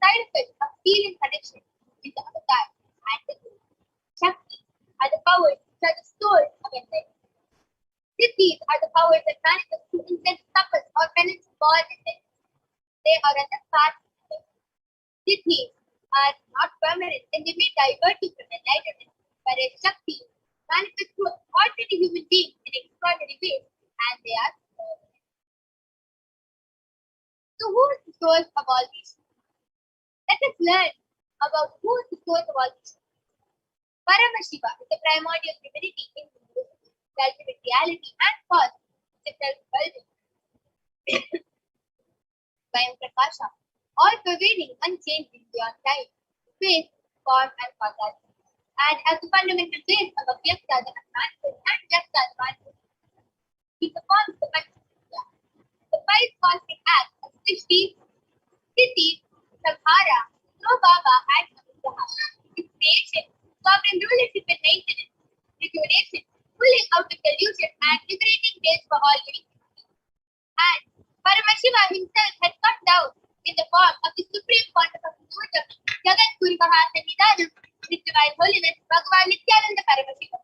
side effect of feeling connection with the avatar and the Guru. Shakti are the powers which are the source of enlightenment. Siddhis are the powers that manifest through intense tapas or penance for enlightenment. They are on the path to enlightenment. Siddhis are not permanent and they may divert you from enlightenment, whereas Shakti manifest through ordinary human beings in extraordinary ways, and they are permanent. So who is the source of all these? Let us learn about who is the source of all these. Paramashiva is the primordial divinity in Hinduism, the ultimate reality and cause, the self-indulgence. Prakasha, all-pervading, unchanging beyond time, space, form, and causality. And as the fundamental base of Avyakta, the manifest, and Vyakta, the manifest, he performs the Panchakriya. The five cosmic acts of Srishti, Sthiti, Samhara, Prabhava, and Anugraha. His creation, sovereign rulership and maintenance, rejuvenation, pulling out of delusion, and liberating days for all living entities. And Paramashiva himself had come down in the form of the supreme quantum of Hinduism, Jagat Guruvaha Sannidhanam, with divine holiness, Bhagavan Nithyananda Paramashivam.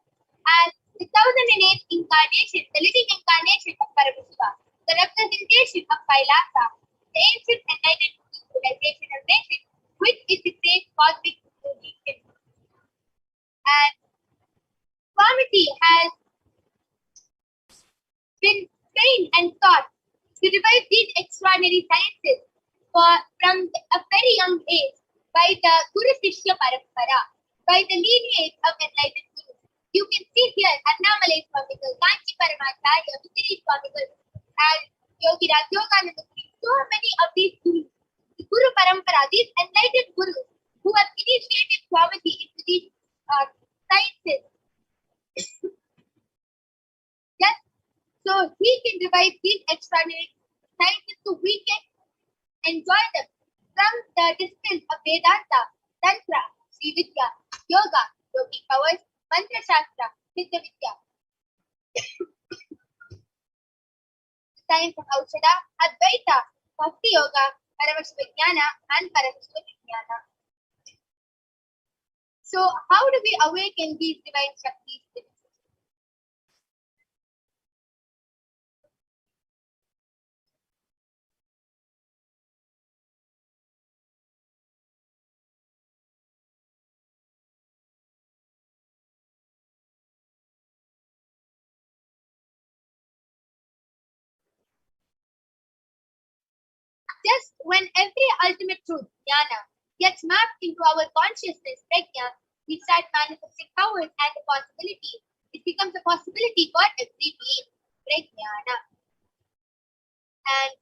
As the 1008th incarnation, the living incarnation of Paramashiva, the representation of Kailasa, the ancient enlightened civilizational nation, which is the great cosmic religion. And Swamiji has been trained and taught to revive these extraordinary sciences from a very young age by the Guru Shishya Parampara, by the lineage of enlightened Gurus. You can see here Annamalai Swamigal, Kanchi Paramacharya, Vitiri Swamigal, and Yogi Raj Yogananda. So many of these Gurus, the Guru Parampara, these enlightened Gurus who have initiated Swamiji into these sciences. Yes, so he can revive these extraordinary sciences so we can enjoy them from the disciplines of Vedanta, Tantra, Sri Vidya, Yoga, Yogi powers, Mantra Shastra, Siddha Vidya, the science of Aushadha, Advaita, Bhakti Yoga, Paramashivoham, and Paramashivoham. So how do we awaken these divine Shaktis? Just when every ultimate truth, jnana, gets mapped into our consciousness, prajna, we start manifesting powers and the possibilities. It becomes a possibility for every being, prajnana. And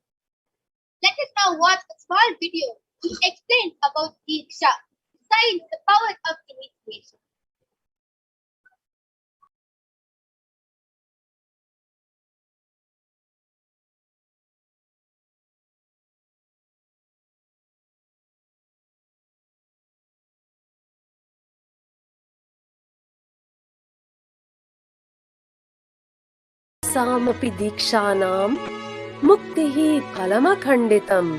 let us now watch a small video which explains about Diksha, the science, the power of initiation. सामपि दीक्षानां मुक्तिः फलमखण्डितम्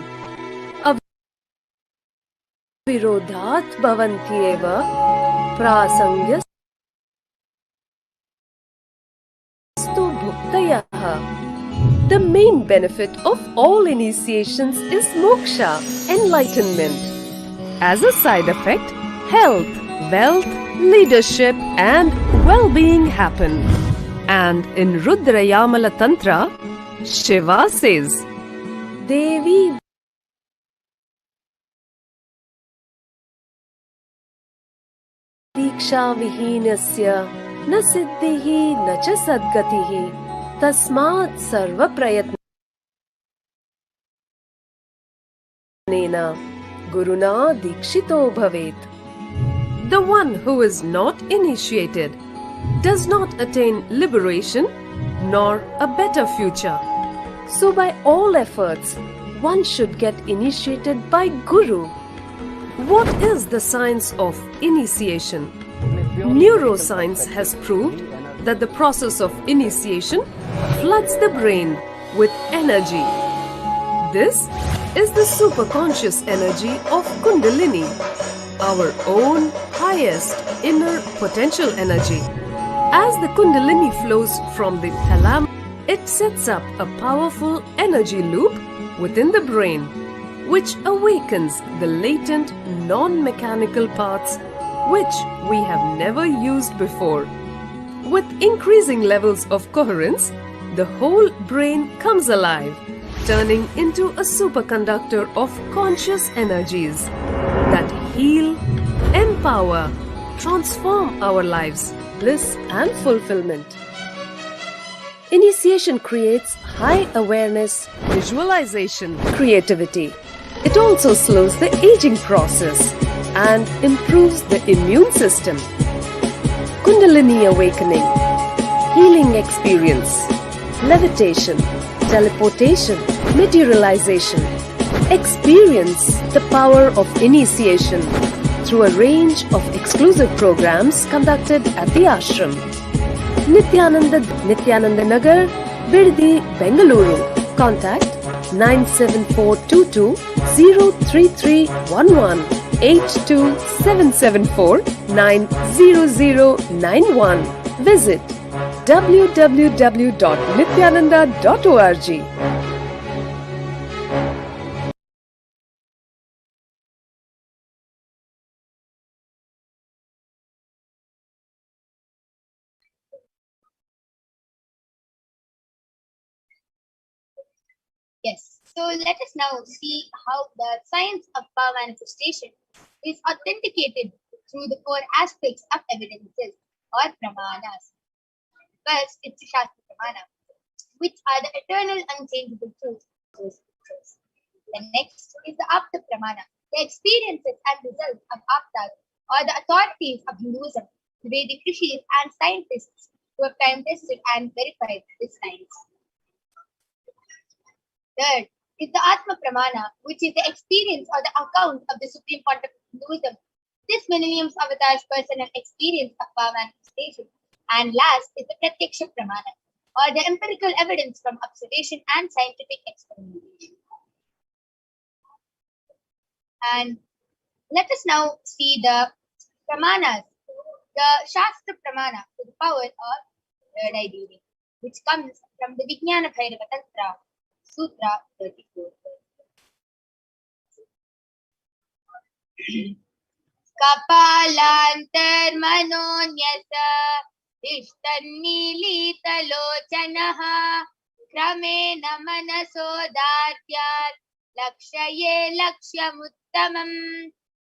अविरोधात् भवन्त्येव प्रासङ्गस्तु भुक्तयः. The main benefit of all initiations is moksha, enlightenment. As a side effect, health, wealth, leadership and well-being happen. And in Rudrayamala Tantra, Shiva says, Devi Diksha Vihinasya na siddhihi na cha sadgatihi tasmat sarva prayatnena guruna dikshito bhavet. The one who is not initiated does not attain liberation nor a better future. So by all efforts, one should get initiated by Guru. What is the science of initiation? Neuroscience has proved that the process of initiation floods the brain with energy. This is the superconscious energy of Kundalini, our own highest inner potential energy. As the Kundalini flows from the thalamus, it sets up a powerful energy loop within the brain, which awakens the latent non-mechanical parts which we have never used before. With increasing levels of coherence, the whole brain comes alive, turning into a superconductor of conscious energies that heal, empower, transform our lives, bliss and fulfillment. Initiation creates high awareness, visualization, creativity. It also slows the aging process and improves the immune system. Kundalini awakening, healing experience, levitation, teleportation, materialization. Experience the power of initiation through a range of exclusive programs conducted at the ashram. Nithyananda Nagar, Birdi, Bengaluru. Contact 97422 03311 82774 90091. Visit www.nithyananda.org. Yes. So let us now see how the science of power manifestation is authenticated through the four aspects of evidences or pramanas. First, it's the Shastra Pramana, which are the eternal unchangeable truths of those scriptures. The next is the Apta Pramana, the experiences and results of Aptas or the authorities of Hinduism, the Vedic rishis and scientists who have time tested and verified this science. Third is the Atma Pramana, which is the experience or the account of the Supreme Pontiff of Hinduism, this millennium's avatar's personal experience of power manifestation. And last is the Pratyaksha Pramana, or the empirical evidence from observation and scientific experimentation. And let us now see the Pramanas, the Shastra Pramana to the power of third eye reading, which comes from the Vijnana Bhairava Tantra, Sutra 34. Kapalantarmanonyasa Ishtannilitalochanaha Kramena manasodatyat Lakshaye lakshyamuttamam.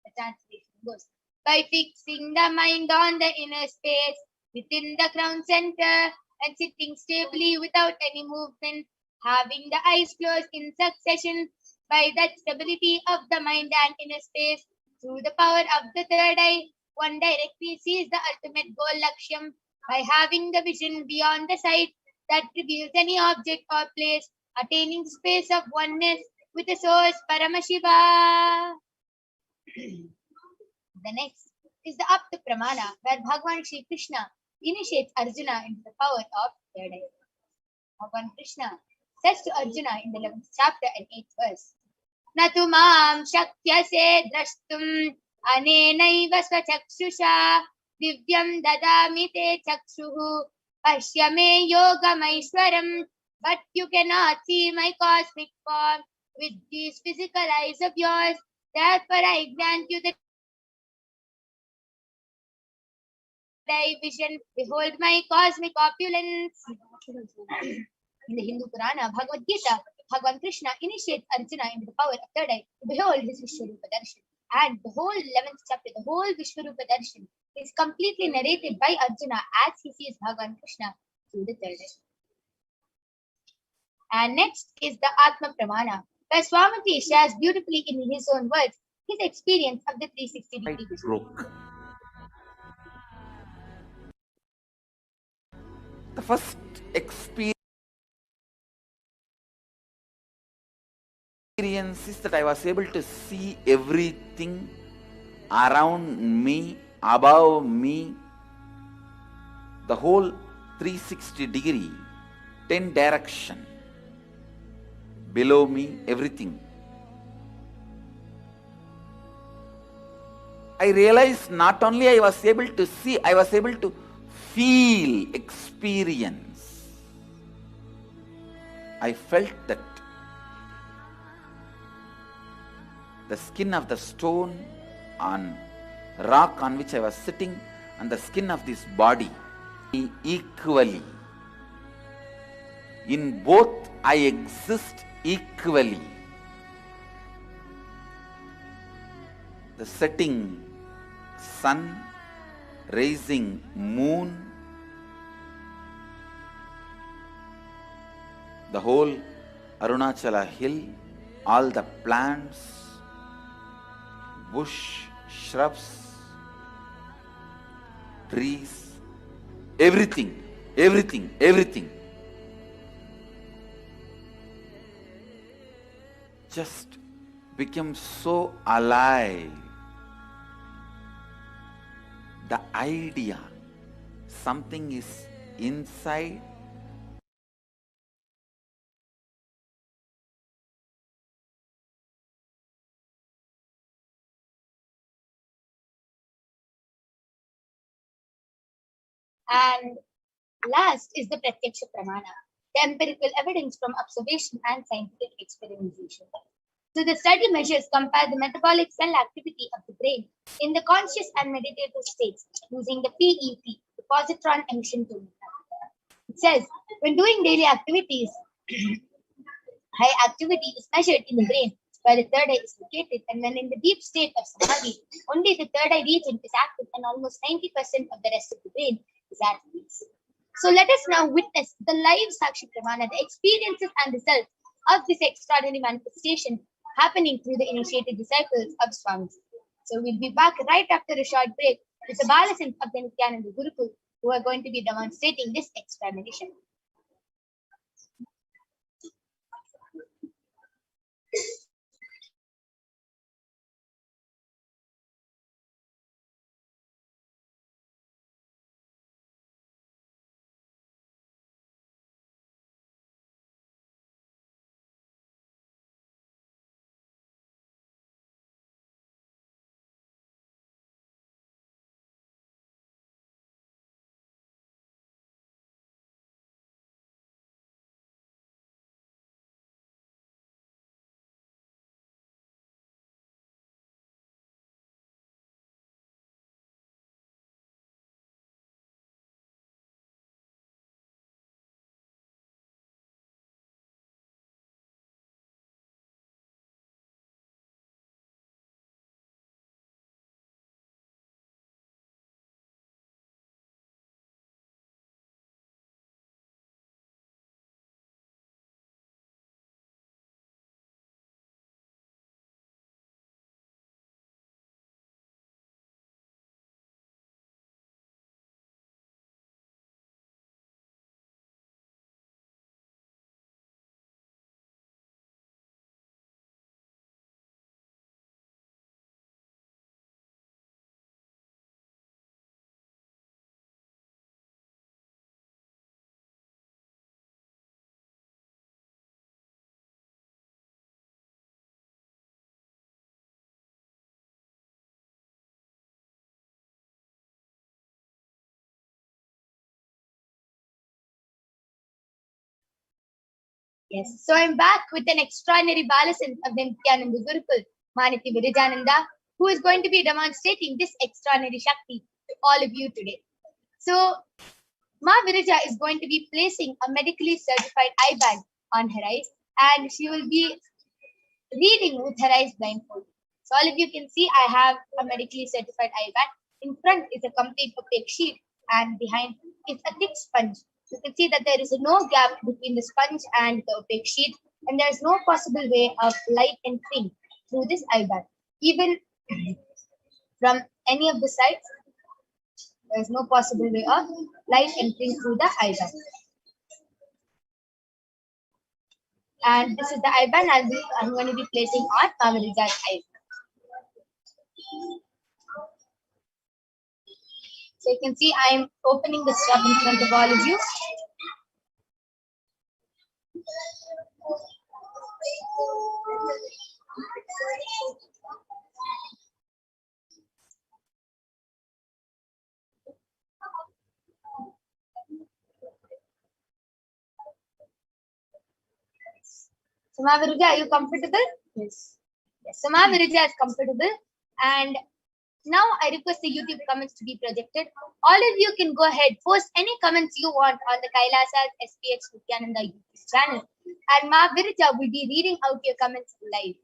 The translation goes, by fixing the mind on the inner space within the crown center and sitting stably without any movement, having the eyes closed in succession, by that stability of the mind and inner space, through the power of the third eye, one directly sees the ultimate goal Lakshyam by having the vision beyond the sight that reveals any object or place, attaining space of oneness with the source Paramashiva. The next is the Apta Pramana, where Bhagavan Shri Krishna initiates Arjuna into the power of third eye. Bhagavan Krishna says to Arjuna in the 11th chapter and 8th verse, Natu mam shakyase drashtum anenaiva swachakshusha divyam dadami te chakshuhu pashya me yogamaishwaram. But you cannot see my cosmic form with these physical eyes of yours. Therefore I grant you the thy vision. Behold my cosmic opulence. In the Hindu Purana, Bhagavad Gita, Bhagavan Krishna initiates Arjuna into the power of third eye to behold his Vishwarupa Darshan. And the whole 11th chapter, the whole Vishwarupa Darshan is completely narrated by Arjuna as he sees Bhagavan Krishna through the third eye. And next is the Atma Pramana, where Swamiti shares beautifully in his own words his experience of the 360-degree vision. Broke. The first experience is that I was able to see everything around me, above me, the whole 360 degree, 10 direction, below me, everything. I realized not only I was able to see, I was able to feel, experience. I felt that the skin of the stone on rock on which I was sitting and the skin of this body equally. In both I exist equally. The setting sun, rising moon, the whole Arunachala hill, all the plants, bush, shrubs, trees, everything, everything just became so alive. The idea, something is inside, And last is the Pratyaksha Pramana, the empirical evidence from observation and scientific experimentation. So the study measures compare the metabolic cell activity of the brain in the conscious and meditative states using the PET, the positron emission tomograph. It says when doing daily activities, high activity is measured in the brain where the third eye is located, and when in the deep state of samadhi, only the third eye region is active and almost 90% of the rest of the brain is at peace. So let us now witness the live Sakshi Pramana, the experiences and results of this extraordinary manifestation happening through the initiated disciples of Swamiji. So we'll be back right after a short break with the Balasins of the Nithyananda Gurukul who are going to be demonstrating this explanation. Yes, so I'm back with an extraordinary Balasan of the Nithyananda Gurukul, Maniti Virajananda, who is going to be demonstrating this extraordinary Shakti to all of you today. So, Ma Virija is going to be placing a medically certified eye bag on her eyes, and she will be reading with her eyes blindfolded. So, all of you can see I have a medically certified eye bag. In front is a complete opaque sheet, and behind is a thick sponge. You can see that there is no gap between the sponge and the opaque sheet, and there is no possible way of light entering through this eye bag. Even from any of the sides, there is no possible way of light entering through the eye bag. And this is the eye band I'm going to be placing on Kamarija's eyes. So you can see I'm opening the strap in front of all of you. Samavirija, are you comfortable? Yes. Yes, Samavirija is comfortable. And now I request the YouTube comments to be projected. All of you can go ahead, post any comments you want on the Kailasa's HDH Nithyananda YouTube channel. And Ma Virija will be reading out your comments live.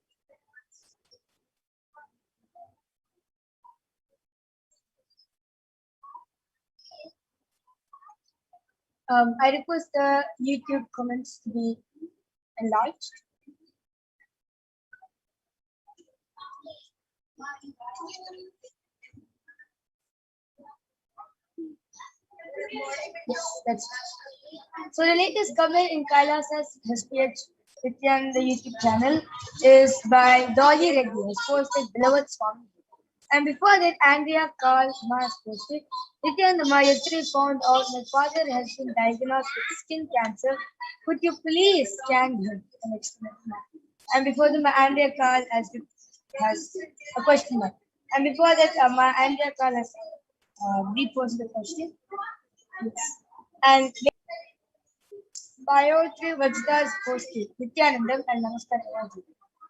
I request the YouTube comments to be enlarged. Yes, that's so the latest comment in Kailasa's HDH Nithyananda YouTube channel is by Dolly Reddy, who posted Beloved Swami. And before that, Andrea Carl Mars posted, Nithyananda, yesterday found out my father has been diagnosed with skin cancer. Could you please scan him? An exclamation mark. And before that, my Andrea Carl has a question mark. And before that, my Andrea Carl has reposted the question. Yes. And Biotri Vajda's posted Nithyanandam and Namaskar Raji.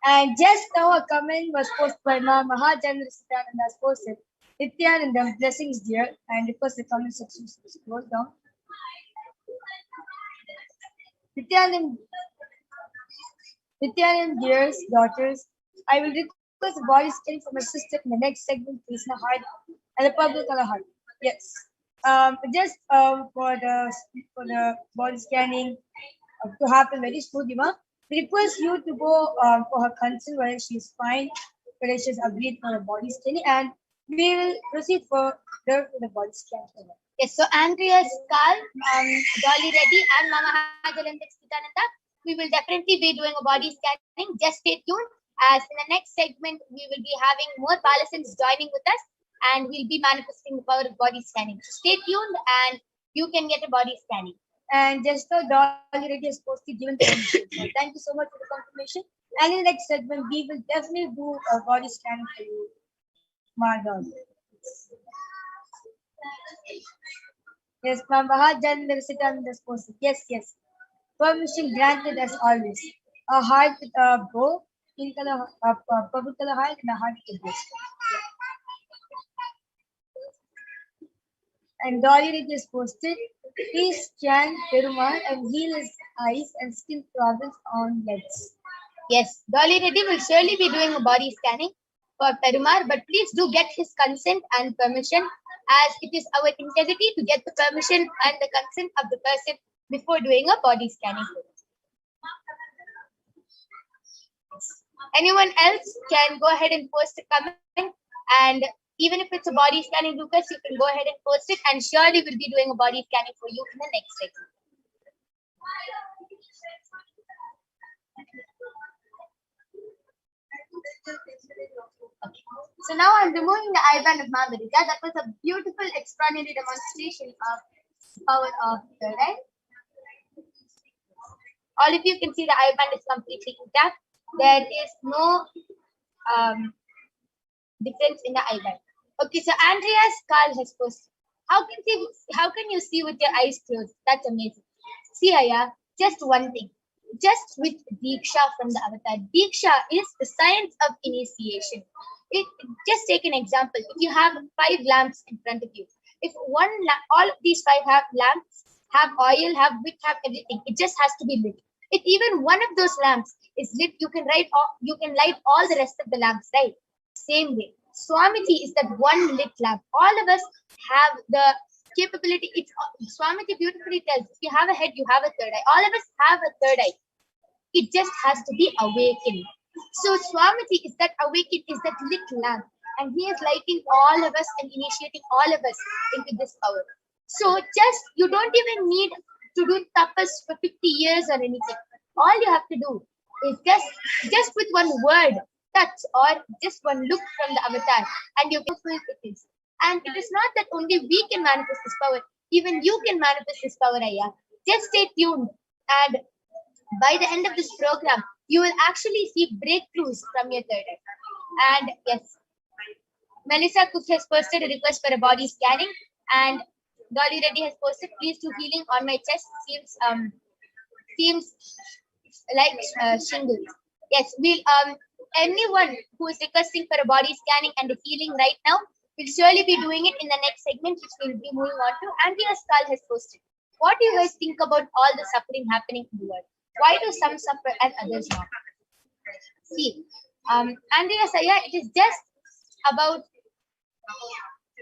And just now a comment was posted by Mahajandra Nithyananda's posted Nithyanandam, blessings dear, and request the comment section to scroll down. Nithyanandam dears, daughters, I will request a body scan from my sister in the next segment, Krishna Heart and the public color heart. Yes. Just for the body scanning to happen very smoothly, we request you to go for her consent whether she is fine, whether she has agreed for the body scanning, and we will proceed for the body scan. Yes, so Andrea Skal, Dolly Reddy, and Mama Hajalandra Nithyananda, we will definitely be doing a body scanning. Just stay tuned, as in the next segment we will be having more Balasins joining with us, and we'll be manifesting the power of body scanning. So stay tuned, and you can get a body scanning. And just so Dolly Reddy has posted given permission. So thank you so much for the confirmation. And in the next segment, we will definitely do a body scanning for you, my Dolly. Yes, Ma'am Bahadjan Nithyananda has posted. Yes, yes. Permission granted as always. A heart with a bow, pink color, purple color heart, and a heart with a bow. And Dolly Reddy has posted, please scan Perumal and heal his eyes and skin problems on legs. Yes, Dolly Reddy will surely be doing a body scanning for Perumal, but please do get his consent and permission, as it is our integrity to get the permission and the consent of the person before doing a body scanning. Anyone else can go ahead and post a comment, and even if it's a body scanning, Lucas, you can go ahead and post it, and surely we'll be doing a body scanning for you in the next segment. Okay. So now I'm removing the eyeband of Ma Virija. That was a beautiful, extraordinary demonstration of power of the right. All of you can see the eyeband is completely intact. There is no difference in the eyeband. Okay, so Andrea's Carl has posted. How can you see with your eyes closed? That's amazing. See, Aya, just one thing. Just with Diksha from the Avatar. Diksha is the science of initiation. Just take an example. If you have 5 lamps in front of you, if all of these 5 lamps have oil, have wick, have everything, it just has to be lit. If even one of those lamps is lit, you can light all the rest of the lamps, right? Same way. Swamiji is that one lit lamp. All of us have the capability. Swamiji beautifully tells, if you have a head, you have a third eye. All of us have a third eye. It just has to be awakened. So Swamiji is that awakened, is that lit lamp. And he is lighting all of us and initiating all of us into this power. So you don't even need to do tapas for 50 years or anything. All you have to do is just with one word, touch, or just one look from the avatar, and you can feel it is. And it is not that only we can manifest this power, even you can manifest this power, Aya. Just stay tuned, and by the end of this program, you will actually see breakthroughs from your third eye. And yes, Melissa Cook has posted a request for a body scanning, and Dolly Reddy has posted, please do healing on my chest. shingles. Yes, we'll anyone who is requesting for a body scanning and a healing right now will surely be doing it in the next segment, which we'll be moving on to. Andrea Stahl has posted. What do you guys think about all the suffering happening in the world? Why do some suffer and others not? See, Andrea Saya, it is just about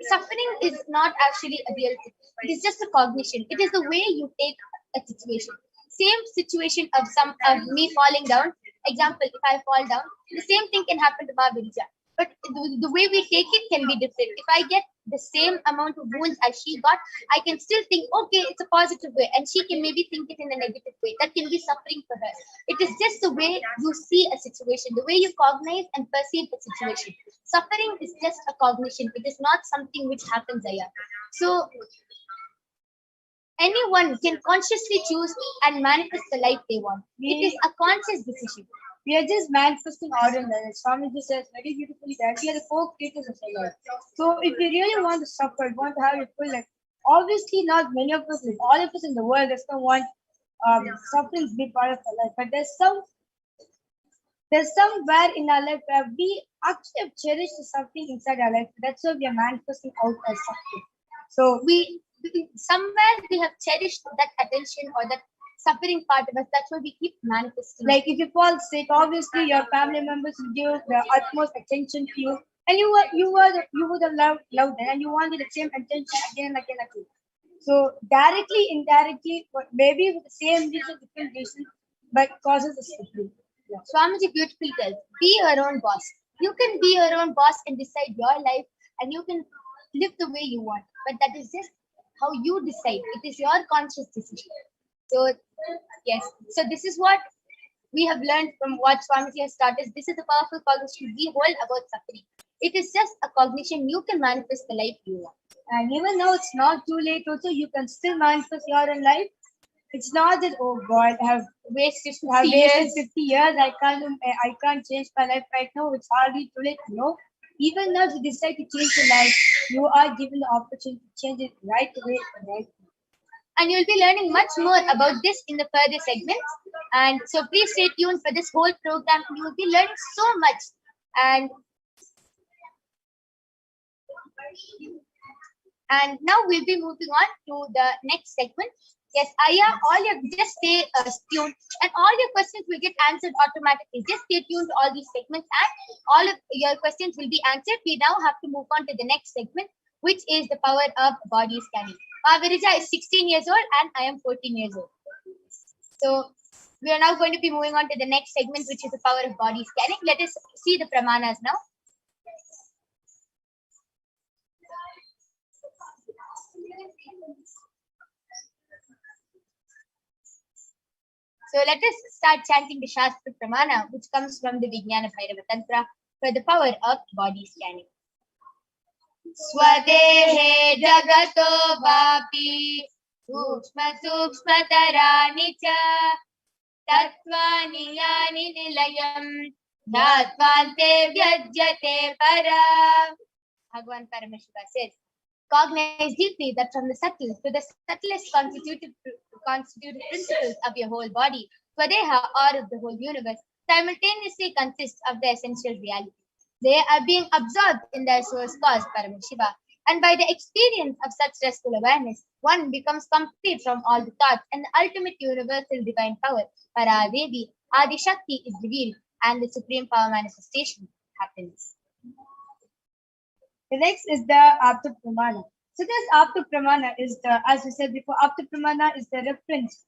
suffering is not actually a real thing. It is just a cognition. It is the way you take a situation. Same situation of me falling down. Example, if I fall down, the same thing can happen to Mahavija. But the way we take it can be different. If I get the same amount of wounds as she got, I can still think, okay, it's a positive way. And she can maybe think it in a negative way. That can be suffering for her. It is just the way you see a situation, the way you cognize and perceive a situation. Suffering is just a cognition. It is not something which happens, Aya. So anyone can consciously choose and manifest the life they want. It is a conscious decision. We are just manifesting order. Swamiji says very beautifully that we are the co-creators of the world. So if you really want to suffer, want to have a full life, obviously not many of us, all of us in the world does not want suffering to be part of our life. But there's somewhere in our life where we actually have cherished something inside our life. That's why we are manifesting out as suffering. So somewhere we have cherished that attention or that suffering part of us. That's why we keep manifesting. Like if you fall sick, obviously your family members will give the utmost attention to you, and you would have loved them, and you wanted the same attention again and again. So directly, indirectly, maybe with the same reason, different reason, but causes a suffering. Yeah. Swamiji beautifully tells, be your own boss. You can be your own boss and decide your life, and you can live the way you want. But that is just how you decide. It is your conscious decision. So yes, so this is what we have learned from what Swamiji has taught us. This is a powerful cognition we hold about suffering. It is just a cognition. You can manifest the life you want. And even though it's not too late, also you can still manifest your own life. It's not that, oh God, I have wasted 50 years. I can't change my life right now. It's hardly too late. No. Even now, if you decide to change your life, you are given the opportunity to change it right away. Right. And you'll be learning much more about this in the further segments. And so please stay tuned for this whole program. You will be learning so much. And now we'll be moving on to the next segment. Yes, Aya, all your just stay tuned, and all your questions will get answered automatically. Just stay tuned to all these segments, and all of your questions will be answered. We now have to move on to the next segment, which is the power of body scanning. Virija is 16 years old, and I am 14 years old. So we are now going to be moving on to the next segment, which is the power of body scanning. Let us see the pramanas now. So let us start chanting the Shastra Pramana, which comes from the Vijnana Bhairava Tantra for the power of body scanning. Swadehe jagato vapi sukshma sukshmatarani cha tattvani yani nilayam dhattvante vyajyate para. Bhagavan Paramashiva says, cognize deeply that from the subtle to the subtlest constitutive principles of your whole body, Swadeha, or of the whole universe, simultaneously consists of the essential reality. They are being absorbed in their source cause, Paramashiva, and by the experience of such restful awareness, one becomes complete from all the thoughts, and the ultimate universal divine power, Paradevi, Adi Shakti, is revealed, and the supreme power manifestation happens. The next is the Apta Pramana. So this Apta Pramana is the, as we said before, Apta Pramana is the reference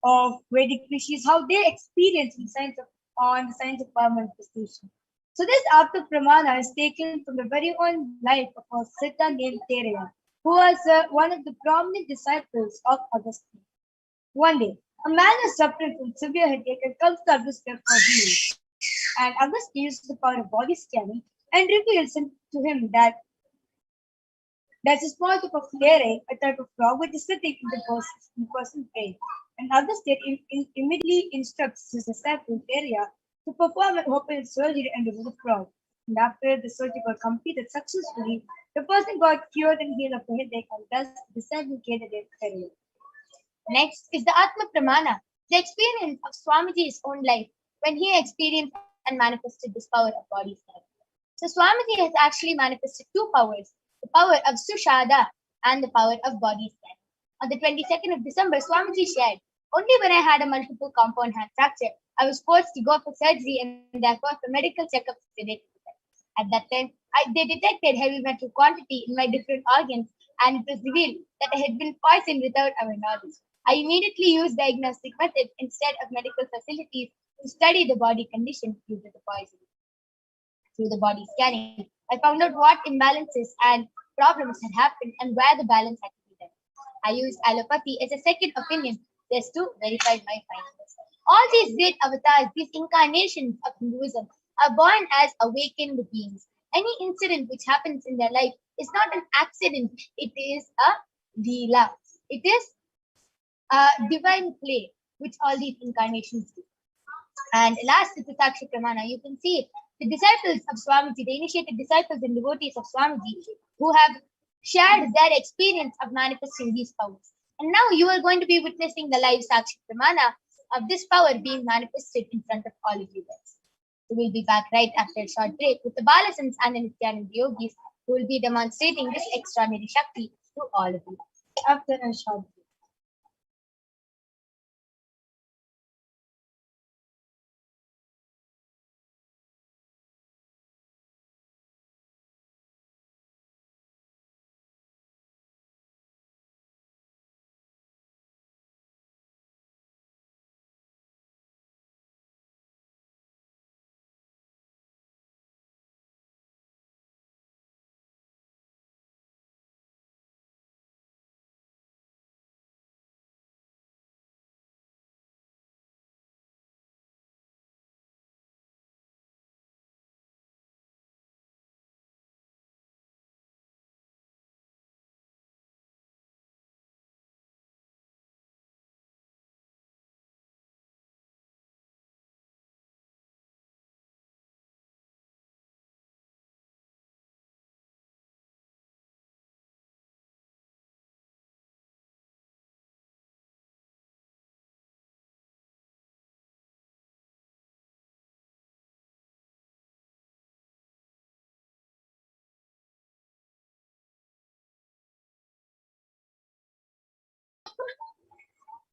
of Vedic rishis, how they experience the science of power manifestation. So this Apta Pramana is taken from the very own life of a Siddha named Tereya, who was one of the prominent disciples of Augustine. One day, a man is suffering from severe headache and comes to Augustine for healing. And Augustine uses the power of body scanning and reveals to him that there's a small tip of clay, a type of frog, which is sitting in the person's brain. And Augustine immediately instructs his disciple Tereya to perform an open surgery and remove the frog. And after the surgery got completed successfully, the person got cured and healed of the headache, and thus the disciple gained a career. Next is the Atma Pramana, The experience of Swamiji's own life when he experienced and manifested this power of body scanning. So Swamiji has actually manifested two powers, the power of Sushada and the power of body scanning. On the 22nd of December, Swamiji shared, only when I had a multiple compound hand fracture, I was forced to go for surgery and therefore for medical checkups related to that. At that time, they detected heavy metal quantity in my different organs and it was revealed that I had been poisoned without our knowledge. I immediately used diagnostic methods instead of medical facilities to study the body condition due to the poison. Through the body scanning, I found out what imbalances and problems had happened and where the balance had to be done. I used allopathy as a second opinion just to verify my findings. All these great avatars, these incarnations of Hinduism, are born as awakened beings. Any incident which happens in their life is not an accident, it is a leela. It is a divine play which all these incarnations do. And last is the Sakshi Pramana. You can see it. The disciples of Swamiji, the initiated disciples and devotees of Swamiji, who have shared their experience of manifesting these powers. And now you are going to be witnessing the live Sakshi Pramana of this power being manifested in front of all of you guys. We will be back right after a short break with the Balasans and the Nithyananda Yogis who will be demonstrating this extraordinary Shakti to all of you. After a short break.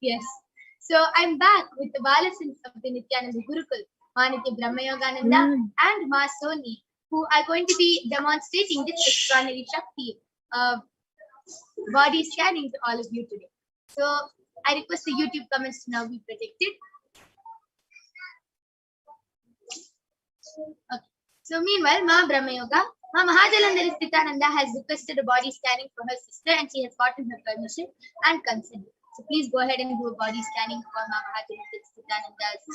Yes. So I'm back with the Balasins of the Nithyananda Gurukul, Manitya Brahmayogananda and Ma Soni, who are going to be demonstrating this extraordinary Shakti of body scanning to all of you today. So I request the YouTube comments to now be predicted. Okay. So meanwhile, Ma Brahmayoga, Ma Mahajalandhara Sthitananda has requested a body scanning for her sister and she has gotten her permission and consent. So please go ahead and do a body scanning for Ma Mahajalandhara Sthitananda's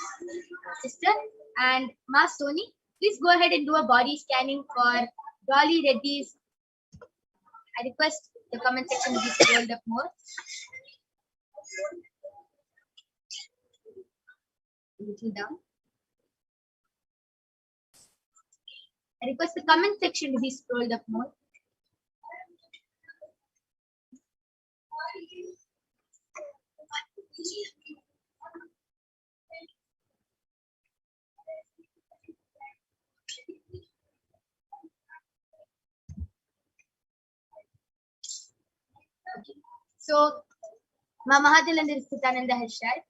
sister. And Ma Soni, please go ahead and do a body scanning for Dolly Reddy's. I request the comment section to be scrolled up more. A little down. I request the comment section to be scrolled up more. So, Ma Mahajalandhara Sthitananda has shared.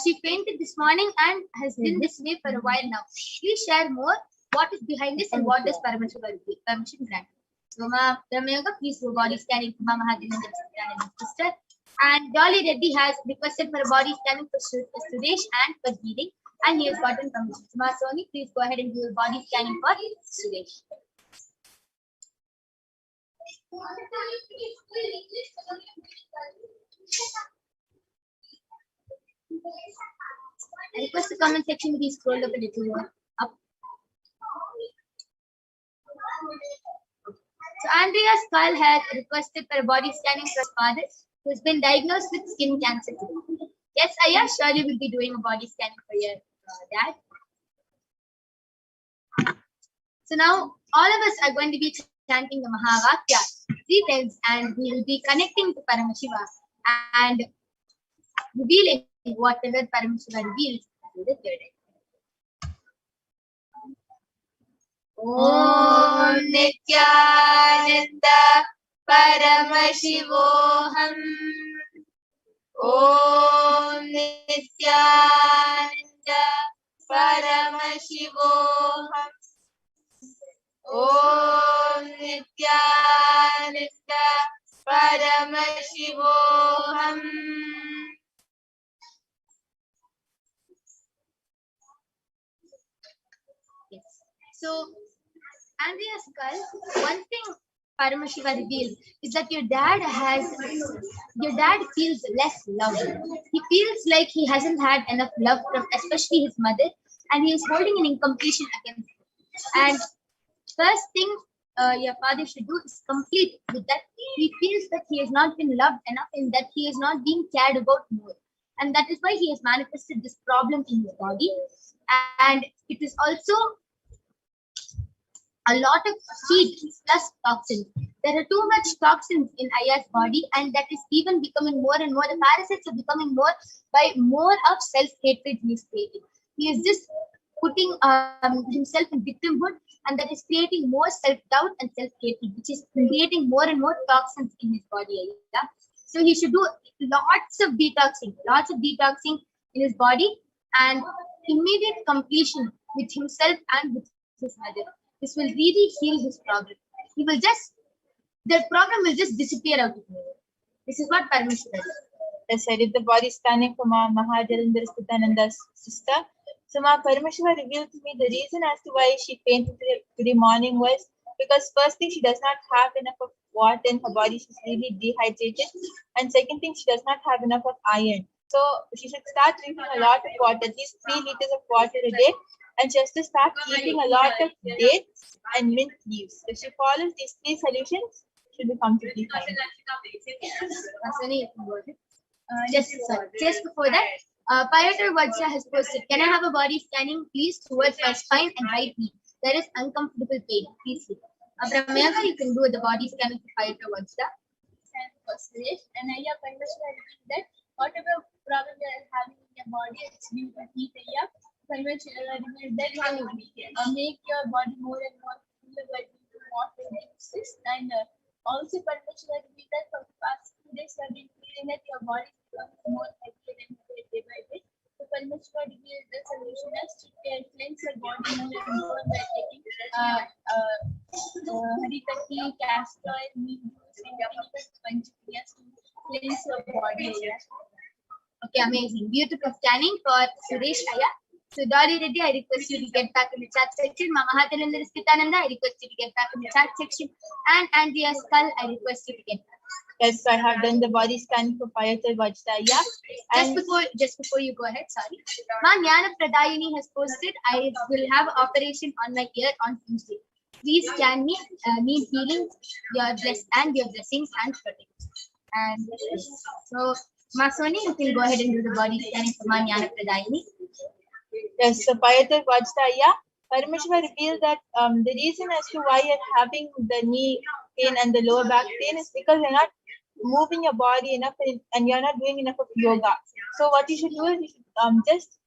She fainted this morning and has been this way for a while now. Please share more. What is behind this and what does Paramashivoham permission grant? So, Ma Brahmayoga, please do body scanning for Ma Mahajalandhara Sthitananda's sister. And Dolly Reddy has requested for a body scanning for Suresh and for healing. And he has gotten permission. So, Ma Soni, please go ahead and do a body scanning for Suresh. I request the comment section to be scrolled up a little more up. So Andrea Skull has requested for a body scanning for his father who has been diagnosed with skin cancer today. Yes, Aya, surely will be doing a body scanning for your dad. So now all of us are going to be chanting the Mahavakya 3 times and we will be connecting to Paramashiva and revealing whatever Paramashiva reveals to the third eye. Om Nithyananda Paramashivoham. Om Nithyananda Paramashivoham. Om Nithyananda Paramashivoham. Yes. So, Andrea's skull, one thing Paramashiva reveals is that your dad feels less love. He feels like he hasn't had enough love from especially his mother, and he is holding an incompletion against him. And first thing your father should do is complete with that. He feels that he has not been loved enough and that he is not being cared about more. And that is why he has manifested this problem in his body. And it is also a lot of heat plus toxins. There are too much toxins in Aya's body, and that is even becoming more and more. The parasites are becoming more by more of self-hatred he is creating. He is just putting himself in victimhood, and that is creating more self-doubt and self-hatred, which is creating more and more toxins in his body. Yeah? So he should do lots of detoxing in his body, and immediate completion with himself and with his mother. This will really heal his problem. The problem will just disappear out of nowhere. This is what Paramashiva does. Yes, I did the body scanning for Ma Mahajalandhar Nithyananda's sister. So Ma Paramashiva revealed to me the reason as to why she fainted today morning was because first thing, she does not have enough of water in her body. She's really dehydrated. And second thing, she does not have enough of iron. So she should start drinking a lot of water, at least 3 liters of water a day. And she has to start eating a lot of dates and mint leaves. If she follows these 3 solutions, she'll be completely fine. Just before that, Pyotr Vajra has posted, can I have a body scanning, please, towards my spine and right knee? There is uncomfortable pain. Please see. Brahmayana, you can do the body scanning for Pyotr Vajra. And I have understood that whatever problem you are having in your body, it's due to heat. That you make your body more and more full by water and also Paramashiva revealed that for the past 2 days you have been feeling that your body is becoming more heavier and heavier day by day. So Paramashiva revealed the solution as to cleanse your body more and more by taking haritaki, castor oil, neem juice, and even panchakriyas to cleanse your body. Okay, amazing. Beautiful scanning for Suresh Aya. So Dolly Reddy, I request you to get back in the chat section. Mama Nithyananda Nithyananda, I request you to get back in the chat section. And Andrea Skull, I request you to get back. Yes, I have done the body scanning for Pyotr Vajra. Just before you go ahead, sorry. Ma Jnana Pradayini has posted, I will have operation on my ear on Tuesday. Please scan me, need healing, your blessings and protection. And so, Ma Soni, you can go ahead and do the body scanning for Ma Jnana Pradayini. Yes, so Pyotr Vajra, Paramashiva revealed that the reason as to why you're having the knee pain and the lower back pain is because you're not moving your body enough and you're not doing enough of yoga. So what you should do is you should just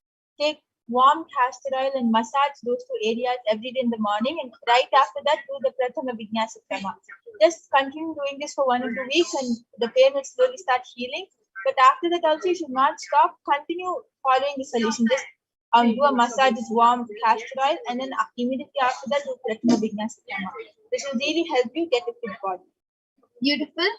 take warm castor oil and massage those 2 areas every day in the morning, and right after that do the Prathama Vinyasa Krama. Just continue doing this for 1 or 2 weeks and the pain will slowly start healing. But after that also you should not stop, continue following the solution. Just do a massage with warm castor oil and then immediately after that do Prathama Vinyasa Krama. This will really help you get a fit body. Beautiful.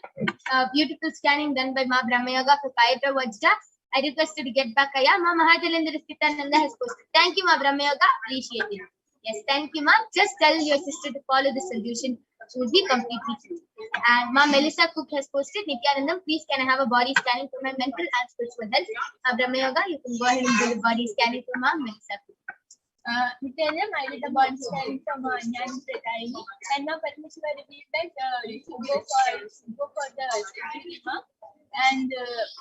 Beautiful scanning done by Ma Brahmayoga for Pyotr Vajra. I requested to get back. Ma Mahajalandhar Nithyananda has posted. Thank you, Ma Brahmayoga. Appreciate it. Yes, thank you, Ma. Just tell your sister to follow the solution. She will be completely free. And Ma Melissa Cook has posted, Nithyanandam, please can I have a body scanning for my mental and spiritual health? Ma Brahmayoga, you can go ahead and do the body scanning for Ma Melissa Cook. Nithyanandam, I did the body scanning for Ma Jnana Pradayini, and now Paramashiva revealed that you should go for the surgery, and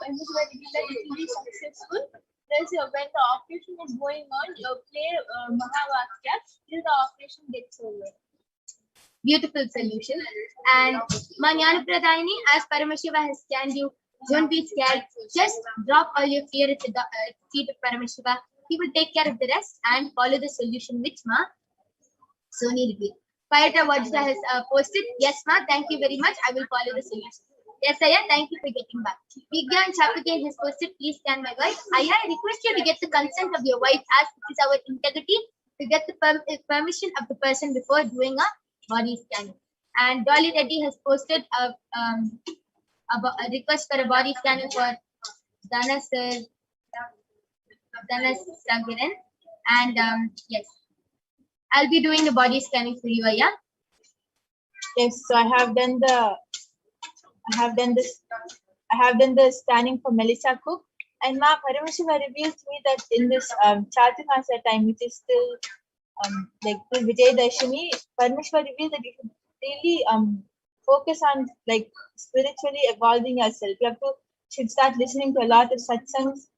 Paramashiva revealed that it will be successful. Plus, when the operation is going on, you play Mahavakya till the operation gets over. Beautiful solution. And Ma Jnana Pradayini, as Paramashiva has scanned you Don't be scared. Just drop all your fear at the feet of Paramashiva. He will take care of the rest and follow the solution which Ma Sony revealed. Payata Vajra has posted, yes ma, thank you very much. I will follow the solution. Yes, Aya, thank you for getting back. Vigyan Chapakin has posted, please scan my wife. Aya, I request you to get the consent of your wife as it is our integrity to get the permission of the person before doing a body scanning. And Dolly Reddy has posted a request for a body scanning for Dhanas Sagiran. And yes, I'll be doing the body scanning for you, Aya. Yes, so I have done the scanning for Melissa Cook, and Ma Paramashiva reveals to me that in this Chaturmasa time, which is still like till Vijay Dashami, Paramashiva reveals that you should really focus on like spiritually evolving yourself. You should start listening to a lot of satsangs,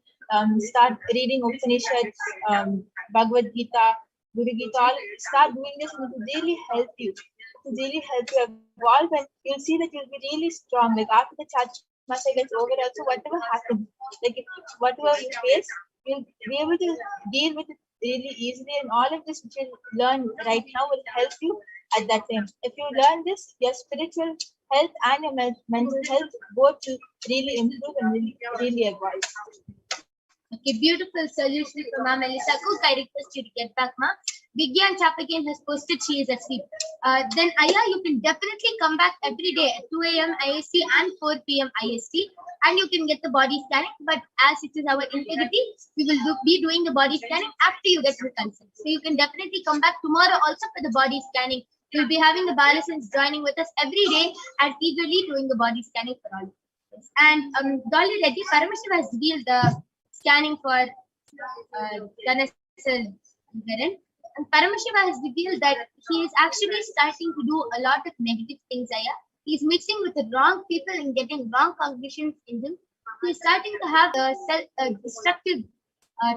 start reading Upanishads, Bhagavad Gita, Guru Gita, all start doing this, and it will really help you. To really help you evolve, and you'll see that you'll be really strong. Like after the Chaturmasa gets over, also whatever happens, like whatever you face, you'll be able to deal with it really easily. And all of this which you'll learn right now will help you at that time. If you learn this, your spiritual health and your mental health both will really improve and really evolve. Okay, beautiful solution from Ma Melissa Cook. I request you to get back, Ma. Vigyan Chapakin has posted she is asleep. Then Aya, you can definitely come back every day at 2 a.m. IST and 4 p.m. IST, and you can get the body scanning. But as it is our integrity, we will be doing the body scanning after you get the consent. So you can definitely come back tomorrow also for the body scanning. We'll be having the Balasins joining with us every day and eagerly doing the body scanning for all. And Dolly Reddy, Paramashiva has revealed the scanning for Dhanas Sagiran. And Paramashiva has revealed that he is actually starting to do a lot of negative things, Aya. He's mixing with the wrong people and getting wrong cognitions in him. He's starting to have a destructive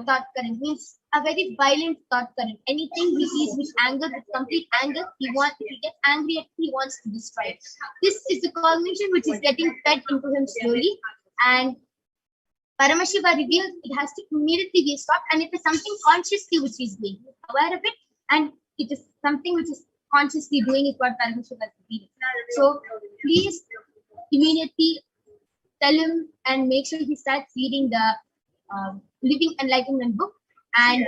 thought current, means a very violent thought current. Anything he sees with anger, with complete anger, if he gets angry, he wants to destroy it. This is the cognition which is getting fed into him slowly. And Paramashiva reveals it has to immediately be stopped, and it is something consciously which is being aware of it, and it is something which is consciously doing is what Paramashiva is revealing. So please immediately tell him and make sure he starts reading the Living Enlightenment book, and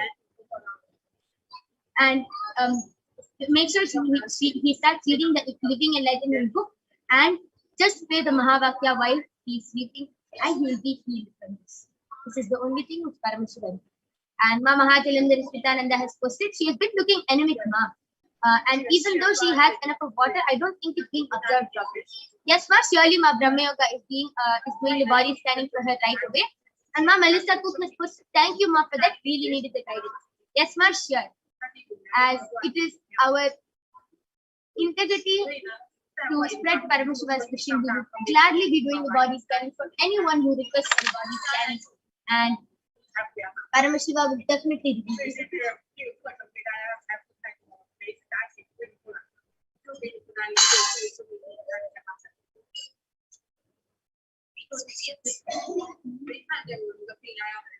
make sure he starts reading the Living Enlightenment book, and just say the Mahavakya while he's sleeping, and he will be healed from this. This is the only thing which Paramashiva does. And Ma Mahajalandhar Nithyananda has posted, she has been looking anemic, Ma. And even though she has enough of water, I don't think it's being observed properly. Yes, Ma, surely Ma Brahma Yoga is doing the body scanning for her right away. And Ma Melissa Cook has posted, thank you, Ma, for that. Really needed the guidance. Yes, Ma, sure. As it is our integrity to spread Paramashiva's mission, we will gladly be doing the body scanning for anyone who requests the body scanning. And Paramashiva will definitely do this.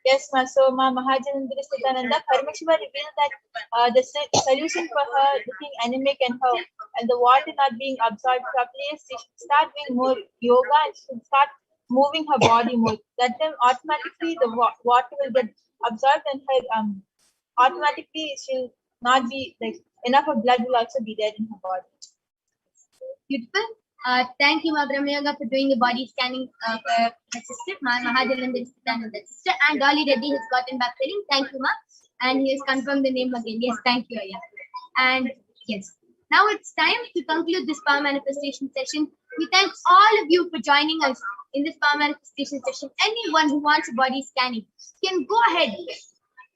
Yes, Ma. So Ma Mahajalandhar Nithyananda Paramashiva revealed that the solution for her looking anemic and the water not being absorbed properly is she should start doing more yoga and she should start moving her body more. That time automatically the water will get absorbed and her automatically she'll not be like enough of blood will also be there in her body. Beautiful. Thank you, Ma Brahma Yoga, for doing the body scanning for her sister, Ma Mahajalandhar Nithyananda sister, and Dolly Reddy has gotten back telling. Thank you, Ma. And he has confirmed the name again. Yes, thank you, Aya. And yes, now it's time to conclude this power manifestation session. We thank all of you for joining us in this power manifestation session. Anyone who wants a body scanning can go ahead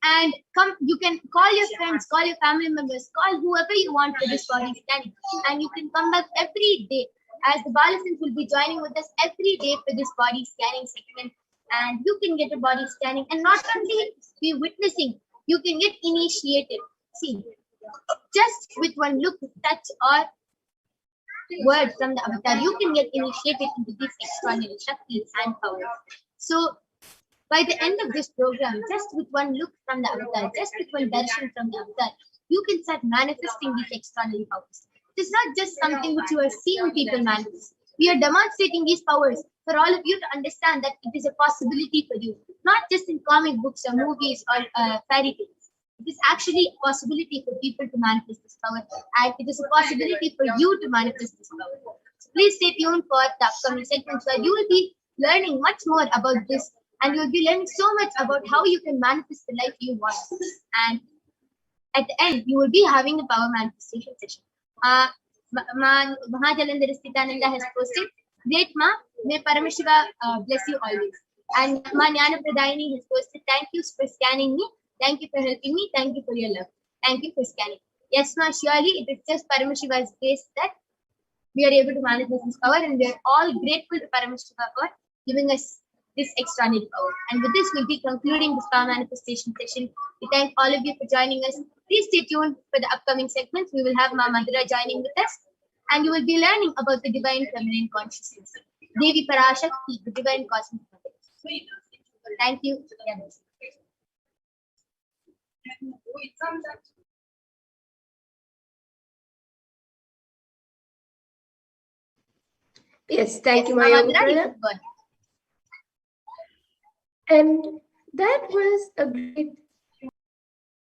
and come. You can call your friends, call your family members, call whoever you want for this body scanning, and you can come back every day, as the Balasins will be joining with us every day for this body scanning segment. And you can get a body scanning and not only be witnessing, you can get initiated. See, just with one look, touch, or word from the avatar, you can get initiated into these extraordinary Shaktis and powers. So, by the end of this program, just with one look from the avatar, just with one darshan from the avatar, you can start manifesting these extraordinary powers. It is not just something which you are seeing people manifest. We are demonstrating these powers for all of you to understand that it is a possibility for you, not just in comic books or movies or fairy tales. It is actually a possibility for people to manifest this power, and it is a possibility for you to manifest this power. So please stay tuned for the upcoming segments where you will be learning much more about this, and you will be learning so much about how you can manifest the life you want. And at the end, you will be having a power manifestation session. Mahajalandhara Nithyananda has posted, Great Ma, may Paramashiva bless you always. And Ma Jnana Pradayini has posted, thank you for scanning me, thank you for helping me, thank you for your love, thank you for scanning. Yes, Ma, surely it is just Paramashiva's grace that we are able to manifest this power, and we are all grateful to Paramashiva for giving us this extraordinary power. And with this, we'll be concluding this power manifestation session. We thank all of you for joining us. Please stay tuned for the upcoming segments. We will have Ma Madhura joining with us, and you will be learning about the divine feminine consciousness, Devi Parashakti, the divine cosmic mother. Thank you. Yes, thank you, my Ma young Madhura, you brother. should go ahead. And that was a great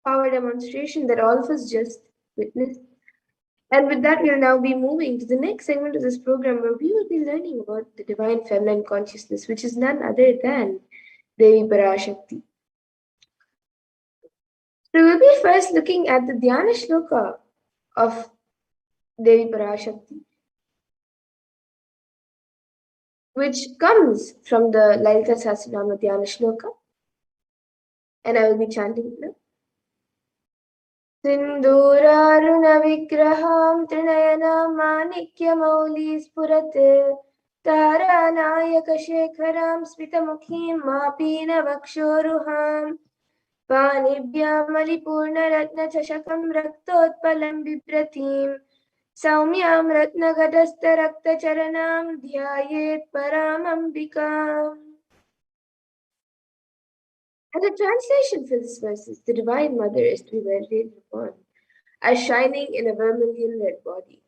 power demonstration that all of us just witnessed. And with that, we'll now be moving to the next segment of this program where we will be learning about the divine feminine consciousness, which is none other than Devi Parashakti. So we'll be first looking at the Dhyana Shloka of Devi Parashakti, which comes from the Lalita Sahasranama Dhyana Shloka. And I will be chanting it now. सिन्दूरारुणविग्रहां त्रिनयनामानिक्यमौली स्फुरते तारानायकशेखरां स्मितमुखीं मापीनवक्षोरुहां पाणिभ्यामलिपूर्णरत्नचषकं रक्तोत्पलं बिभ्रतीं सौम्यां रत्नगदस्थरक्तचरणां ध्यायेत् परामम्बिकाम्. And the translation for this verse is, the Divine Mother is to be meditated upon as shining in a vermilion-red body,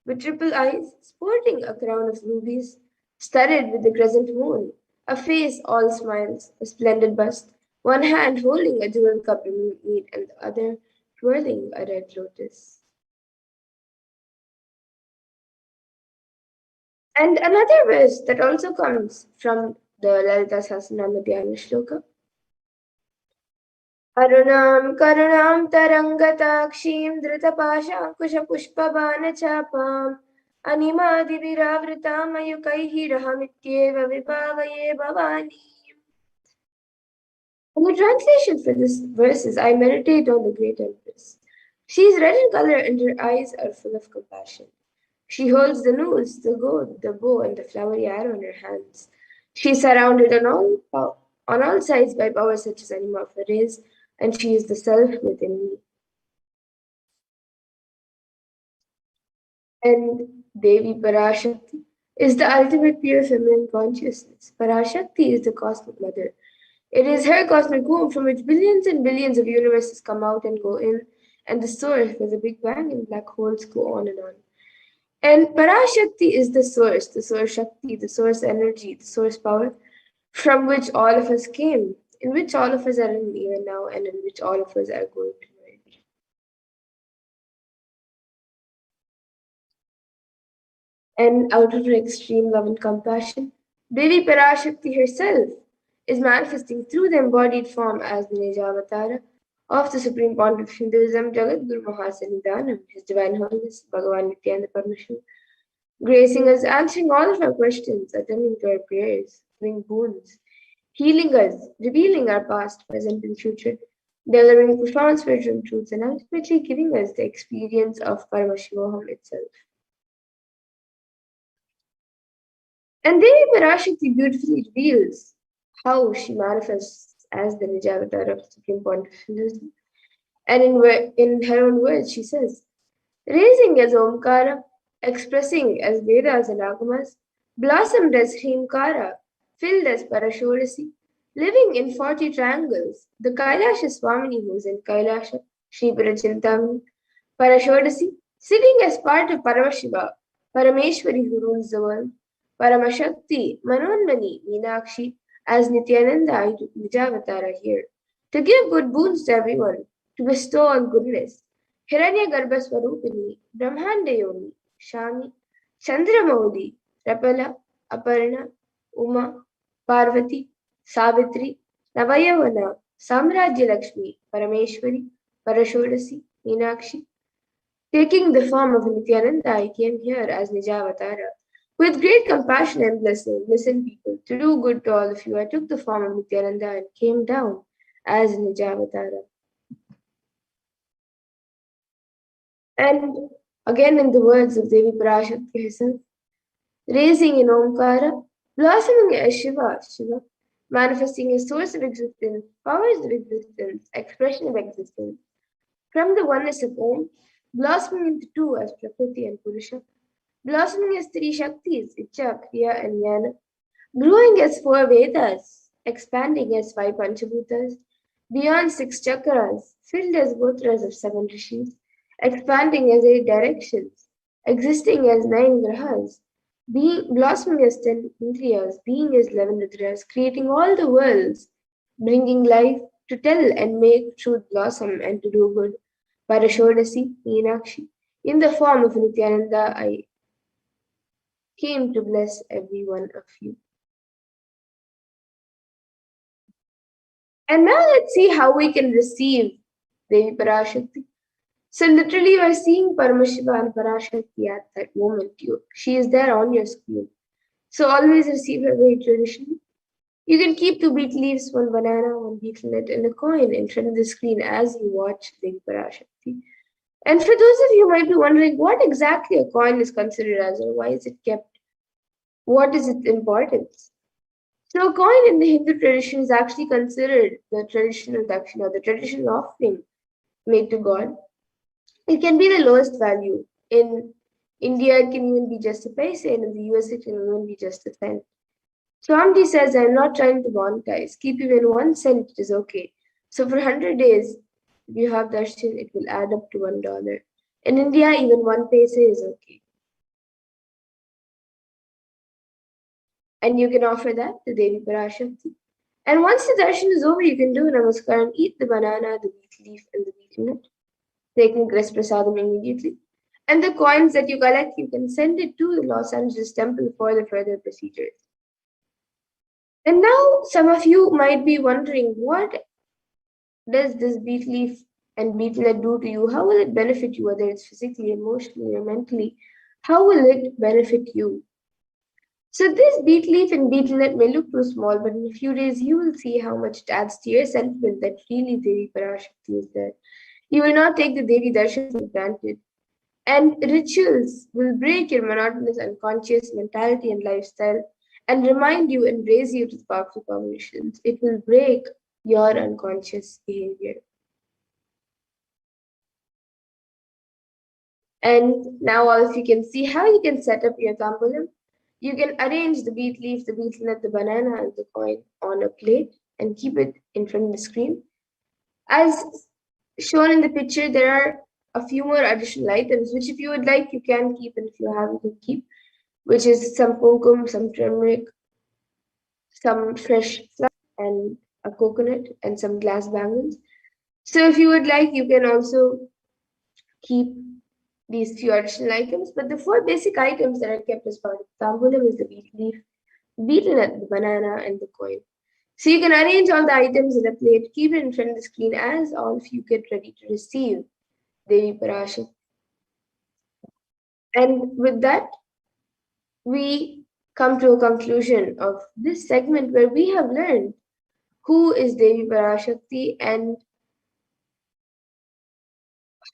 with triple eyes, sporting a crown of rubies, studded with the crescent moon, a face all smiles, a splendid bust, one hand holding a jewel cup of mead and the other twirling a red lotus. And another verse that also comes from the Lalita Sahasranama Dhyana Shloka. अरुणां करुणां तरङ्गताक्षीं धृतपाशाङ्कुशपुष्पबाणचापाम् अनिमादिभिरावृतां मयूकैः रहमित्येव विभावये Bhavani. And the translation for this verse is, I meditate on the great Empress. She is red in color and her eyes are full of compassion. She holds the noose, the goad, the bow, and the flowery arrow in her hands. She is surrounded on all sides by powers such as anima of her rays, and she is the self within me. And Devi Parashakti is the ultimate pure feminine consciousness. Parashakti is the cosmic mother. It is her cosmic womb from which billions and billions of universes come out and go in, and the source where the Big Bang and black holes go on and on. And Parashakti is the source Shakti, the source energy, the source power, from which all of us came, in which all of us are in even now, and in which all of us are going to merge. And out of her extreme love and compassion, Devi Parashakti herself is manifesting through the embodied form as the Nijavatara of the Supreme Pontiff of Hinduism, Jagadguru Mahasannidhanam, His Divine Holiness Bhagavan Nithyananda Paramashivam, gracing us, answering all of our questions, attending to our prayers, giving boons, healing us, revealing our past, present, and future, delivering profound spiritual truths, and ultimately giving us the experience of Paramashivoham itself. And Devi Parashakti beautifully reveals how she manifests as the Nijavatar of the Supreme Pontiff of Hinduism. And in her own words, she says, raising as Omkara, expressing as Vedas and Agamas, blossomed as Hrimkara, filled as Parashodasi, living in 40 triangles, the Kailasha Swamini who is in Kailasha, Sri Parachintamani, Parashodasi, sitting as part of Paramashiva, Parameshwari who rules the world, Paramashakti, Manonmani, Meenakshi, as Nithyananda I took Nijavatara here, to give good boons to everyone, to bestow on goodness. Hiranya Garbha Swarupini, Brahmanda Yoni, Shami, Chandramaudi, Rapala, Aparna, Uma, Parvati, Savitri, Navayavana, Samrajya Lakshmi, Parameshwari, Parashodasi, Meenakshi. Taking the form of Nithyananda, I came here as Nijavatara. With great compassion and blessing, listen people, to do good to all of you, I took the form of Nithyananda and came down as Nijavatara. And again in the words of Devi Parashakti herself, raising in Omkara, blossoming as Shiva, manifesting a source of existence, powers of existence, expression of existence. From the oneness of Om, blossoming into two as Prakriti and Purusha, blossoming as three Shaktis, Icha, Kriya and Jnana, growing as four Vedas, expanding as five Panchabhutas, beyond six chakras, filled as gotras of seven rishis, expanding as eight directions, existing as nine grahas, being blossoming as 10 indriyas, being as 11 rudras, creating all the worlds, bringing life to tell and make truth blossom and to do good. Parashodasi, Meenakshi, in the form of Nithyananda, I came to bless every one of you. And now let's see how we can receive Devi Parashakti. So literally we're seeing Paramashiva and Parashakti at that moment. She is there on your screen. So always receive her very traditionally. You can keep 2 beet leaves, 1 banana, 1 beetle nut, and a coin in front of the screen as you watch Devi Parashakti. And for those of you who might be wondering what exactly a coin is considered as or why is it kept, what is its importance? So a coin in the Hindu tradition is actually considered the traditional dakshina, the traditional offering made to God. It can be the lowest value. In India, it can even be just a paise, and in the US, it can even be just a cent. Swamiji says, I'm not trying to monetize. Keep even 1 cent, it is okay. So for 100 days, if you have darshan, it will add up to $1. In India, even 1 paise is okay. And you can offer that to Devi Parashakti. And once the darshan is over, you can do namaskar and eat the banana, the beet leaf, and the beetle nut, taking Kris Prasadam immediately. And the coins that you collect, you can send it to the Los Angeles temple for the further procedures. And now some of you might be wondering, what does this beet leaf and beetle nut do to you? How will it benefit you, whether it's physically, emotionally, or mentally? How will it benefit you? So this beet leaf and beetle nut may look too small, but in a few days you will see how much it adds to your sentiment that really Devi Parashakti is there. You will not take the Devi darshan for granted. And rituals will break your monotonous unconscious mentality and lifestyle and remind you and raise you to the powerful combinations. It will break your unconscious behavior. And now all of you can see how you can set up your tambulam. You can arrange the beet leaf, the beetle nut, the banana, and the coin on a plate and keep it in front of the screen. As shown in the picture, there are a few more additional items, which if you would like, you can keep, and if you have, you can keep, which is some kumkum, some turmeric, some fresh flour, and a coconut, and some glass bangles. So if you would like, you can also keep these few additional items, but the 4 basic items that are kept as part of the tambulam is the beet leaf, beetle nut, the banana, and the coin. So you can arrange all the items in a plate, keep it in front of the screen as all of you get ready to receive Devi Parashakti. And with that, we come to a conclusion of this segment where we have learned who is Devi Parashakti and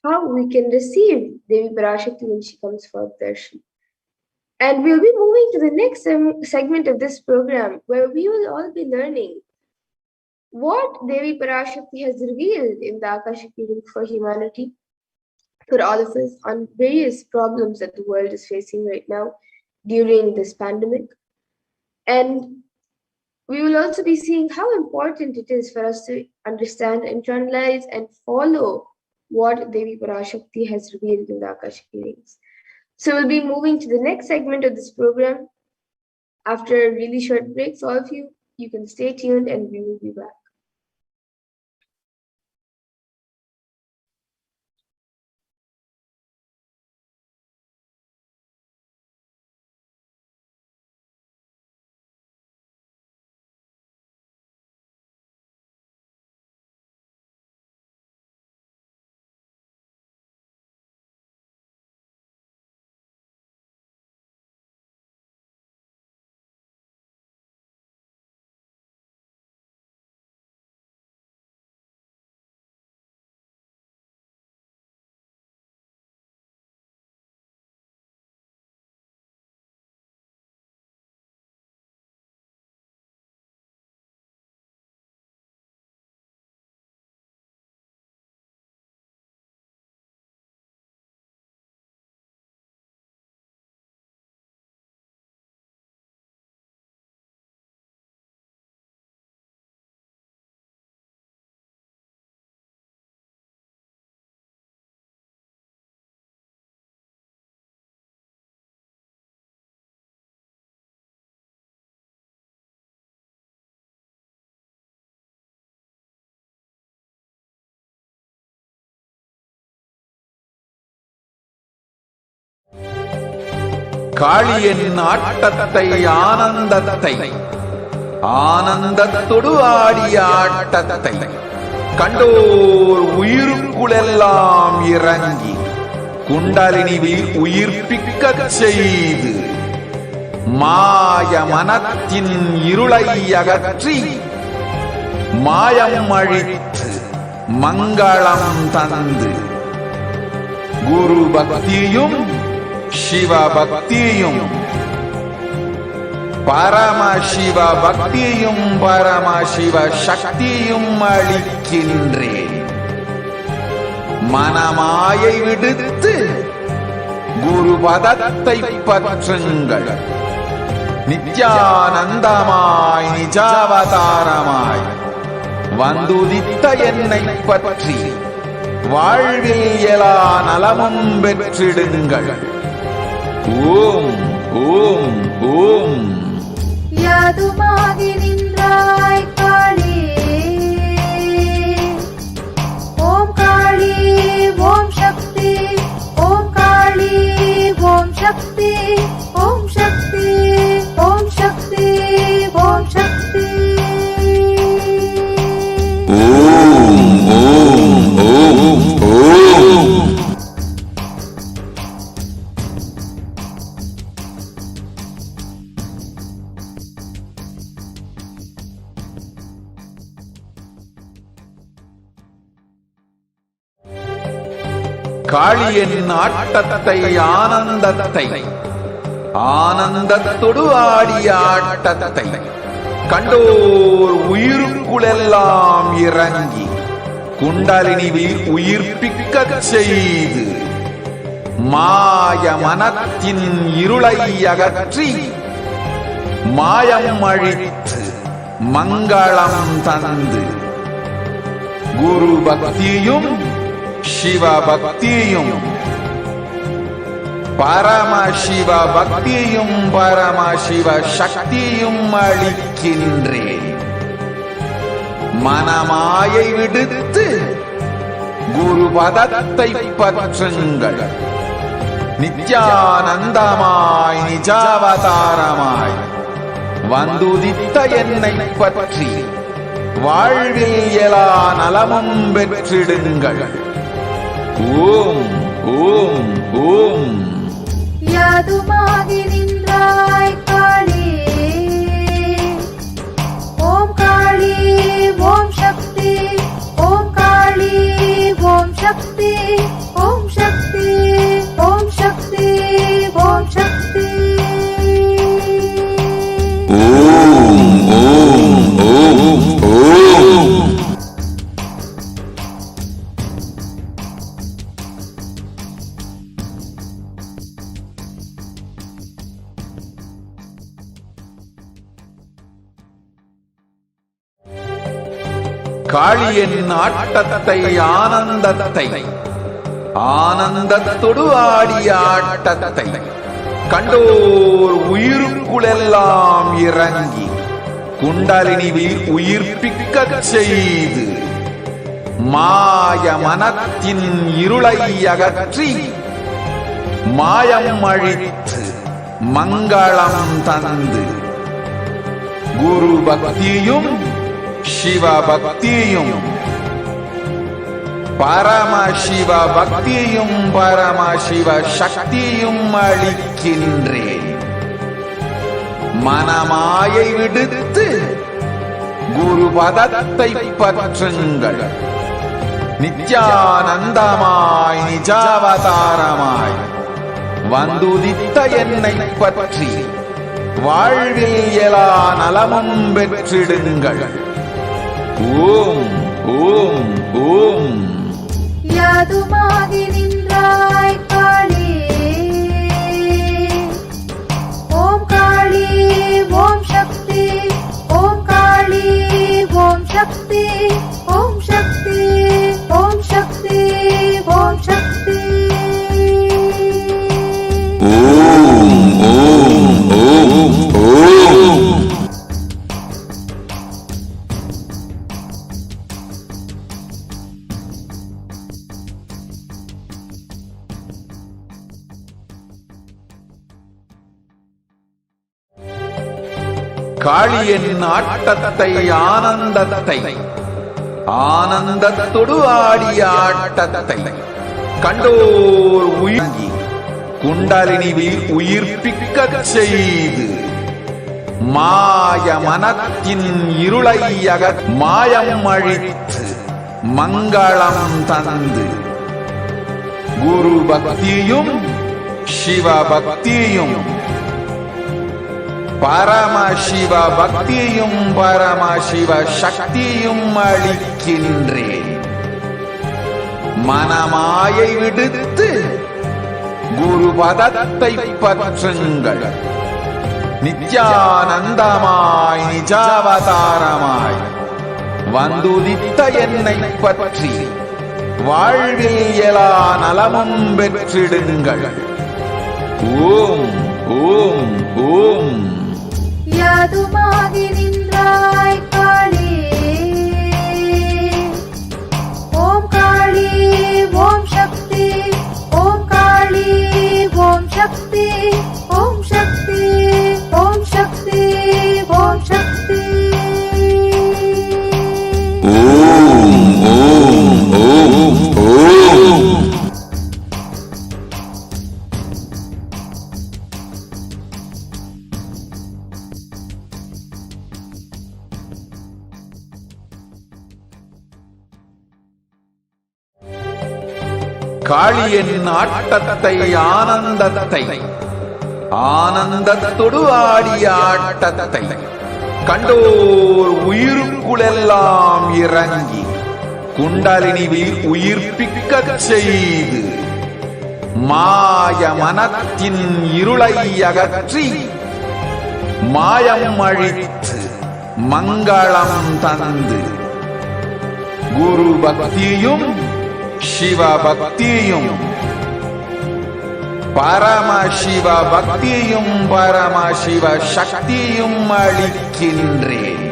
how we can receive Devi Parashakti when she comes for darshan. And we'll be moving to the next segment of this program where we will all be learning what Devi Parashakti has revealed in the Akashic reading for humanity for all of us on various problems that the world is facing right now during this pandemic. And we will also be seeing how important it is for us to understand, internalize, and follow what Devi Parashakti has revealed in the Akashic readings. So we'll be moving to the next segment of this program after a really short break. So all of you can stay tuned and we will be back. காளியின் ஆட்டத்தை ஆனந்தத்தை ஆனந்தத்தொடு ஆடிய ஆட்டத்தை கண்டோர் உயிருக்குளெல்லாம் இறங்கி குண்டலினி உயிர்ப்பிக்கச் செய்து மாய மனத்தின் இருளை அகற்றி மாயம் அழித்து மங்களம் தந்து குரு பக்தியும் சிவ பக்தியும் பரமசிவ பக்தியும் பரமசிவ சக்தியும் அளிக்கின்றேன். மனமாயை விடுத்து குரு பதத்தை பற்றுங்கள். நித்யானந்தமாய் நிஜாவதாரமாய் வந்துதித்த என்னை பற்றி வாழ்வில் எல்லா நலமும் பெற்றிடுங்கள். ஓம் ஓம் ஓம். யாதுமாகி நின்றாய் காளி, ஓம் காளி ஓம் சக்தி, ஓம் காளி ஓம் சக்தி, ஓம் சக்தி ஓம் சக்தி ஓம் சக்தி. ஓம் ஓம் ஓம் ஓம். காளியின் ஆட்டத்தை ஆனந்தத்தை ஆனந்தத்தொடு ஆடிய ஆட்டத்தை கண்டோர் உயிருக்குளெல்லாம் இறங்கி குண்டலினி உயிர்ப்பிக்கச் செய்து மாய மனத்தின் இருளை அகற்றி மாயம் அழித்து மங்களம் தந்து குரு பக்தியும் சிவ பக்தியும் பரமசிவ பக்தியும் பரமசிவ சக்தியும் அளிக்கின்றேன். மனமாயை விடுத்து குரு பதத்தை பற்றுங்கள். நித்யானந்தமாய் நிஜாவதாரமாய் வந்துதித்த என்னை பற்றி வாழ்வில் எல்லா நலமும் பெற்றிடுங்கள். ஓம் ஓம் ஓம். யாதுமாகி நின்றாய் காளி, ஓம் காளி ஓம் சக்தி, ஓம் காளி ஓம் சக்தி, ஓம் சக்தி ஓம் சக்தி ஓம் சக்தி. ஓம் ஓம் ஓம் ஓம். காளியின் ஆட்டத்தை ஆனந்தத்தை ஆனந்தத்தொடு ஆடிய ஆட்டத்தை கண்டோர் உயிருக்குளெல்லாம் இறங்கி குண்டலினி உயிர்ப்பிக்கச் செய்து மாய மனத்தின் இருளை அகற்றி மாயம் அழித்து மங்களம் தந்து குரு பக்தியும் சிவ பக்தியும் பரமசிவ பக்தியும் பரமசிவ சக்தியும் அளிக்கின்றேன். மனமாயை விடுத்து குரு பதத்தை பற்றுங்கள். நித்யானந்தமாய் நிஜாவதாரமாய் வந்துதித்த என்னை பற்றி வாழ்வில் எல்லா நலமும் பெற்றிடுங்கள். ஓம் ஓம் ஓம். யாதுமாகி நின்றாய் காளி, ஓம் காளி ஓம் சக்தி, ஓம் காளி ஓம் சக்தி, ஓம் சக்தி ஓம் சக்தி ஓம் சக்தி. ஓம் ஓம் ஓம் ஓம். காளியின் ஆட்டத்தை ஆனந்தத்தை ஆனந்தத்தொடு ஆடிய ஆட்டத்தை கண்டோர் உயிர்கி குண்டலினி உயிர்ப்பிக்கச் செய்து மாய மனத்தின் இருளை மாயம் அழித்து மங்களம் தந்து குரு பக்தியும் சிவ பக்தியும் பரமசிவ பக்தியும் பரமசிவ சக்தியும் அளிக்கின்றேன். மனமாயை விடுத்து குரு பதத்தை பற்றுங்கள். நித்யானந்தமாய் நிஜாவதாரமாய் வந்துதித்த என்னை பற்றி வாழ்வில் எல்லா நலமும் பெற்றிடுங்கள். ஓம் ஓம் ஓம். யாதுமாகி நின்றாய் காளி, ஓம் காளி ஓம் சக்தி, ஓம் காளி ஓம் சக்தி, ஓம் சக்தி ஓம் சக்தி ஓம் சக்தி. ஓம் ஓம் ஓம் ஓம். காளியின் ஆட்டத்தை ஆனந்தத்தை ஆனந்தத்தொடு ஆடிய ஆட்டத்தை கண்டோர் உயிருக்குளெல்லாம் இறங்கி குண்டலினி உயிர்ப்பிக்கச் செய்து மாய மனத்தின் இருளை அகற்றி மாயம் அழித்து மங்களம் தந்து குரு பக்தியும் சிவ பக்தியும் பரமசிவ பக்தியும் பரமசிவ சக்தியும் அளிக்கின்றேன்.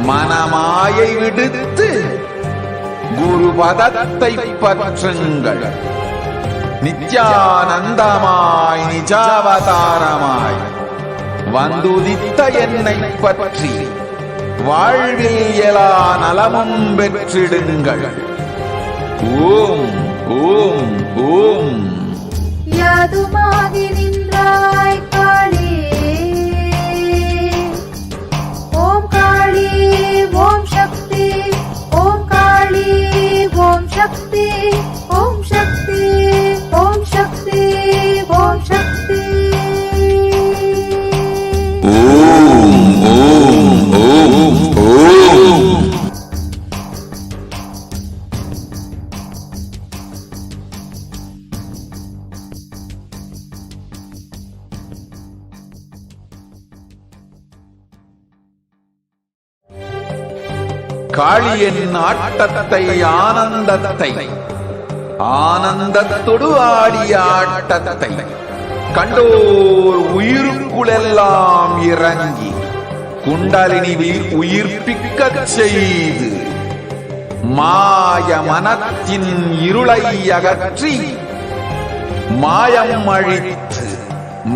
மனமாயை விடுத்து குரு பதத்தை பற்றுங்கள். நித்யானந்தமாய் நிஜாவதாரமாய் வந்துதித்த என்னை பற்றி வாழ்வில் எல்லா நலமும் பெற்றிடுங்கள். ஓம் ஓம் ஓம். யாதுமாகி நின்றாய் காளி, ஓம் காளி ஓம் சக்தி, ஓம் காளி ஓம் சக்தி, ஓம் சக்தி ஓம் சக்தி ஓம் சக்தி. ஓம் ஓம் ஓம் ஓம். காளியின் ஆட்டத்தை ஆனந்தத்தை ஆனந்தத்தொடு ஆடிய ஆட்டத்தை கண்டோர் உயிருக்குளெல்லாம் இறங்கி குண்டலினிவில் உயிர்ப்பிக்கச் செய்து மாய மனத்தின் இருளை அகற்றி மாயம் அழித்து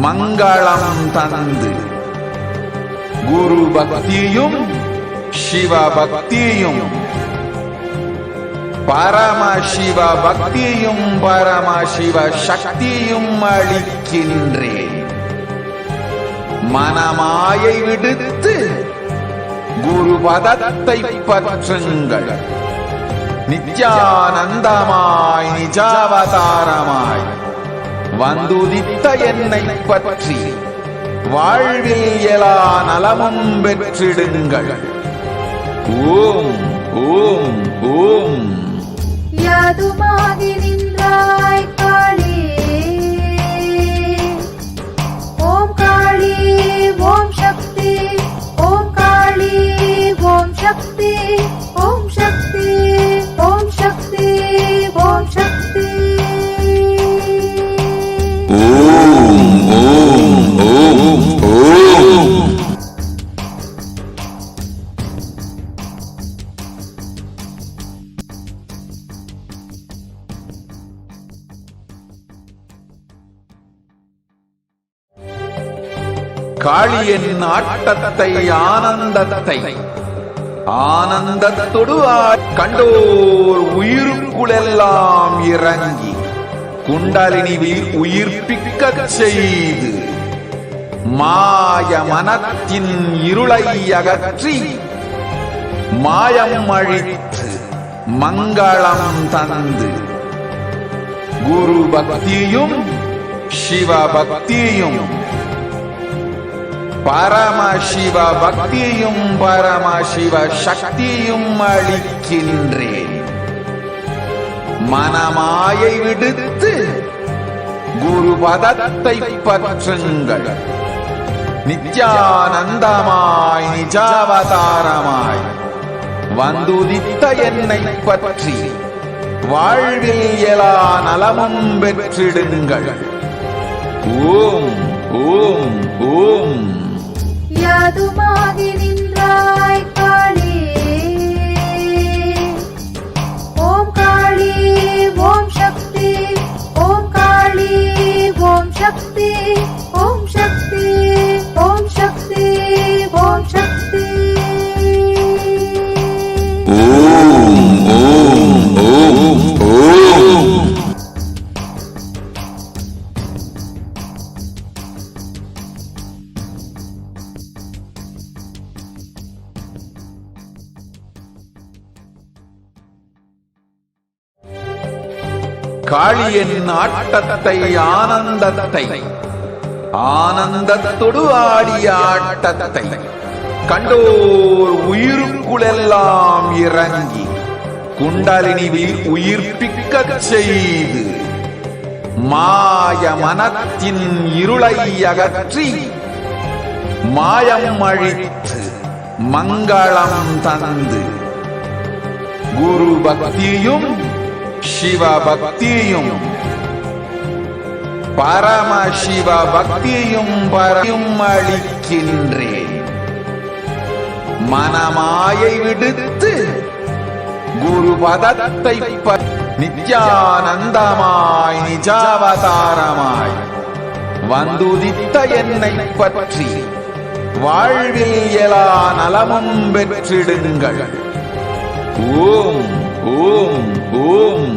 மங்களம் தந்து குரு பக்தியும் சிவ பக்தியும் பரமசிவ பக்தியும் பரமசிவ சக்தியும் அளிக்கின்றேன். மனமாயை விடுத்து குரு பதத்தை பற்றுங்கள். நித்யானந்தமாய் நிஜாவதாரமாய் வந்துதித்த என்னை பற்றி வாழ்வில் எல்லா நலமும் பெற்றிடுங்கள். ஓம் ஓம் ஓம். யாதுமாகி நின்றாய் காளி, ஓம் காளி ஓம் சக்தி, ஓம் காளி ஓம் சக்தி, ஓம் சக்தி ஓம் சக்தி ஓம் சக்தி. ஓம் ஓம் ஓம் ஓம். காளியின் ஆட்டத்தை ஆனந்தத்தை ஆனந்தத்தொடு கண்டோர் உயிருக்குளெல்லாம் இறங்கி குண்டலினிவில் உயிர்ப்பிக்கச் செய்து மாய மனத்தின் இருளை அகற்றி மாயம் அழித்து மங்களம் தந்து குரு பக்தியும் சிவ பக்தியும் பரமசிவ பக்தியும் பரமசிவ சக்தியும் அளிக்கின்றேன். மனமாயை விடுத்து குரு பதத்தை பற்றுங்கள். நித்யானந்தமாய் நிஜாவதாரமாய் வந்துதித்த என்னை பற்றி வாழ்வில் எல்லா நலமும் பெற்றிடுங்கள். ஓம் ஓம் ஓம். யாதுமாகி நின்றாய் காளி, ஓம் காளி ஓம் சக்தி, ஓம் காளி ஓம் சக்தி, ஓம் சக்தி ஓம் சக்தி ஓம் சக்தி. ஓம் ஓம் ஓம் ஓம். காளியின் ஆட்டத்தை ஆனந்தத்தை ஆனந்தத்தொடு ஆடிய ஆட்டத்தை கண்டோர் உயிருக்குளெல்லாம் இறங்கி குண்டலினிவில் உயிர்ப்பிக்கச் செய்து மாய மனத்தின் இருளை அகற்றி மாயம் அழித்து மங்களம் தந்து குரு பக்தியும் சிவ பக்தியும் பரமசிவ பக்தியும் பரம் அளிக்கின்றேன். மனமாயை விடுத்து குரு பதத்தை நித்யானந்தமாய் நிஜாவதாரமாய் வந்துதித்த என்னை பற்றி வாழ்வில் எல்லா நலமும் பெற்றிடுங்கள். ஓம் ஓம் ஓம்.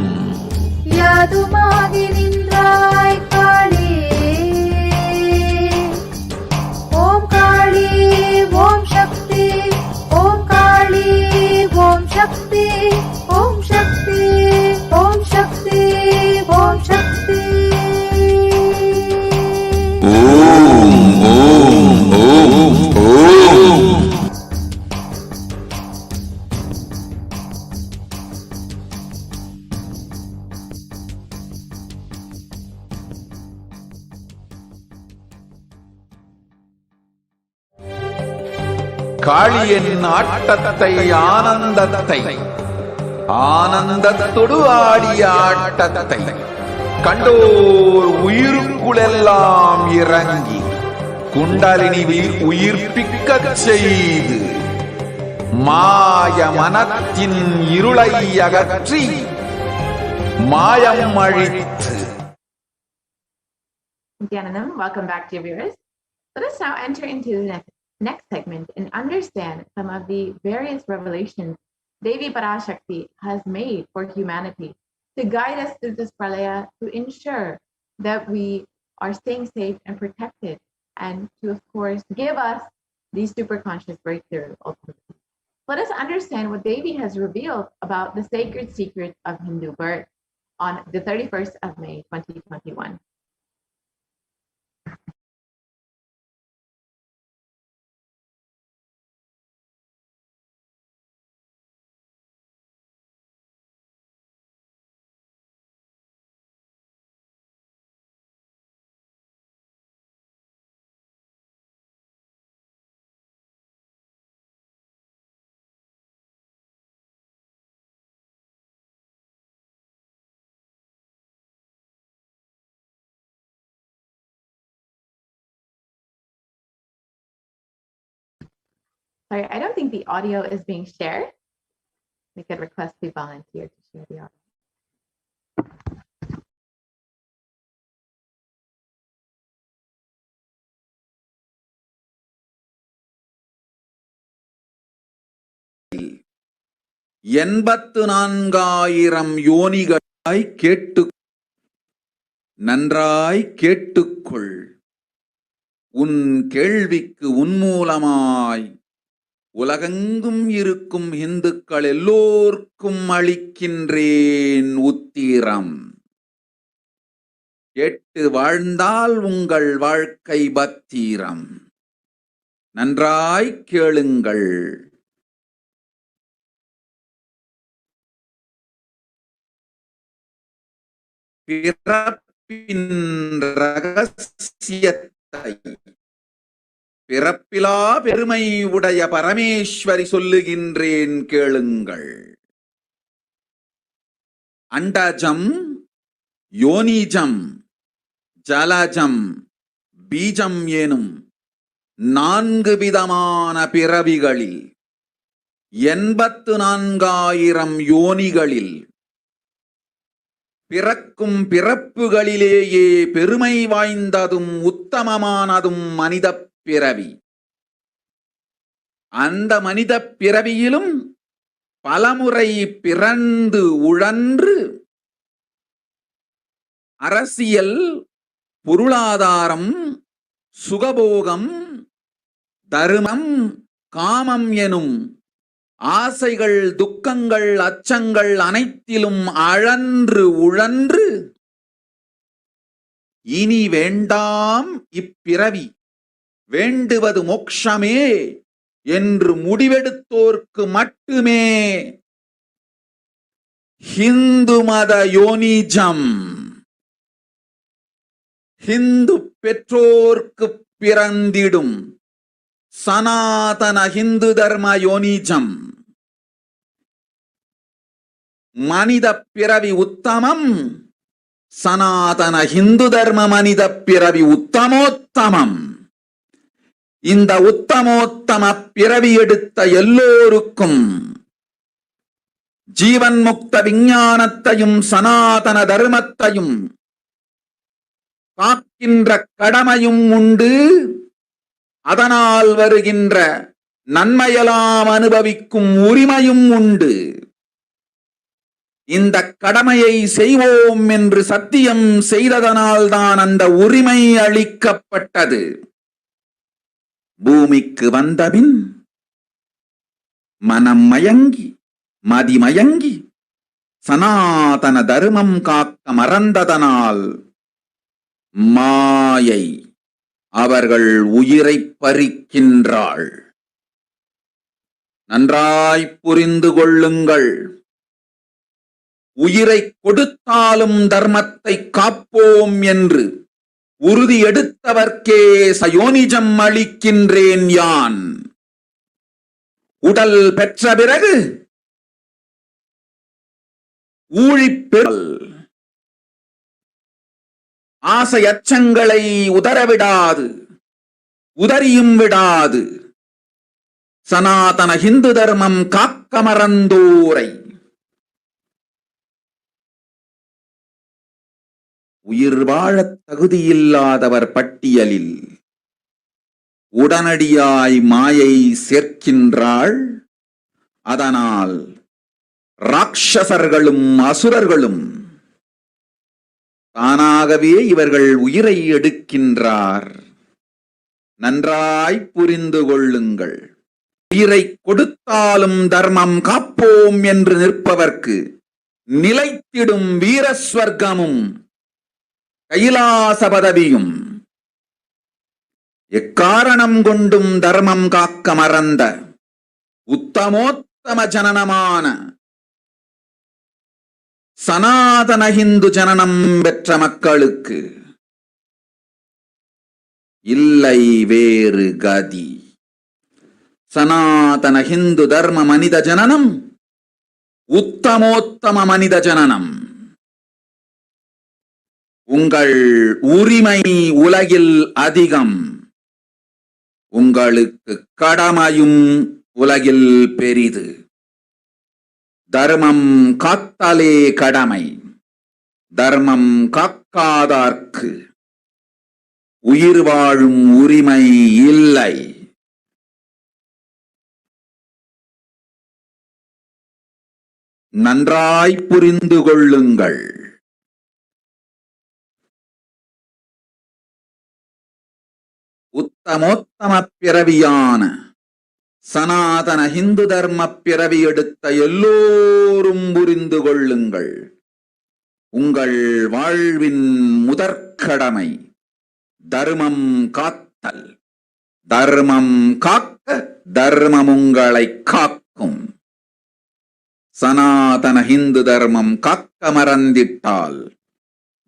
யாதுமாகி நின்றாய் காளி, ஓம் காளி ஓம் சக்தி, ஓம் காளி ஓம் சக்தி, ஓம் சக்தி ஓம் சக்தி ஓம் சக்தி. ஓம் ஓம் ஓம் ஓம். காளியின் ஆட்டத்தை ஆனந்தத்தை ஆனந்தத்தொடு ஆடிய ஆட்டத்தை கண்டோர் உயிருக்குளெல்லாம் இறங்கி குண்டலினி உயிர்ப்பிக்கச் செய்து மாய மனத்தின் இருளை அகற்றி மாயம் அழித்து. Nithyanandam, welcome back, dear viewers. Let us now enter into the next segment and understand some of the various revelations Devi Parashakti has made for humanity to guide us through this pralaya, to ensure that we are staying safe and protected, and to, of course, give us the superconscious breakthrough ultimately. Let us understand what Devi has revealed about the sacred secrets of Hindu birth on the 31st of May, 2021. Sorry, I don't think the audio is being shared. We could request the volunteer to share the audio. எண்பத்து 4,000 யோனிகளாய் கேட்டு நன்றாய் கேட்டுக்கொள். உன் கேள்விக்கு உன்மூலமாய் உலகெங்கும் இருக்கும் இந்துக்கள் எல்லோர்க்கும் அளிக்கின்றேன் உத்திரம். கேட்டு வாழ்ந்தால் உங்கள் வாழ்க்கை பத்திரம். நன்றாய் கேளுங்கள். பிறப்பின் ரகசியத்தை பிறப்பிலா பெருமை உடைய பரமேஸ்வரி சொல்லுகின்றேன் கேளுங்கள். அண்டஜம், யோனிஜம், ஜலஜம், பீஜம் எனும் 4 விதமான பிறவிகளில் 84,000 யோனிகளில் பிறக்கும் பிறப்புகளிலேயே பெருமை வாய்ந்ததும் உத்தமமானதும் மனித பிறவி. அந்த மனித பிறவியிலும் பலமுறை பிறந்து உழன்று அரசியல், பொருளாதாரம், சுகபோகம், தர்மம், காமம் எனும் ஆசைகள், துக்கங்கள், அச்சங்கள் அனைத்திலும் அழன்று உழன்று இனி வேண்டாம் இப்பிறவி, வேண்டுவது மோட்சமே என்று முடிவெடுத்தோர்க்கு மட்டுமே ஹிந்து மத யோனிஜம், ஹிந்து பெற்றோர்க்கு பிறந்திடும் சனாதன ஹிந்து தர்ம யோனிஜம். மனித பிறவி உத்தமம், சனாதன ஹிந்து தர்ம மனித பிறவி உத்தமோத்தமம். இந்த உத்தமோத்தம பிறவி எடுத்த எல்லோருக்கும் ஜீவன் முக்த விஞ்ஞானத்தையும் சனாதன தர்மத்தையும் காக்கின்ற கடமையும் உண்டு. அதனால் வருகின்ற நன்மையெல்லாம் அனுபவிக்கும் உரிமையும் உண்டு. இந்த கடமையை செய்வோம் என்று சத்தியம் செய்ததனால்தான் அந்த உரிமை அளிக்கப்பட்டது. பூமிக்கு வந்தபின் மனம் மயங்கி மதிமயங்கி சனாதன தர்மம் காக்க மறந்ததனால் மாயை அவர்கள் உயிரை பறிக்கின்றாள். நன்றாய் புரிந்து கொள்ளுங்கள். உயிரை கொடுத்தாலும் தர்மத்தை காப்போம் என்று உறுதி எடுத்தவர்க்கே சயோனிஜம் அளிக்கின்றேன் யான். உடல் பெற்ற பிறகு ஊழிப்பெறல் ஆசை அச்சங்களை உதறவிடாது உதறியும் விடாது சனாதன ஹிந்து தர்மம் காக்க மறந்தோரை உயிர் வாழத் தகுதியில்லாதவர் பட்டியலில் உடனடியாய் மாயை சேர்க்கின்றாள். அதனால் ராட்சசர்களும் அசுரர்களும் தானாகவே இவர்கள் உயிரை எடுக்கின்றார். நன்றாய் புரிந்து கொள்ளுங்கள். உயிரை கொடுத்தாலும் தர்மம் காப்போம் என்று நிற்பவர்க்கு நிலைத்திடும் வீரஸ்வர்க்கமும் கைலாச பதவியும் எக்காரணம் கொண்டும் தர்மம் காக்க மறந்த உத்தமோத்தம ஜனனமான சனாதன ஹிந்து ஜனனம் பெற்ற மக்களுக்கு இல்லை வேறு கதி. சனாதன ஹிந்து தர்ம மனித ஜனனம் உத்தமோத்தம மனித ஜனனம். உங்கள் உரிமை உலகில் அதிகம், உங்களுக்கு கடமையும் உலகில் பெரிது. தர்மம் காத்தாலே கடமை, தர்மம் காக்காதார்க்கு உயிர் வாழும் உரிமை இல்லை. நன்றாய் புரிந்து கொள்ளுங்கள். உத்தமோத்தம பிறவியான சனாதன ஹிந்து தர்ம பிறவி எடுத்த எல்லோரும் புரிந்து கொள்ளுங்கள். உங்கள் வாழ்வின் முதற்கடமை தர்மம் காத்தல். தர்மம் காக்க தர்மம் உங்களை காக்கும். சனாதன ஹிந்து தர்மம் காக்க மறந்திட்டால்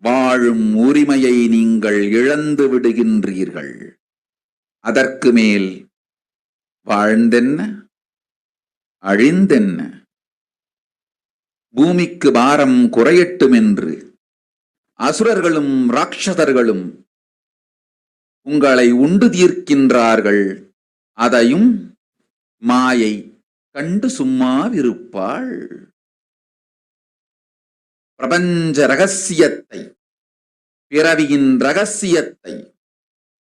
வாழும் உரிமையை நீங்கள் இழந்து விடுகின்றீர்கள். அதற்கு மேல் வாழ்ந்தென்ன அழிந்தென்ன? பூமிக்கு பாரம் குறையட்டும் என்று அசுரர்களும் ராட்சதர்களும் உங்களை உண்டு தீர்க்கின்றார்கள். அதையும் மாயை கண்டு சும்மாவிருப்பாள். பிரபஞ்ச ரகசியத்தை, பிறவியின் ரகசியத்தை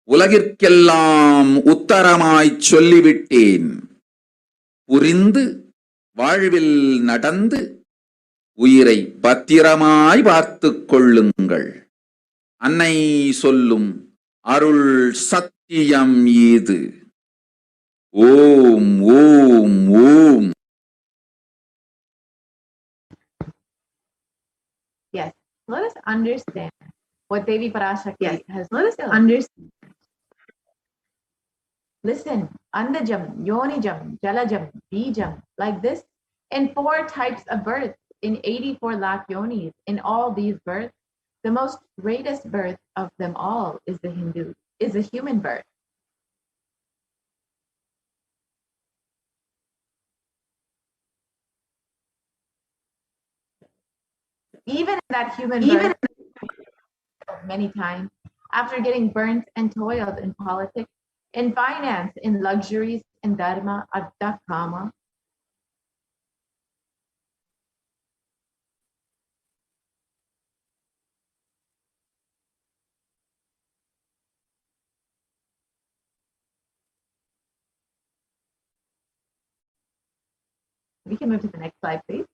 உலகிற்கெல்லாம் உத்தரமாய்ச் சொல்லிவிட்டேன். புரிந்து வாழ்வில் நடந்து உயிரை பத்திரமாய் பார்த்துக் கொள்ளுங்கள். அன்னை சொல்லும் அருள் சத்தியம் இது. ஓம் ஓம் ஓம். Yes, let us understand what Devi Parashakti has. Let us understand. Listen, Andajam, Yonijam, Jalajam, Bijam, like this, in 4 types of births, in 84 lakh yonis. In all these births, the most greatest birth of them all is the human birth. Even in that human birth, many times, after getting burnt and toiled in politics, in finance, in luxuries, in dharma, artha, kama. We can move to the next slide, please.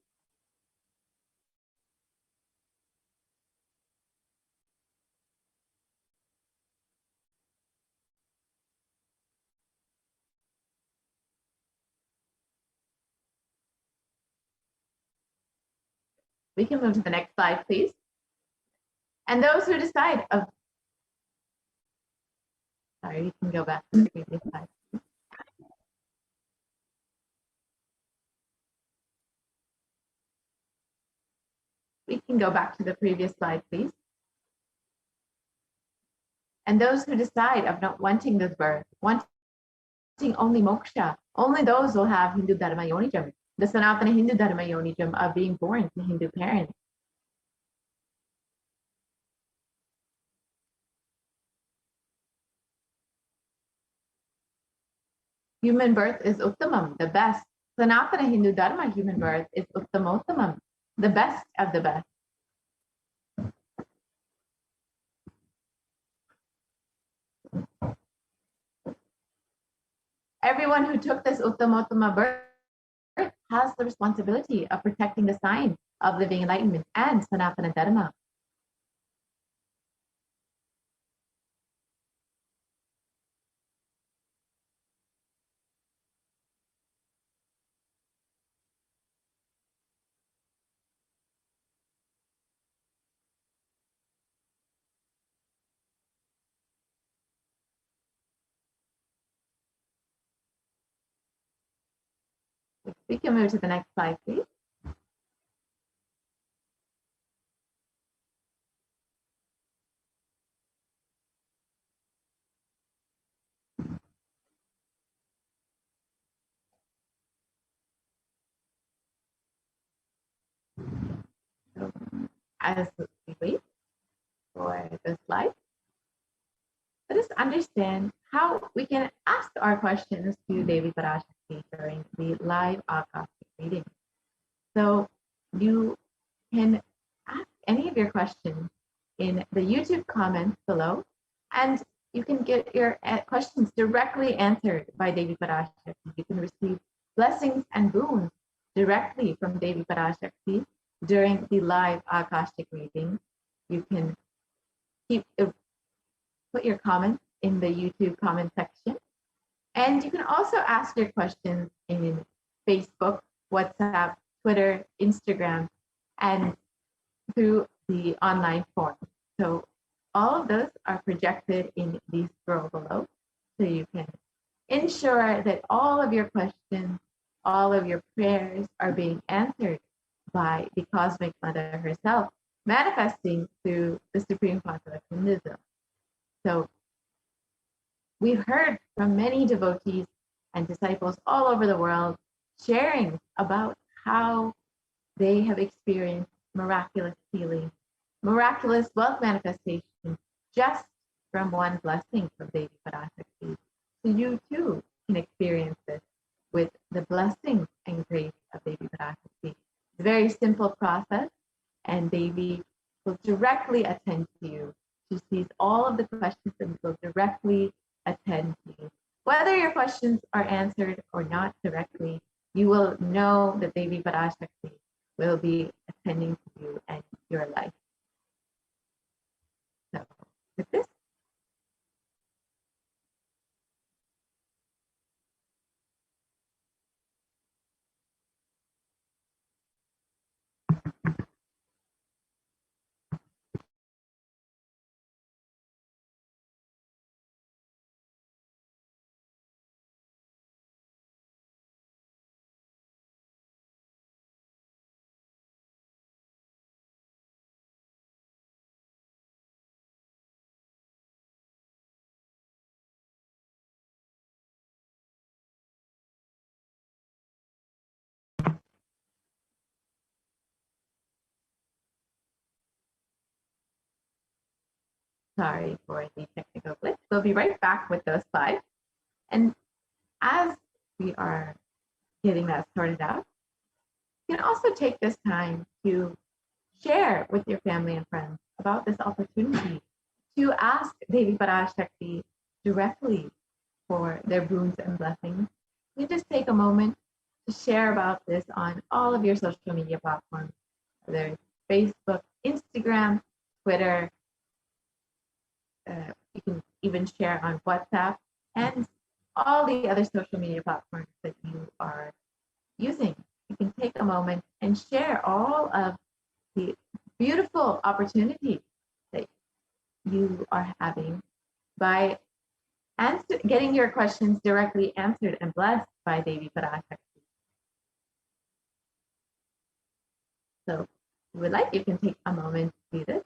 We can move to the next slide, please. And those who decide of, sorry, you can go back to the previous slide. We can go back to the previous slide, please. And those who decide of not wanting this birth, wanting only moksha, Only those will have Hindu Dharma Yonijam, the Sanatana Hindu Dharma Yonijam of being born to Hindu parents. Human birth is Uttamam, the best. Sanatana Hindu Dharma human birth is Uttamottamam, the best of the best. Everyone who took this Uttamottama birth has the responsibility of protecting the sign of living enlightenment and Sanatana Dharma. We can move to the next slide, please. So, as we wait for the slide, let us understand how we can ask our questions to Devi Parashakti during the live Akashic reading. So you can ask any of your questions in the YouTube comments below, and you can get your questions directly answered by Devi Parashakti. You can receive blessings and boons directly from Devi Parashakti during the live Akashic reading. You can put your comments in the YouTube comment section, and you can also ask your questions in Facebook, WhatsApp, Twitter, Instagram, and through the online form. So all of those are projected in the scroll below. So you can ensure that all of your questions, all of your prayers are being answered by the Cosmic Mother herself, manifesting through the Supreme Concept of Hinduism. So we've heard from many devotees and disciples all over the world sharing about how they have experienced miraculous healing, miraculous wealth manifestation just from one blessing from Devi Parashakti. So you too can experience this with the blessing and grace of Devi Parashakti. It's a very simple process, and Devi will directly attend to you. She sees all of the questions and will directly attend to you. Whether your questions are answered or not directly, you will know that Devi Parashakti will be attending to you and your life. So with this, sorry for the technical glitch. We'll be right back with those slides. And as we are getting that sorted out, you can also take this time to share with your family and friends about this opportunity to ask Devi Parashakti directly for their boons and blessings. You just take a moment to share about this on all of your social media platforms, whether it's Facebook, Instagram, Twitter. You can even share on WhatsApp and all the other social media platforms that you are using. You can take a moment and share all of the beautiful opportunities that you are having by getting your questions directly answered and blessed by Devi Parashakti. So if you would like, you can take a moment to do this.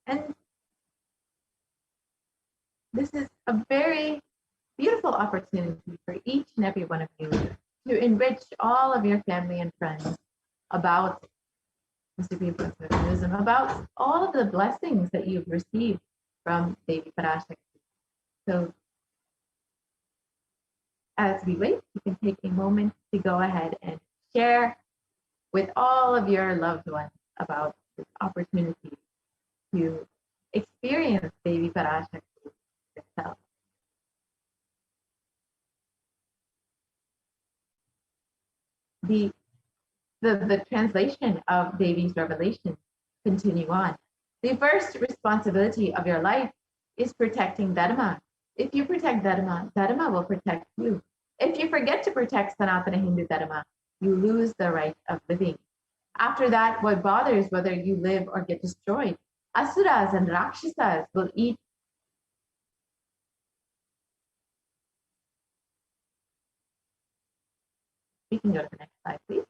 And this is a very beautiful beautiful opportunity for each and every one of you to enrich all of your family and friends about the Supreme Personalism, about all of the blessings that you've received from Devi Parashakti. So as we wait, you can take a moment to go ahead and share with all of your loved ones about this opportunity to experience Devi Parashakti yourself. The translation of Devi's revelation continue on. The first responsibility of your life is protecting Dharma. If you protect Dharma, Dharma will protect you. If you forget to protect Sanatana Hindu Dharma, you lose the right of living. After that, what bothers whether you live or get destroyed? Asuras and Rakshasas will eat. We can go to the next slide, please.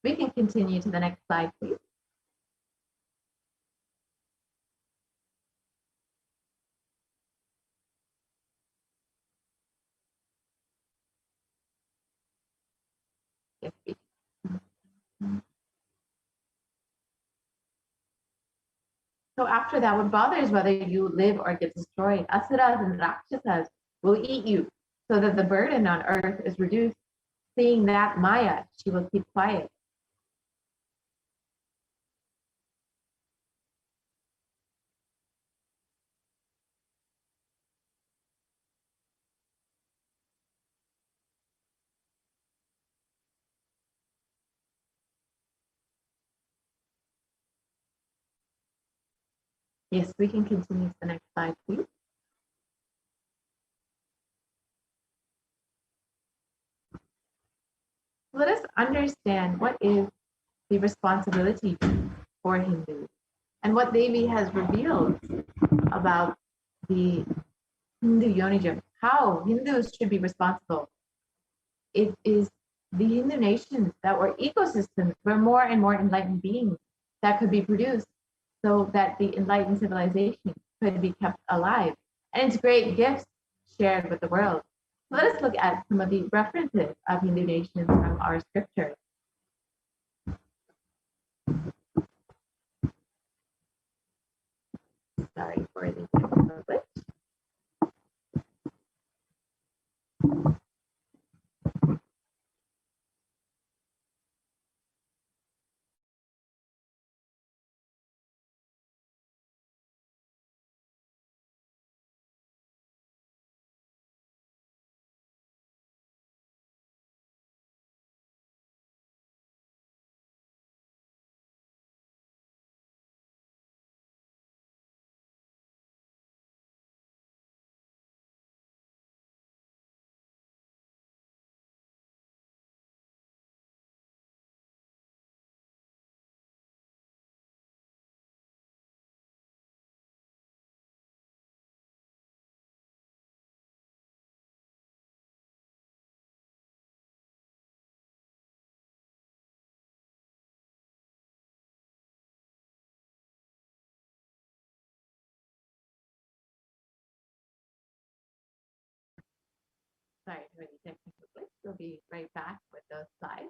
We can continue to the next slide, please. Yes, please. So after that, what bothers whether you live or get destroyed? Asuras and Rakshasas will eat you so that the burden on earth is reduced. Seeing that Maya, she will keep quiet. Yes, we can continue to the next slide, please. Let us understand what is the responsibility for Hindus and what Devi has revealed about the Hindu Yonijam, how Hindus should be responsible. It is the Hindu nations that were ecosystems where more and more enlightened beings that could be produced so that the enlightened civilization could be kept alive and its great gifts shared with the world. Let us look at some of the references of Hindu nations from our scriptures. Sorry for the technical glitch. Sorry for the technical glitch. We'll be right back with those slides.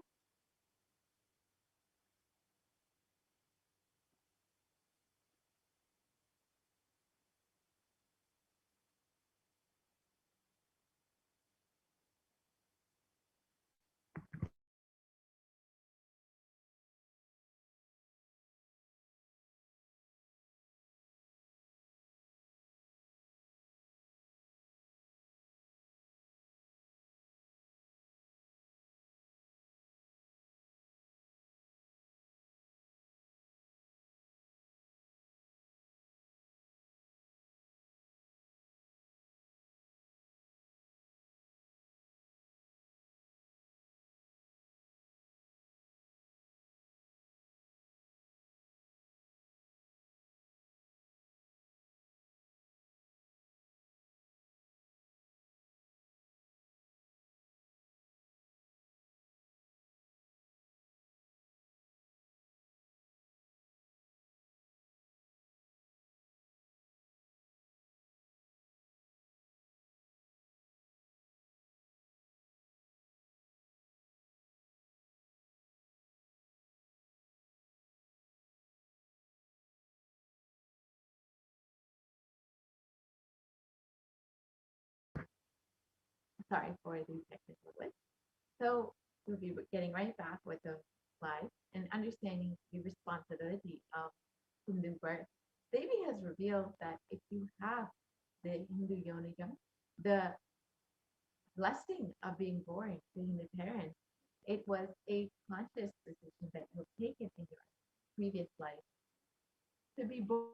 sorry for the technical glitch. So we'll be getting right back with the slides and understanding the responsibility of Hindu birth. Devi has revealed that if you have the Hindu yonigam, the blessing of being born to Hindu parents, it was a conscious decision that you have taken in your previous life to be born.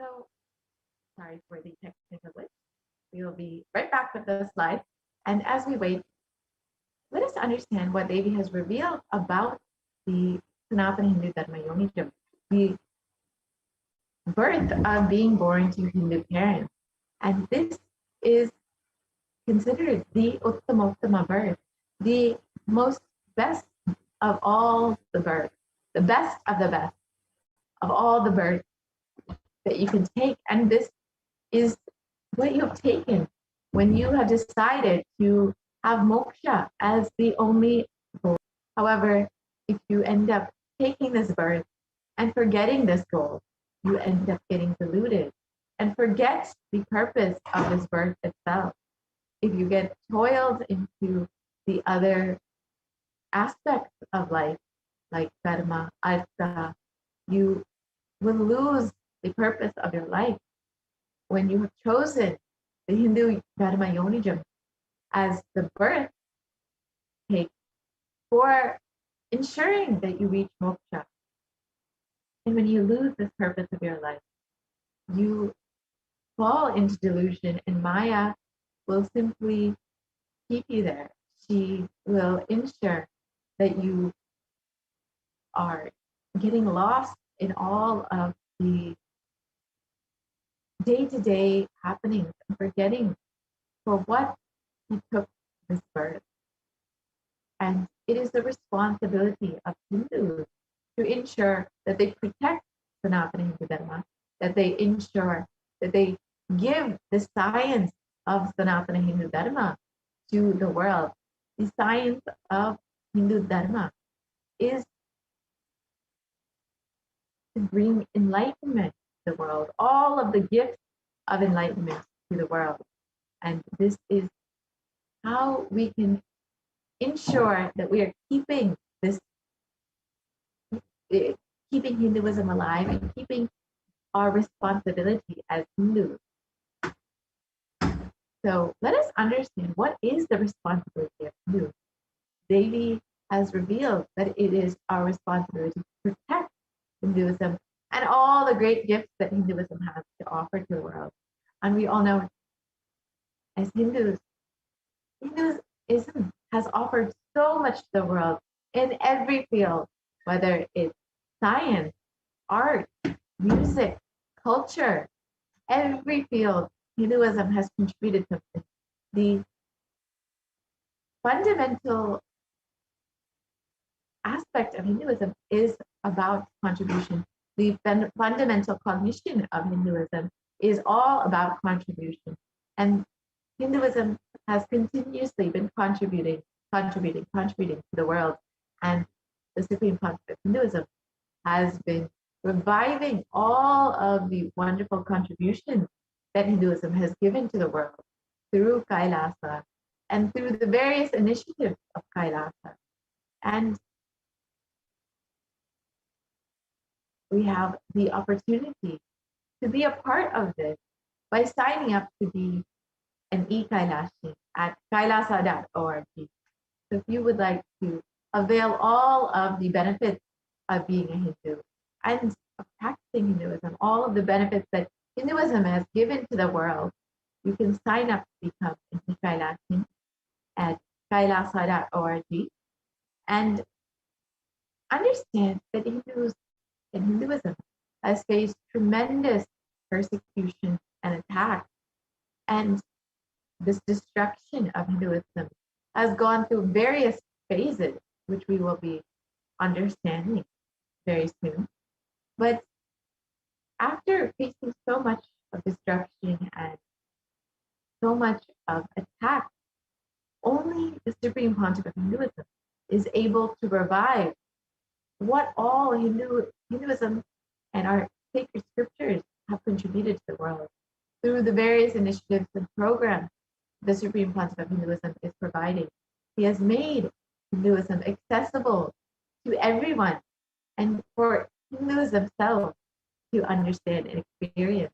So sorry for the technical glitch. We will be right back with the slide. And as we wait, let us understand what Devi has revealed about the Sanatana Hindu Dharma Yonijam, the birth of being born to Hindu parents. And this is considered the Uttama birth, the most best of all the birth, the best of all the birth that you can take. And this is what you have taken when you have decided to have moksha as the only goal. However, if you end up taking this birth and forgetting this goal, you end up getting deluded and forget the purpose of this birth itself. If you get toiled into the other aspects of life, like dharma, artha, you will lose the purpose of your life. When you have chosen the Hindu Dharma Yonijam as the birth take for ensuring that you reach moksha. And when you lose this purpose of your life, you fall into delusion, and Maya will simply keep you there. She will ensure that you are getting lost in all of the day-to-day happenings and forgetting for what you took this birth. And it is the responsibility of Hindus to ensure that they protect Sanatana Hindu Dharma, that they ensure that they give the science of Sanatana Hindu Dharma to the world. The science of Hindu Dharma is to bring enlightenment to the world, all of the gifts of enlightenment to the world. And this is how we can ensure that we are keeping this, keeping Hinduism alive and keeping our responsibility as Hindus. So let us understand, what is the responsibility of Hindus? Devi has revealed that it is our responsibility to protect Hinduism and all the great gifts that Hinduism has to offer to the world. And we all know, as Hindus, Hinduism has offered so much to the world in every field, whether it's science, art, music, culture, every field, Hinduism has contributed something. The fundamental aspect of Hinduism is about contribution. The fundamental cognition of Hinduism is all about contribution. And Hinduism has continuously been contributing to the world. And the Supreme Concept of Hinduism has been reviving all of the wonderful contributions that Hinduism has given to the world through Kailasa and through the various initiatives of Kailasa. And we have the opportunity to be a part of this by signing up to be an e-Kailashi at kailasa.org. So if you would like to avail all of the benefits of being a Hindu and of practicing Hinduism, all of the benefits that Hinduism has given to the world, you can sign up to become an e-Kailashi at kailasa.org and understand that Hindus and Hinduism has faced tremendous persecution and attack, and this destruction of Hinduism has gone through various phases, which we will be understanding very soon. But after facing so much of destruction and so much of attack, only the Supreme Pontiff of Hinduism is able to revive what all Hinduism and our sacred scriptures have contributed to the world through the various initiatives and programs the Supreme Pontiff of Hinduism is providing. He has made Hinduism accessible to everyone and for Hindus themselves to understand and experience.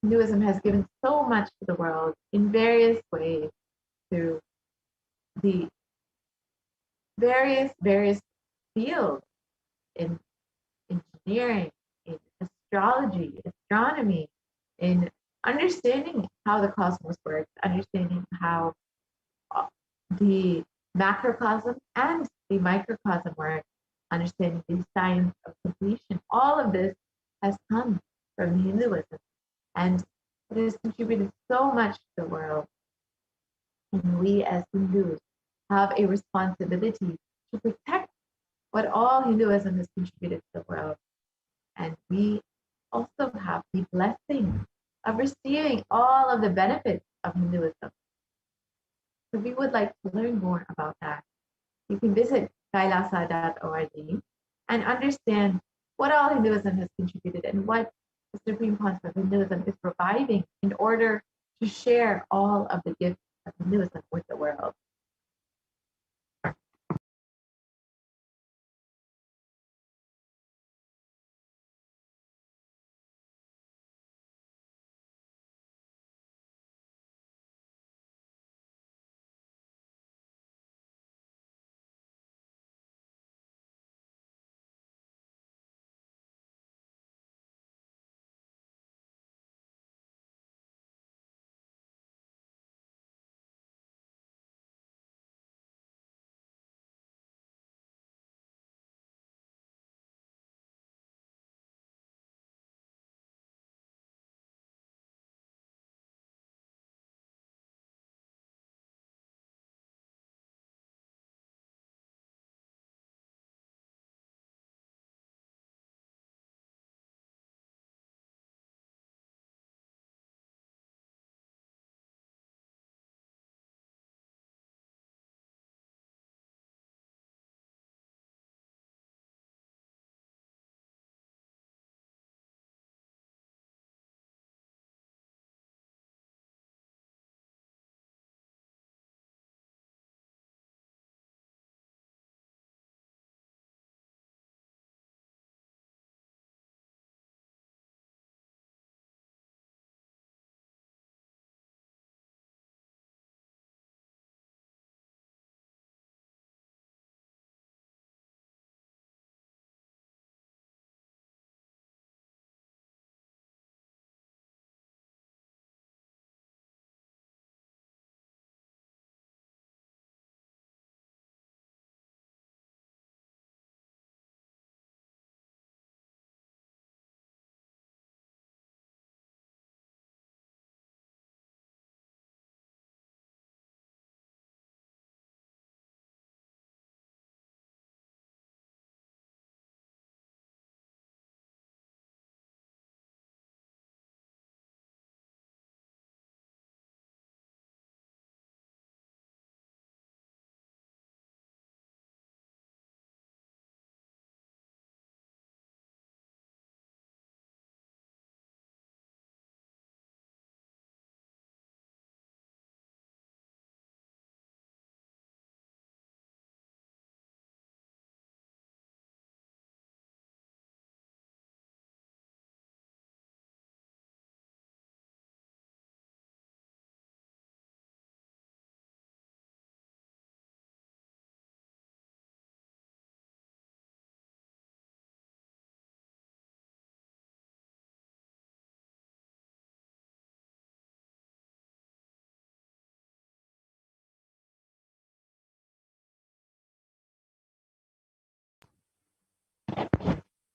Hinduism has given so much to the world in various ways through the various fields in engineering, in astrology, astronomy, in understanding how the cosmos works, understanding how the macrocosm and the microcosm work, understanding the science of completion. All of this has come from Hinduism, and it has contributed so much to the world. And we as Hindus have a responsibility to protect what all Hinduism has contributed to the world. And we also have the blessing of receiving all of the benefits of Hinduism. So if you would like to learn more about that, you can visit kailasa.org and understand what all Hinduism has contributed and what the Supreme Pontiff of Hinduism is providing in order to share all of the gifts of Hinduism with the world.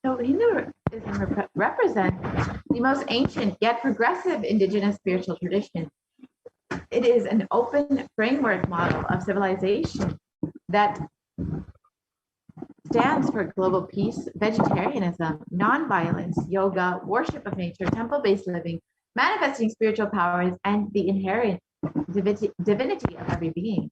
So Hinduism represents the most ancient yet progressive indigenous spiritual tradition. It is an open framework model of civilization that stands for global peace, vegetarianism, nonviolence, yoga, worship of nature, temple-based living, manifesting spiritual powers, and the inherent divinity of every being.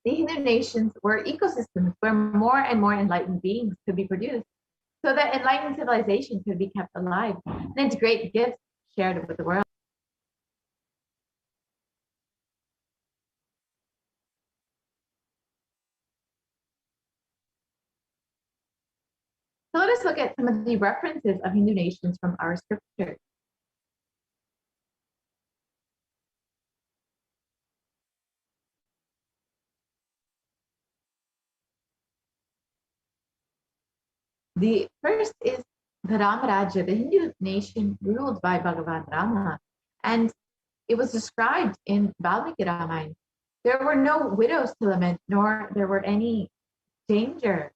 The Hindu nations were ecosystems where more and more enlightened beings could be produced, so that enlightened civilization could be kept alive, and its great gifts shared with the world. So let us look at some of the references of Hindu nations from our scripture. The first is the Ramaraja, the Hindu nation ruled by Bhagavan Rama, and it was described in Valmiki Ramayana. There were no widows to lament, nor there were any danger.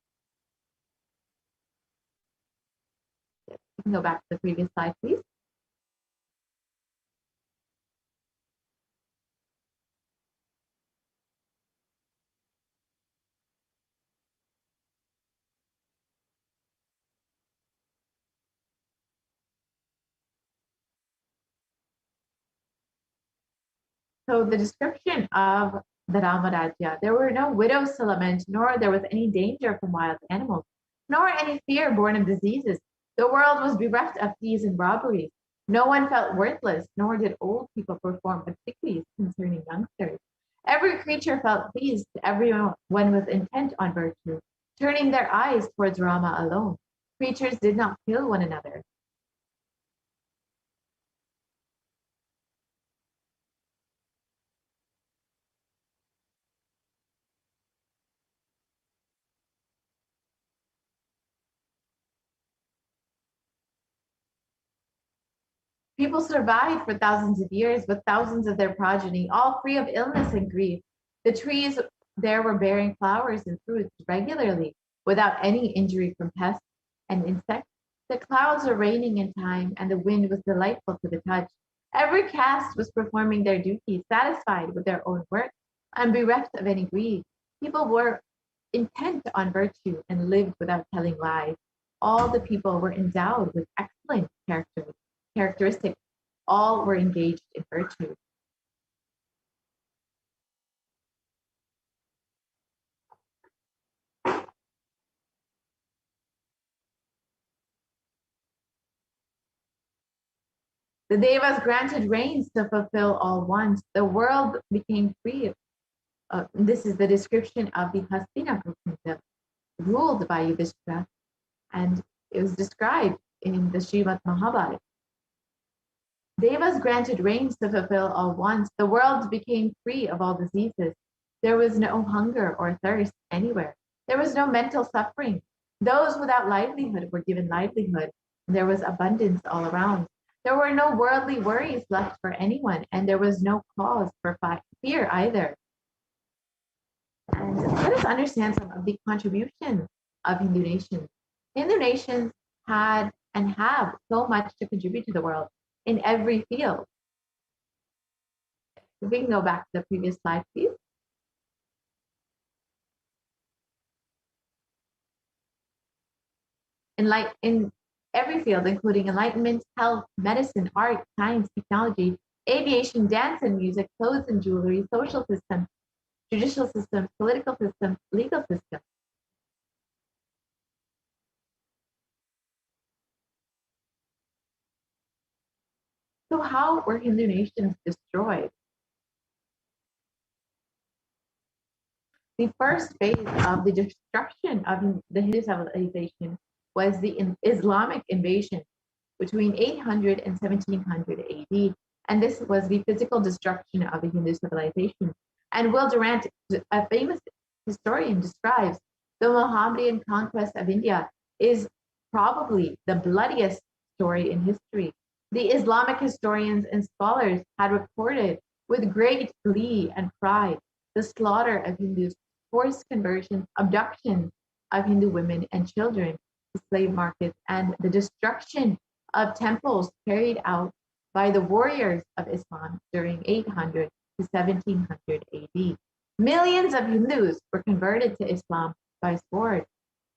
You can go back to the previous slide, please. So the description of the Ramarajya, there were no widows to lament, nor there was any danger from wild animals, nor any fear born of diseases. The world was bereft of thieves and robberies. No one felt worthless, nor did old people perform obsequies concerning youngsters. Every creature felt pleased, everyone was intent on virtue, turning their eyes towards Rama alone. Creatures did not kill one another. People survived for thousands of years with thousands of their progeny, all free of illness and grief. The trees there were bearing flowers and fruits regularly, without any injury from pests and insects. The clouds were raining in time, and the wind was delightful to the touch. Every caste was performing their duties, satisfied with their own work, and bereft of any greed. People were intent on virtue and lived without telling lies. All the people were endowed with excellent characteristics. All were engaged in virtue. The Devas granted rains to fulfill all wants. The world became free. This is the description of the Hastinapur kingdom, ruled by Yudhishthira, and it was described in the Srimad Mahabharata. Devas granted rains to fulfill all wants. The world became free of all diseases. There was no hunger or thirst anywhere. There was no mental suffering. Those without livelihood were given livelihood. There was abundance all around. There were no worldly worries left for anyone, and there was no cause for fear either. And let us understand some of the contributions of Hindu nations. Hindu nations had and have so much to contribute to the world in every field. If we can go back to the previous slide, please. In every field, including enlightenment, health, medicine, art, science, technology, aviation, dance and music, clothes and jewelry, social systems, judicial systems, political systems, legal systems. So how were Hindu nations destroyed? The first phase of the destruction of the Hindu civilization was the Islamic invasion between 800 and 1700 AD. And this was the physical destruction of the Hindu civilization. And Will Durant, a famous historian, describes the Mohammedan conquest of India is probably the bloodiest story in history. The Islamic historians and scholars had recorded with great glee and pride the slaughter of Hindus, forced conversions, abductions of Hindu women and children to slave markets, and the destruction of temples carried out by the warriors of Islam during 800 to 1700 AD. Millions of Hindus were converted to Islam by sword,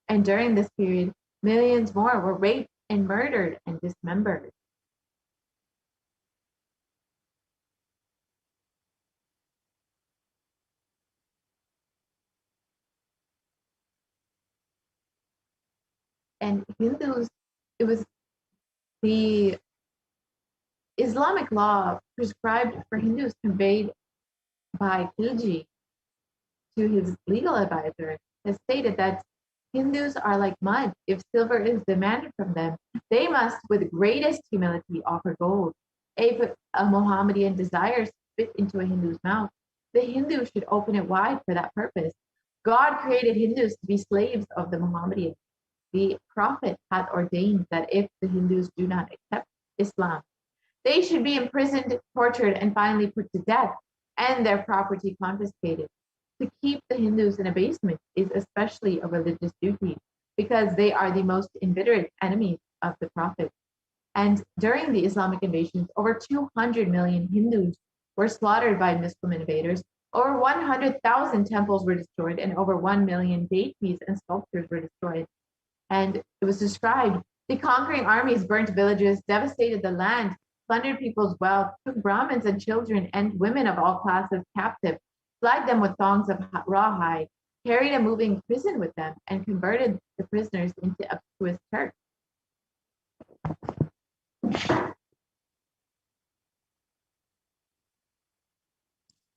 and during this period, millions more were raped and murdered and dismembered. And Hindus, it was the Islamic law prescribed for Hindus conveyed by Khilji to his legal advisor has stated that Hindus are like mud. If silver is demanded from them, they must with greatest humility offer gold. If a Mohammedan desires spit into a Hindu's mouth, the Hindu should open it wide for that purpose. God created Hindus to be slaves of the Mohammedans. The Prophet hath ordained that if the Hindus do not accept Islam, they should be imprisoned, tortured, and finally put to death, and their property confiscated. To keep the Hindus in abasement is especially a religious duty, because they are the most inveterate enemies of the Prophet. And during the Islamic invasions, over 200 million Hindus were slaughtered by Muslim invaders, over 100,000 temples were destroyed, and over 1 million deities and sculptures were destroyed. And it was described, the conquering armies burnt villages, devastated the land, plundered people's wealth, took Brahmins and children and women of all classes captive, flagged them with thongs of rawhide, carried a moving prison with them, and converted the prisoners into obtuse Turks.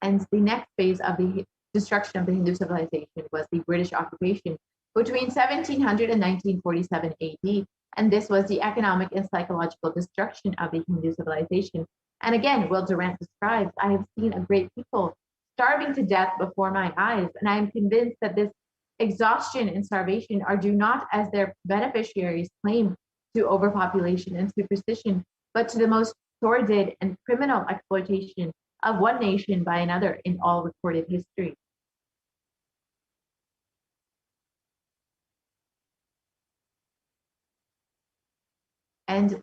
And the next phase of the destruction of the Hindu civilization was the British occupation between 1700 and 1947 AD. And this was the economic and psychological destruction of the Hindu civilization. And again, Will Durant describes, I have seen a great people starving to death before my eyes, and I am convinced that this exhaustion and starvation are due not as their beneficiaries claim to overpopulation and superstition, but to the most sordid and criminal exploitation of one nation by another in all recorded history. And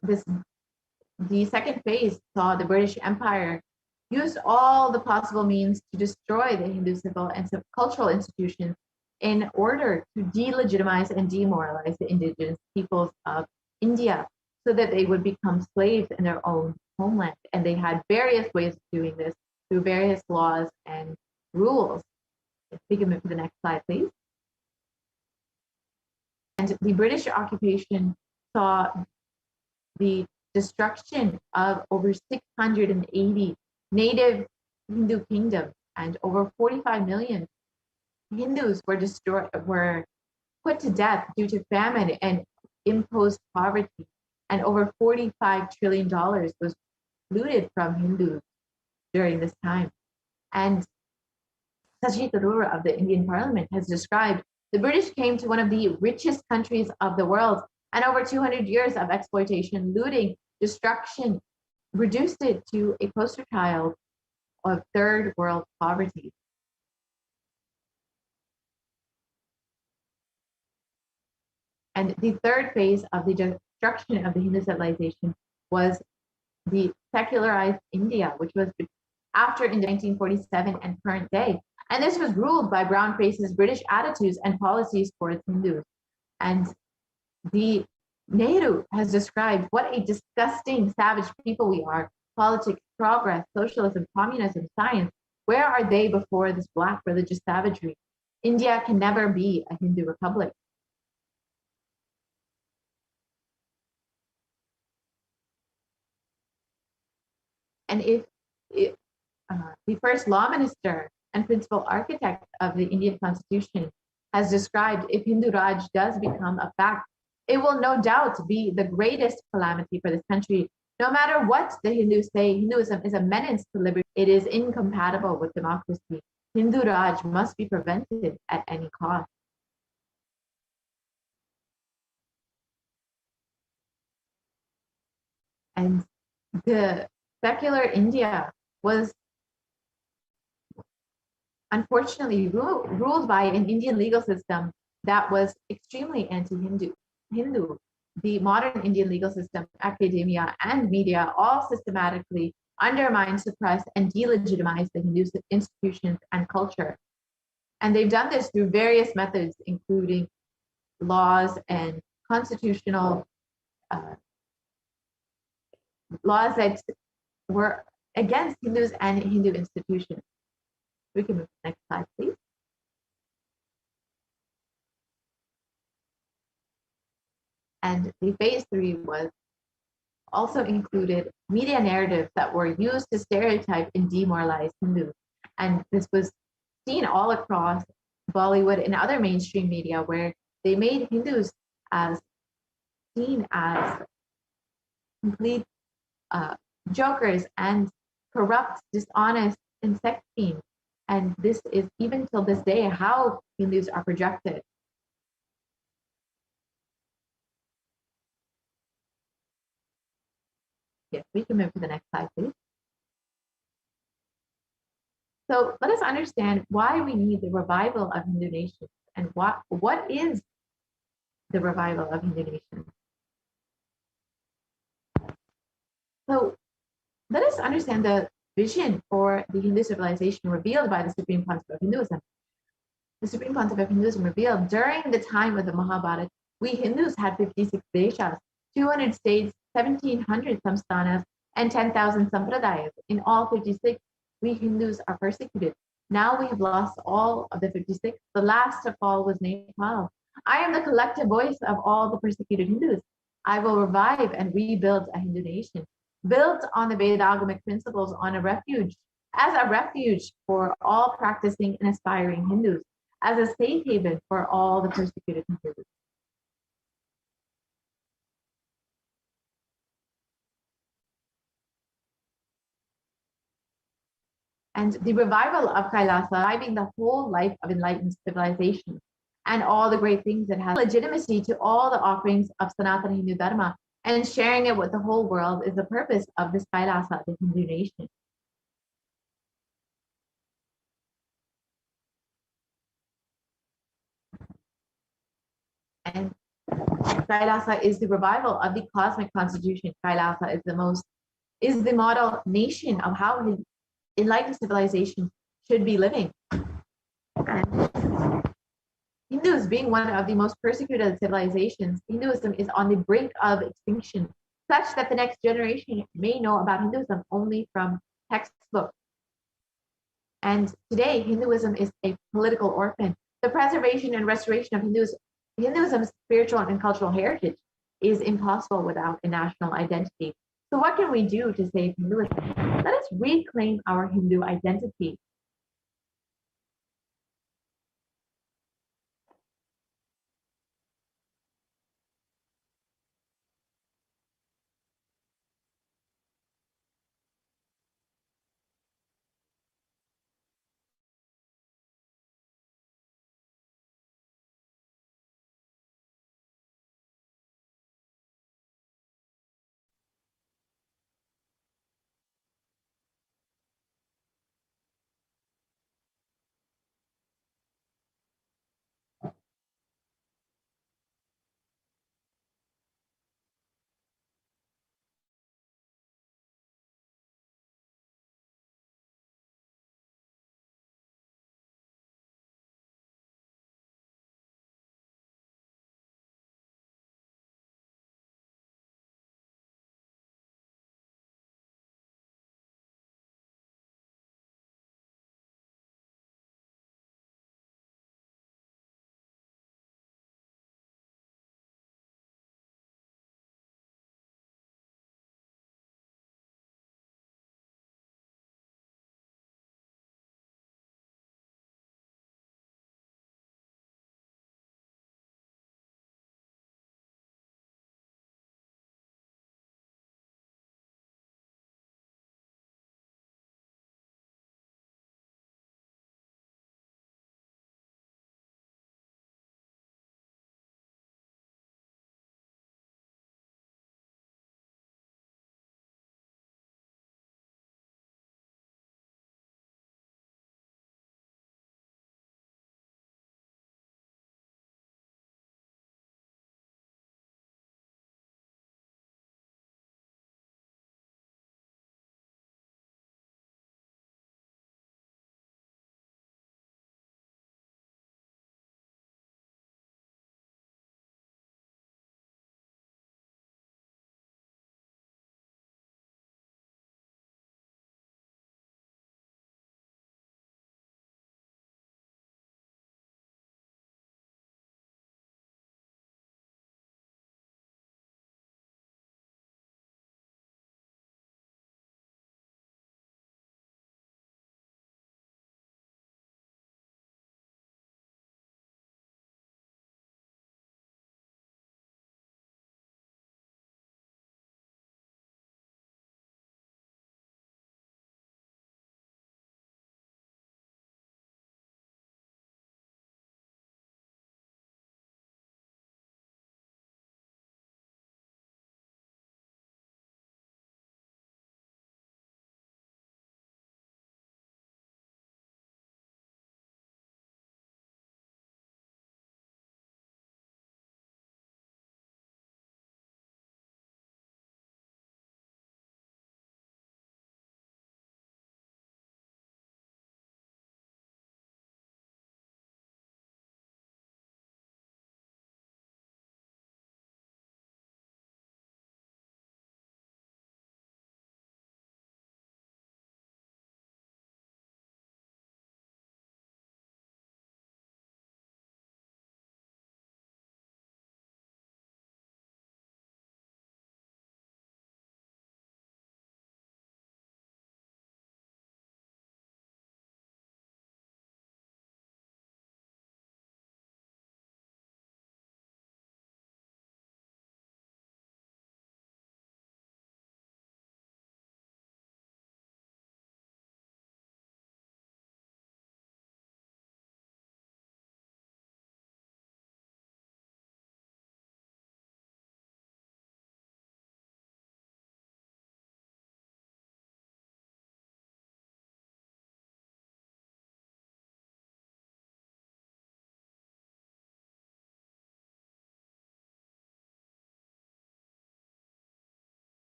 the second phase saw the British Empire use all the possible means to destroy the Hindu civil and cultural institutions in order to delegitimize and demoralize the indigenous peoples of India so that they would become slaves in their own homeland. And they had various ways of doing this through various laws and rules. Let's take a minute for the next slide, please. And the British occupation saw the destruction of over 680 native Hindu kingdoms, and over 45 million Hindus were put to death due to famine and imposed poverty, and over $45 trillion was looted from Hindus during this time. And Sajid Arora of the Indian Parliament has described the British came to one of the richest countries of the world, and over 200 years of exploitation, looting, destruction, reduced it to a poster child of third world poverty. And the third phase of the destruction of the Hindu civilization was the secularized India, which was after in 1947 and current day. And this was ruled by brown faces British attitudes and policies towards Hindus. And the Nehru has described what a disgusting, savage people we are. Politics, progress, socialism, communism, science. Where are they before this black religious savagery? India can never be a Hindu republic. And if the first law minister and principal architect of the Indian Constitution has described, if Hindu Raj does become a fact, it will no doubt be the greatest calamity for this country. No matter what the Hindus say, Hinduism is a menace to liberty. It is incompatible with democracy. Hindu Raj must be prevented at any cost. And the secular India was unfortunately ruled by an Indian legal system that was extremely anti-Hindu. The modern Indian legal system, academia, and media all systematically undermine, suppress, and delegitimize the Hindu institutions and culture. And they've done this through various methods, including laws and constitutional laws that were against Hindus and Hindu institutions. We can move to the next slide, please. And the phase 3 was also included media narratives that were used to stereotype and demoralize Hindus. And this was seen all across Bollywood and other mainstream media, where they made Hindus as seen as complete jokers and corrupt, dishonest, and sex fiends. And this is, even till this day, how Hindus are projected. Yes, we can move to the next slide, please. So let us understand why we need the revival of Hindu nations, and what is the revival of Hindu nations. So let us understand the vision for the Hindu civilization revealed by the Supreme Concept of Hinduism. The Supreme Concept of Hinduism revealed during the time of the Mahabharata, we Hindus had 56 deshas, 200 states, 1,700 samsthanas, and 10,000 sampradayas. In all 56, we Hindus are persecuted. Now we have lost all of the 56. The last to fall was Nepal. I am the collective voice of all the persecuted Hindus. I will revive and rebuild a Hindu nation, built on the Vedagamic principles, on a refuge, as a refuge for all practicing and aspiring Hindus, as a safe haven for all the persecuted Hindus. And the revival of Kailasa, reviving the whole life of enlightened civilization and all the great things that have legitimacy to all the offerings of Sanatana Hindu Dharma, and sharing it with the whole world, is the purpose of this Kailasa, the Hindu nation. And Kailasa is the revival of the cosmic constitution. Kailasa is the model nation of how enlightened civilization should be living. And Hindus being one of the most persecuted civilizations, Hinduism is on the brink of extinction, such that the next generation may know about Hinduism only from textbooks. And today, Hinduism is a political orphan. The preservation and restoration of Hinduism's spiritual and cultural heritage is impossible without a national identity. So what can we do to save Hinduism? Let us reclaim our Hindu identity.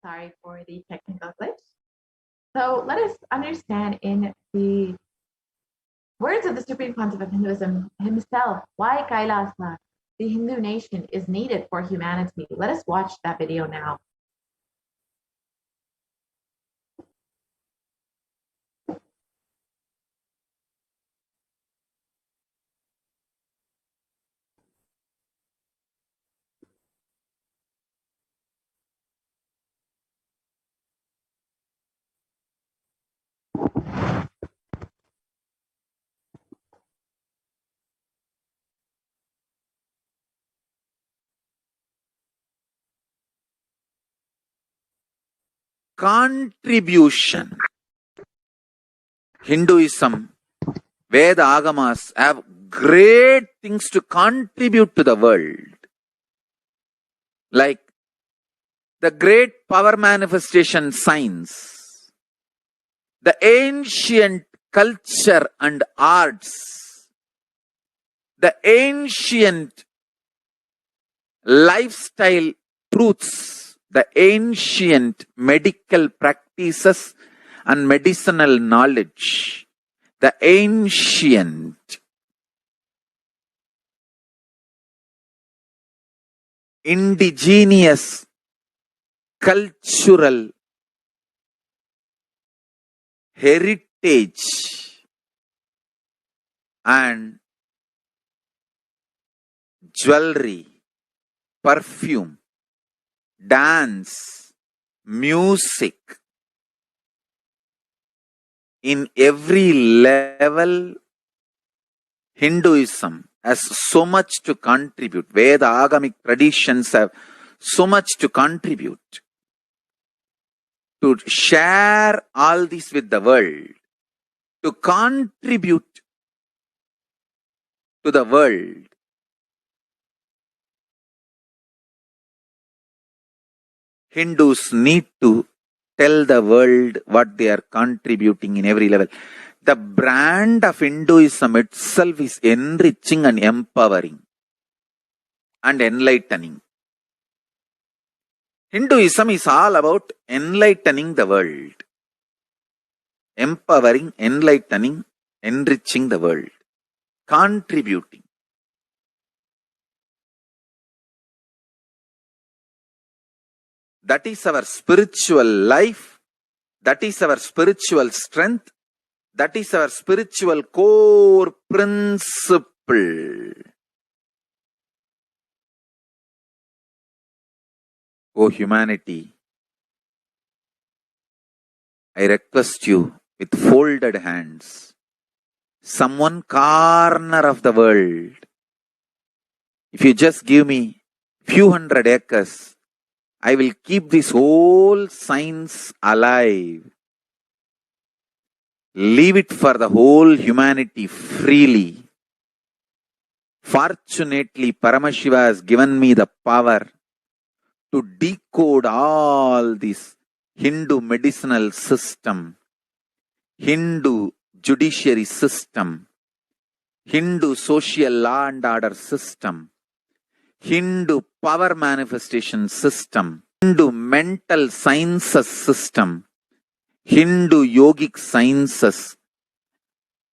Sorry for the technical glitch. So let us understand in the words of the Supreme Concept of Hinduism himself why Kailasa, the Hindu nation, is needed for humanity. Let us watch that video now. Contribution. Hinduism, Veda Agamas have great things to contribute to the world. Like the great power manifestation science, the ancient culture and arts, the ancient lifestyle truths, the ancient medical practices and medicinal knowledge, the ancient indigenous cultural heritage and jewelry, perfume, dance, music, in every level, Hinduism has so much to contribute. Veda Agamic traditions have so much to contribute. To share all this with the world, to contribute to the world. Hindus need to tell the world what they are contributing in every level. The brand of Hinduism itself is enriching and empowering and enlightening. Hinduism is all about enlightening the world. Empowering, enlightening, enriching the world. Contributing. That is our spiritual life. That is our spiritual strength. That is our spiritual core principle. O humanity, I request you with folded hands, some one corner of the world, if you just give me few hundred acres, I will keep this whole science alive. Leave it for the whole humanity freely. Fortunately, Paramashiva has given me the power to decode all this Hindu medicinal system, Hindu judiciary system, Hindu social law and order system, Hindu power manifestation system, Hindu mental sciences system, Hindu yogic sciences,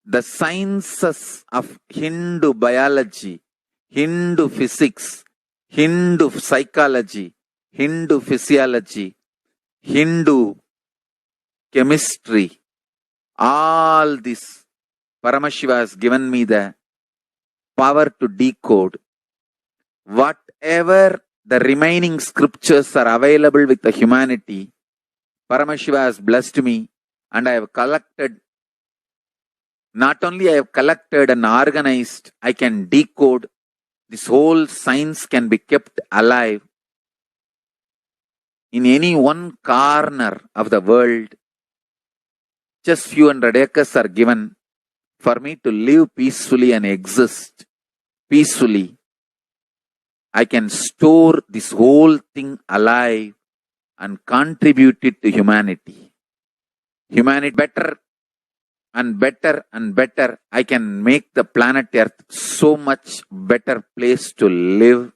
the sciences of Hindu biology, Hindu physics, Hindu psychology, Hindu physiology, Hindu chemistry, all this Paramashiva has given me the power to decode. Whatever the remaining scriptures are available with the humanity, Paramashiva has blessed me, and I have collected, not only I have collected and organized, I can decode. This whole science can be kept alive in any one corner of the world. Just few hundred acres are given for me to live peacefully and exist peacefully. I can store this whole thing alive and contribute it to humanity. Humanity better and better and better. I can make the planet Earth so much better place to live.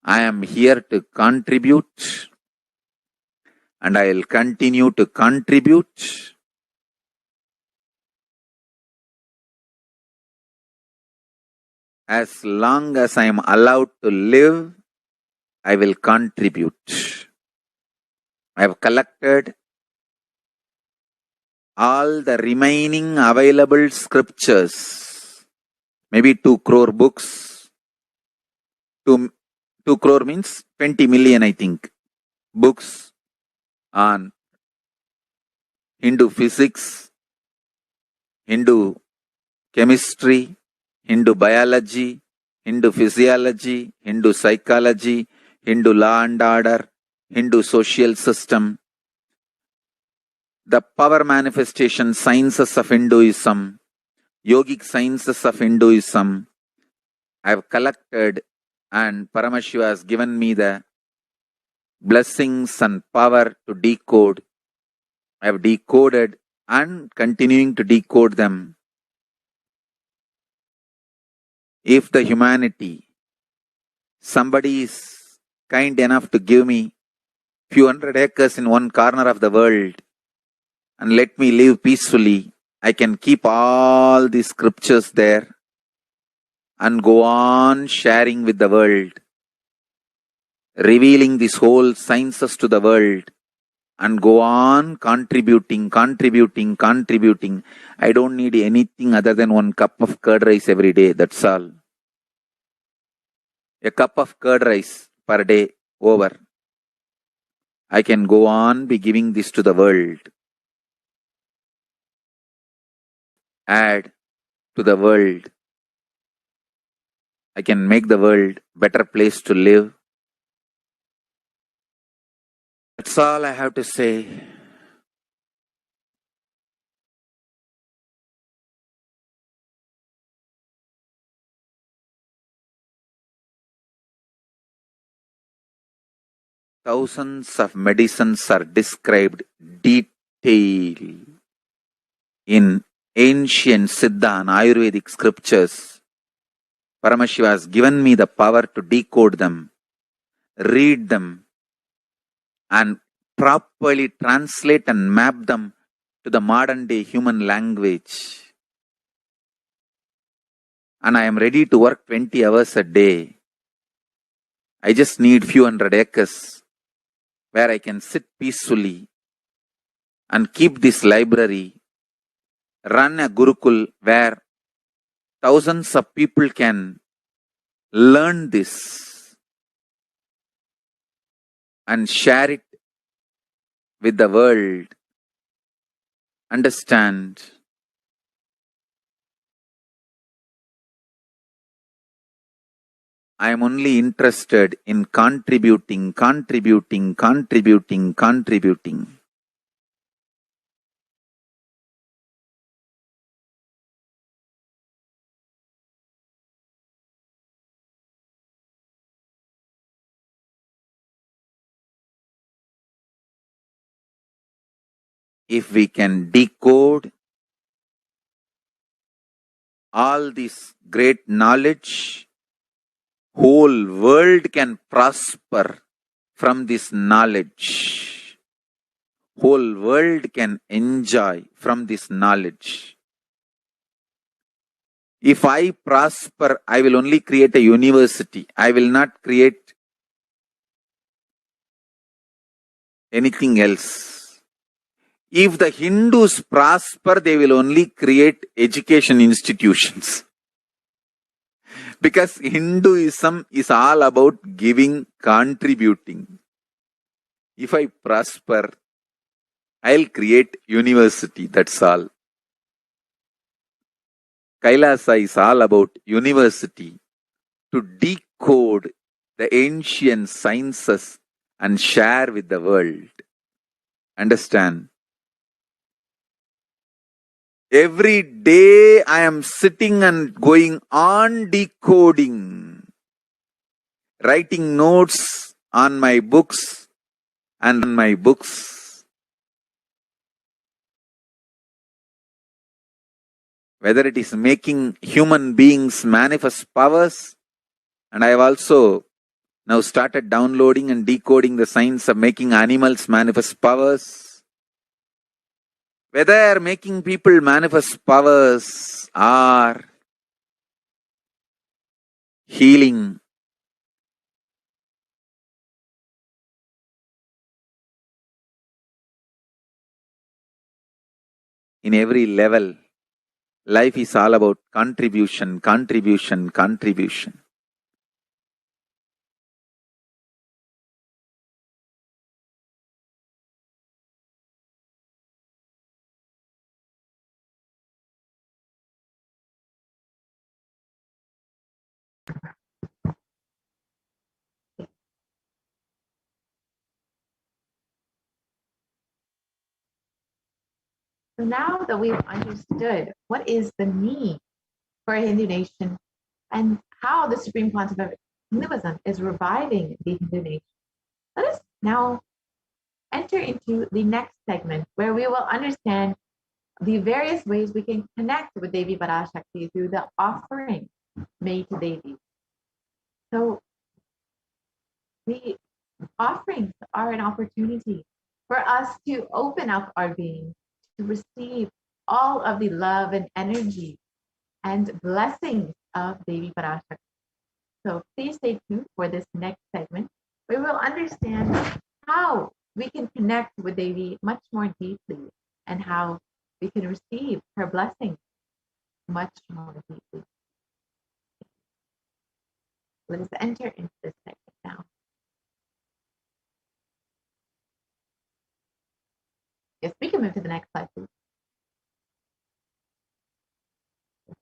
I am here to contribute. and I will continue to contribute as long as I am allowed to live. I will contribute. I have collected all the remaining available scriptures, maybe 2 crore books. 2 crore means 20 million, I think, books on Hindu physics, Hindu chemistry, Hindu biology, Hindu physiology, Hindu psychology, Hindu law and order, Hindu social system, the power manifestation sciences of Hinduism, yogic sciences of Hinduism. I have collected, and Paramashiva has given me the blessings and power to decode. I have decoded and continuing to decode them. If the humanity, somebody is kind enough to give me few hundred acres in one corner of the world and let me live peacefully, I can keep all these scriptures there and go on sharing with the world, revealing these whole sciences to the world, and go on contributing. I don't need anything other than 1 cup of curd rice every day, that's all. A cup of curd rice per day, over. I can go on be giving this to the world. Add to the world. I can make the world better place to live. That's all I have to say. Thousands of medicines are described detail in ancient Siddha and Ayurvedic scriptures. Paramashiva has given me the power to decode them, read them, and properly translate and map them to the modern day human language. And I am ready to work 20 hours a day. I just need few hundred acres where I can sit peacefully and keep this library, run a Gurukul where thousands of people can learn this and share it with the world. Understand? I am only interested in contributing. If we can decode all this great knowledge, whole world can prosper from this knowledge. Whole world can enjoy from this knowledge. If I prosper, I will only create a university. I will not create anything else. If the Hindus prosper, they will only create education institutions. Because Hinduism is all about giving, contributing. If I prosper, I'll create university, that's all. Kailasa is all about university, to decode the ancient sciences and share with the world. Understand? Every day I am sitting and going on decoding, writing notes on my books and on my books. Whether it is making human beings manifest powers, and I have also now started downloading and decoding the science of making animals manifest powers. Whether making people manifest powers or healing, in every level, life is all about contribution, contribution, contribution. So now that we've understood what is the need for a Hindu nation and how the Supreme Concept of Hinduism is reviving the Hindu nation, let us now enter into the next segment where we will understand the various ways we can connect with Devi Parashakti through the offering made to Devi. So the offerings are an opportunity for us to open up our being, to receive all of the love and energy and blessings of Devi Parashakti. So please stay tuned for this next segment. We will understand how we can connect with Devi much more deeply and how we can receive her blessings much more deeply. Let us enter into this segment now. Yes, we can move to the next slide, please.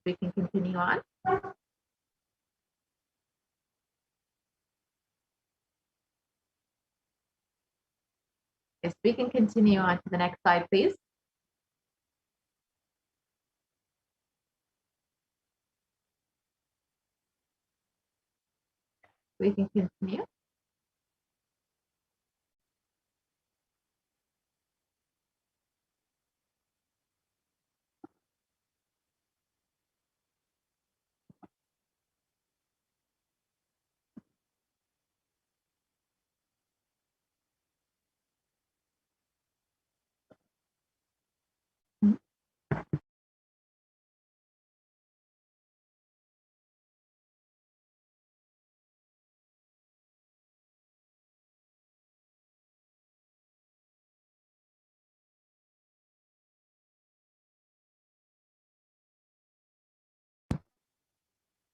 We can continue on. Yes, we can continue on to the next slide, please. We can continue.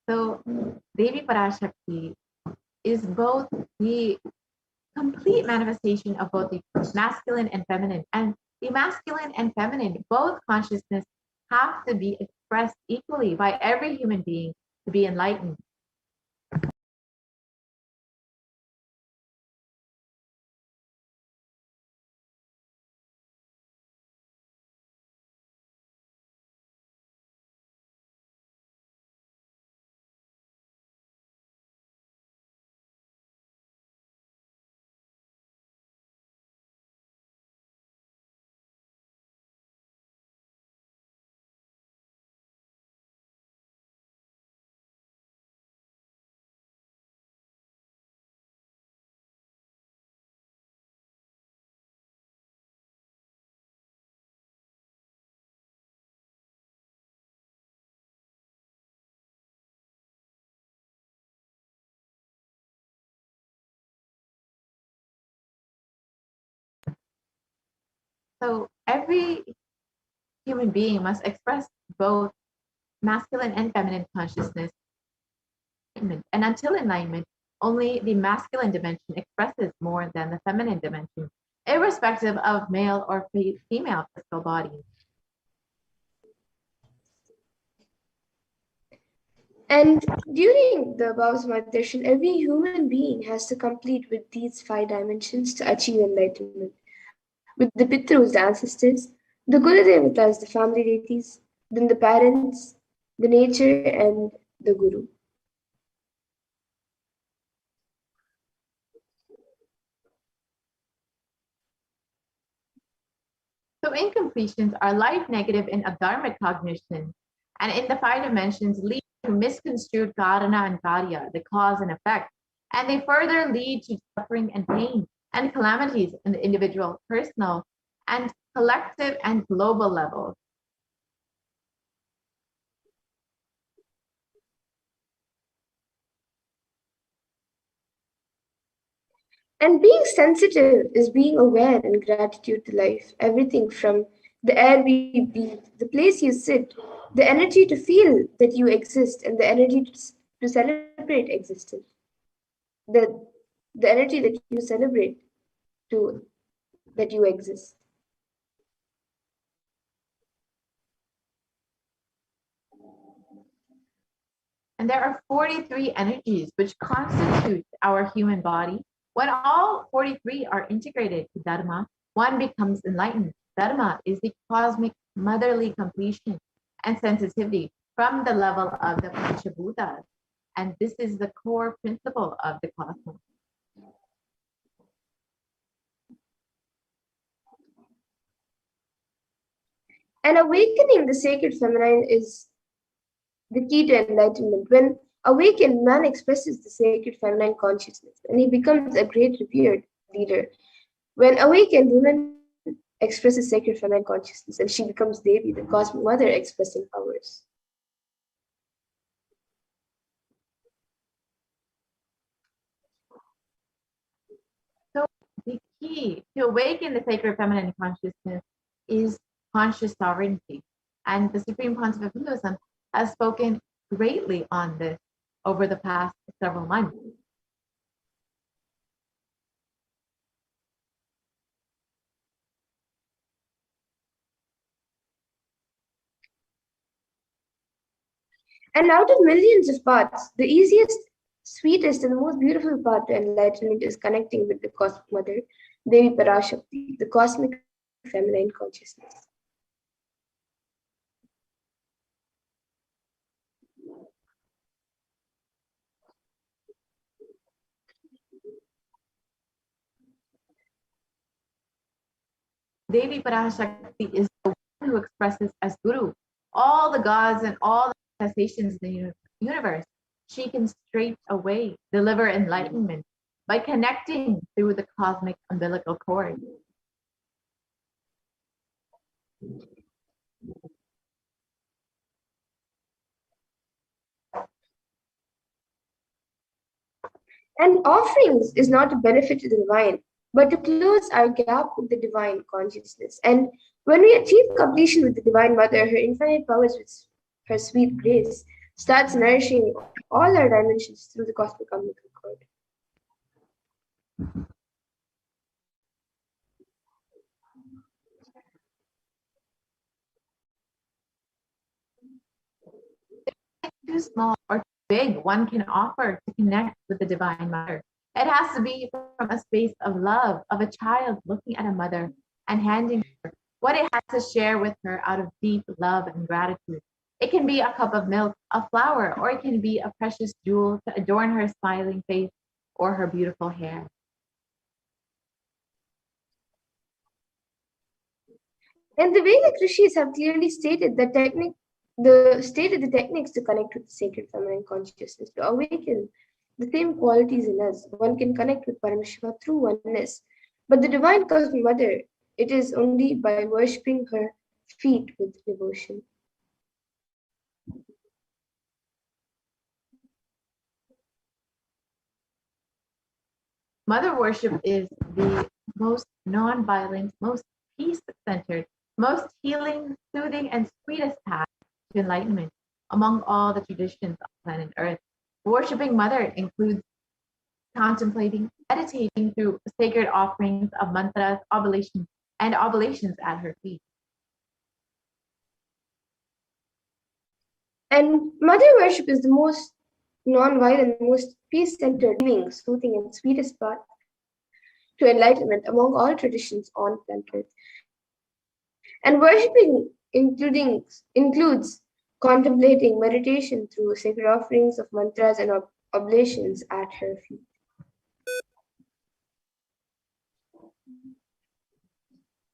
So Devi Parashakti is both the complete manifestation of both the masculine and feminine. And the masculine and feminine, both consciousness have to be expressed equally by every human being to be enlightened. So every human being must express both masculine and feminine consciousness. And until enlightenment, only the masculine dimension expresses more than the feminine dimension, irrespective of male or female physical body. And during the Bhav's meditation, every human being has to complete with these 5 dimensions to achieve enlightenment. With the Pitrus, the ancestors, the Gurudevatas, the family deities, then the parents, the nature, and the Guru. So incompletions are life negative in adharmic cognition, and in the 5 dimensions lead to misconstrued karana and karya, the cause and effect, and they further lead to suffering and pain and calamities in the individual, personal, and collective and global levels. And being sensitive is being aware and gratitude to life. Everything from the air we breathe, the place you sit, the energy to feel that you exist, and the energy to celebrate existence. The, the energy that you celebrate to that you exist. And there are 43 energies which constitute our human body. When all 43 are integrated to Dharma, one becomes enlightened. Dharma is the cosmic motherly completion and sensitivity from the level of the Panchabhutas. And this is the core principle of the cosmos. And awakening the sacred feminine is the key to enlightenment. When awakened, man expresses the sacred feminine consciousness and he becomes a great revered leader. When awakened, woman expresses sacred feminine consciousness and she becomes Devi, the cosmic mother expressing powers. So the key to awaken the sacred feminine consciousness is conscious sovereignty. And the Supreme Pontiff of Hinduism has spoken greatly on this over the past several months. And out of millions of paths, the easiest, sweetest, and the most beautiful path to enlightenment is connecting with the cosmic mother, Devi Parashakti, the cosmic feminine consciousness. Devi Parashakti is the one who expresses as Guru all the gods and all the manifestations in the universe. She can straight away deliver enlightenment by connecting through the cosmic umbilical cord. And offerings is not to benefit the divine, but to close our gap with the divine consciousness. And when we achieve completion with the Divine Mother, her infinite powers with her sweet grace starts nourishing all our dimensions through the cosmic umbilical cord. Too small or too big one can offer to connect with the Divine Mother. It has to be from a space of love, of a child looking at a mother and handing her what it has to share with her out of deep love and gratitude. It can be a cup of milk, a flower, or it can be a precious jewel to adorn her smiling face or her beautiful hair. And the Vedic rishis have clearly stated the techniques to connect with the sacred feminine consciousness, to awaken the same qualities in us. One can connect with Paramashiva through oneness. But the Divine Cosmic Mother, it is only by worshipping her feet with devotion. Mother worship is the most non-violent, most peace-centered, most healing, soothing, and sweetest path to enlightenment among all the traditions of planet Earth. Worshipping Mother includes contemplating, meditating through sacred offerings of mantras, oblations at her feet. And Mother worship is the most non-violent, most peace-centered, soothing, and sweetest path to enlightenment among all traditions on planet Earth. And worshipping includes contemplating meditation through sacred offerings of mantras and oblations at her feet.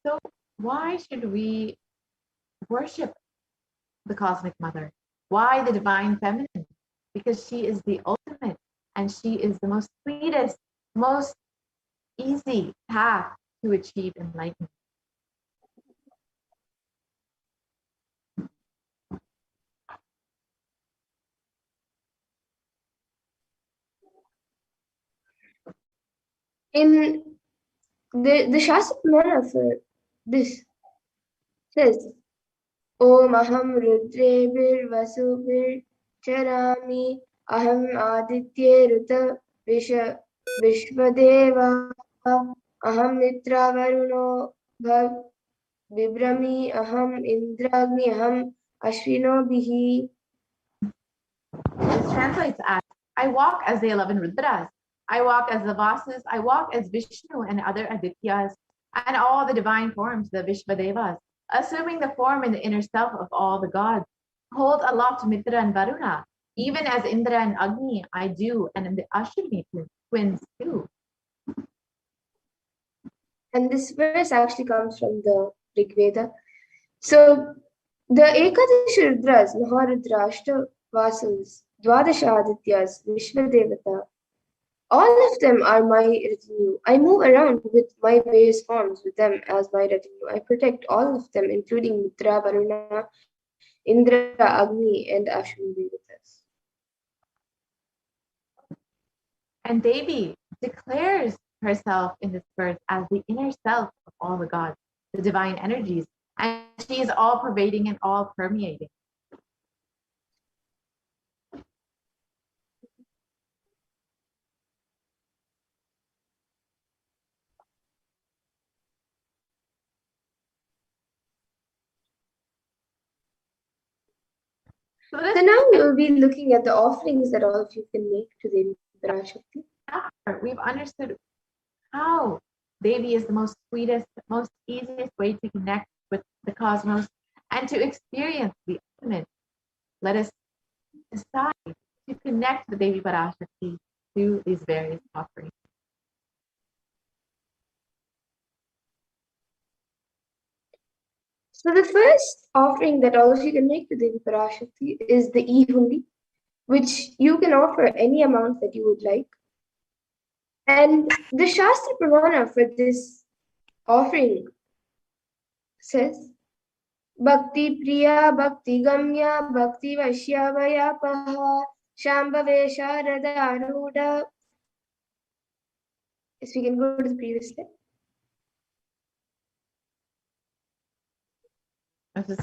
So why should we worship the Cosmic Mother? Why the Divine Feminine? Because she is the ultimate and she is the most sweetest, most easy path to achieve enlightenment. In the Shastra Purana for this says, Om Aham Rudrebir Vasubir Charami Aham Aditye Ruta Vishvadeva Aham Mitra Varuno Bhav Vibrami Aham Indragni Aham Ashwino Bihi. This translates as, I walk as the 11 Rudras, I walk as the Vasas, I walk as Vishnu and other Adityas, and all the divine forms, the Vishvadevas, assuming the form in the inner self of all the gods. Hold aloft Mitra and Varuna, even as Indra and Agni I do, and in the Ashwini twins too. And this verse actually comes from the Rig Veda. So the Ekadash Rudras, Maharudra, Ashta Vasas, Dwadasha Adityas, Vishvadevata, all of them are my retinue. I move around with my various forms with them as my retinue. I protect all of them, including Mitra, Varuna, Indra, Agni, and Ashwini Devatas. And Devi declares herself in this verse as the inner self of all the gods, the divine energies, and she is all pervading and all permeating. So now we will be looking at the offerings that all of you can make to Devi Parashakti. We've understood how Devi is the most sweetest, most easiest way to connect with the cosmos and to experience the ultimate. Let us decide to connect with Devi Parashakti through these various offerings. So the first offering that all of you can make to Devi Parashakti is the e-hundi, which you can offer any amount that you would like. And the Shastra Pramana for this offering says, Bhakti Priya, Bhakti Gamya, Bhakti Vashya Vayapaha, Shambhave Sharada Aruda. Yes, we can go to the previous slide. Yes.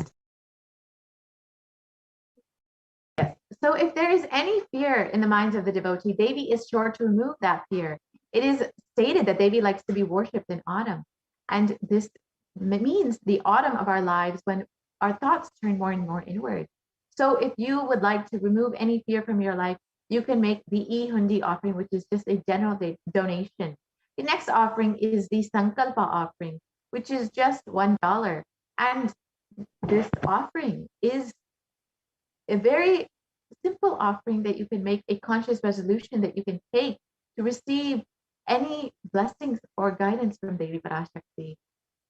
So if there is any fear in the minds of the devotee, Devi is sure to remove that fear. It is stated that Devi likes to be worshipped in autumn. And this means the autumn of our lives when our thoughts turn more and more inward. So if you would like to remove any fear from your life, you can make the e-hundi offering, which is just a general donation. The next offering is the Sankalpa offering, which is just $1. And this offering is a very simple offering that you can make, a conscious resolution that you can take to receive any blessings or guidance from Devi Parashakti.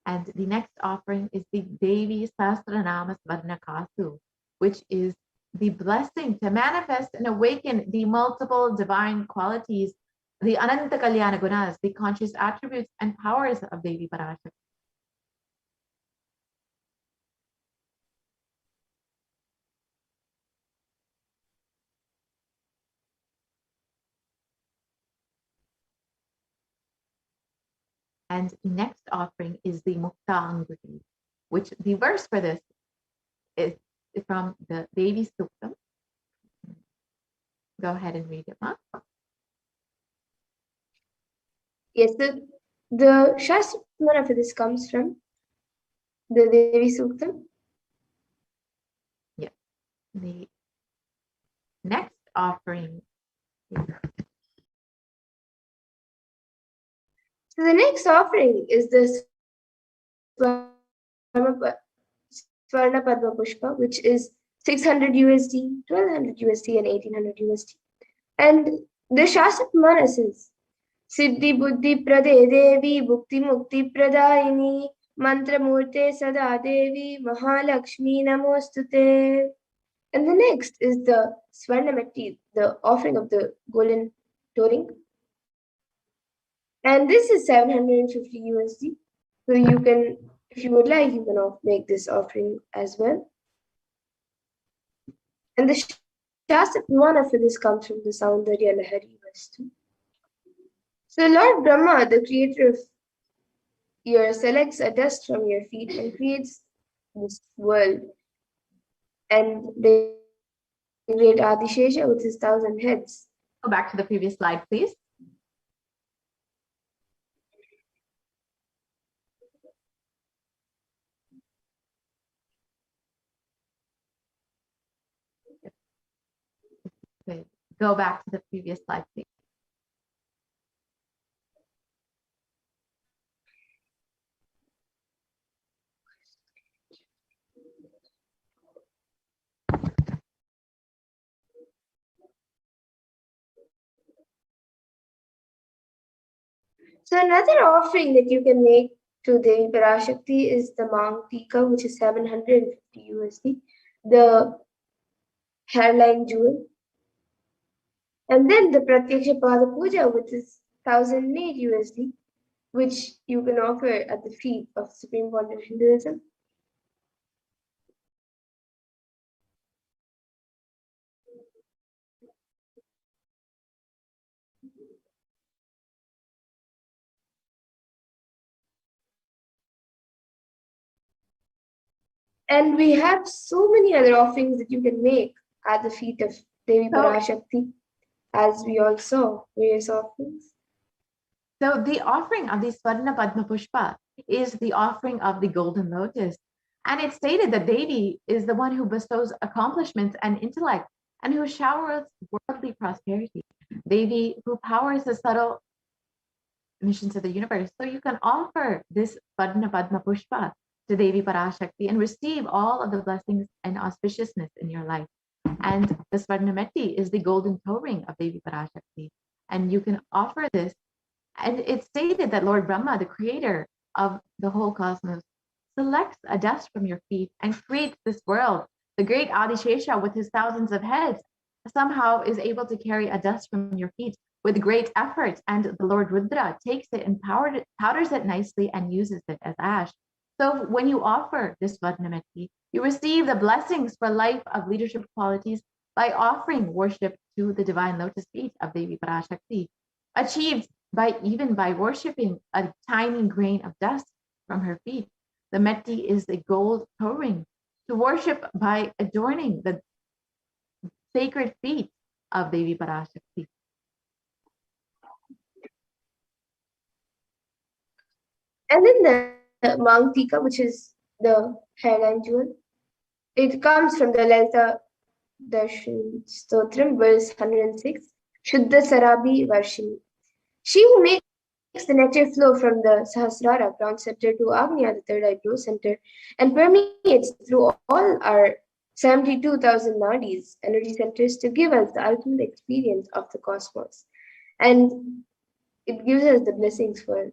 And the next offering is the Devi Sahasranama Svarnakasu, which is the blessing to manifest and awaken the multiple divine qualities, the Ananta Kalyana Gunas, the conscious attributes and powers of Devi Parashakti. And the next offering is the Mukta Anguti, which the verse for this is from the Devi Suktam. Go ahead and read it, Ma. Yes, the Shastra Pramana for this comes from the Devi Suktam. Yes. The next offering is... So the next offering is the Swarna Padma Pushpa, which is 600 USD, 1200 USD, and 1800 USD. And the Shastra Pramana says, Siddhi Buddhi Prade Devi Bhukti Mukti Pradayini Mantra Murte Sada Devi Mahalakshmi Namostute. And the next is the Swarnamati, the offering of the golden toning. And this is 750 USD. So you can, if you would like, you can make this offering as well. And the Shastra Pramana for this comes from the Saundarya Lahari Vastu. So Lord Brahma, the creator of your, selects a dust from your feet and creates this world. And the great Adishesha with his 1,000 heads. Go back to the previous slide, please. Okay. Go back to the previous slide, please. So another offering that you can make to Devi Parashakti is the Mang Tika, which is 750 USD, the hairline jewel. And then the Pratyaksha Pada Puja, which is 1,008 USD, which you can offer at the feet of Supreme Point of Hinduism. And we have so many other offerings that you can make at the feet of Devi Parashakti, as we all saw various offerings. So the offering of the Swarna Padma Pushpa is the offering of the golden lotus. And it's stated that Devi is the one who bestows accomplishments and intellect and who showers worldly prosperity. Devi who powers the subtle missions of the universe. So you can offer this Swarna Padma Pushpa to Devi Parashakti and receive all of the blessings and auspiciousness in your life. And the Swarnameti is the golden toe ring of Devi Parashakti. And you can offer this. And it's stated that Lord Brahma, the creator of the whole cosmos, selects a dust from your feet and creates this world. The great Adishesha with his thousands of heads somehow is able to carry a dust from your feet with great effort. And the Lord Rudra takes it and powders it nicely and uses it as ash. So when you offer this Varnameti, you receive the blessings for life of leadership qualities by offering worship to the divine lotus feet of Devi Parashakti, achieved by worshipping a tiny grain of dust from her feet. The Meti is the gold toe ring to worship by adorning the sacred feet of Devi Parashakti. And then the Mang Tika, which is the hairline jewel, it comes from the Lalita Darshan Stotram, verse 106, Shuddha Sarabi Varshini. She who makes the nectar flow from the Sahasrara, crown center, to Agnya, the third eye flow center, and permeates through all our 72,000 nadis, energy centers, to give us the ultimate experience of the cosmos. And it gives us the blessings for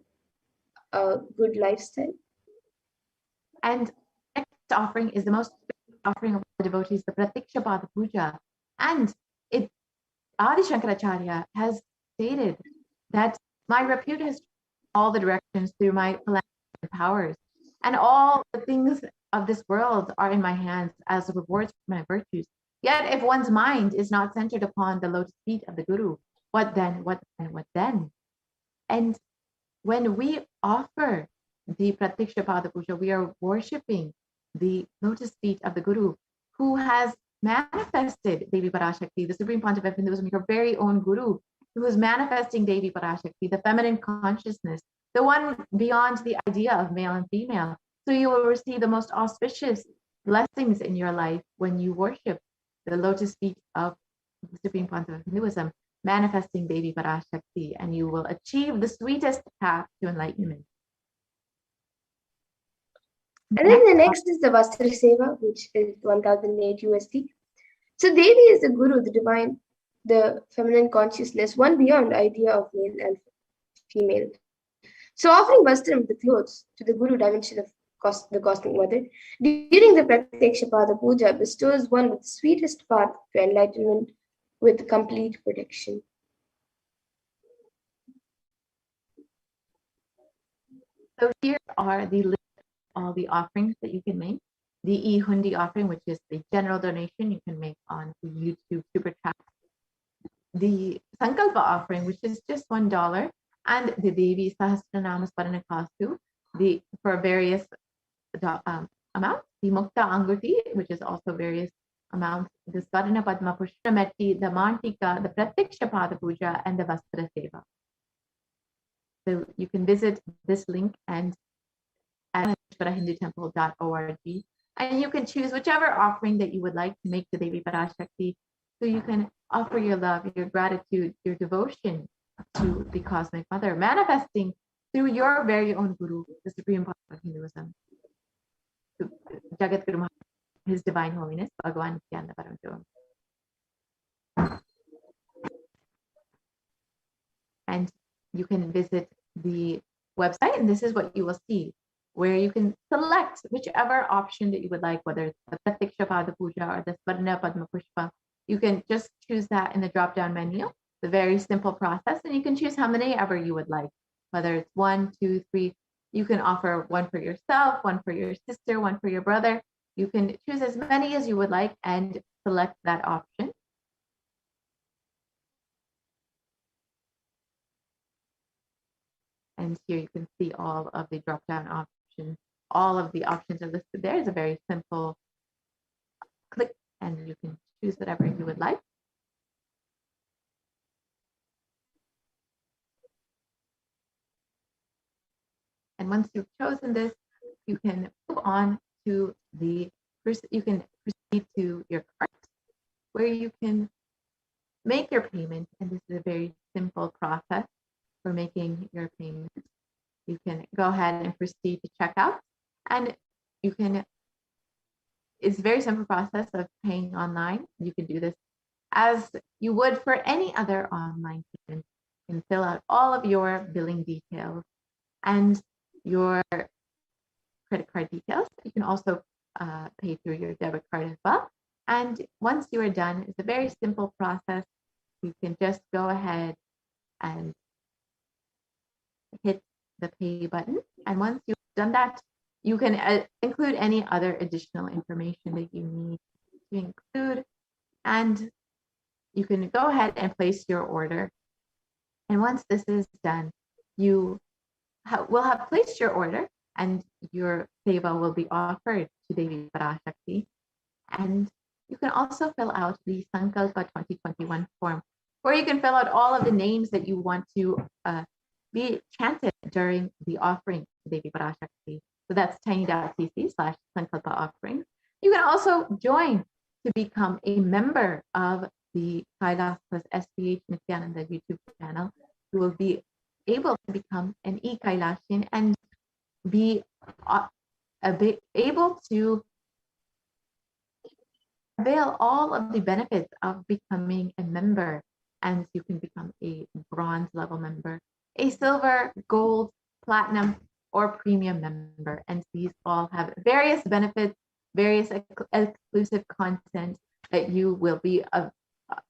a good lifestyle. And next offering is the most offering of the devotees, the Pratiksha Pada Puja. And Adi Shankaracharya has stated that my repute has all the directions through my powers, and all the things of this world are in my hands as rewards for my virtues. Yet if one's mind is not centered upon the lotus feet of the Guru, what then, what then, what then? And when we offer the Pratiksha Pada Puja, we are worshipping the lotus feet of the Guru, who has manifested Devi Parashakti, the Supreme Pontiff of Hinduism, your very own Guru, who is manifesting Devi Parashakti, the feminine consciousness, the one beyond the idea of male and female. So you will receive the most auspicious blessings in your life when you worship the lotus feet of the Supreme Pontiff of Hinduism, manifesting Devi Parashakti, and you will achieve the sweetest path to enlightenment. And then the next is the Vastra Seva, which is 1,008 USD. So Devi is the Guru, the divine, the feminine consciousness, one beyond idea of male and female. So offering Vastram, the clothes, to the Guru dimension of the Cosmic Mother, during the Pratyaksha Pada Puja, bestows one with the sweetest path to enlightenment with complete protection. So here are the list of all the offerings that you can make. The e-hundi offering, which is the general donation you can make on the YouTube Super Chat. The Sankalpa offering, which is just $1, and the Devi Sahasranama Smaranakastu, for various amounts. The Mukta Anguti, which is also various amounts. The Swarna Padma Pushrameti, the Mantika, the Pratiksha Pada Puja, and the Vastra Seva. So you can visit this link and at hindutemple.org, and you can choose whichever offering that you would like to make to Devi Parashakti. So you can offer your love, your gratitude, your devotion to the Cosmic Mother, manifesting through your very own Guru, the Supreme Power of Hinduism, Jagat Guru Maharaj, His Divine Holiness, Bhagavan Nithyananda Paramashivam. And you can visit the website, and this is what you will see, where you can select whichever option that you would like, whether it's the Pratiksha Pada Puja or the Swarna Padma Pushpa. You can just choose that in the drop-down menu. It's a very simple process, and you can choose how many ever you would like, whether it's 1, 2, 3. You can offer one for yourself, one for your sister, one for your brother. You can choose as many as you would like and select that option. And here you can see all of the drop-down options. All of the options are listed there. It's a very simple click, and you can choose whatever you would like. And once you've chosen this, you can move on to you can proceed to your cart, where you can make your payment. And this is a very simple process for making your payment. You can go ahead and proceed to checkout, and you can, it's a very simple process of paying online. You can do this as you would for any other online payment. You can fill out all of your billing details and your credit card details. You can also pay through your debit card as well. And once you are done, it's a very simple process. You can just go ahead and hit the pay button. And once you've done that, you can include any other additional information that you need to include. And you can go ahead and place your order. And once this is done, you will have placed your order, and your seva will be offered to Devi Parashakti. And you can also fill out the Sankalpa 2021 form, where you can fill out all of the names that you want to be chanted during the offering to Devi Parashakti. So that's tiny.cc/Sankalpa offerings. You can also join to become a member of the Kailas plus HDH Nithyananda YouTube channel. You will be able to become an e-Kailashian and be able to avail all of the benefits of becoming a member. And you can become a bronze level member, a silver, gold, platinum, or premium member. And these all have various benefits, various exclusive content that you will be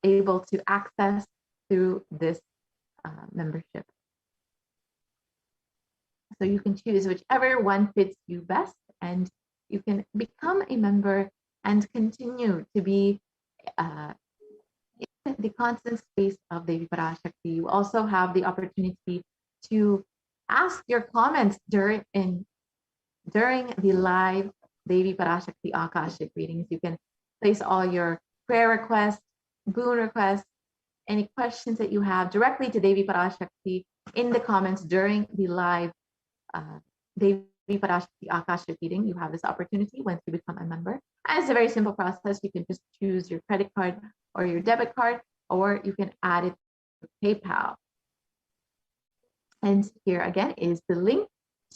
able to access through this membership. So you can choose whichever one fits you best, and you can become a member and continue to be in the constant space of Devi Parashakti. You also have the opportunity to ask your comments during the live Devi Parashakti Akashic readings. You can place all your prayer requests, boon requests, any questions that you have directly to Devi Parashakti in the comments during the live Devi Parashakti Akashic reading. You have this opportunity once you become a member. And it's a very simple process. You can just choose your credit card or your debit card, or you can add it to PayPal. And here again is the link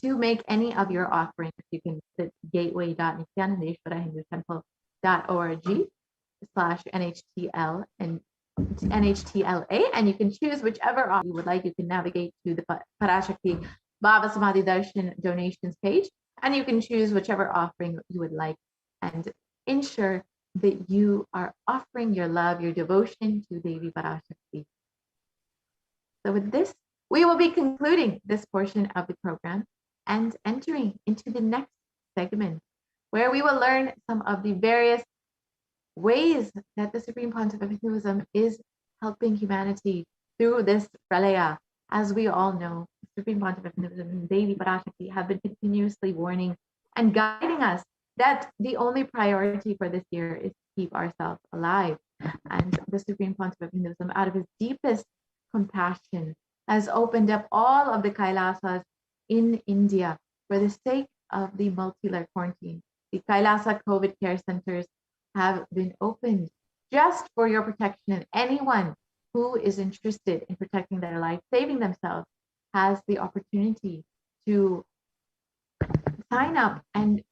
to make any of your offerings. You can visit gateway.nithyanandeshwara.org/NHTL and NHTLA, and you can choose whichever you would like. You can navigate to the Parashakti Bhava Samadhi Darshan donations page, and you can choose whichever offering you would like and ensure that you are offering your love, your devotion to Devi Parashakti. So with this, we will be concluding this portion of the program. and entering into the next segment, where we will learn some of the various ways that the Supreme Pontiff of Hinduism is helping humanity through this pralaya. As we all know, the Supreme Pontiff of Hinduism, Devi Parashakti, have been continuously warning and guiding us that the only priority for this year is to keep ourselves alive. And the Supreme Pontiff of Hinduism, out of his deepest compassion, has opened up all of the Kailasas in India for the sake of the multi-layer quarantine. The Kailasa COVID care centers have been opened just for your protection, and anyone who is interested in protecting their life, saving themselves, has the opportunity to sign up and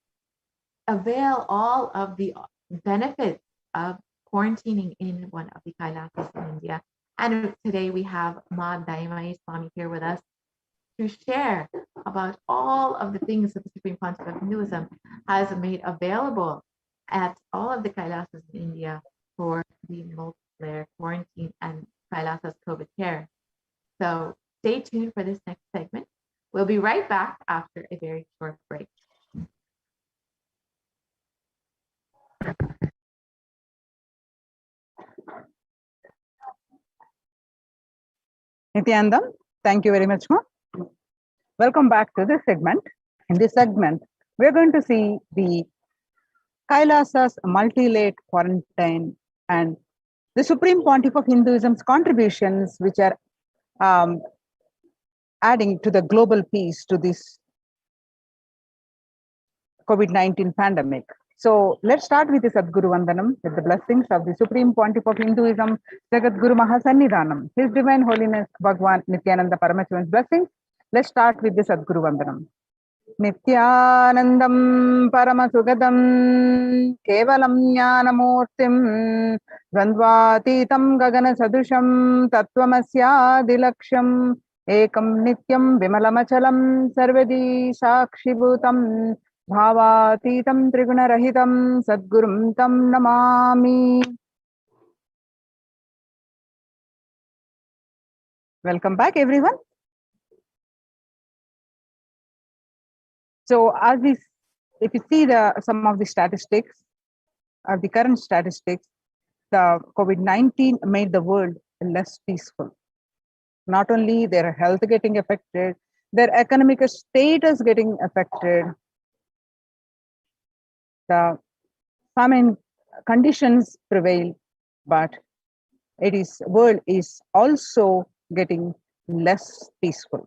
avail all of the benefits of quarantining in one of the Kailasas in India. And today we have Ma Daimai Swami here with us to share about all of the things that the Supreme Pontiff of Hinduism has made available at all of the Kailasas in India for the multi-layer quarantine and Kailasas COVID care. So stay tuned for this next segment. We'll be right back after a very short break. Nithyanandam, thank you very much, Ma. Welcome back to this segment. In this segment, we're going to see the Kailasa's multi-layered quarantine and the Supreme Pontiff of Hinduism's contributions, which are adding to the global peace to this COVID-19 pandemic. So let's start with the Sadguru Vandanam, with the blessings of the Supreme Pontiff of Hinduism, Jagat Guru Mahasannidhanam, His Divine Holiness Bhagwan Nithyananda Paramashivam's blessings. Let's start with the Sadguru Vandanam. Nithyanandam Paramasugadam Kevalam Jnanamurtim Dvandvatitam Gagana Sadusham Tattvamasya Dilaksham Ekam Nityam Vimalamachalam Sarvadi Sakshibhutam Bhavatitam Trigunarahitam Sadgurum Tam Namami. Welcome back, everyone. So, if you see some of the statistics, the current statistics, the COVID-19 made the world less peaceful. Not only their health getting affected, their economic status getting affected, the famine conditions prevail, but world is also getting less peaceful.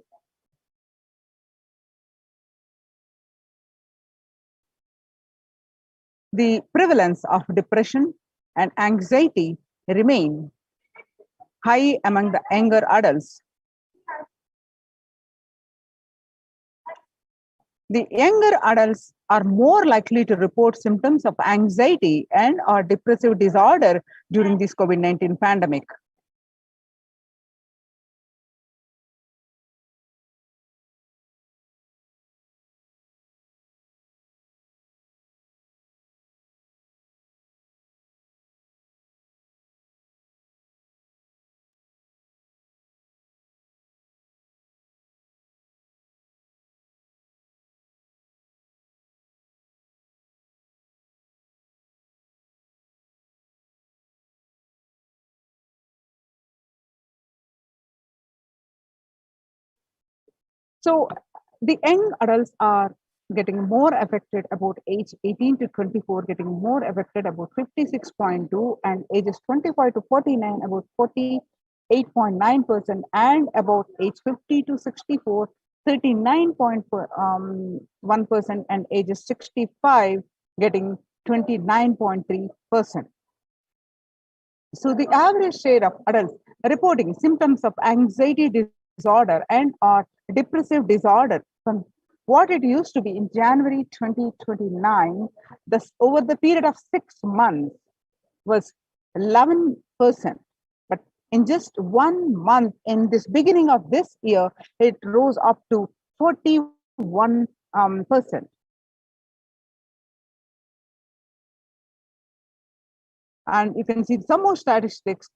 The prevalence of depression and anxiety remain high among the younger adults. The younger adults are more likely to report symptoms of anxiety and or depressive disorder during this COVID-19 pandemic. So the young adults are getting more affected about age 18 to 24, getting more affected about 56.2, and ages 25 to 49 about 48.9%, and about age 50 to 64, 39.1%, and ages 65 getting 29.3%. So the average share of adults reporting symptoms of anxiety disorder and or depressive disorder from what it used to be in January 2029, over the period of 6 months was 11%. But in just 1 month, in this beginning of this year, it rose up to 41%. And you can see some more statistics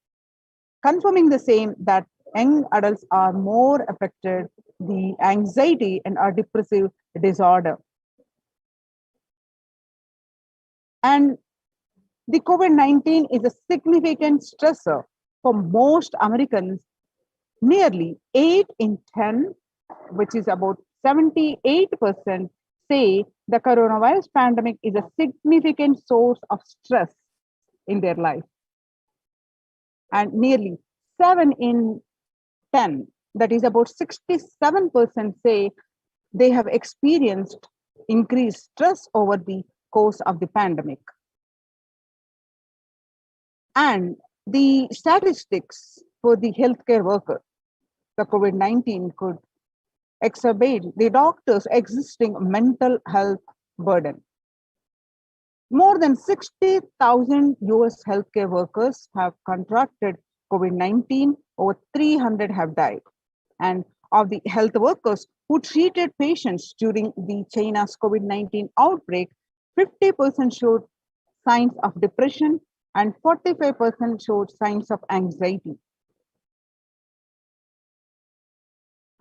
confirming the same, that young adults are more affected the anxiety and a depressive disorder. And the COVID-19 is a significant stressor for most Americans. Nearly 8 in 10, which is about 78%, say the coronavirus pandemic is a significant source of stress in their life. And nearly 7 in 10, that is about 67%, say they have experienced increased stress over the course of the pandemic. And the statistics for the healthcare worker, the COVID-19 could exacerbate the doctor's existing mental health burden. More than 60,000 US healthcare workers have contracted COVID-19, over 300 have died. And of the health workers who treated patients during the China's COVID-19 outbreak, 50% showed signs of depression and 45% showed signs of anxiety.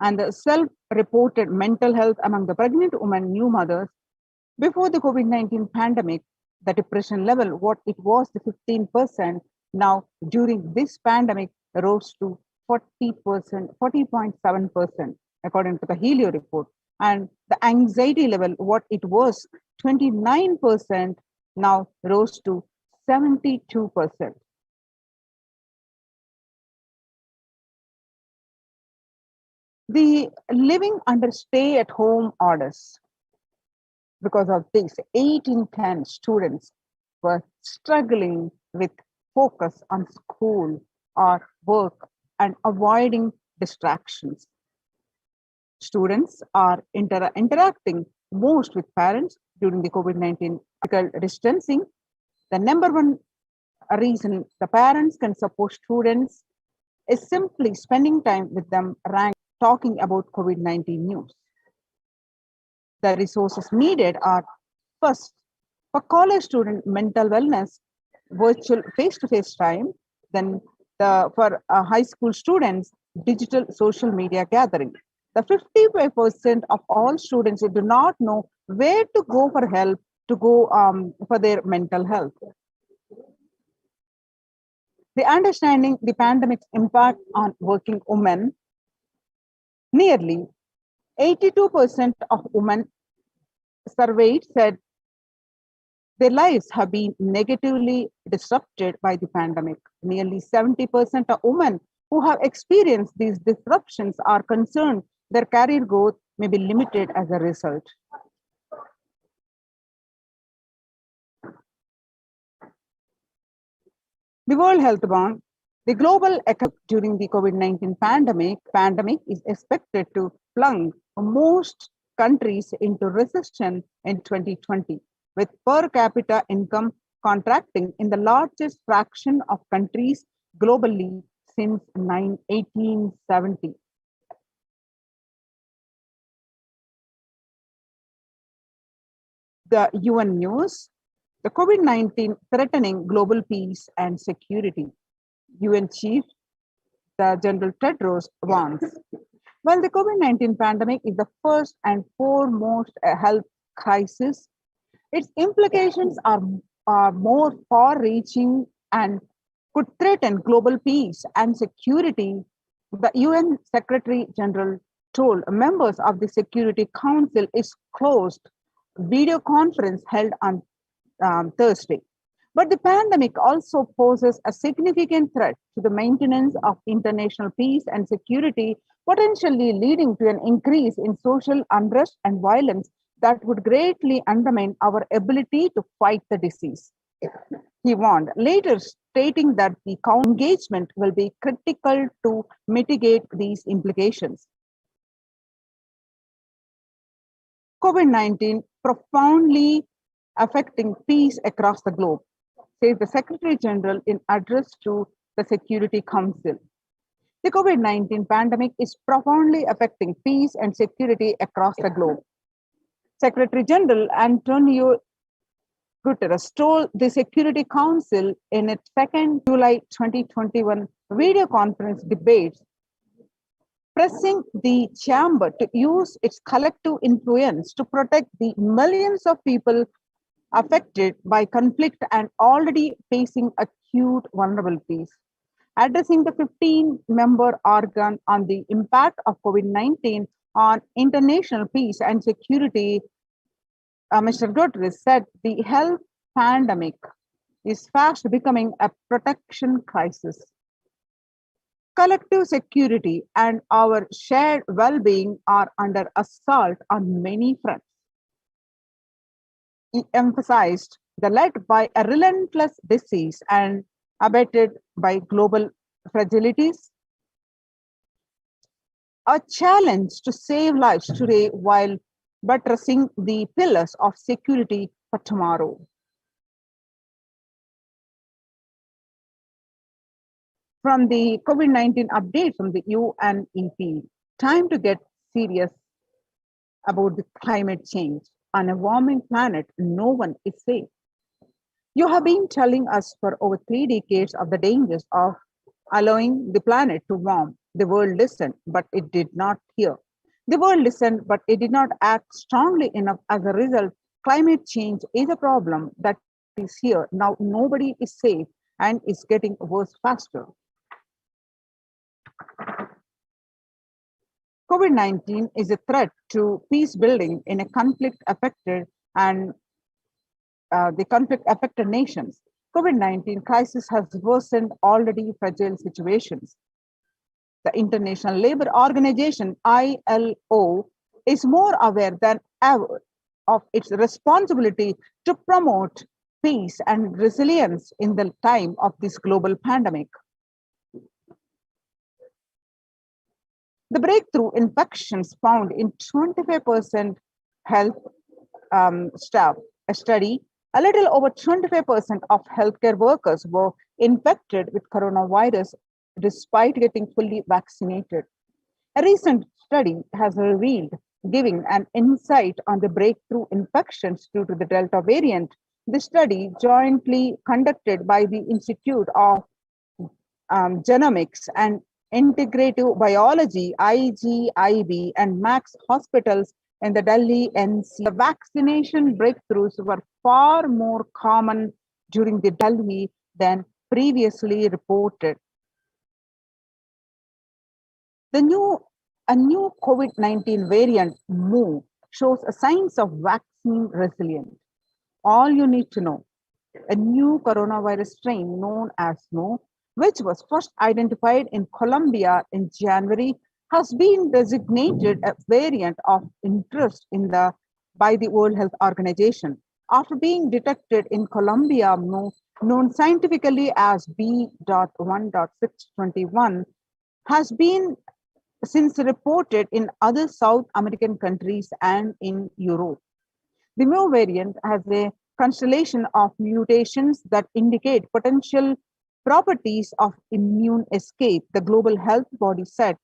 And the self-reported mental health among the pregnant women, new mothers, before the COVID-19 pandemic, the depression level, what it was, the 15%, now during this pandemic rose to 40%, 40.7%, according to the Helio report. And the anxiety level, what it was, 29%, now rose to 72%. The living under stay-at-home orders, because of this, 8 in 10 students were struggling with focus on school or work and avoiding distractions. Students are interacting most with parents during the COVID-19 physical distancing. The number one reason the parents can support students is simply spending time with them, talking about COVID-19 news. The resources needed are first, for college student mental wellness, virtual face-to-face time, then for high school students, digital social media gathering. The 55% of all students who do not know where to go for help to go for their mental health. The understanding the pandemic's impact on working women, nearly 82% of women surveyed said their lives have been negatively disrupted by the pandemic. Nearly 70% of women who have experienced these disruptions are concerned their career growth may be limited as a result. The World Health Fund, the global economy during the COVID-19 pandemic is expected to plunge most countries into recession in 2020, with per capita income contracting in the largest fraction of countries globally since 1870. The UN News, the COVID-19 threatening global peace and security. UN Chief, the General Tedros warns. While the COVID-19 pandemic is the first and foremost health crisis, its implications are more far-reaching and could threaten global peace and security. The UN Secretary General told members of the Security Council is closed video conference held on Thursday. But the pandemic also poses a significant threat to the maintenance of international peace and security, potentially leading to an increase in social unrest and violence that would greatly undermine our ability to fight the disease. He warned, later stating that the engagement will be critical to mitigate these implications. COVID-19 profoundly affecting peace across the globe, says the Secretary General in address to the Security Council. The COVID-19 pandemic is profoundly affecting peace and security across the globe. Secretary General Antonio Guterres told the Security Council in its 2nd July 2021 video conference debates, pressing the chamber to use its collective influence to protect the millions of people affected by conflict and already facing acute vulnerabilities. Addressing the 15-member organ on the impact of COVID-19 on international peace and security, Mr. Guterres said the health pandemic is fast becoming a protection crisis. Collective security and our shared well-being are under assault on many fronts. He emphasized the led by a relentless disease and abetted by global fragilities. A challenge to save lives today while buttressing the pillars of security for tomorrow. From the COVID-19 update from the UNEP, time to get serious about the climate change. On a warming planet, no one is safe. You have been telling us for over 3 decades of the dangers of allowing the planet to warm. The world listened, but it did not hear. The world listened, but it did not act strongly enough. As a result, climate change is a problem that is here. Now nobody is safe and is getting worse faster. COVID-19 is a threat to peace building in a conflict-affected and the conflict-affected nations. COVID-19 crisis has worsened already fragile situations. The International Labour Organization, ILO, is more aware than ever of its responsibility to promote peace and resilience in the time of this global pandemic. The breakthrough infections found in 25% health staff, a study, a little over 25% of healthcare workers were infected with coronavirus despite getting fully vaccinated. A recent study has revealed, giving an insight on the breakthrough infections due to the Delta variant. The study, jointly conducted by the Institute of Genomics and Integrative Biology, IGIB, and Max Hospitals in the Delhi NC. The vaccination breakthroughs were far more common during the Delhi than previously reported. A new COVID-19 variant, Mu, shows signs of vaccine resilience. All you need to know, a new coronavirus strain known as Mu, which was first identified in Colombia in January, has been designated a variant of interest by the World Health Organization. After being detected in Colombia, Mu, known scientifically as B.1.621, has been since reported in other South American countries and in Europe. The Mu variant has a constellation of mutations that indicate potential properties of immune escape, the Global Health Body said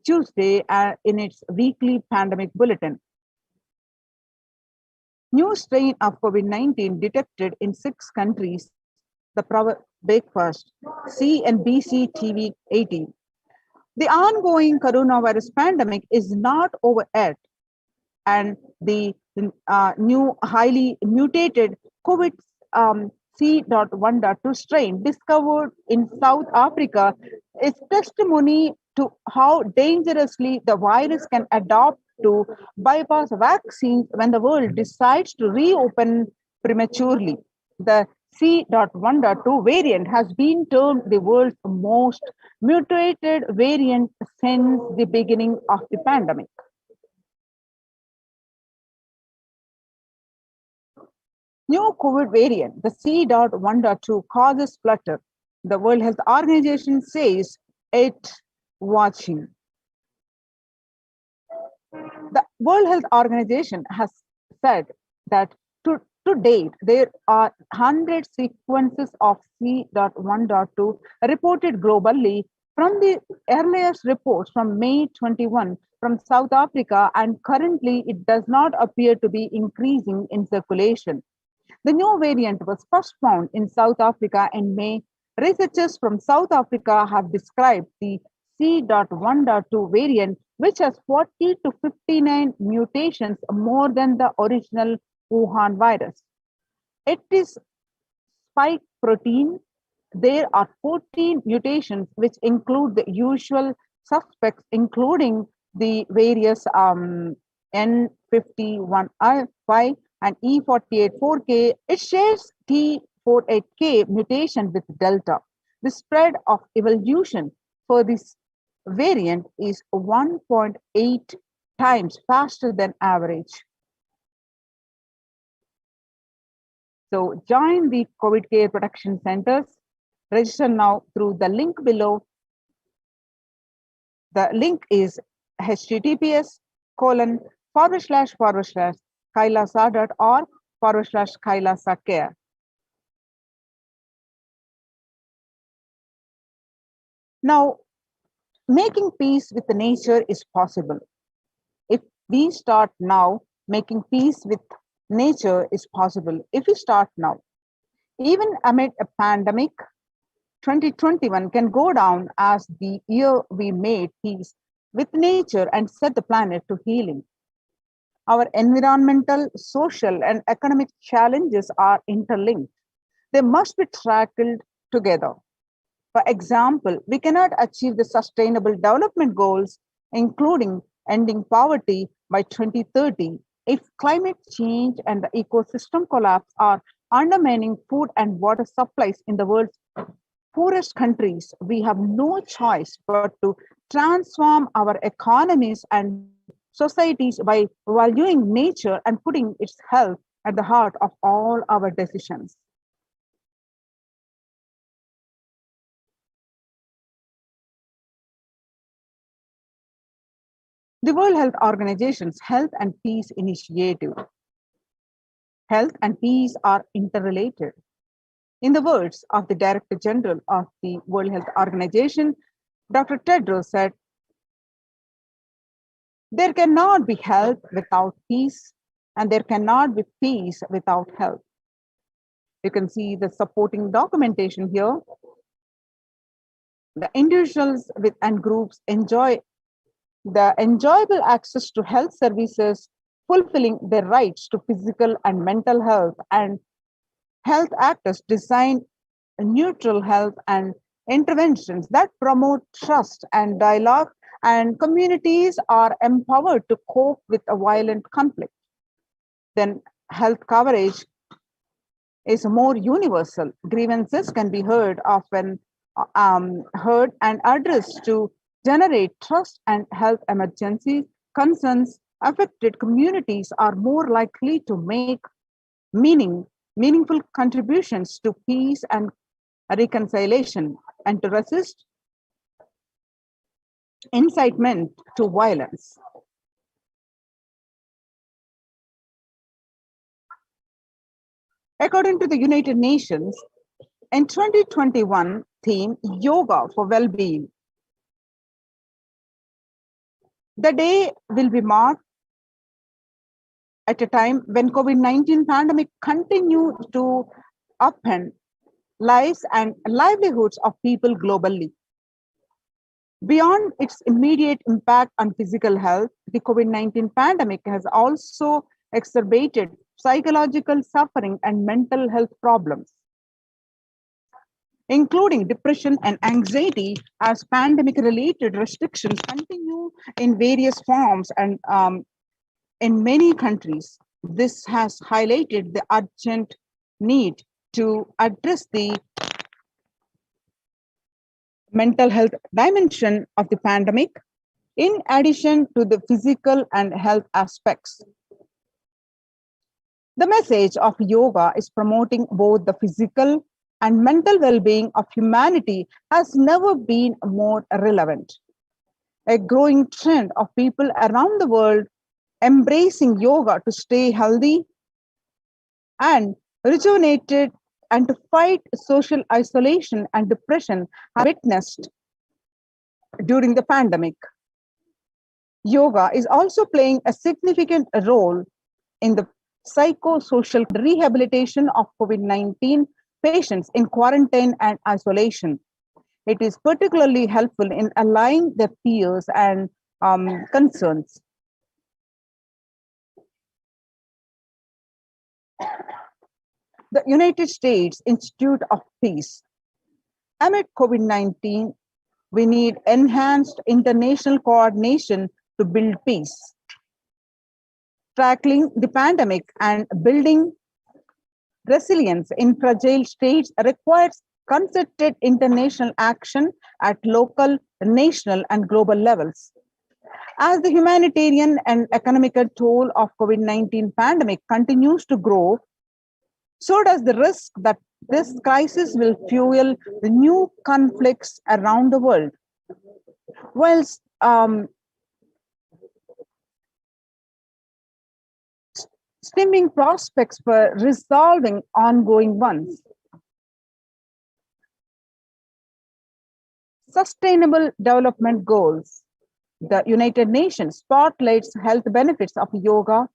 Tuesday in its weekly pandemic bulletin. New strain of COVID-19 detected in 6 countries, the breakfast, CNBC TV 18. The ongoing coronavirus pandemic is not over yet, and the new highly mutated COVID C.1.2 strain discovered in South Africa is testimony to how dangerously the virus can adapt to bypass vaccines when the world decides to reopen prematurely. The C.1.2 variant has been termed the world's most mutated variant since the beginning of the pandemic. New COVID variant, the C.1.2, causes flutter. The World Health Organization says it's watching. The World Health Organization has said that to date, there are 100 sequences of C.1.2 reported globally from the earliest reports from May 21 from South Africa, and currently it does not appear to be increasing in circulation. The new variant was first found in South Africa in May. Researchers from South Africa have described the C.1.2 variant, which has 40 to 59 mutations more than the original Wuhan virus. It is spike protein. There are 14 mutations, which include the usual suspects, including the various N51Y and E48-4K. It shares T48K mutation with Delta. The spread of evolution for this variant is 1.8 times faster than average. So join the COVID care protection centers. Register now through the link below. The link is https://kailasa.org/kailasa care. Now, making peace with the nature is possible. If we start now, making peace with nature is possible. If we start now, even amid a pandemic, 2021 can go down as the year we made peace with nature and set the planet to healing. Our environmental, social, and economic challenges are interlinked. They must be tackled together. For example, we cannot achieve the sustainable development goals, including ending poverty by 2030, if climate change and the ecosystem collapse are undermining food and water supplies in the world's poorest countries. We have no choice but to transform our economies and societies by valuing nature and putting its health at the heart of all our decisions. The World Health Organization's Health and Peace Initiative. Health and peace are interrelated. In the words of the Director General of the World Health Organization, Dr. Tedros said, "There cannot be health without peace, and there cannot be peace without health." You can see the supporting documentation here. The individuals and groups enjoy the enjoyable access to health services, fulfilling their rights to physical and mental health, and health actors design neutral health and interventions that promote trust and dialogue, and communities are empowered to cope with a violent conflict. Then health coverage is more universal. Grievances can be heard and addressed to generate trust, and health emergency concerns. Affected communities are more likely to make meaningful contributions to peace and reconciliation, and to resist incitement to violence. According to the United Nations, in 2021 theme, Yoga for Well-Being, the day will be marked at a time when COVID-19 pandemic continues to upend lives and livelihoods of people globally. Beyond its immediate impact on physical health, the COVID-19 pandemic has also exacerbated psychological suffering and mental health problems, including depression and anxiety, as pandemic-related restrictions continue in various forms and in many countries. This has highlighted the urgent need to address the mental health dimension of the pandemic, in addition to the physical and health aspects. The message of yoga is promoting both the physical and mental well-being of humanity has never been more relevant. A growing trend of people around the world embracing yoga to stay healthy and rejuvenated and to fight social isolation and depression are witnessed during the pandemic. Yoga is also playing a significant role in the psychosocial rehabilitation of COVID-19 patients in quarantine and isolation. It is particularly helpful in allaying their fears and concerns. The United States Institute of Peace. Amid COVID-19, we need enhanced international coordination to build peace. Tackling the pandemic and building resilience in fragile states requires concerted international action at local, national, and global levels. As the humanitarian and economic toll of COVID-19 pandemic continues to grow, so does the risk that this crisis will fuel the new conflicts around the world. Whilst stemming prospects for resolving ongoing ones. Sustainable Development Goals. The United Nations spotlights health benefits of yoga,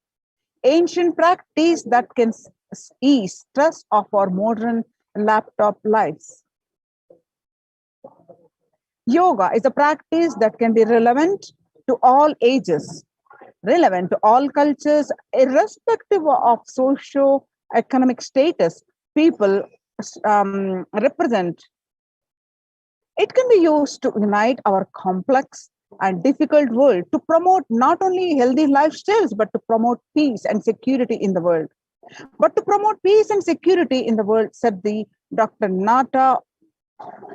ancient practice that can ease stress of our modern laptop lives. Yoga is a practice that can be relevant to all ages, relevant to all cultures, irrespective of socio-economic status people represent. It can be used to unite our complex and difficult world to promote not only healthy lifestyles, but to promote peace and security in the world. But to promote peace and security in the world, said the Dr. Nata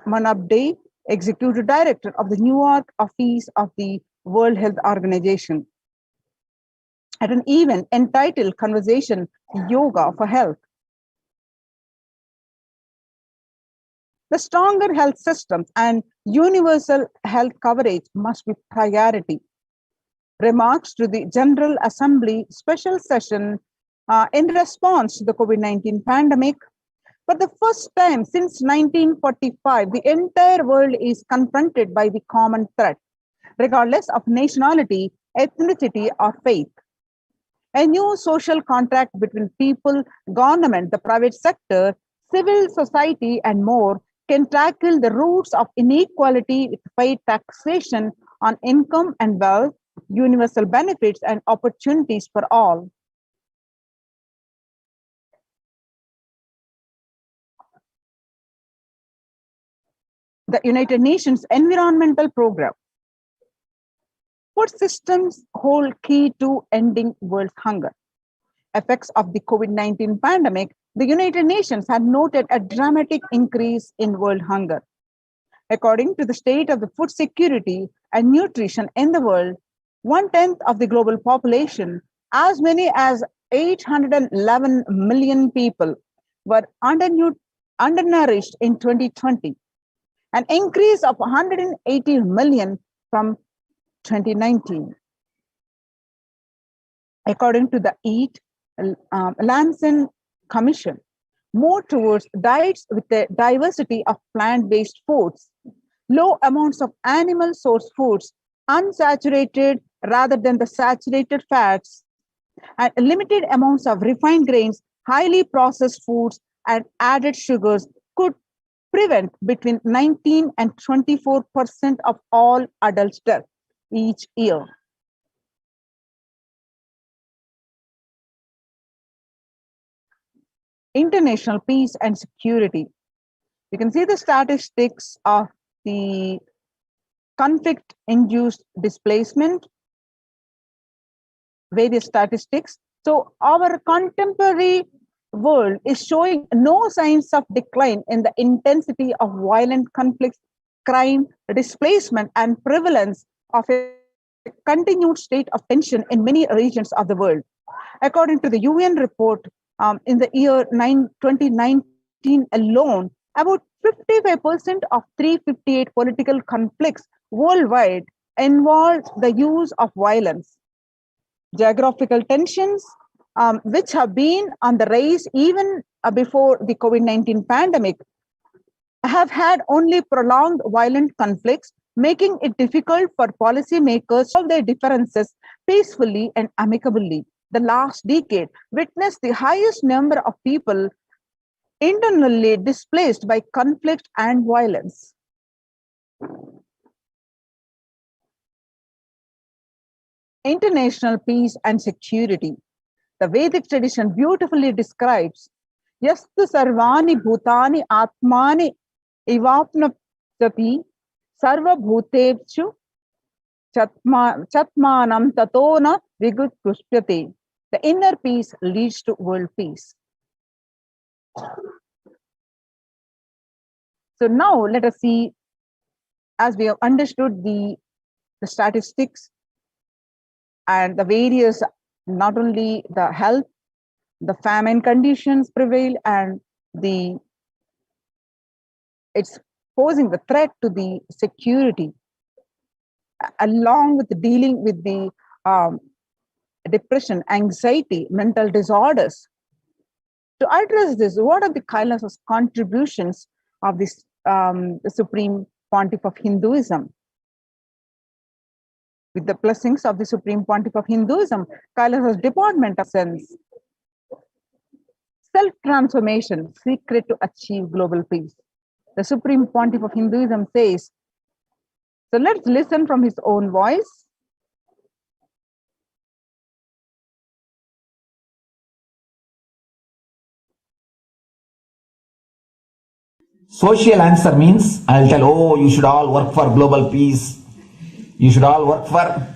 Manabde, Executive Director of the New York Office of the World Health Organization, at an event entitled Conversation Yoga for Health. The stronger health systems and universal health coverage must be priority. Remarks to the General Assembly special session in response to the COVID-19 pandemic. For the first time since 1945, the entire world is confronted by the common threat, regardless of nationality, ethnicity, or faith. A new social contract between people, government, the private sector, civil society, and more can tackle the roots of inequality with fair taxation on income and wealth, universal benefits, and opportunities for all. The United Nations Environmental Program. Food systems hold key to ending world hunger. Effects of the COVID-19 pandemic, the United Nations had noted a dramatic increase in world hunger. According to the state of the food security and nutrition in the world, 1/10 of the global population, as many as 811 million people, were undernourished in 2020, an increase of 180 million from 2019. According to the Eat Lancet Commission, more towards diets with a diversity of plant-based foods, low amounts of animal source foods, unsaturated rather than the saturated fats, and limited amounts of refined grains, highly processed foods, and added sugars could prevent between 19 and 24% of all adult deaths each year. International peace and security. You can see the statistics of the conflict-induced displacement, various statistics. So our contemporary world is showing no signs of decline in the intensity of violent conflicts, crime, displacement, and prevalence of a continued state of tension in many regions of the world. According to the UN report, in the year 2019 alone, about 55% of 358 political conflicts worldwide involved the use of violence. Geographical tensions, which have been on the rise even before the COVID-19 pandemic, have had only prolonged violent conflicts, making it difficult for policymakers to solve their differences peacefully and amicably. The last decade witnessed the highest number of people internally displaced by conflict and violence. International peace and security. The Vedic tradition beautifully describes Yastu Sarvani Bhutani Atmani Ivapnapati Sarva Bhutevchu Chatmanam Tatona Vigut Pushpyate. The inner peace leads to world peace. So now let us see, as we have understood the statistics and the various, not only the health, the famine conditions prevail, and it's posing the threat to the security, along with dealing with the depression, anxiety, mental disorders. To address this, what are the Kailasa's contributions of this the Supreme Pontiff of Hinduism? With the blessings of the Supreme Pontiff of Hinduism, Kailasa's Department of Sense, self-transformation, secret to achieve global peace. The Supreme Pontiff of Hinduism says, so let's listen from his own voice. Social answer means I'll tell, oh, you should all work for global peace. You should all work for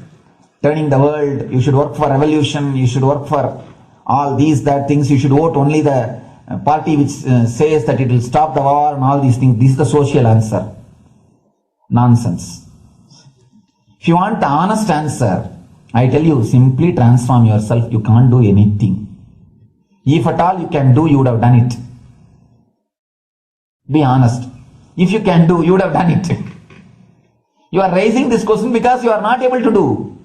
turning the world. You should work for revolution. You should work for all these, that things. You should vote only the party which says that it will stop the war and all these things. This is the social answer. Nonsense. If you want the honest answer, I tell you, simply transform yourself. You can't do anything. If at all you can do, you would have done it. Be honest. If you can do, you would have done it. You are raising this question because you are not able to do.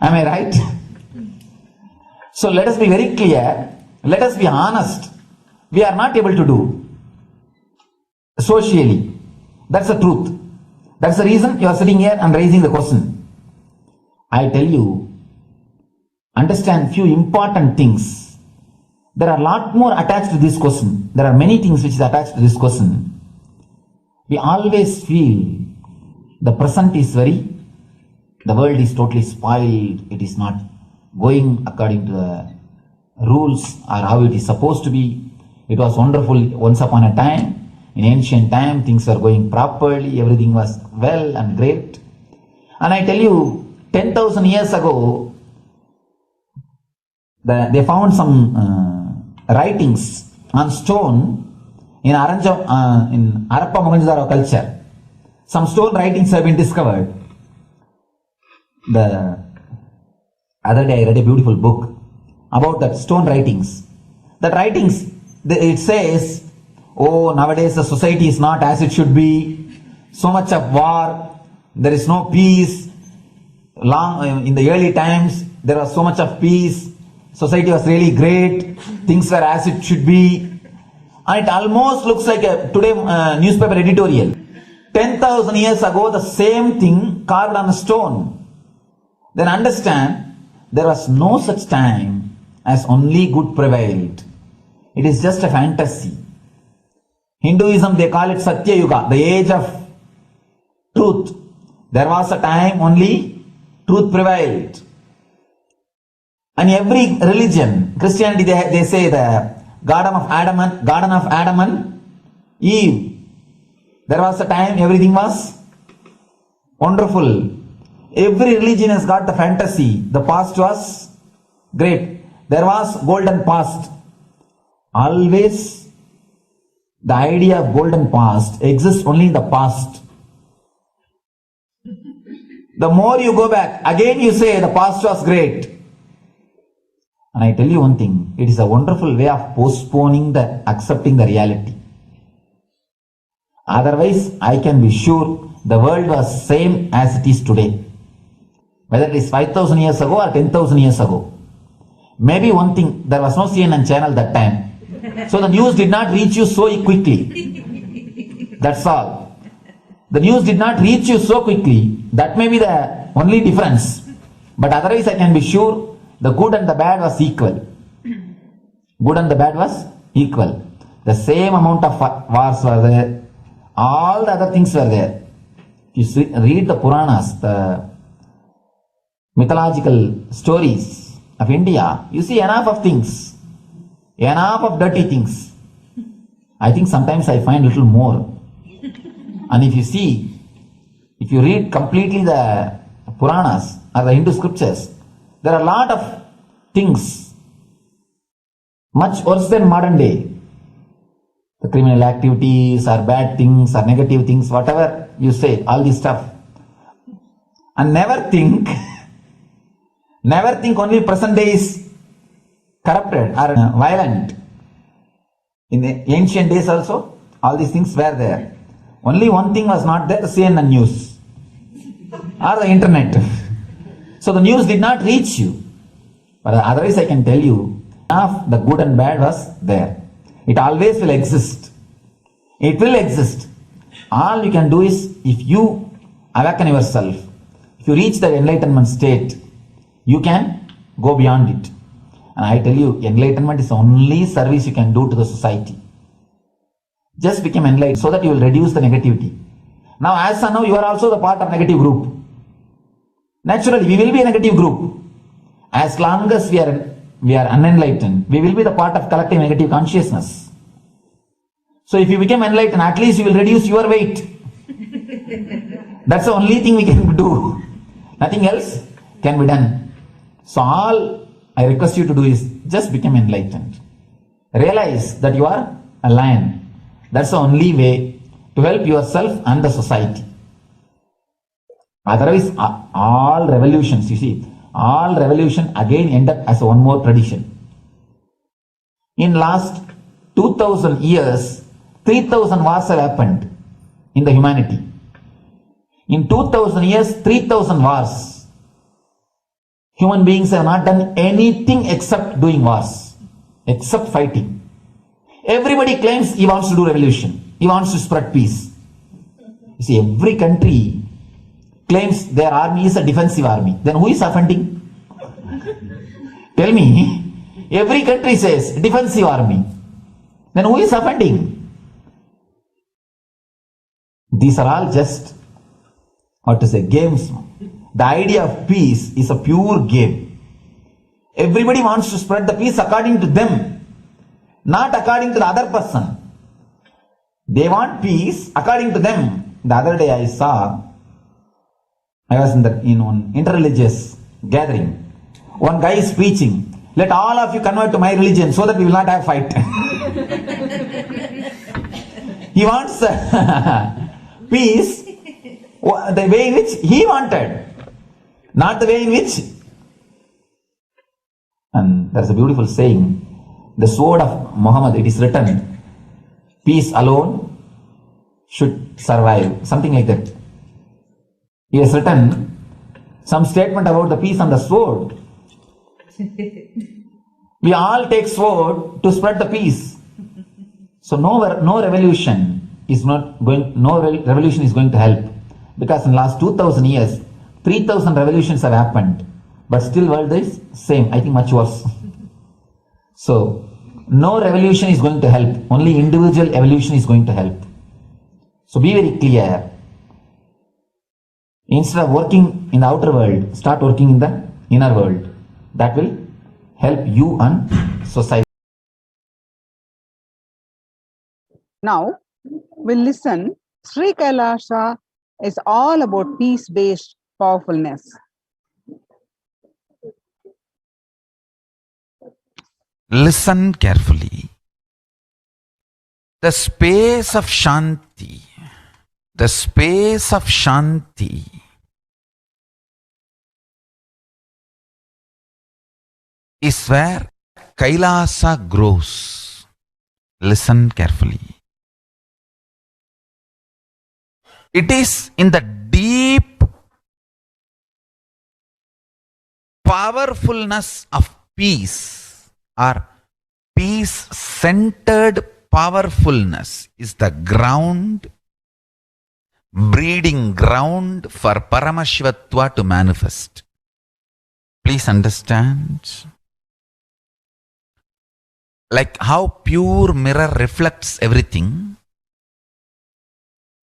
Am I right? So let us be very clear. Let us be honest. We are not able to do. Socially. That's the truth. That's the reason you are sitting here and raising the question. I tell you, understand few important things. There are a lot more attached to this question. There are many things which is attached to this question. We always feel the present is the world is totally spoiled. It is not going according to the rules or how it is supposed to be. It was wonderful once upon a time. In ancient time, things were going properly. Everything was well and great. And I tell you, 10,000 years ago, they found some writings on stone in Harappa Mohenjo-daro culture. Some stone writings have been discovered. The other day I read a beautiful book about that stone writings. That writings, it says, oh, nowadays the society is not as it should be. So much of war. There is no peace. In the early times, there was so much of peace. Society was really great. Things were as it should be. And it almost looks like a today newspaper editorial. 10,000 years ago, the same thing carved on a stone. Then understand, there was no such time as only good prevailed. It is just a fantasy. Hinduism, they call it Satya Yuga, the age of truth. There was a time only truth prevailed. And every religion, Christianity, they say the Garden of Adam and Eve. There was a time everything was wonderful. Every religion has got the fantasy. The past was great. There was golden past. Always the idea of golden past exists only in the past. The more you go back, again you say the past was great. And I tell you one thing, it is a wonderful way of postponing accepting the reality. Otherwise, I can be sure the world was same as it is today. Whether it is 5,000 years ago or 10,000 years ago. Maybe one thing, there was no CNN channel that time. So the news did not reach you so quickly. That's all. The news did not reach you so quickly. That may be the only difference. But otherwise, I can be sure the good and the bad was equal. Good and the bad was equal. The same amount of wars were there. All the other things were there. You read the Puranas, the mythological stories of India, you see enough of things, enough of dirty things. I think sometimes I find little more. And if you read completely the Puranas or the Hindu scriptures, there are a lot of things much worse than modern day. The criminal activities or bad things or negative things, whatever you say, all this stuff. And never think only present day is corrupted or violent. In the ancient days also, all these things were there. Only one thing was not there, the CNN news or the internet. So the news did not reach you. But otherwise I can tell you, enough the good and bad was there. It always will exist. It will exist. All you can do is, if you awaken yourself, if you reach the enlightenment state, you can go beyond it. And I tell you, enlightenment is the only service you can do to the society. Just become enlightened so that you will reduce the negativity. Now, as of now, you are also the part of negative group. Naturally, we will be a negative group. As long as we are unenlightened, we will be the part of collective negative consciousness. So if you become enlightened, at least you will reduce your weight. That's the only thing we can do. Nothing else can be done. So all I request you to do is just become enlightened. Realize that you are a lion. That's the only way to help yourself and the society. Otherwise, all revolutions, you see, all revolution again end up as one more tradition. In last 2000 years, 3000 wars have happened in the humanity. In 2000 years, 3000 wars. Human beings have not done anything except doing wars, except fighting. Everybody claims he wants to do revolution. He wants to spread peace. You see, every country claims their army is a defensive army. Then who is offending? Tell me. Every country says defensive army. Then who is offending? These are all just, games. The idea of peace is a pure game. Everybody wants to spread the peace according to them, not according to the other person. They want peace according to them. The other day I was in one interreligious gathering. One guy is preaching, let all of you convert to my religion so that we will not have fight. He wants peace the way in which he wanted, not the way in which. And there's a beautiful saying, the sword of Muhammad, it is written, peace alone should survive, something like that. He has written some statement about the peace on the sword. We all take sword to spread the peace. So no revolution is going to help, because in the last 2000 years 3000 revolutions have happened, but still world is same, I think much worse. So no revolution is going to help, only individual evolution is going to help. So be very clear. Instead of working in the outer world, start working in the inner world. That will help you and society. Now, we'll listen. Sri Kailasha is all about peace-based powerfulness. Listen carefully. The space of Shanti, is where Kailasa grows. Listen carefully. It is in the deep powerfulness of peace, or peace-centered powerfulness is the ground, breeding ground for Paramashivatva to manifest. Please understand. Like how pure mirror reflects everything,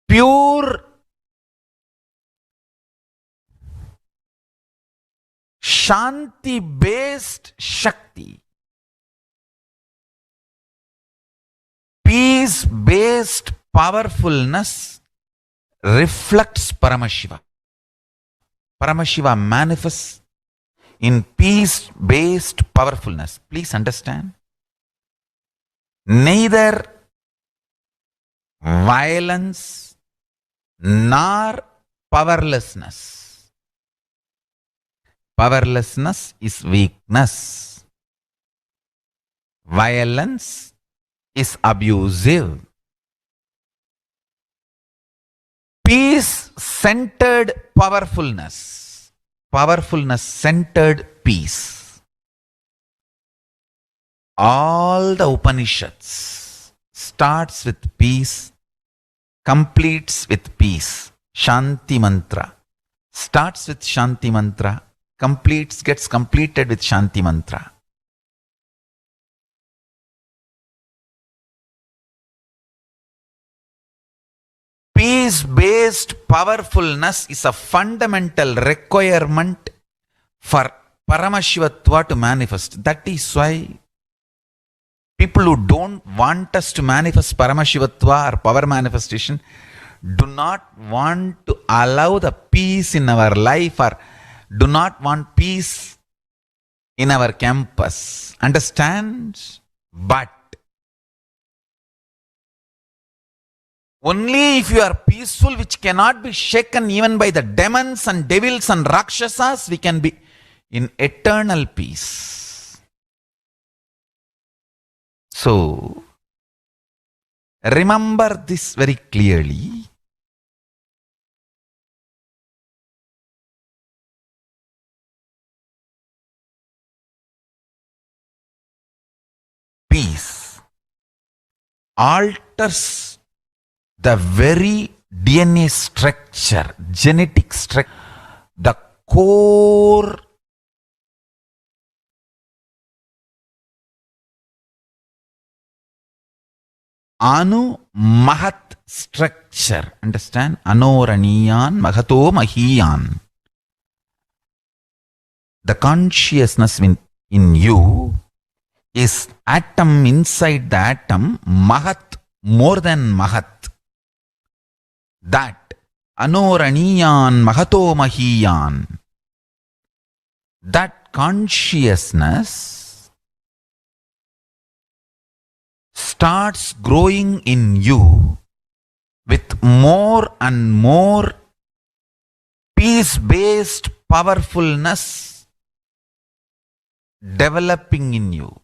pure Shanti based Shakti, peace based powerfulness reflects Paramashiva. Paramashiva manifests in peace based powerfulness. Please understand. Neither violence nor powerlessness. Powerlessness is weakness. Violence is abusive. Peace-centered powerfulness. Powerfulness-centered peace. All the Upanishads starts with peace, completes with peace. Shanti mantra. Starts with Shanti mantra, gets completed with Shanti mantra. Peace-based powerfulness is a fundamental requirement for Paramashivatva to manifest. That is why people who don't want us to manifest Paramashivatva or power manifestation do not want to allow the peace in our life or do not want peace in our campus. Understand? But only if you are peaceful, which cannot be shaken even by the demons and devils and rakshasas, we can be in eternal peace. So, remember this very clearly. Peace alters the very DNA structure, genetic structure, the core Anu Mahat structure. Understand? Anoraniyan Mahato Mahiyan. The consciousness in you is atom inside the atom, Mahat, more than Mahat. That Anoraniyan Mahato Mahiyan. That consciousness starts growing in you with more and more peace-based powerfulness developing in you.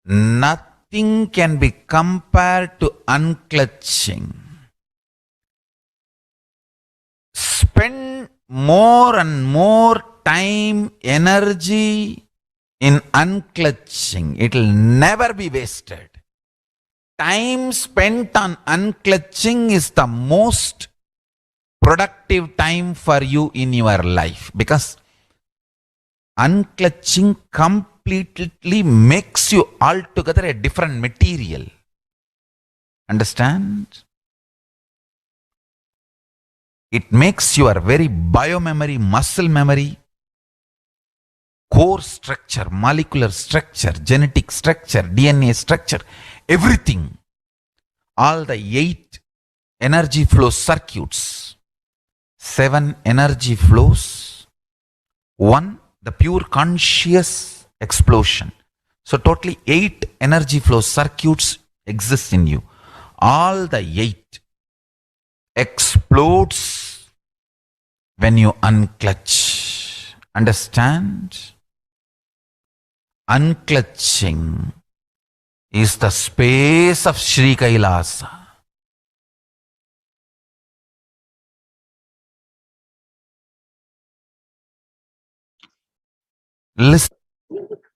Nothing can be compared to unclutching. Spend more and more time, energy in unclutching. It will never be wasted. Time spent on unclutching is the most productive time for you in your life, because unclutching completely makes you altogether a different material. Understand? It makes your very biomemory, muscle memory, core structure, molecular structure, genetic structure, DNA structure, everything. All the 8 energy flow circuits, 7 energy flows, 1 the pure conscious explosion. So totally 8 energy flow circuits exist in you. All the 8 explodes when you unclutch. Understand? Unclutching is the space of Sri Kailasa. Listen.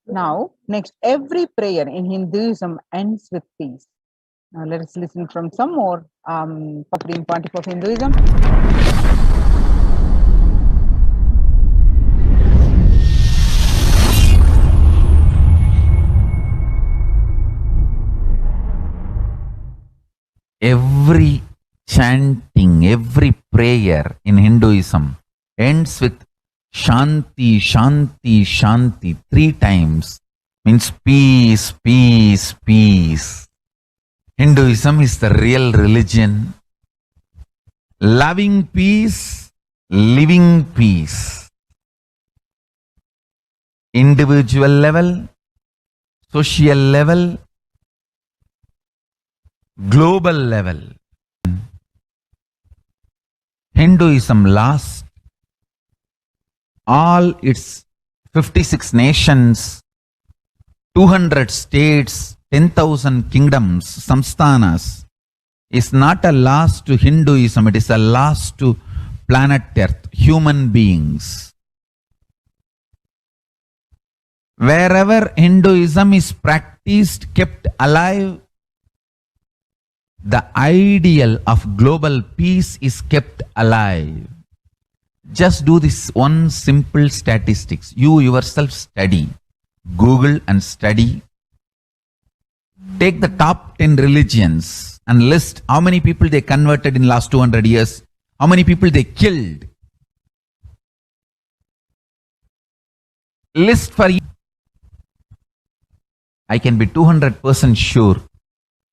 Now, next, every prayer in Hinduism ends with peace. Now, let us listen from some more Supreme Pontiff of Hinduism. Every chanting, every prayer in Hinduism ends with Shanti, Shanti, Shanti 3 times. Means peace, peace, peace. Hinduism is the real religion. Loving peace, living peace. Individual level, social level, global level. Hinduism lost all its 56 nations, 200 states, 10,000 kingdoms, samsthanas, is not a loss to Hinduism, it is a loss to planet Earth, human beings. Wherever Hinduism is practiced, kept alive, the ideal of global peace is kept alive. Just do this one simple statistics. You yourself study. Google and study. Take the top 10 religions and list how many people they converted in last 200 years, how many people they killed. List for you. I can be 200% sure.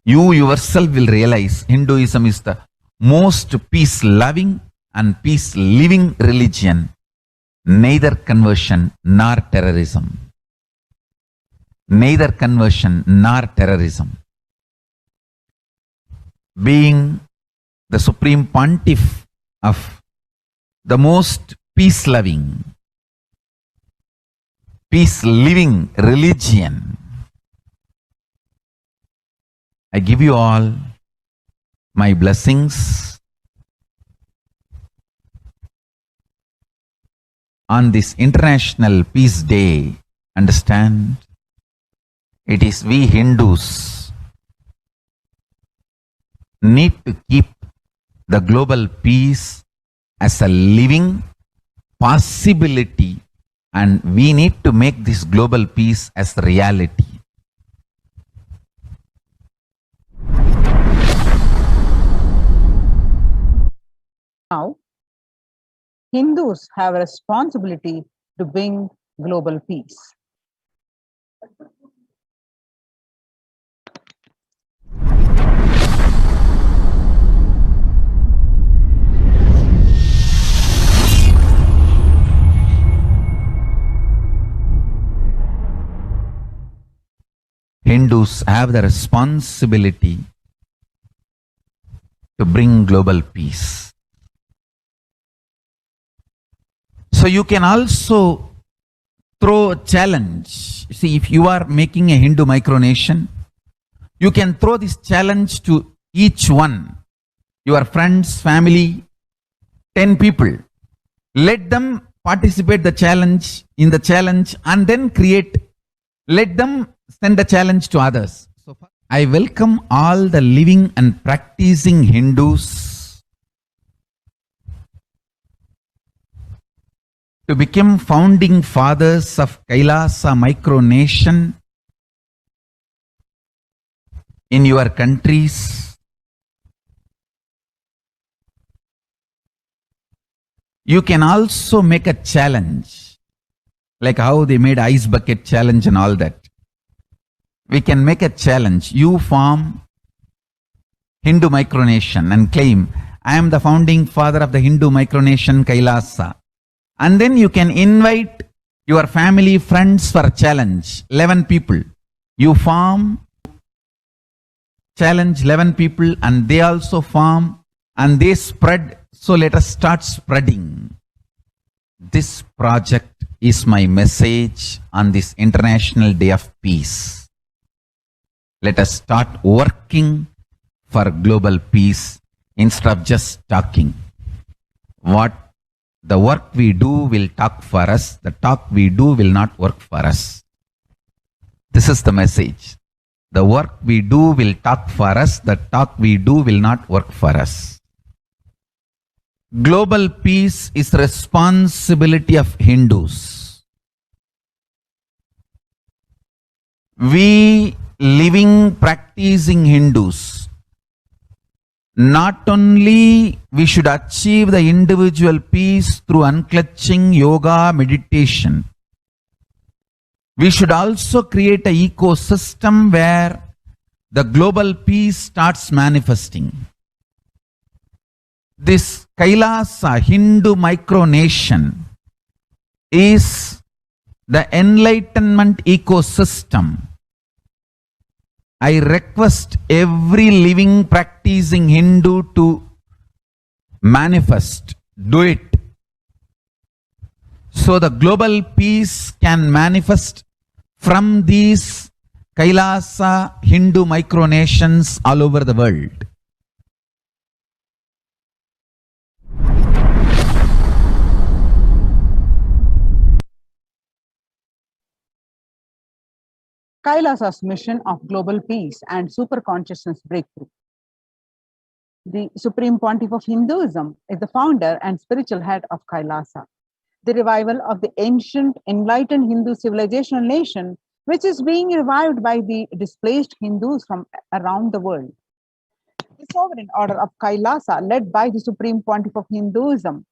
You yourself will realize Hinduism is the most peace-loving and peace-living religion, neither conversion nor terrorism. Neither conversion nor terrorism. Being the supreme pontiff of the most peace-loving, peace-living religion, I give you all my blessings on this International Peace Day. Understand? It is we Hindus need to keep the global peace as a living possibility, and we need to make this global peace as reality. Now, Hindus have a responsibility to bring global peace. Hindus have the responsibility to bring global peace. So you can also throw a challenge. See, if you are making a Hindu micronation, you can throw this challenge to each one, your friends, family, 10 people. Let them participate in the challenge and then let them send a challenge to others. So I welcome all the living and practicing Hindus to become founding fathers of Kailasa micronation in your countries. You can also make a challenge, like how they made ice bucket challenge and all that. We can make a challenge. You form Hindu micronation and claim, I am the founding father of the Hindu micronation Kailasa. And then you can invite your family, friends for a challenge. 11 people. You form, challenge 11 people, and they also form and they spread. So let us start spreading. This project is my message on this International Day of Peace. Let us start working for global peace instead of just talking. The work we do will talk for us. The talk we do will not work for us. This is the message. The work we do will talk for us. The talk we do will not work for us. Global peace is the responsibility of Hindus. We living, practicing Hindus not only we should achieve the individual peace through unclutching yoga meditation, we should also create an ecosystem where the global peace starts manifesting. This Kailasa Hindu micronation is the enlightenment ecosystem. I request every living practicing Hindu to manifest, do it, so the global peace can manifest from these Kailasa Hindu micronations all over the world. Kailasa's mission of global peace and superconsciousness breakthrough. The Supreme Pontiff of Hinduism is the founder and spiritual head of Kailasa, the revival of the ancient enlightened Hindu civilizational nation, which is being revived by the displaced Hindus from around the world. The sovereign order of Kailasa, led by the Supreme Pontiff of Hinduism,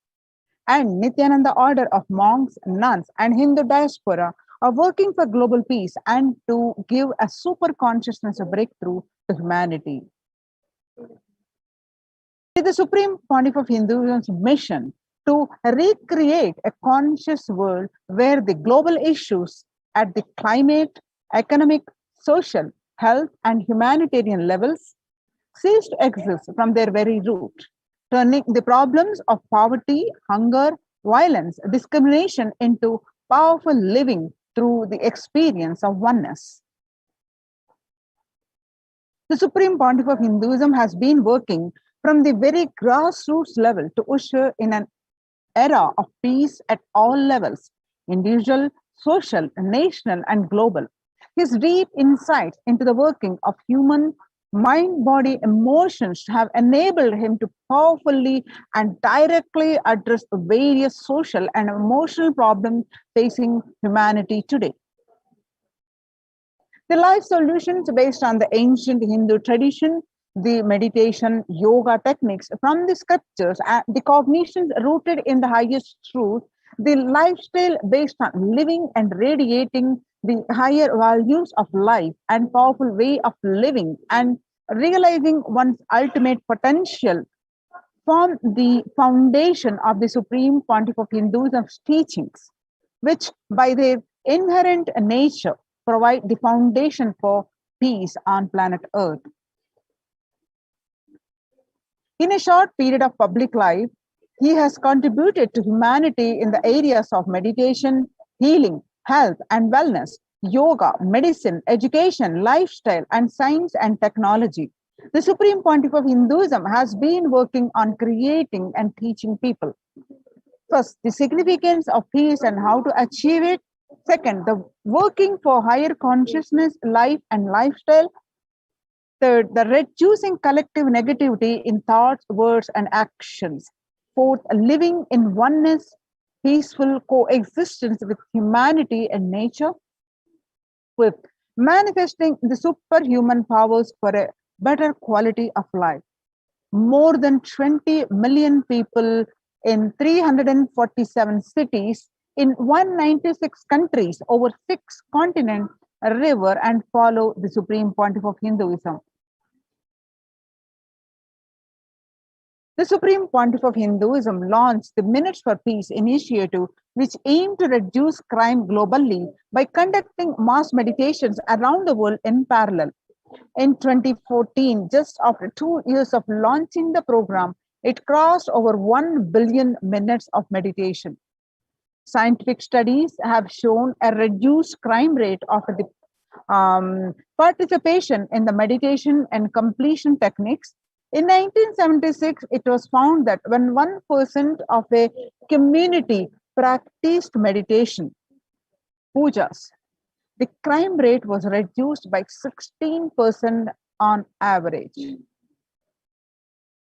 and Nithyananda order of monks, nuns, and Hindu diaspora are working for global peace and to give a super consciousness breakthrough to humanity. It is the Supreme Pontiff of Hinduism's mission to recreate a conscious world where the global issues at the climate, economic, social, health, and humanitarian levels cease to exist from their very root, turning the problems of poverty, hunger, violence, discrimination into powerful living through the experience of oneness. The Supreme Pontiff of Hinduism has been working from the very grassroots level to usher in an era of peace at all levels, individual, social, national, and global. His deep insights into the working of human mind, body, emotions have enabled him to powerfully and directly address various social and emotional problems facing humanity today. The life solutions based on the ancient Hindu tradition, the meditation, yoga techniques from the scriptures, and the cognitions rooted in the highest truth, the lifestyle based on living and radiating the higher values of life and powerful way of living and realizing one's ultimate potential form the foundation of the Supreme Pontiff of Hinduism's teachings, which by their inherent nature provide the foundation for peace on planet Earth. In a short period of public life, he has contributed to humanity in the areas of meditation, healing, health and wellness, yoga, medicine, education, lifestyle, and science and technology. The Supreme Pontiff of Hinduism has been working on creating and teaching people. First, the significance of peace and how to achieve it. Second, the working for higher consciousness, life and lifestyle. Third, the reducing collective negativity in thoughts, words, and actions. Fourth, living in oneness, peaceful coexistence with humanity and nature. Fifth, manifesting the superhuman powers for a better quality of life. More than 20 million people in 347 cities in 196 countries over 6 continents revere and follow the Supreme Pontiff of Hinduism. The Supreme Pontiff of Hinduism launched the Minutes for Peace initiative, which aimed to reduce crime globally by conducting mass meditations around the world in parallel. In 2014, just after 2 years of launching the program, it crossed over 1 billion minutes of meditation. Scientific studies have shown a reduced crime rate of the participation in the meditation and completion techniques. In 1976, it was found that when 1% of a community practiced meditation, pujas, the crime rate was reduced by 16% on average.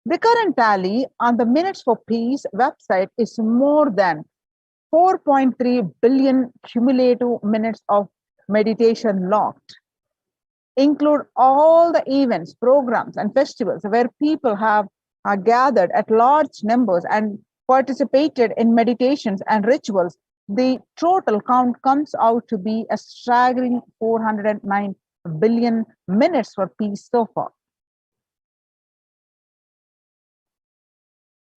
The current tally on the Minutes for Peace website is more than 4.3 billion cumulative minutes of meditation logged. include all the events, programs, and festivals where people have gathered at large numbers and participated in meditations and rituals, the total count comes out to be a staggering 409 billion minutes for peace so far.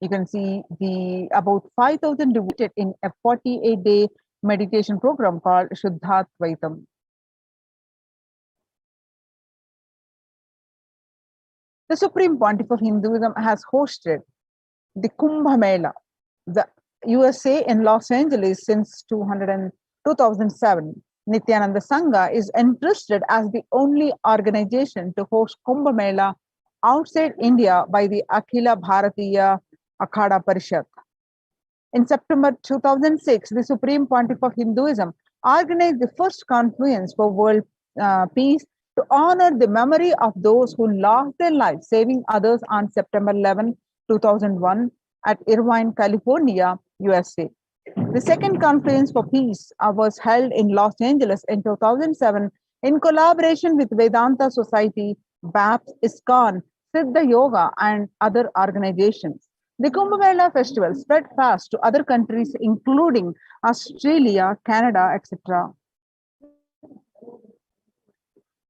You can see the about 5,000 devoted in a 48-day meditation program called Shuddhatvaitam. The Supreme Pontiff of Hinduism has hosted the Kumbh Mela, the USA in Los Angeles since 2007. Nithyananda Sangha is entrusted as the only organization to host Kumbh Mela outside India by the Akhila Bharatiya Akhada Parishad. In September 2006, the Supreme Pontiff of Hinduism organized the first confluence for world peace to honor the memory of those who lost their lives saving others on September 11, 2001 at Irvine, California, USA. The second Confluence for Peace was held in Los Angeles in 2007 in collaboration with Vedanta Society, BAPS, ISKCON, Siddha Yoga, and other organizations. The Kumbh Mela festival spread fast to other countries, including Australia, Canada, etc.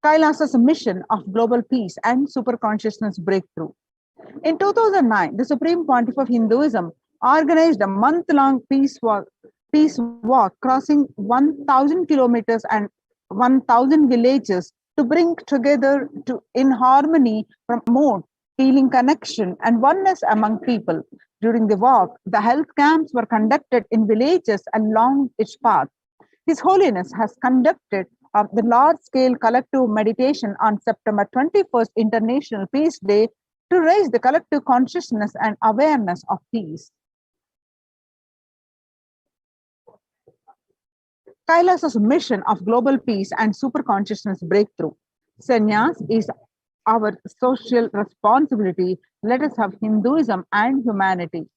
Kailasa's mission of global peace and superconsciousness breakthrough. In 2009, the Supreme Pontiff of Hinduism organized a month-long peace walk crossing 1,000 kilometers and 1,000 villages to bring together in harmony, promote healing, connection, and oneness among people. During the walk, the health camps were conducted in villages along its path. His Holiness has conducted the large-scale collective meditation on September 21st, International Peace Day, to raise the collective consciousness and awareness of peace. Kailasa's mission of global peace and superconsciousness breakthrough. Sannyas is our social responsibility. Let us have Hinduism and humanity.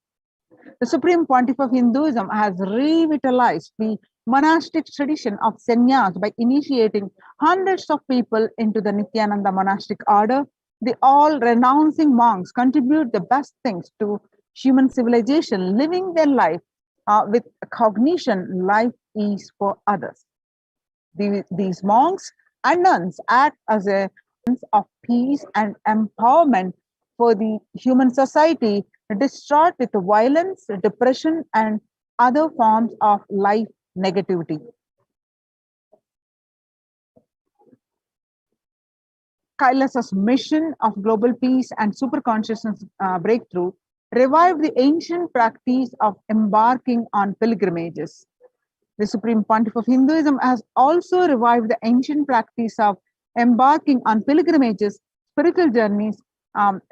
The Supreme Pontiff of Hinduism has revitalized the monastic tradition of sannyas by initiating hundreds of people into the Nithyananda monastic order. The all-renouncing monks contribute the best things to human civilization, living their life with cognition, life is for others. These monks and nuns act as a means of peace and empowerment for the human society distraught with violence, depression, and other forms of life negativity. Kailasa's mission of global peace and superconsciousness breakthrough revived the ancient practice of embarking on pilgrimages. The Supreme Pontiff of Hinduism has also revived the ancient practice of embarking on pilgrimages, spiritual journeys,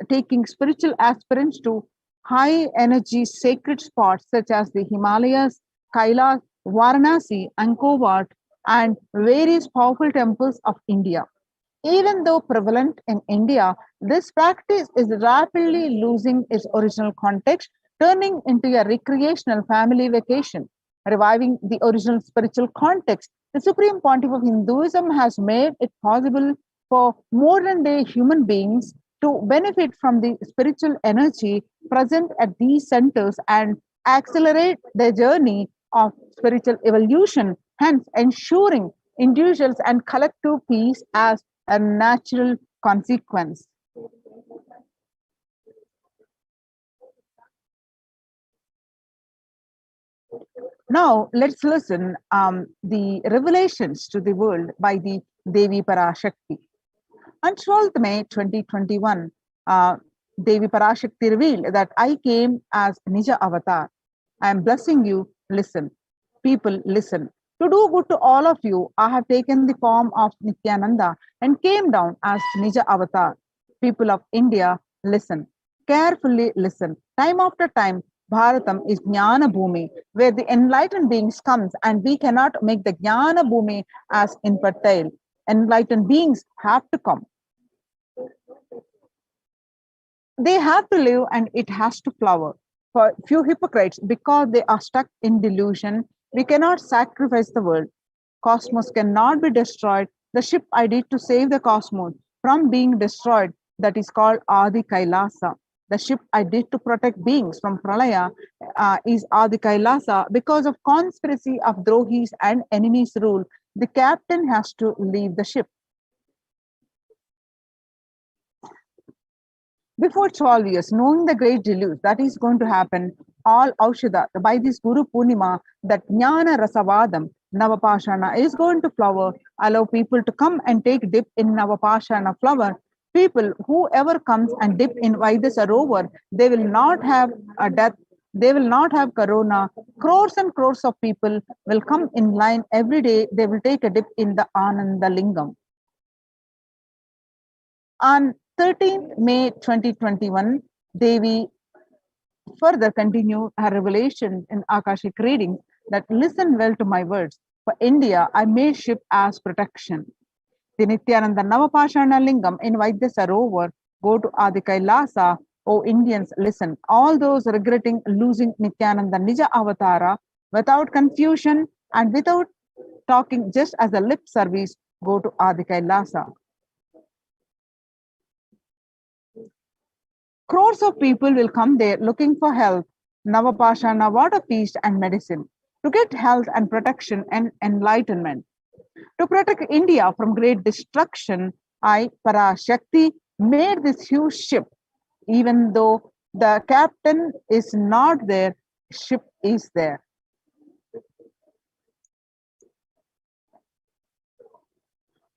taking spiritual aspirants to high energy sacred spots such as the Himalayas, Kailash, Varanasi, Angkor Wat, and various powerful temples of India. Even though prevalent in India, this practice is rapidly losing its original context, turning into a recreational family vacation. Reviving the original spiritual context, the Supreme Pontiff of Hinduism has made it possible for modern-day human beings to benefit from the spiritual energy present at these centers and accelerate their journey of spiritual evolution, hence ensuring individuals and collective peace as a natural consequence. Now, let's listen the revelations to the world by the Devi Parashakti. On 12th May 2021, Devi Parashakti revealed that I came as Nija Avatar. I am blessing you, listen. People, listen. To do good to all of you, I have taken the form of Nithyananda and came down as Nija Avatar. People of India, listen. Carefully listen. Time after time, Bharatam is Jnana Bhumi, where the enlightened beings comes, and we cannot make the Jnana Bhumi as infertile. Enlightened beings have to come. They have to live and it has to flower. For few hypocrites, because they are stuck in delusion, we cannot sacrifice the world. Cosmos cannot be destroyed the ship I did to save the cosmos from being destroyed, that is called Adi Kailasa. The ship I did to protect beings from Pralaya is Adi Kailasa. Because of conspiracy of Drohis and enemies' rule, the captain has to leave the ship. Before 12 years, knowing the great deluge that is going to happen, all Aushadha, by this Guru Purnima, that Jnana Rasavadam, Navapashana is going to flower, allow people to come and take dip in Navapashana flower. People, whoever comes and dip in Vaidya Sarovar, they will not have a death, they will not have corona. Crores and crores of people will come in line every day, they will take a dip in the Ananda Lingam. On 13th May 2021, Devi further continued her revelation in Akashic reading that listen well to my words. For India, I made ship as protection. The Nithyananda Navapashana Lingam in Vaidya Sarovar, go to Adi Kailasa. O Indians, listen. All those regretting losing Nithyananda Nija Avatara, without confusion and without talking just as a lip service, go to Adi Kailasa. Crores of people will come there looking for help, Navapashana, water feast and medicine, to get health and protection and enlightenment. To protect India from great destruction, I, Parashakti, made this huge ship. Even though the captain is not there, ship is there.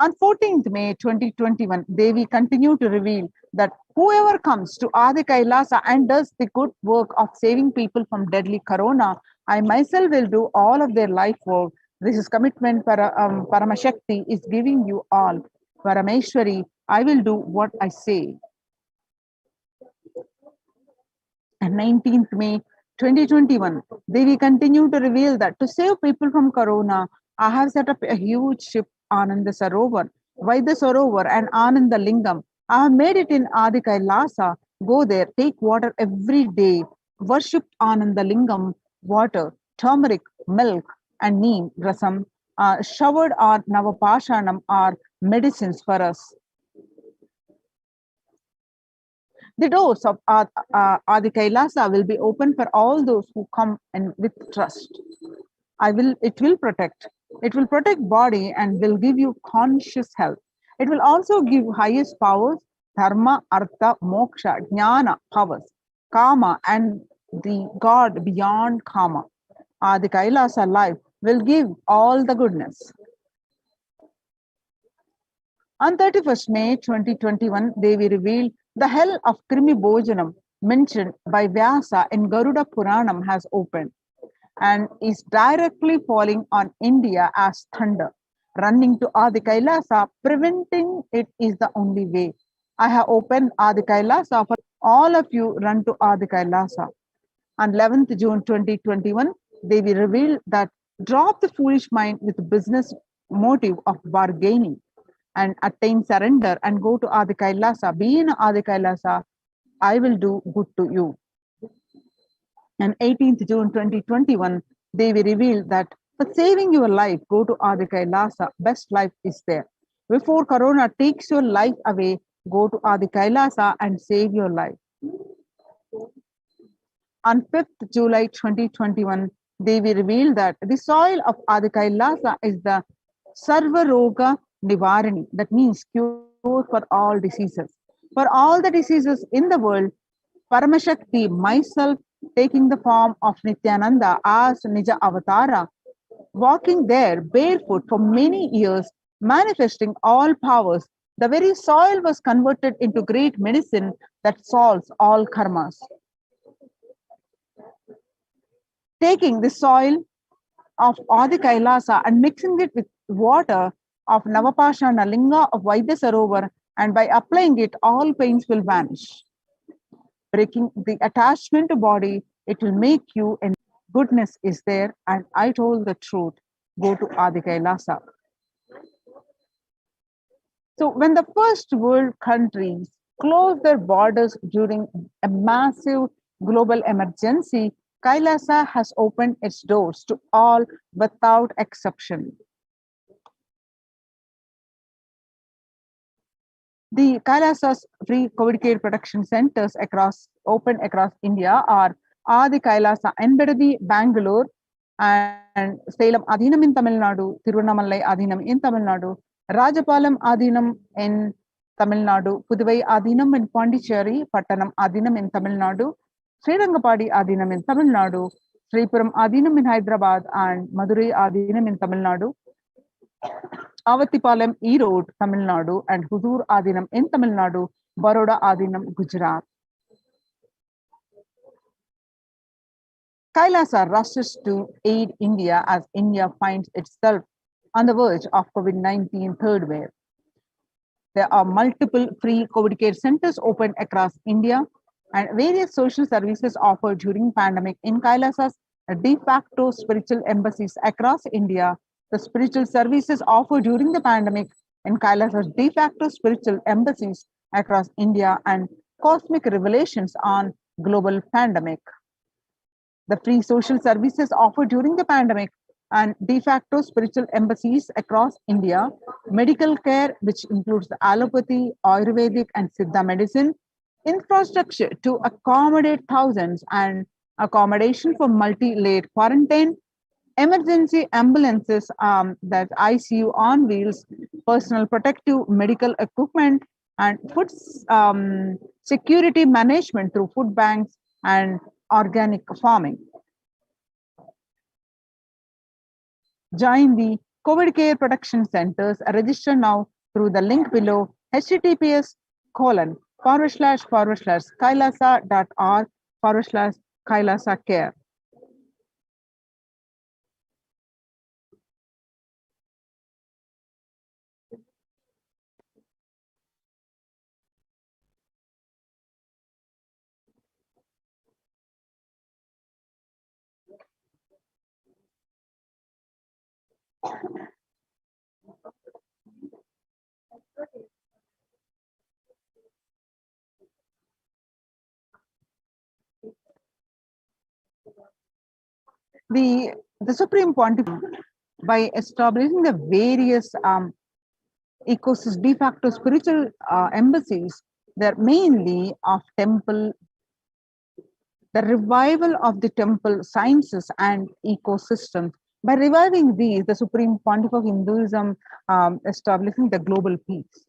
On 14th May 2021, Devi continued to reveal that whoever comes to Adi Kailasa and does the good work of saving people from deadly corona, I myself will do all of their life work. This is commitment Paramashakti is giving you all. Parameshwari, I will do what I say. And 19th May 2021, Devi continued to reveal that to save people from corona, I have set up a huge ship, Ananda Sarovar, Vaidya Sarovar and Ananda Lingam. I have made it in Adi Kailasa. Go there, take water every day, worship Ananda Lingam, water, turmeric, milk, and neem, rasam, showered on Navapashanam are medicines for us. The doors of Adi Kailasa will be open for all those who come and with trust. It will protect body and will give you conscious health. It will also give highest powers, dharma, artha, moksha, jnana, powers, kama, and the God beyond kama. Adi Kailasa life will give all the goodness. On 31st May 2021, Devi revealed the hell of Krimi Bhojanam mentioned by Vyasa in Garuda Puranam has opened and is directly falling on India as thunder. Running to Adi Kailasa, preventing it is the only way. I have opened Adi Kailasa for all of you. Run to Adi Kailasa. On 11th June 2021, Devi revealed that drop the foolish mind with business motive of bargaining and attain surrender and go to Adi Kailasa. Be in Adi Kailasa. I will do good to you. And 18th June 2021, Devi revealed that for saving your life, go to Adi Kailasa. Best life is there. Before corona takes your life away, go to Adi Kailasa and save your life. On 5th July 2021, Devi revealed that the soil of Adi Kailasa is the Sarva Roga Nivarani, that means cure for all diseases. For all the diseases in the world, Paramashakti, myself, taking the form of Nithyananda as Nija Avatara, walking there barefoot for many years, manifesting all powers, the very soil was converted into great medicine that solves all karmas. Taking the soil of Adi Kailasa and mixing it with water of Navapashana Linga of Vaidya Sarovar, and by applying it, all pains will vanish. Breaking the attachment to body, it will make you, and goodness is there, and I told the truth. Go to Adi Kailasa. So when the first world countries closed their borders during a massive global emergency, Kailasa has opened its doors to all without exception. The Kailasas free COVID care production centers open across India are the Kailasa Enbedadi, Bangalore, and Salem Adhinam in Tamil Nadu, Tiruvannamalai Adhinam in Tamil Nadu, Rajapalam Adhinam in Tamil Nadu, Puduvai Adhinam in Pondicherry, Pattanam Adhinam in Tamil Nadu, Srirangapadi Adhinam in Tamil Nadu, Sripuram Adhinam in Hyderabad, and Madurai Adhinam in Tamil Nadu, Avatipalem Erode, Tamil Nadu, and Huzur Adhinam in Tamil Nadu, Baroda Adhinam, Gujarat. Kailasa rushes to aid India as India finds itself on the verge of COVID-19 third wave. There are multiple free COVID care centers open across India and various social services offered during pandemic in Kailasa's de facto spiritual embassies across India. The spiritual services offered during the pandemic in Kailasa's de facto spiritual embassies across India and cosmic revelations on global pandemic. The free social services offered during the pandemic and de facto spiritual embassies across India, medical care, which includes the allopathy, Ayurvedic, and Siddha medicine, infrastructure to accommodate thousands, and accommodation for multi-layered quarantine, emergency ambulances, that ICU on wheels, personal protective medical equipment, and food security management through food banks and organic farming. Join the COVID care production centers. Register now through the link below https://kailasa.org/kailasa care. The Supreme Pontiff, by establishing the various ecosystem de facto spiritual embassies, they're mainly of temple, the revival of the temple sciences and ecosystems. By reviving these, the Supreme Pontiff of Hinduism establishing the global peace.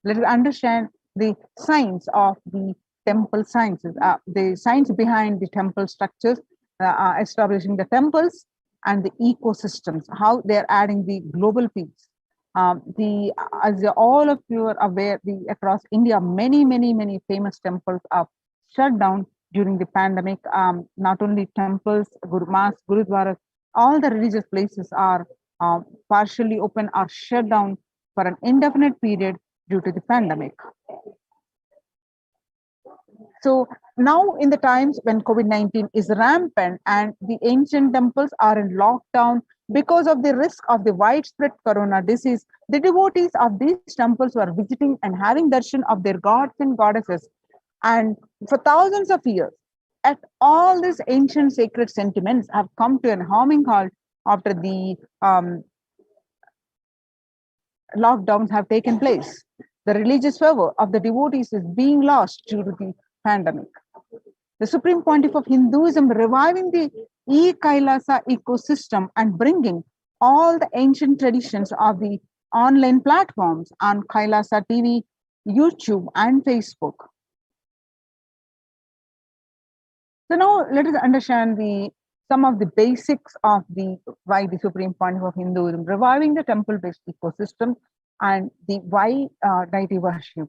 Let us understand the science of the temple sciences, the science behind the temple structures, establishing the temples and the ecosystems, how they're adding the global peace. As all of you are aware, across India, many famous temples are shut down during the pandemic. Not only temples, gurudwaras, all the religious places are partially open or shut down for an indefinite period due to the pandemic. So now in the times when COVID-19 is rampant and the ancient temples are in lockdown because of the risk of the widespread corona disease, the devotees of these temples were visiting and having darshan of their gods and goddesses. And for thousands of years, at all these ancient sacred sentiments have come to an harming halt after the lockdowns have taken place. The religious fervor of the devotees is being lost due to the pandemic. The Supreme Pontiff of Hinduism reviving the e-Kailasa ecosystem and bringing all the ancient traditions of the online platforms on Kailasa TV, YouTube, and Facebook. So now let us understand some of the basics of why the Supreme Pontiff of Hinduism reviving the temple-based ecosystem and the why deity worship.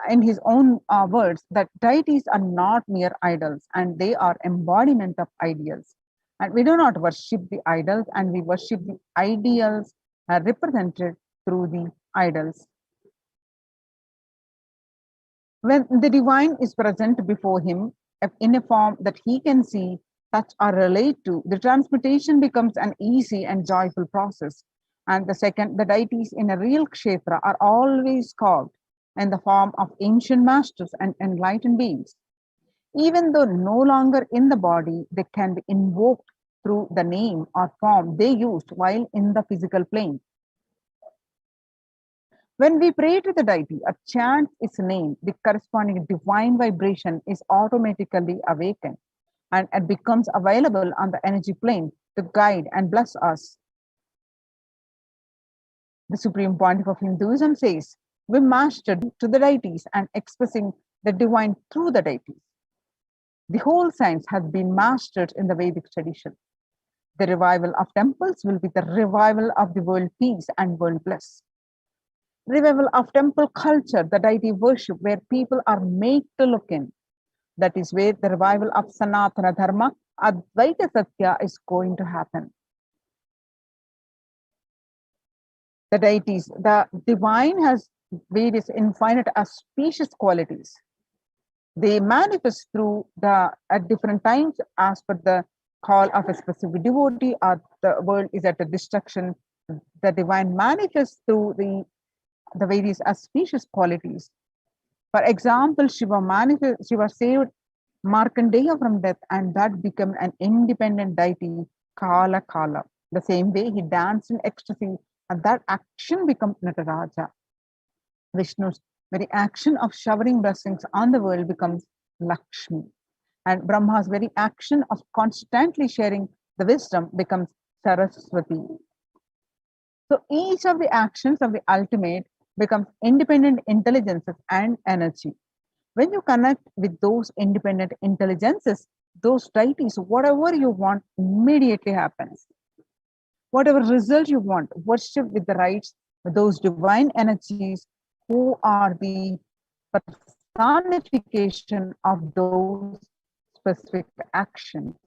In his own words, that deities are not mere idols and they are embodiment of ideals. And we do not worship the idols, and we worship the ideals represented through the idols. When the divine is present before him in a form that he can see, touch, or relate to, the transmutation becomes an easy and joyful process. And the second, the deities in a real kshetra are always carved in the form of ancient masters and enlightened beings. Even though no longer in the body, they can be invoked through the name or form they used while in the physical plane. When we pray to the deity or chant its name, the corresponding divine vibration is automatically awakened and it becomes available on the energy plane to guide and bless us. The Supreme Pontiff of Hinduism says, we mastered to the deities and expressing the divine through the deities. The whole science has been mastered in the Vedic tradition. The revival of temples will be the revival of the world peace and world bliss. Revival of temple culture, the deity worship, where people are made to look in. That is where the revival of Sanatana Dharma, Advaita Satya, is going to happen. The deities, the divine has various infinite auspicious qualities. They manifest through at different times as per the call of a specific devotee, or the world is at a destruction. The divine manifests through the various auspicious qualities. For example, Shiva saved Markandeya from death, and that became an independent deity, Kala Kala. The same way he danced in ecstasy, and that action became Nataraja. Vishnu's very action of showering blessings on the world becomes Lakshmi. And Brahma's very action of constantly sharing the wisdom becomes Saraswati. So each of the actions of the ultimate becomes independent intelligences and energy. When you connect with those independent intelligences, those deities, whatever you want immediately happens. Whatever result you want, worship with the rights, those divine energies who are the personification of those specific actions.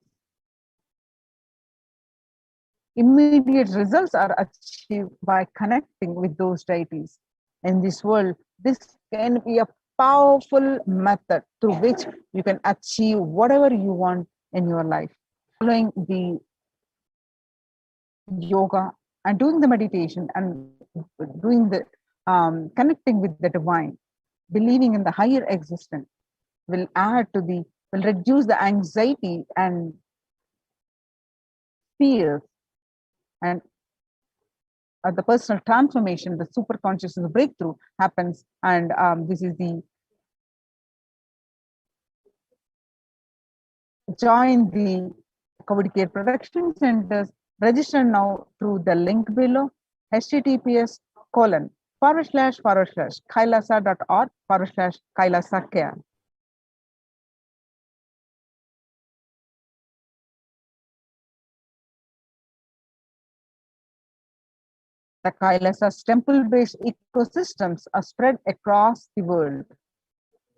Immediate results are achieved by connecting with those deities. In this world, this can be a powerful method through which you can achieve whatever you want in your life. Following the yoga and doing the meditation and doing the connecting with the divine, believing in the higher existence will reduce the anxiety and fears, and the personal transformation, the super consciousness breakthrough happens. And this is the join the COVID care production centers. Register now through the link below, https://kailasa.org/kailasa-care. The Kailasa's temple-based ecosystems are spread across the world,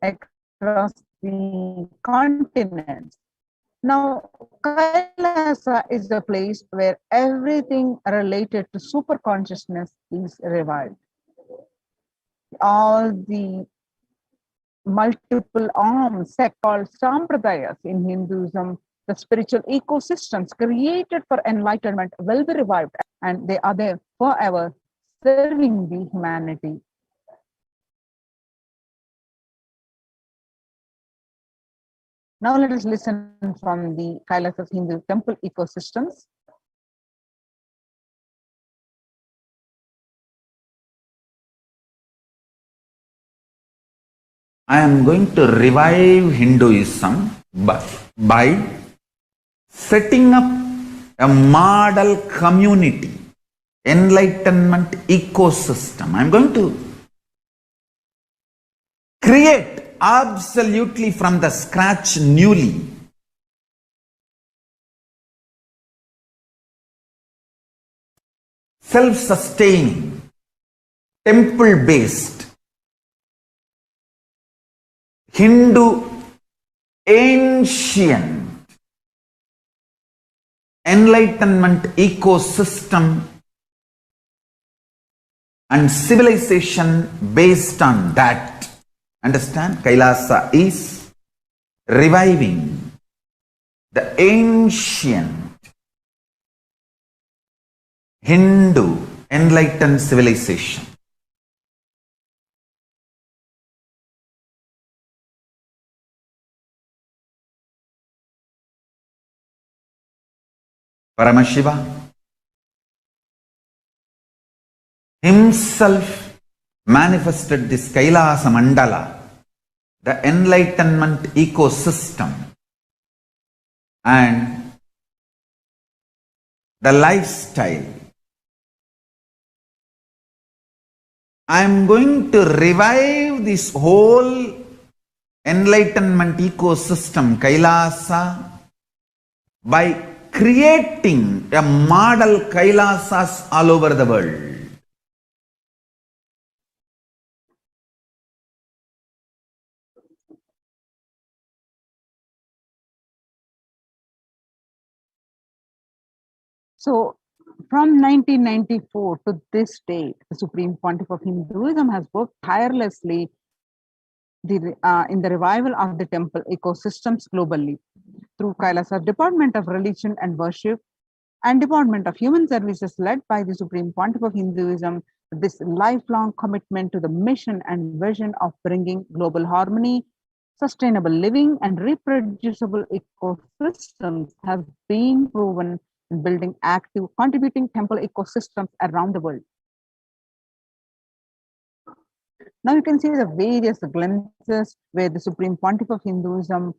across the continents. Now, Kailasa is the place where everything related to super consciousness is revived. All the multiple arms called Sampradayas in Hinduism, the spiritual ecosystems created for enlightenment will be revived, and they are there forever serving the humanity. Now let us listen from the Kailasa's Hindu temple ecosystems. I am going to revive Hinduism by setting up a model community, enlightenment ecosystem. I'm going to create absolutely from the scratch newly self-sustaining, temple-based Hindu ancient enlightenment ecosystem and civilization based on that. Understand? Kailasa is reviving the ancient Hindu enlightened civilization. Paramashiva himself manifested this Kailasa Mandala, the enlightenment ecosystem, and the lifestyle. I am going to revive this whole enlightenment ecosystem, Kailasa, by creating a model Kailasas all over the world. So, from 1994 to this day, the Supreme Pontiff of Hinduism has worked tirelessly in the revival of the temple ecosystems globally through Kailasa Department of Religion and Worship and Department of Human Services led by the Supreme Pontiff of Hinduism. This lifelong commitment to the mission and vision of bringing global harmony, sustainable living, and reproducible ecosystems have been proven in building active, contributing temple ecosystems around the world. Now you can see the various glimpses where the Supreme Pontiff of Hinduism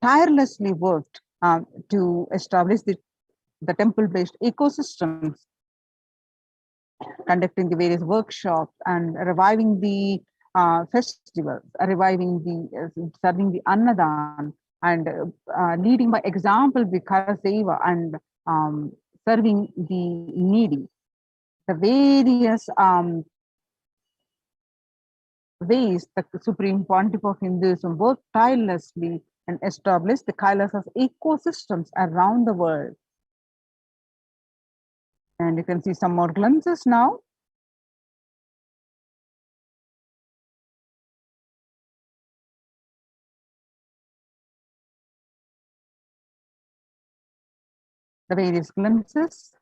tirelessly worked to establish the temple-based ecosystems, conducting the various workshops and reviving the festivals, reviving the serving the annadan, and leading by example the karaseva and serving the needy. The various ways the Supreme Pontiff of Hinduism worked tirelessly and established the Kailasas ecosystems around the world. And you can see some more glimpses now. The various glimpses.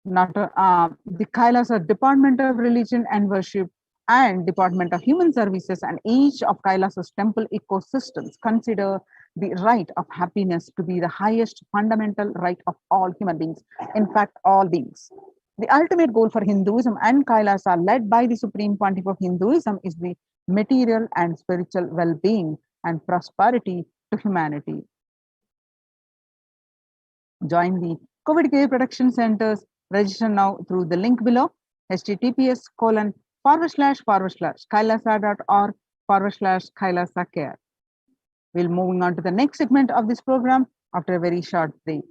Not the Kailasa Department of Religion and Worship and Department of Human Services and each of Kailasa's temple ecosystems consider the right of happiness to be the highest fundamental right of all human beings, in fact, all beings. The ultimate goal for Hinduism and Kailasa, led by the Supreme Pontiff of Hinduism, is the material and spiritual well-being and prosperity to humanity. Join the COVID Care Production Centers. Register now through the link below, https://kailasa.org/Kailasa care. We'll moving on to the next segment of this program after a very short break.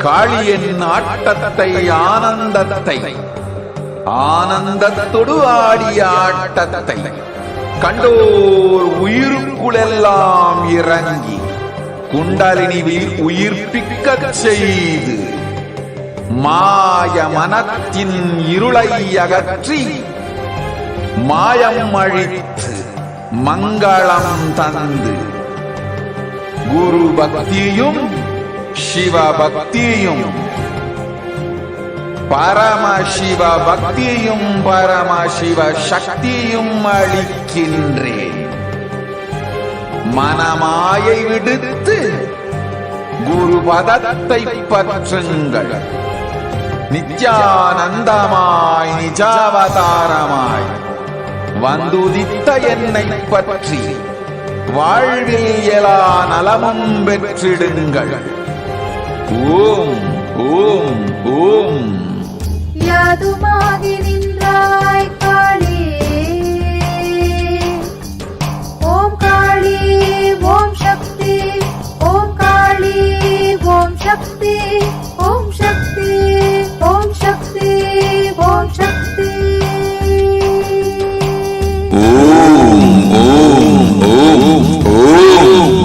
காளியின் ஆட்டத்தை ஆனந்தத்தை ஆனந்தத்தொடு ஆடிய ஆட்டத்தை கண்டோர் உயிருக்குளெல்லாம் இறங்கி குண்டலினிவில் உயிர்ப்பிக்கச் செய்து மாய மனத்தின் இருளை அகற்றி மாயம் அழித்து மங்களம் தந்து குரு பக்தியும் சிவ பக்தியும் பரமசிவ பக்தியும் பரமசிவ சக்தியும் அளிக்கின்றேன். மனமாயை விடுத்து குரு பதத்தை பற்றுங்கள். நித்யானந்தமாய் நிஜாவதாரமாய் வந்துதித்த என்னை பற்றி வாழ்வில் எல்லா நலமும் பெற்றிடுங்கள். ஓம் ஓம் ஓம். யாதுமாகி நின்றாய் காளி, ஓம் காளி ஓம் சக்தி, ஓம் காளி ஓம் சக்தி, ஓம் சக்தி ஓம் சக்தி ஓம் சக்தி. ஓம் ஓம் ஓம் ஓம்.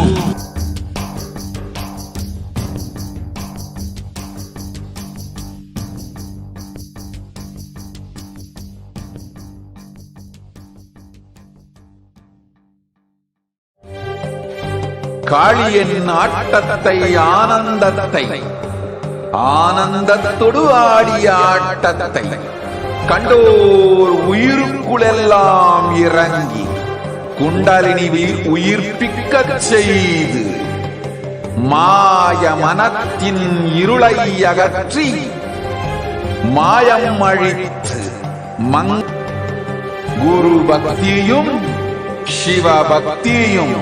காளியின் ஆட்டத்தை ஆனந்தத்தை ஆனந்தத்தொடு ஆடிய ஆட்டத்தை கண்டோர் உயிருக்குளெல்லாம் இறங்கி குண்டலினிவில் உயிர்ப்பிக்கச் செய்து மாய மனத்தின் இருளை அகற்றி மாயம் அழித்து குரு பக்தியும் சிவ பக்தியும்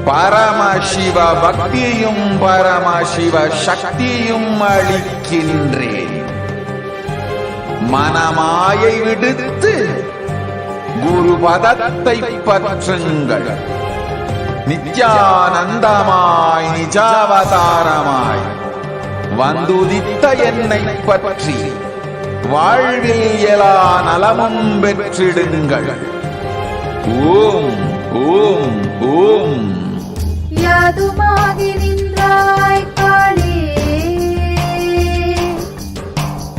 பரமசிவ பக்தியும் பரமசிவ சக்தியும் அளிக்கின்றேன். மனமாயை விடுத்து குரு பதத்தை பற்றுங்கள். நித்யானந்தமாய் நிஜாவதாரமாய் வந்துதித்த என்னை பற்றி வாழ்வில் எல்லா நலமும் பெற்றிடுங்கள். ஓம் ஓம் ஓம். யாதுமாகி நின்றாய் காளி,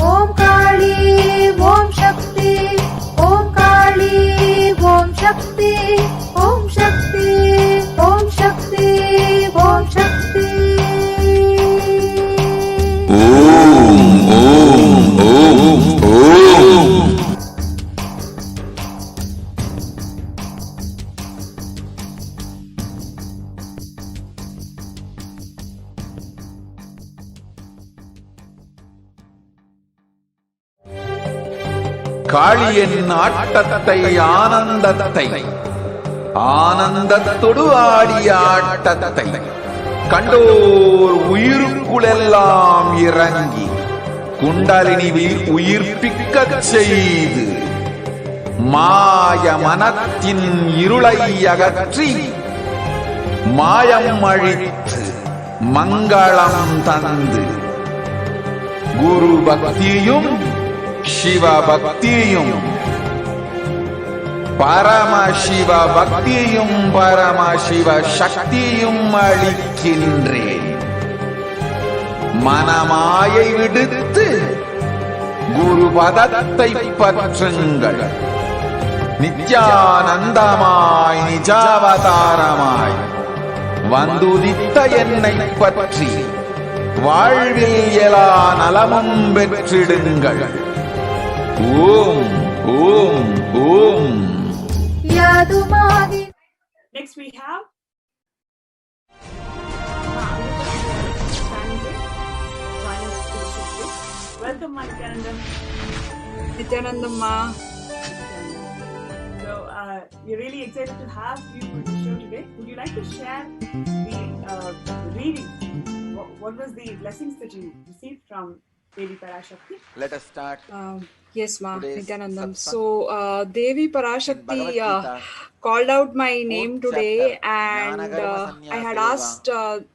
ஓம் காளி ஓம் சக்தி, ஓம் காளி ஓம் சக்தி, ஓம் சக்தி ஓம் சக்தி ஓம் சக்தி. ஓம் ஓம் ஓம் ஓம். காளியின் ஆட்டத்தை ஆனந்தத்தை ஆனந்தத்தொடு ஆடிய ஆட்டத்தை கண்டோர் உயிருக்குளெல்லாம் இறங்கி குண்டலினிவில் உயிர்ப்பிக்கச் செய்து மாய மனத்தின் இருளை அகற்றி மாயம் அழித்து மங்களம் தந்து குரு பக்தியும் சிவ பக்தியும் பரமசிவ பக்தியும் பரமசிவ சக்தியும் அளிக்கின்றேன். மனமாயை விடுத்து குரு பதத்தை பற்றுங்கள். நித்யானந்தமாய் நிஜாவதாரமாய் வந்துதித்த என்னை பற்றி வாழ்வில் எல்லா நலமும் பெற்றிடுங்கள். ஓம் ஓம் ஓம். யாதுமாகி. Next we have welcome my Nithyananda Ma. So we're really excited to have you for the show today. Would you like to share the reading? What was the blessings that you received from Devi Parashakti. Let us start Yes, Ma, today's Nithyanandam. satsang So, Devi in Bhagavad Parashakti Gita, called out my 4th name chapter, today, and Jnanakarma I had Sannyasa Yoga, asked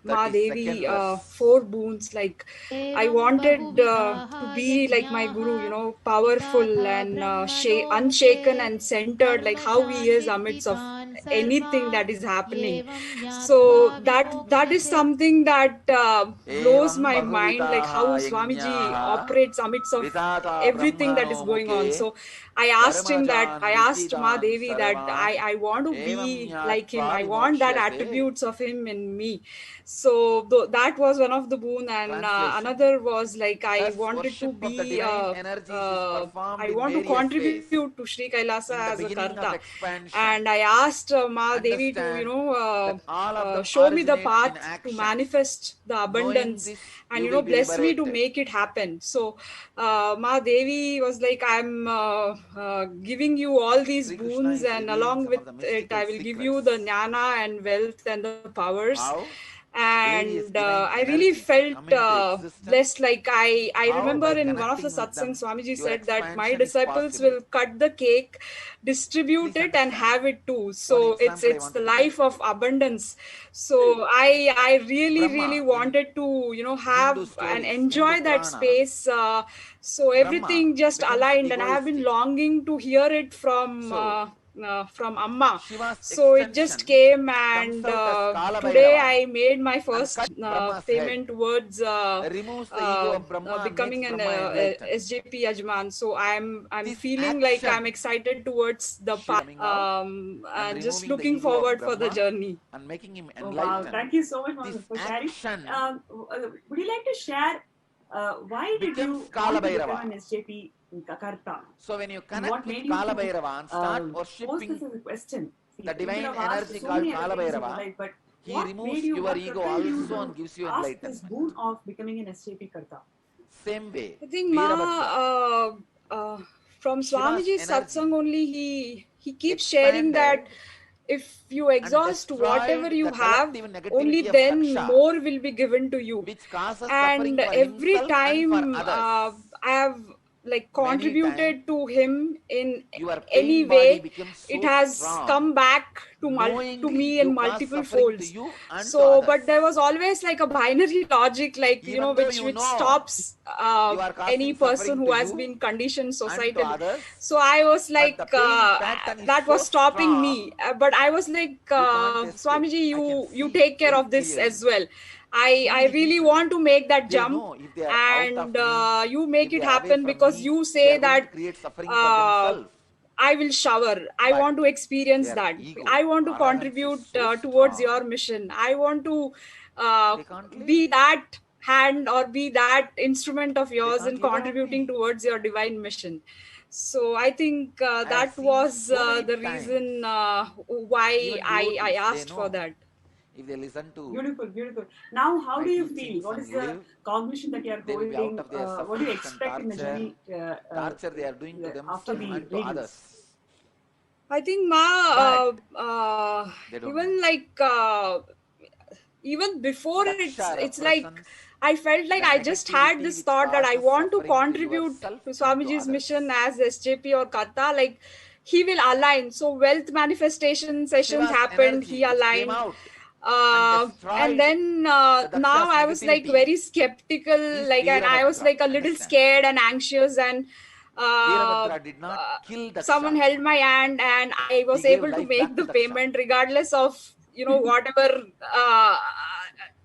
Ma 32nd Devi verse. 4 boons. Like, I wanted to be like my Guru, you know, powerful and unshaken and centered, like how he is amidst of anything that is happening. So that is something that blows Evam my mind, like how bahuvitaha Swamiji yajñaha operates amidst of vitata everything that is brahmano going on. mukhe So I asked him that, I dharmajan asked Ma vichidan Devi that sarvan I want to evam be like him. jnatva I want that vimokshase. attributes of him in me. So that was one of the boon, and Translation. another was like I Thus, wanted to worship of the be divine energies is performed I in want to various ways. contribute to Sri Kailasa In the as a beginning of karta, expansion, and I asked Ma Devi to understand that all of them show me the originate in path to action. manifest the Knowing abundance, this, and you you know, will be bless me to liberated. make it happen. So Ma Devi was like, I'm giving you all these Sri Krishna boons, is and revealing along some with of the it mystical I will give secrets. you the jnana and wealth and the powers. How various And divine I really energies felt come into existence. blessed. Like I How remember by in one of the connecting with them, satsangs, Swamiji your said that my expansion is disciples possible. will cut the cake, distribute Please it, and understand. have it too. One So example I it's the wanted to give. life of abundance. So I really Brahma, in wanted to, you know, have Hindu and stories, enjoy Hindu that Puranas, space. So Brahma everything just becomes aligned, and I have been egoistic. longing to hear it from Amma. Shiva's So it just extension came, comes and out as Kala today Bhairava I made my and first cuts Brahma's head, payment towards removes the ego of Brahma and makes becoming an Brahma enlightened. SJP Yajman. So I'm This feeling like I'm action, excited towards the Shiva path, coming out and and just removing the looking ego of forward for the Brahma journey. and making him Oh, wow. enlightened. Thank you so much, This Mama, for sharing. action Would you like to share why did becomes you Kala want to become Bhairava. an SJP Karta? So when you And connect what with made you Kala to Bhairava and start pose this worshipping as a question? See, the you could divine have asked energy so called many Kala other things in your Bhairava, life, but he what removes made you, your what ego propelled you also to and gives you ask this enlightenment. boon of becoming an SJP Karta? Same way, I think Veerabhadra, from Shiva's Swamiji's satsang energy only, he keeps sharing expanded that if you and exhaust whatever destroyed you the have, collective only negativity of then Daksha, more will be given to you. which causes And suffering for every himself and for time others. I have like Many times, contributed to him in your any pain body way, becomes it so has strong. come back to Knowingly, me you in cause multiple suffering to folds. you and to So others. but there was always like a binary logic, like, you know, Even though which you know stops you are any causing person suffering who to has you been conditioned and to societally. others, So I was but like the pain pattern is that so was stopping strong, me. But I was like, you can't escape. Swamiji, I can you see take care very of this clearly. as well. So I many really people, want to make that they jump, know if they are out of and me, you if make they it are away happen, from because me, you they say are going to that create suffering for themselves. I will shower. I But want to experience their that. ego, I want to arrogance is contribute so towards strong, your mission. I want to uh, they can't leave be me. that hand or be that instrument of They yours can't in liberate contributing me. towards your divine mission. So I think I have that seen was so many the times, reason why even I devotees, they asked for know that. if they listen to Beautiful, beautiful. Now, how my do you feel? teachings What and is the live, cognition that you are they will be out holding? of their What do you sufferings and expect in the journey torture they are doing to after themselves the and to readings? others. I think But they don't know. even like even before Daksha it's like represents I felt like the I just had negativity this which thought that I causes want to suffering to contribute yourself to and to Swamiji's others. mission as SJP or Kata. Like he will align. So wealth manifestation sessions Shiva's happened. energy He which came aligned. out and And destroyed then the now Daksha's I was like negativity very skeptical, is like, and I was Veerabhadra. like a little Understand? scared and anxious, and Veerabhadra did not kill someone Daksha. held my hand, and I He was gave able to life back make to the Daksha. payment regardless of, you know, whatever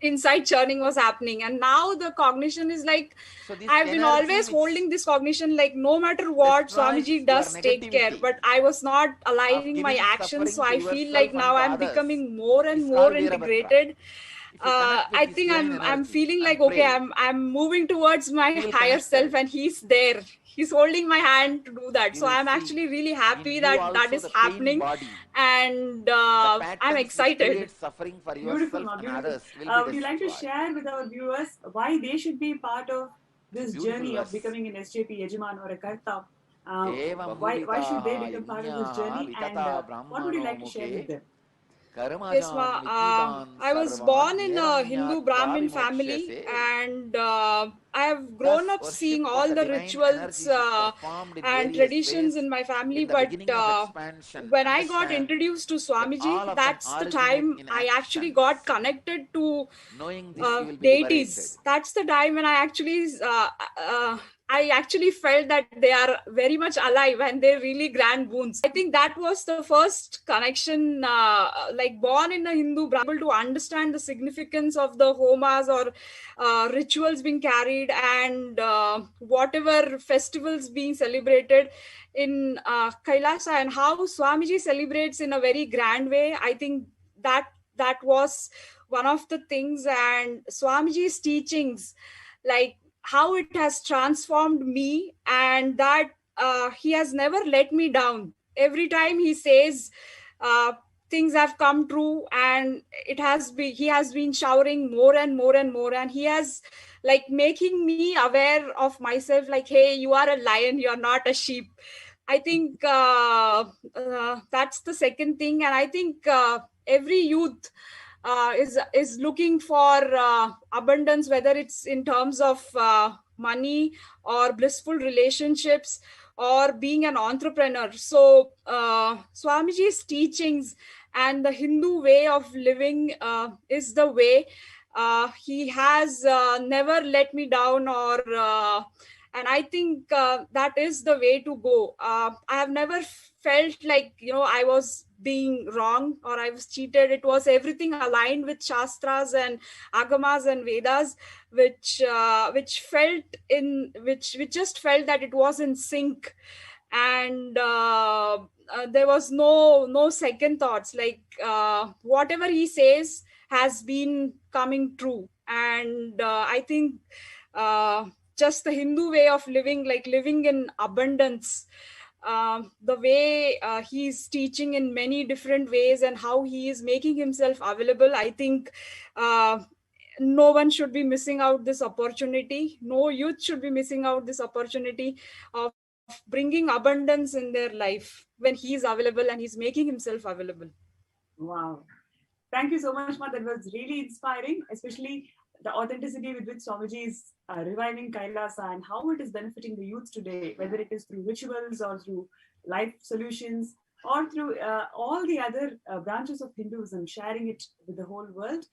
inside churning was happening. And now the cognition is like, So this I've been energy always which holding this cognition, like no matter what, destroys Swamiji your does take care, negativity but I was not of aligning my giving actions. So suffering to I feel like yourself and now to I'm others becoming more and is more called Veerabhadra. integrated. If you connect with I this think divine I'm energy feeling like, and okay, pray, I'm moving towards my feel higher self, connected, and he's there. He's holding my hand to do that. you So will I'm see actually really in happy you that that also is the pain happening, body, and the I'm patterns which excited. create suffering for Beautiful, yourself Ma, and beautiful. others will Would be you like to destroyed. share with our viewers why they should be part of this Beautiful journey of verse. becoming an SJP Yajaman or a Karta? Evam Why should they bhuvitaha become part of this yajñaha journey, and vitata what would you brahmano like to share with mukhe them? Yes, ma. I was born in a Hindu Brahmin family, and I have grown up seeing all the rituals and traditions in my family. But when I got introduced to Swamiji, that's the time I actually got connected to deities. That's the time when I actually felt that they are very much alive and they really grant boons. I think that was the first connection, like born in a Hindu Brahmin, to understand the significance of the homas or rituals being carried, and whatever festivals being celebrated in Kailasa, and how Swamiji celebrates in a very grand way. I think that was one of the things, and Swamiji's teachings, like how it has transformed me, and that he has never let me down. Every time he says things have come true, and he has been showering more and more and more, and he has like making me aware of myself, like, hey, you are a lion, you're not a sheep. I think that's the second thing. And I think every youth is looking for abundance, whether it's in terms of money or blissful relationships or being an entrepreneur. So Swamiji's teachings and the Hindu way of living is the way. He has never let me down, or and I think that is the way to go. I have never felt like, I was being wrong or I was cheated. It was everything aligned with Shastras and Agamas and Vedas, which just felt that it was in sync. And there was no second thoughts, like whatever he says has been coming true. And I think just the Hindu way of living, like living in abundance, the way he's teaching in many different ways and how he is making himself available, I think no one should be missing out this opportunity. No youth should be missing out this opportunity of bringing abundance in their life when he's available and he's making himself available. Wow. Thank you so much, Ma. That was really inspiring, especially the authenticity with which Swamiji is reviving Kailasa and how it is benefiting the youth today, whether it is through rituals or through life solutions or through all the other branches of Hinduism, sharing it with the whole world.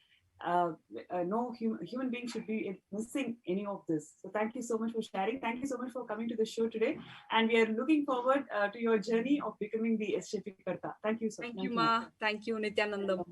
No human being should be missing any of this. So thank you so much for sharing. Thank you so much for coming to the show today. And we are looking forward to your journey of becoming the SJP Karta. Thank you so much. Thank you, Ma. Thank you, Nithyananda.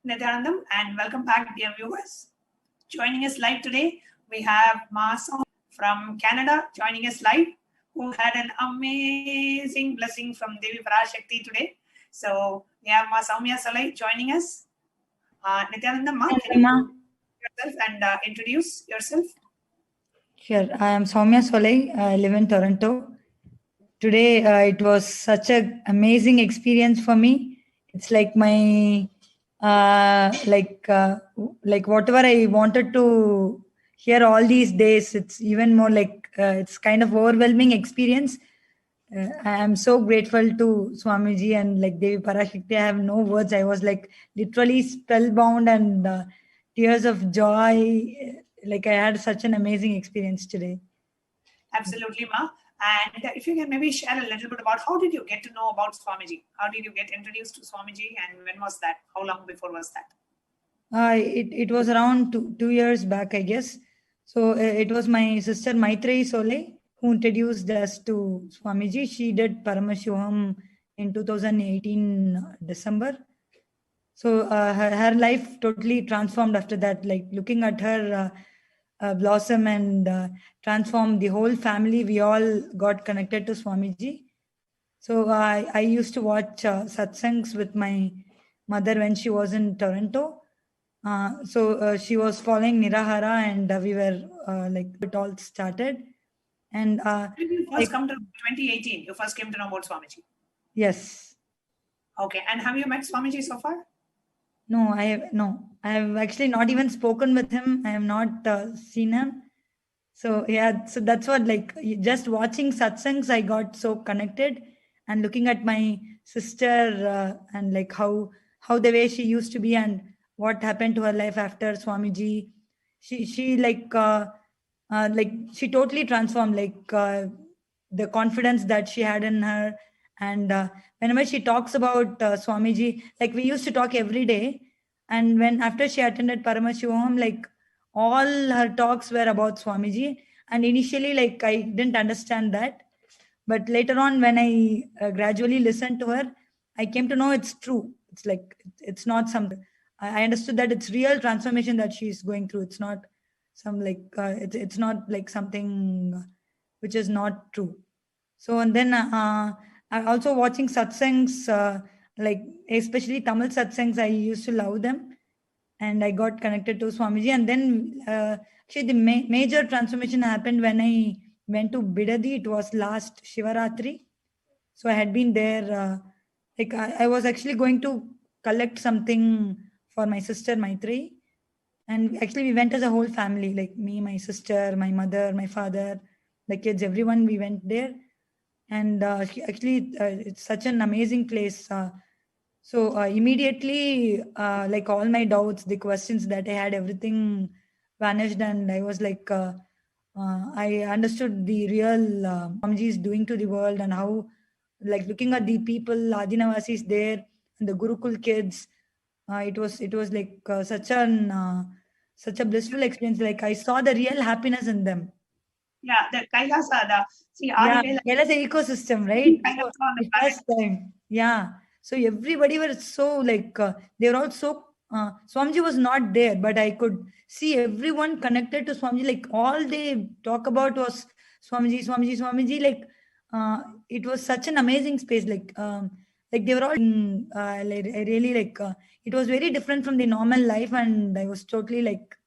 Nithyanandam, and welcome back, dear viewers. Joining us live today, we have Ma from Canada joining us live, who had an amazing blessing from Devi Parashakti today. So we have Ma Soumya Salai joining us. Nithyanandam, Ma, can you yourself and introduce yourself? Sure, I am Soumya Solai. I live in Toronto. Today, it was such an amazing experience for me. It's like my like whatever I wanted to hear all these days. It's even more like it's kind of overwhelming experience. I am so grateful to Swamiji and like Devi Parashakti. I have no words. I was like literally spellbound and tears of joy. Like I had such an amazing experience today. Absolutely, Ma. And if you can maybe share a little bit about how did you get to know about Swamiji? How did you get introduced to Swamiji, and when was that? How long before was that? It was around 2 years back, I guess. So it was my sister Maitreyi Sole who introduced us to Swamiji. She did Paramashivoham in 2018 December. So her life totally transformed after that. Like looking at her blossom and transform the whole family. We all got connected to Swamiji. So I used to watch satsangs with my mother when she was in Toronto. So she was following Nirahara, and we were like it all started. And When did you first come to 2018? You first came to know about Swamiji. Yes. Okay, and have you met Swamiji so far? No, I have actually not even spoken with him. I have not seen him. So yeah, so that's what, like, just watching satsangs, I got so connected, and looking at my sister and like how the way she used to be and what happened to her life after Swamiji. She like she totally transformed, like the confidence that she had in her. And whenever she talks about Swamiji, like we used to talk every day. And when after she attended Paramashivoham, like all her talks were about Swamiji. And initially, like I didn't understand that. But later on, when I gradually listened to her, I came to know it's true. It's like, it's not some, I understood that it's real transformation that she's going through. It's not some like, it's not like something which is not true. So, and then I'm also watching satsangs, like especially Tamil satsangs, I used to love them. And I got connected to Swamiji. And then actually the major transformation happened when I went to Bidadi. It was last Shivaratri. So I had been there. Like I was actually going to collect something for my sister Maitreyi. And actually we went as a whole family, like me, my sister, my mother, my father, the kids, everyone, we went there. And actually it's such an amazing place. So immediately, like all my doubts, the questions that I had, everything vanished, and I was like, I understood the real Swamiji is doing to the world, and how, like looking at the people, Adinavasis there, and the Gurukul kids, it was like such a blissful experience. Like I saw the real happiness in them. Yeah, the Kailasa, Yeah, Kailasa ecosystem, right? So the first time, yeah. So everybody were so like they were all so. Swamiji was not there, but I could see everyone connected to Swamiji. Like all they talk about was Swamiji, Swamiji, Swamiji. Like it was such an amazing space. Like they were all. Like, I really like. It was very different from the normal life, and I was totally like.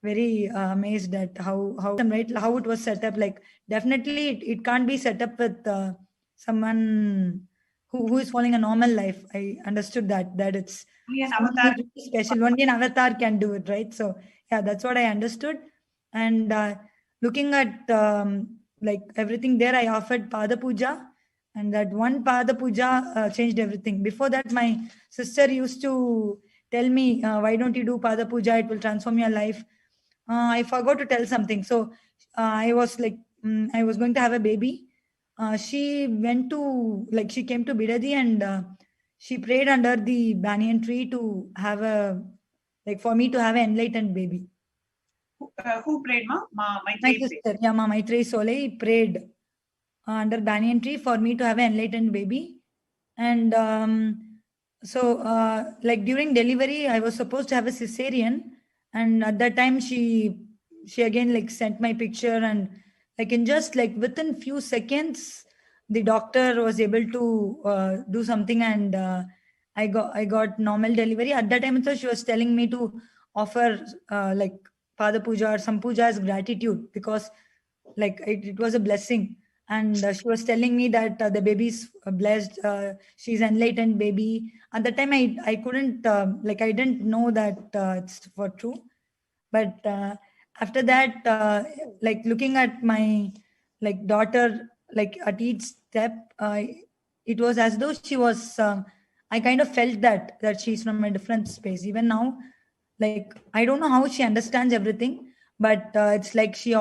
Very amazed at how right, how it was set up. Like definitely it can't be set up with someone who is following a normal life. I understood that it's only an something avatar. really special. Only an avatar can do it, right? So yeah, that's what I understood. And looking at like everything there, I offered Pada Puja, and that one Pada Puja changed everything. Before that, my sister used to tell me, why don't you do Pada Puja? It will transform your life. I forgot to tell something. So I was like, I was going to have a baby. She went to, like, she came to Bidadi, and she prayed under the banyan tree to have like for me to have an enlightened baby. Who prayed, Ma? My sister, yeah, Ma Maitreyi Sole prayed under banyan tree for me to have an enlightened baby. And so like during delivery, I was supposed to have a cesarean. And at that time, she again like sent my picture, and like in just like within few seconds, the doctor was able to do something, and I got normal delivery. At that time, so she was telling me to offer like Pada Puja or some puja as gratitude, because like it was a blessing. And she was telling me that the baby's blessed, she's enlightened baby. At the time, I couldn't like I didn't know that it's for true. But after that, like looking at my like daughter, like at each step, it was as though she was I kind of felt that she's from a different space. Even now, like I don't know how she understands everything, but it's like she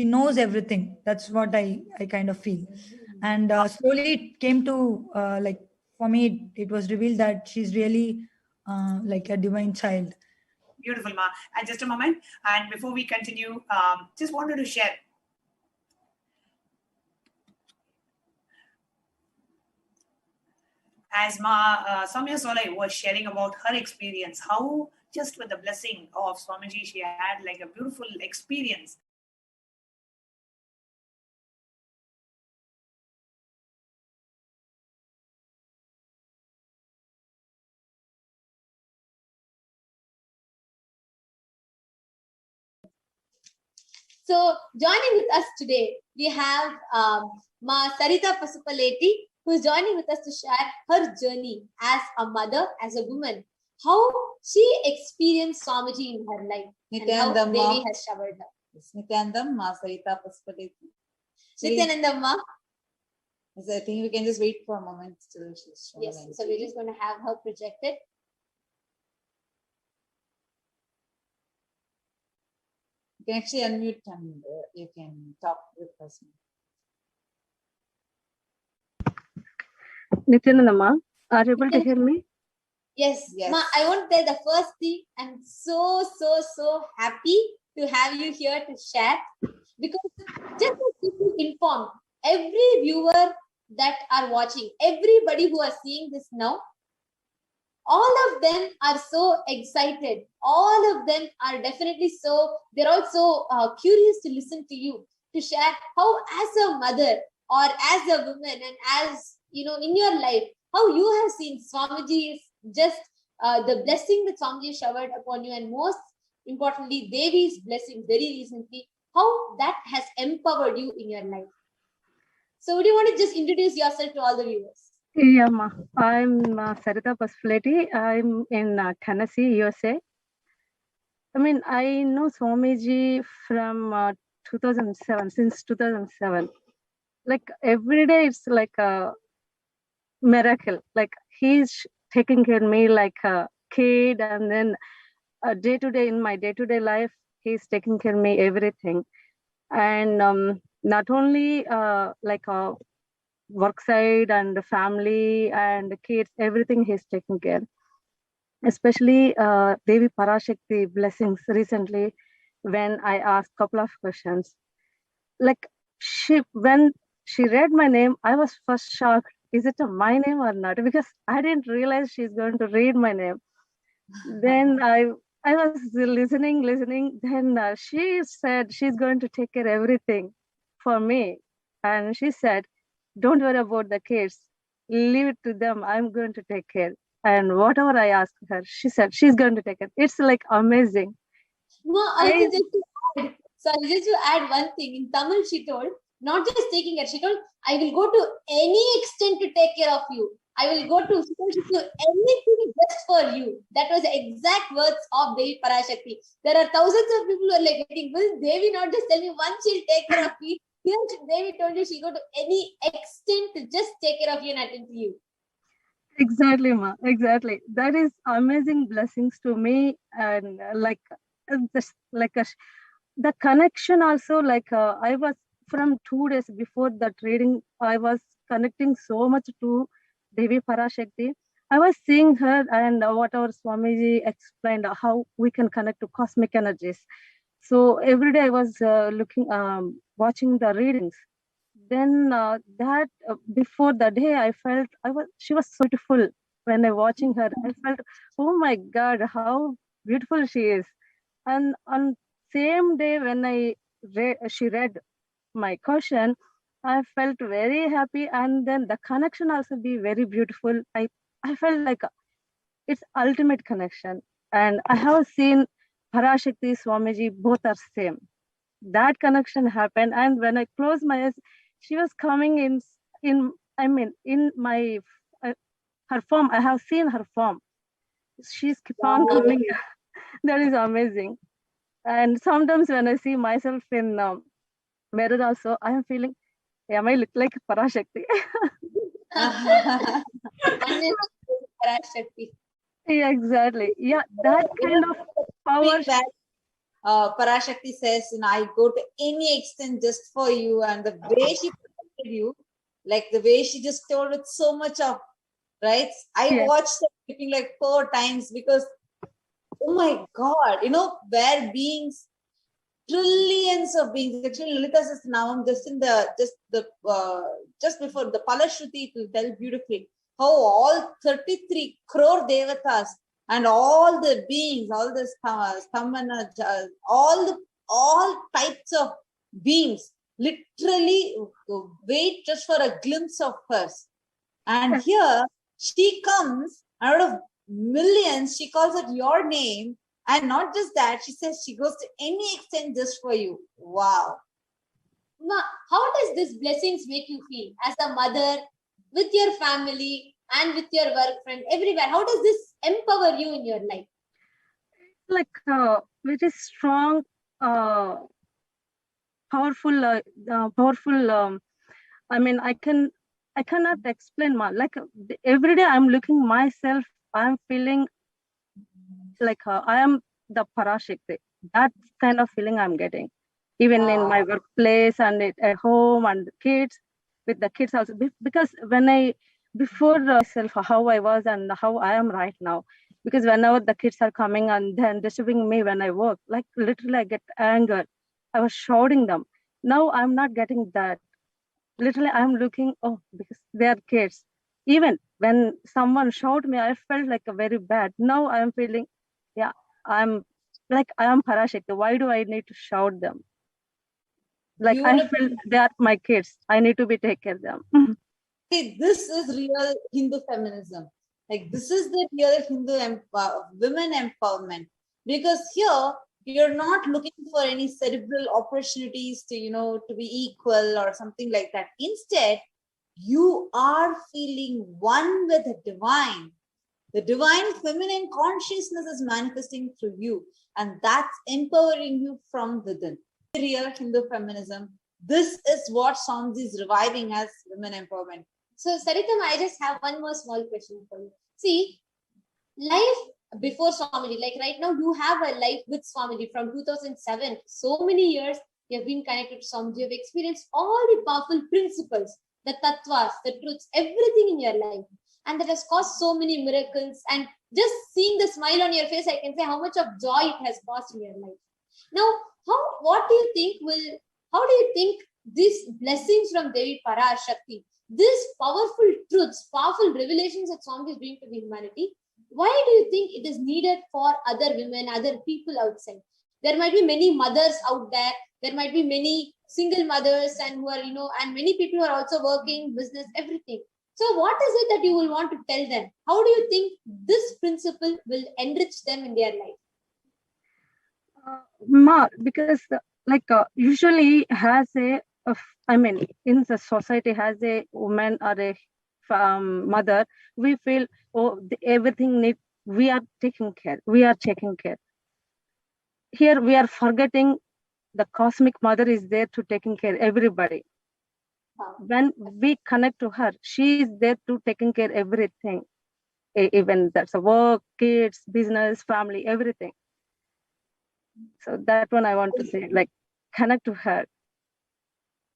knows everything. That's what I kind of feel. And slowly it came to like for me, it was revealed that she's really like a divine child. Beautiful, Ma. And just a moment. And before we continue, just wanted to share. As Ma Soumya Solai was sharing about her experience, how just with the blessing of Swamiji, she had like a beautiful experience. So joining with us today, we have Ma Sarita Pasupaleti, who is joining with us to share her journey as a mother, as a woman, how she experienced Swamiji in her life and how Devi has showered her. Nithyanandam, Ma Sarita Pasupaleti. Nithyanandam, Ma. I think we can just wait for a moment till she's shown. Yes, so we're just going to have her projected. You can actually unmute and you can talk with us. Nithyanandamma, are you able to hear me? Yes. Ma, I want to tell the first thing, I'm so happy to have you here to share, because just to keep you informed, every viewer that are watching, everybody who are seeing this now, all of them are so excited. All of them are definitely they're also curious to listen to you, to share how as a mother or as a woman and as, in your life, how you have seen Swamiji's just the blessing that Swamiji showered upon you, and most importantly, Devi's blessing very recently, how that has empowered you in your life. So would you want to just introduce yourself to all the viewers? Yeah, Ma. I'm Sarita Pasupaleti. I'm in Tennessee, USA. I mean, I know Swamiji from 2007, since 2007. Like every day, it's like a miracle. Like he's taking care of me like a kid, and then day to day in my day-to-day life, he's taking care of me everything. And not only like a work side and the family and the kids, everything he's taking care. Especially Devi Parashakti blessings recently, when I asked a couple of questions. Like when she read my name, I was first shocked. Is it my name or not? Because I didn't realize she's going to read my name. Then I was listening. Then she said she's going to take care of everything for me. And she said, don't worry about the kids. Leave it to them. I'm going to take care. And whatever I asked her, she said she's going to take it. It's like amazing. No, just to add one thing. In Tamil, she told, not just taking care, she told, I will go to any extent to take care of you. I will go to anything just for you. That was the exact words of Devi Parashakti. There are thousands of people who are like, will Devi not just tell me once she'll take care of me? Here, Devi told you she'll go to any extent to just take care of you and attend to you. Exactly, Ma. Exactly. That is amazing blessings to me. And the connection also, I was from 2 days before that reading, I was connecting so much to Devi Parashakti. I was seeing her and whatever Swamiji explained, how we can connect to cosmic energies. So every day I was watching the readings. Then before the day, I felt she was so beautiful. When I watching her, I felt, oh my God, how beautiful she is. And on same day when she read my question, I felt very happy, and then the connection also be very beautiful. I felt like it's ultimate connection. And I have seen Parashakti, Swamiji, both are same. That connection happened, and when I closed my eyes, she was coming in my her form. I have seen her form. She's keep on coming. That is amazing. And sometimes when I see myself in mirror also, I am feeling, am I look like Parashakti? Parashakti. Yeah, exactly. Yeah, that kind of power. That Parashakti says, I go to any extent just for you, and the way she protected you, like the way she just told with so much of right? I Yes. watched the clipping like 4 times because, oh my God, where beings, trillions of beings. Actually, Lilita says now just before the Parashakti, it will tell beautifully how all 33 crore devatas and all the beings, all the stamana, all types of beings literally wait just for a glimpse of hers. And here she comes out of millions, she calls out your name. And not just that, she says she goes to any extent just for you. Wow. Ma, how does this blessings make you feel as a mother, with your family and with your work friend, everywhere? How does this empower you in your life? Like very strong, powerful. I mean, I cannot explain. Like every day, I'm looking myself. I'm feeling like I am the Parashakti. That kind of feeling I'm getting, even in my workplace and at home and kids, with the kids also. Because when before myself, how I was and how I am right now, because whenever the kids are coming and then disturbing me when I work, like literally I get anger. I was shouting them. Now I'm not getting that. Literally I'm looking, oh, because they are kids. Even when someone shouted me, I felt like a very bad. Now I am feeling, yeah, I am Parashakti. Why do I need to shout them? Like I feel they are my kids. I need to take care of them. See, this is real Hindu feminism. Like this is the real Hindu women empowerment. Because here you're not looking for any cerebral opportunities to be equal or something like that. Instead, you are feeling one with the divine. The divine feminine consciousness is manifesting through you, and that's empowering you from within. Real Hindu feminism. This is what Swamiji is reviving as women empowerment. So, Saritam, I just have one more small question for you. See, life before Swamiji, like right now, you have a life with Swamiji from 2007. So many years you have been connected to Swamiji. You have experienced all the powerful principles, the tattvas, the truths, everything in your life. And that has caused so many miracles. And just seeing the smile on your face, I can say how much of joy it has caused in your life. Now, how do you think these blessings from Devi Parashakti, these powerful truths, powerful revelations that Swamiji is bringing to the humanity, why do you think it is needed for other women, other people outside? There might be many mothers out there. There might be many single mothers and who are, and many people who are also working, business, everything. So what is it that you will want to tell them? How do you think this principle will enrich them in their life? Because usually has I mean, in the society has a woman or a mother, we feel, oh, everything we are taking care. We are taking care. Here we are forgetting the cosmic mother is there to taking care everybody. When we connect to her, she is there to taking care everything. Even that's a work, kids, business, family, everything. So that one I want to say, like, connect to her.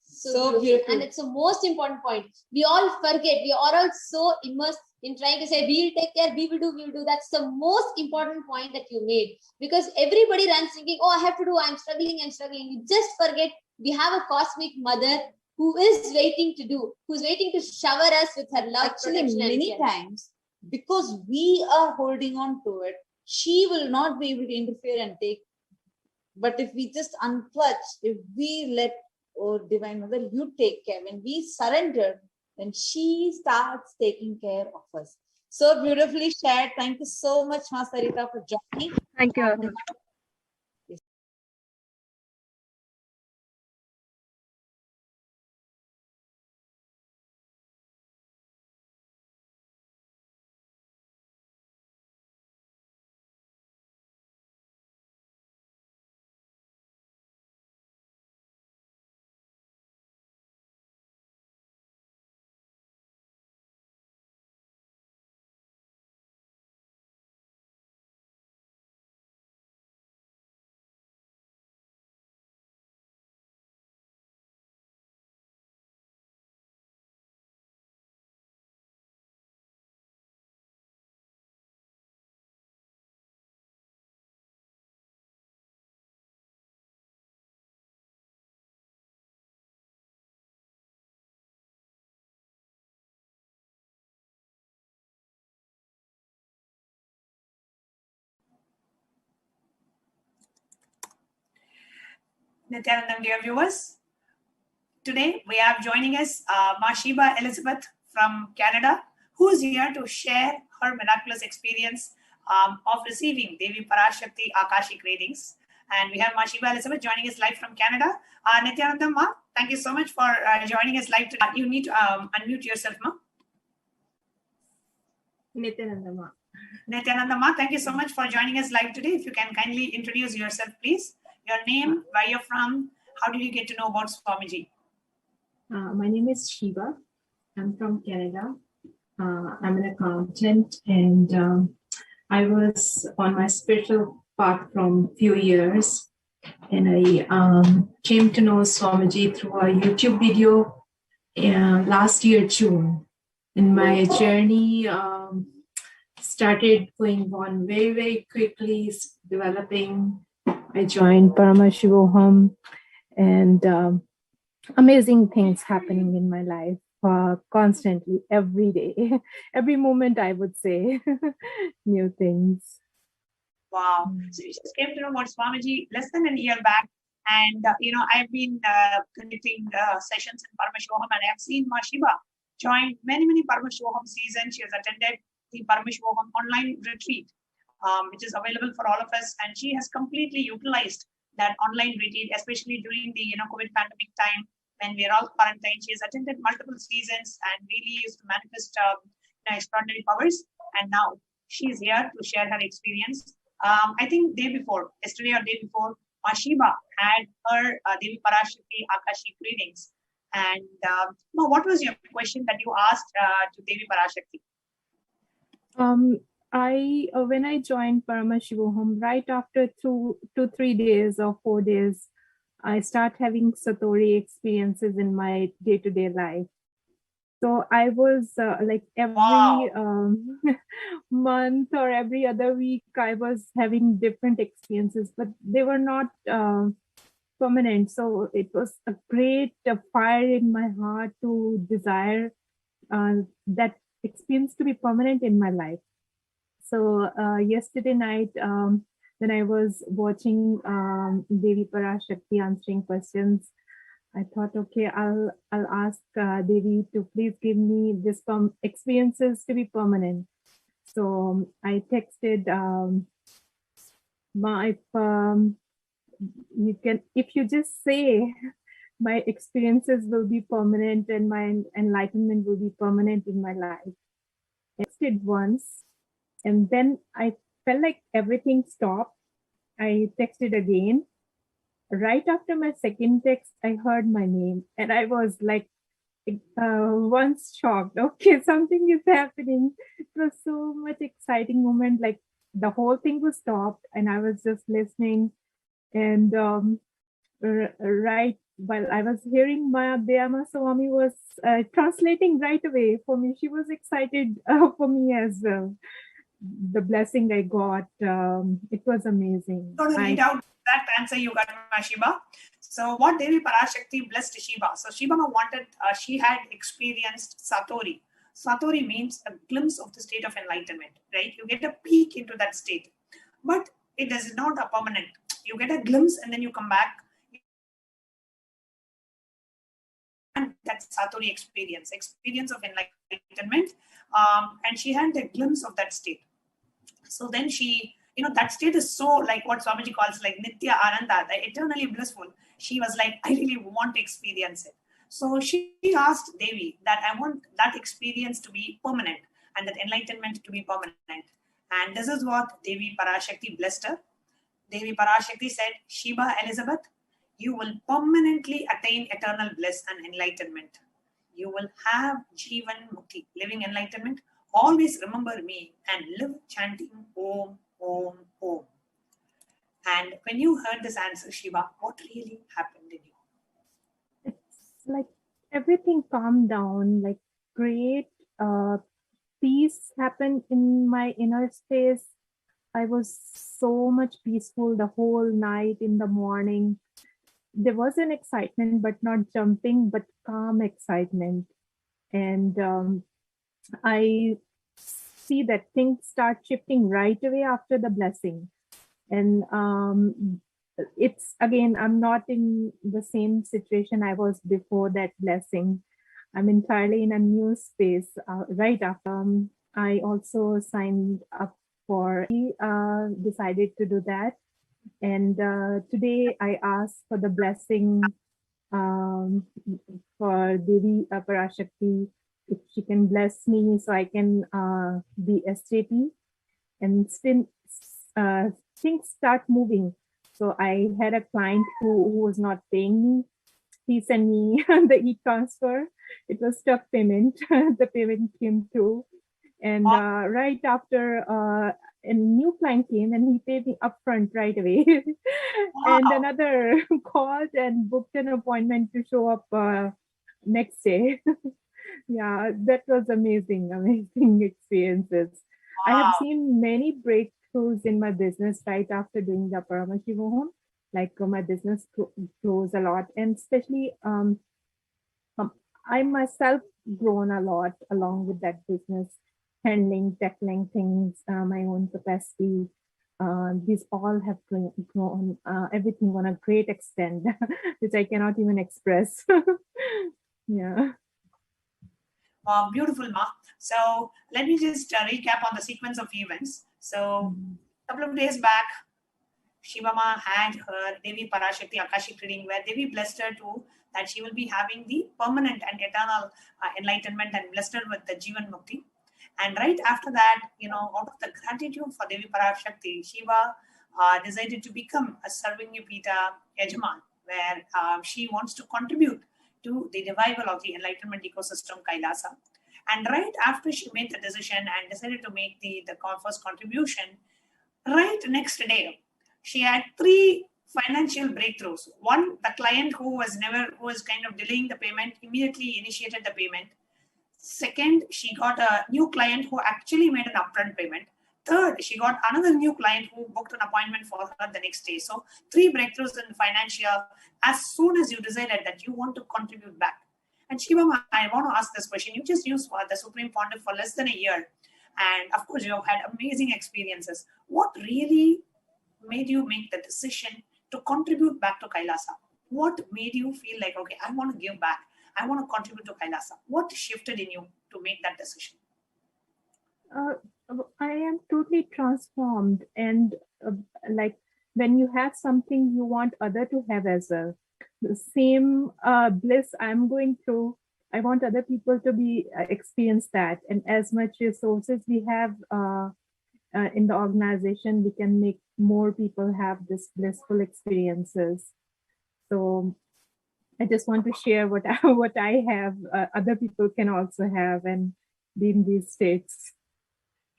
So beautiful. And it's the most important point. We all forget. We are all so immersed in trying to say, we'll take care, we will do. That's the most important point that you made. Because everybody runs thinking, oh, I have to do, I'm struggling. You just forget we have a cosmic mother who is waiting to do, who's waiting to shower us with her love. Actually, many times, because we are holding on to it, she will not be able to interfere and take. But if we just unclutch, if we let, oh, Divine Mother, you take care. When we surrender, then she starts taking care of us. So beautifully shared. Thank you so much, Ma Sarita, for joining. Thank you. Nithyanandam, dear viewers. Today we have joining us Mashiba Elizabeth from Canada, who is here to share her miraculous experience of receiving Devi Parashakti Akashic readings. And we have Mashiba Elizabeth joining us live from Canada. Nithyanandam ma, thank you so much for joining us live today. You need to unmute yourself, ma. Nithyanandam ma. Nithyanandam ma, thank you so much for joining us live today. If you can kindly introduce yourself, please. Your name, where you're from, how did you get to know about Swamiji? My name is Shiva. I'm from Canada. I'm an accountant, and I was on my spiritual path from few years, and I came to know Swamiji through a YouTube video last year, June. And my journey started going on very, very quickly, developing. I joined Paramashivoham, and amazing things happening in my life constantly, every day, every moment, I would say, new things. Wow. So you just came to know about Swamiji less than a year back. And, I've been conducting sessions in Paramashivoham, and I've seen Mashiba join many, many Paramashivoham seasons. She has attended the Paramashivoham online retreat, which is available for all of us. And she has completely utilized that online retreat, especially during the COVID pandemic time when we're all quarantined. She has attended multiple seasons and really used to manifest extraordinary powers. And now she's here to share her experience. I think yesterday or day before, Mashiba had her Devi Parashakti Akashic readings. And what was your question that you asked to Devi Parashakti? When I joined Paramashivoham, right after 2-3 days or 4 days, I start having Satori experiences in my day-to-day life. So I was like every month or every other week, I was having different experiences, but they were not permanent. So it was a great fire in my heart to desire that experience to be permanent in my life. So yesterday night, when I was watching Devi Parashakti answering questions, I thought, okay, I'll ask Devi to please give me this experiences to be permanent. So I texted if you just say my experiences will be permanent and my enlightenment will be permanent in my life. I texted once, and then I felt like everything stopped. I texted again. Right after my second text, I heard my name, and I was like once shocked. Okay, something is happening. It was so much exciting moment. Like the whole thing was stopped, and I was just listening. And right while I was hearing, Maya Dhyama Swami was translating right away for me. She was excited for me as well. The blessing I got, it was amazing. I'm going to read out that answer you got, Mashiba. So what Devi Parashakti blessed Shiva? So Shiva wanted, she had experienced Satori. Satori means a glimpse of the state of enlightenment, right? You get a peek into that state, but it is not a permanent. You get a glimpse and then you come back. And that's Satori experience of enlightenment. And she had a glimpse of that state. So then she, that state is so like what Swamiji calls like Nitya Ananda, the eternally blissful. She was like, I really want to experience it. So she asked Devi that I want that experience to be permanent and that enlightenment to be permanent. And this is what Devi Parashakti blessed her. Devi Parashakti said, Shiva Elizabeth, you will permanently attain eternal bliss and enlightenment. You will have Jivan Mukti, living enlightenment. Always remember me and live chanting Om, Om, Om. And when you heard this answer, Shiva, what really happened in you? It's like everything calmed down, like great peace happened in my inner space. I was so much peaceful the whole night, in the morning. There was an excitement, but not jumping, but calm excitement. And I see that things start shifting right away after the blessing. And it's again, I'm not in the same situation I was before that blessing. I'm entirely in a new space right after. I also signed up for, decided to do that. And today I asked for the blessing for Devi Parashakti, if she can bless me so I can be SJP and still things start moving. So I had a client who was not paying me. He sent me the e-transfer. It was stuck payment. The payment came through. And right after a new client came and he paid me upfront right away. And another called and booked an appointment to show up next day. Yeah, that was amazing experiences. I have seen many breakthroughs in my business right after doing the Paramashivoham. Like my business grows a lot, and especially I myself grown a lot along with that business, handling, tackling things, my own capacity. These all have grown everything on a great extent, which I cannot even express. Yeah. Beautiful, Ma. So let me just recap on the sequence of events. So a couple of days back, Shivama had her Devi Parashakti Akashic reading, where Devi blessed her to that she will be having the permanent and eternal enlightenment and blessed her with the Jivan Mukti. And right after that, out of the gratitude for Devi Parashakti, Shiva decided to become a Sarvanyapita Yajman, where she wants to contribute to the revival of the enlightenment ecosystem Kailasa. And right after she made the decision and decided to make the first contribution, right next day, she had 3 financial breakthroughs. One, the client who was kind of delaying the payment immediately initiated the payment. Second, she got a new client who actually made an upfront payment. Third, she got another new client who booked an appointment for her the next day. So 3 breakthroughs in financial as soon as you decided that you want to contribute back. And Shivama, I want to ask this question. You just used the Supreme Pontiff for less than a year. And of course, you have had amazing experiences. What really made you make the decision to contribute back to Kailasa? What made you feel like, okay, I want to give back. I want to contribute to Kailasa. What shifted in you to make that decision? I am totally transformed, and like when you have something, you want other to have as well. The same bliss I'm going through, I want other people to be experience that. And as much resources we have in the organization, we can make more people have this blissful experiences. So I just want to share what I have. Other people can also have and be in these states.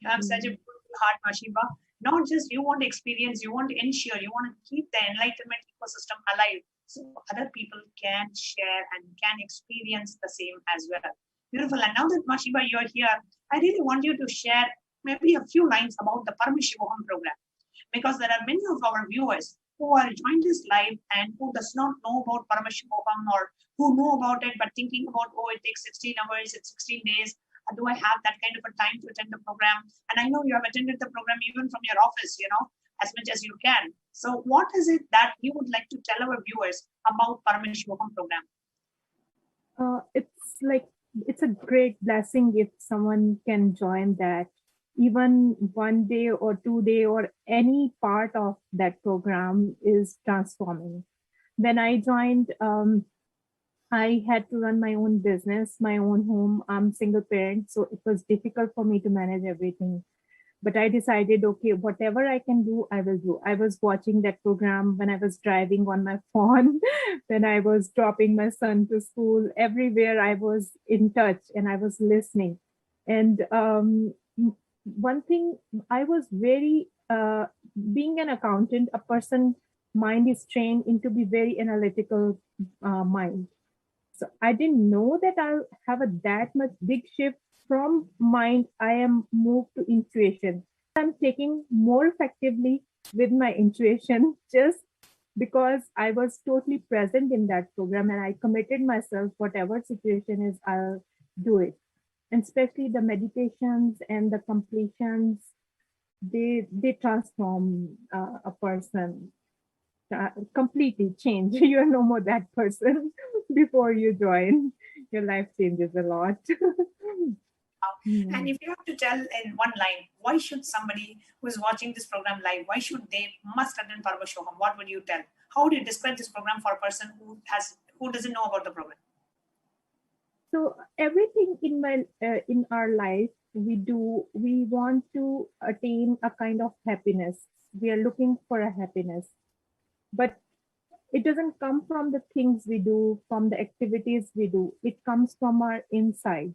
You have such a beautiful heart, Mashiva. Not just you want to experience, you want to ensure, you want to keep the enlightenment ecosystem alive so other people can share and can experience the same as well. Beautiful. And now that Mashiva, you're here, I really want you to share maybe a few lines about the Paramashivoham program, because there are many of our viewers who are joined this live and who does not know about Paramashivoham, or who know about it but thinking about, oh, it takes 16 hours, it's 16 days. Do I have that kind of a time to attend the program? And I know you have attended the program even from your office, as much as you can. So what is it that you would like to tell our viewers about Paramashivoham program? It's a great blessing if someone can join that. Even 1 day or 2 day or any part of that program is transforming. When I joined, I had to run my own business, my own home. I'm single parent, so it was difficult for me to manage everything. But I decided, okay, whatever I can do, I will do. I was watching that program when I was driving on my phone, when I was dropping my son to school. Everywhere I was in touch and I was listening. And one thing, I was very, being an accountant, a person mind is trained into be very analytical mind. So I didn't know that I'll have that much big shift from mind. I am moved to intuition. I'm taking more effectively with my intuition just because I was totally present in that program and I committed myself, whatever situation is, I'll do it. And especially the meditations and the completions, they transform a person. completely change. You're no more that person before you join. Your life changes a lot. And if you have to tell in one line, why should somebody who is watching this program live, why should they must attend Paramashivoham? What would you tell? How would you describe this program for a person who doesn't know about the program? So everything in our life we do, we want to attain a kind of happiness. We are looking for a happiness, but it doesn't come from the things we do, from the activities we do. It comes from our inside.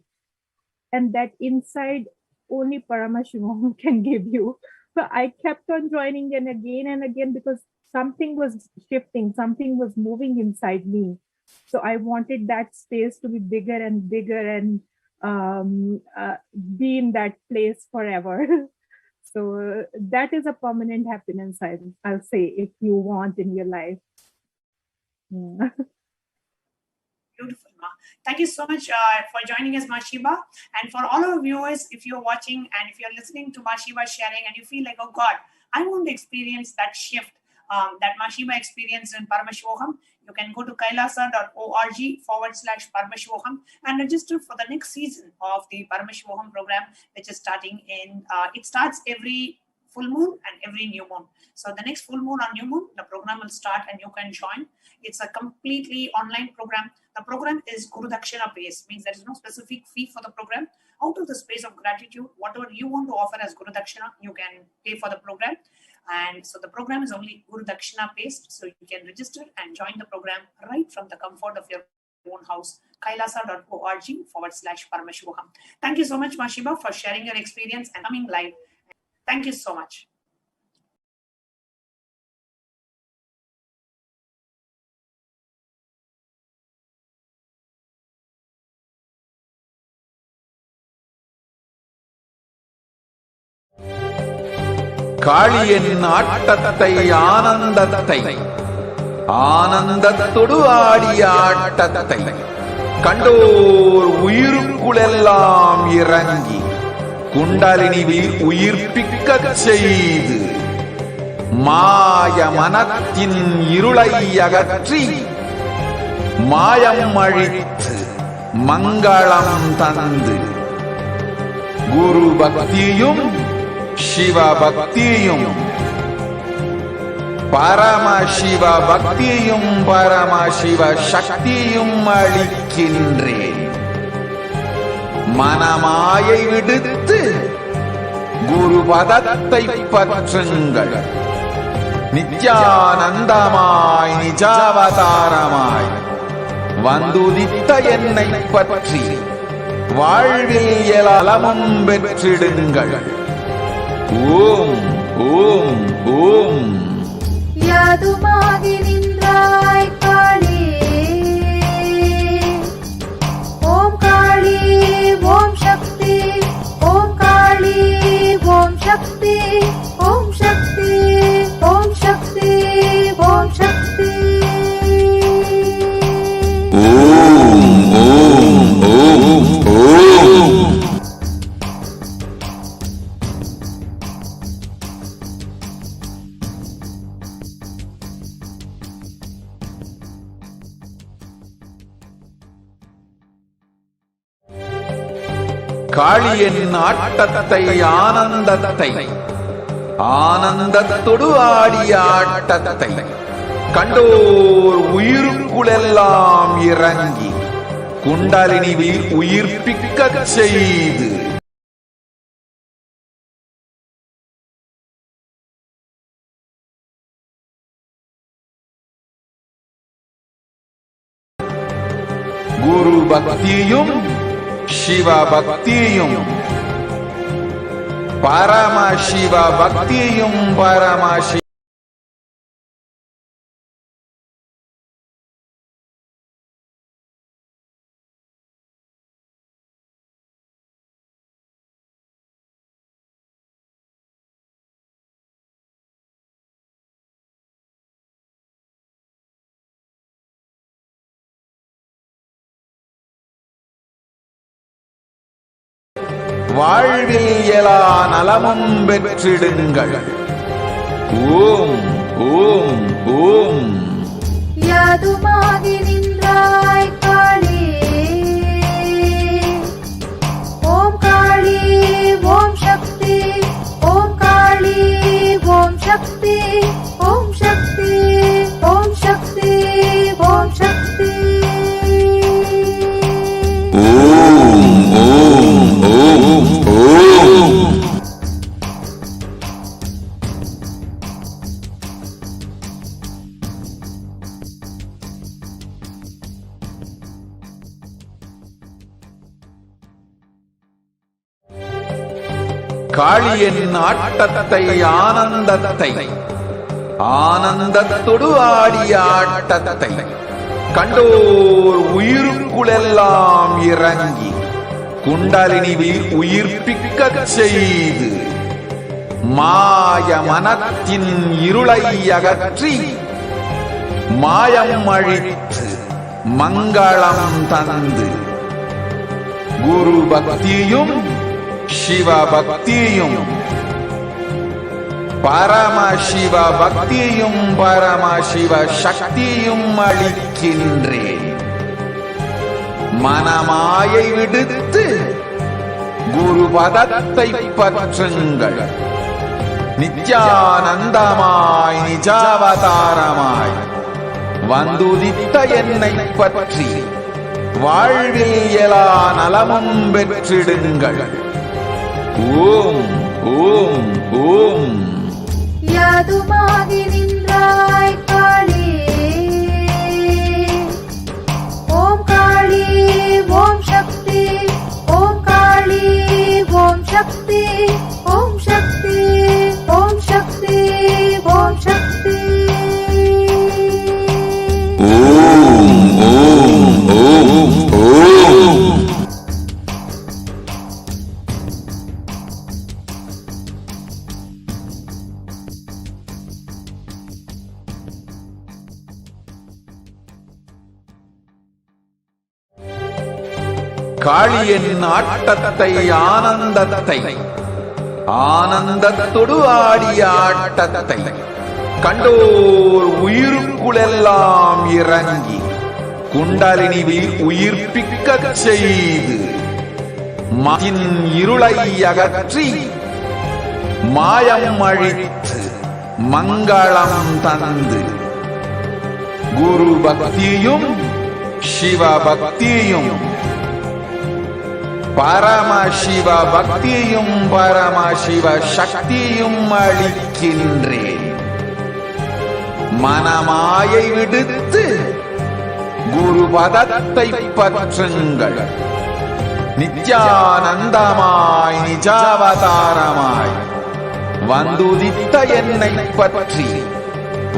And that inside only Paramashivoham can give you. So I kept on joining and again because something was shifting, something was moving inside me. So I wanted that space to be bigger and bigger and be in that place forever. So that is a permanent happiness, I'll say, if you want in your life. Yeah. Beautiful, Ma. Thank you so much for joining us, Ma Shiva. And for all our viewers, if you're watching and if you're listening to Ma Shiva sharing and you feel like, oh God, I want to experience that shift that Ma Shiva experienced in Paramashivoham, you can go to kailasa.org/Paramashivoham and register for the next season of the Paramashivoham program, which is starting in, it starts every full moon and every new moon. So the next full moon or new moon, the program will start and you can join. It's a completely online program. The program is Guru Dakshina based, means there is no specific fee for the program. Out of the space of gratitude, whatever you want to offer as Guru Dakshina, you can pay for the program. And so the program is only Guru Dakshina based. So you can register and join the program right from the comfort of your own house, kailasa.org/Paramashivoham. Thank you so much, Ma Shiva, for sharing your experience and coming live. Thank you so much. காளியின் ஆட்டத்தை ஆனந்தத்தை ஆனந்தத்தொடு ஆடிய ஆட்டத்தை கண்டோர் உயிருக்குளெல்லாம் இறங்கி குண்டலினிவில் உயிர்ப்பிக்கச் செய்து மாய மனத்தின் இருளை அகற்றி மாயம் அழித்து மங்களம் தந்து குரு பக்தியும் சிவ பக்தியும் பரமசிவ பக்தியும் பரமசிவ சக்தியும் அளிக்கின்றேன். மனமாயை விடுத்து குரு பதத்தை பற்றுங்கள். நித்யானந்தமாய் நிஜாவதாரமாய் வந்துதித்த என்னை பற்றி வாழ்வில் எலமும் பெற்றிடுங்கள். ஓம் ஓம் ஓம். யாதுமாகி நின்றாய் காளி, ஓம் காளி ஓம் சக்தி, ஓம் காளி ஓம் சக்தி, ஓம் சக்தி ஓம் சக்தி ஓம் சக்தி. ஓம் ஓம் ஓம் ஓம். காளியின் ஆட்டத்தை ஆனந்தத்தை ஆனந்தத்தொடு ஆடிய ஆட்டத்தை கண்டோர் உயிருக்குளெல்லாம் இறங்கி குண்டலினிவில் உயிர்ப்பிக்கச் செய்து குரு பக்தியும் சிவ பக்தியும் பரமசிவ பக்தியும் பரமசிவ வாழ்வில் எலா நலமும் பெற்றிடுங்கள். ஓம் ஓம் ஓம் யாதுமாகி நின்றாய் காளி ஓம் காளி ஓம் சக்தி ஓம் காளி ஓம் சக்தி ஓம் சக்தி ஓம் சக்தி ஓம் சக்தி ஓம் ஓம் ஓம் ஓம் காளியின் ஆட்டத்தை ஆனந்தத்தை ஆனந்தத்தொடு ஆடிய ஆட்டத்தை கண்டோர் உயிருக்குளெல்லாம் இறங்கி குண்டலினி உயிர்ப்பிக்கச் செய்து மாய மனத்தின் இருளை அகற்றி மாயம் அழித்து மங்களம் தந்து குரு பக்தியும் சிவ பக்தியும் பரமசிவ பக்தியும் பரமசிவ சக்தியும் அளிக்கின்றேன். மனமாயை விடுத்து குரு பதத்தை பற்றுங்கள். நித்யானந்தமாய் நிஜாவதாரமாய் வந்துதித்த என்னை பற்றி வாழ்வில் எல்லா நலமும் பெற்றிடுங்கள். ஓம் ஓம் ஓம் யாதுமாகி நின்றாய் காளி ஓம் காளி ஓம் சக்தி ஓம் காளி ஓம் சக்தி ஓம் சக்தி ஓம் சக்தி ஓம் சக்தி ஓம் ஓம் ஓம் ஓம் காளியின் ஆட்டத்தை ஆனந்தத்தை ஆனந்தத்தொடு ஆடிய ஆட்டத்தை கண்டோர் உயிருக்குளெல்லாம் இறங்கி குண்டலினி உயிர்ப்பிக்கச் செய்து மதின் இருளை அகற்றி மாயம் அழித்து மங்களம் தந்து குரு பக்தியும் சிவ பக்தியும் பரமசிவ பக்தியும் பரமசிவ சக்தியும் அளிக்கின்றேன். மனமாயை விடுத்து குரு பதத்தை பற்றுங்கள். நித்யானந்தமாய் நிஜாவதாரமாய் வந்துதித்த என்னை பற்றி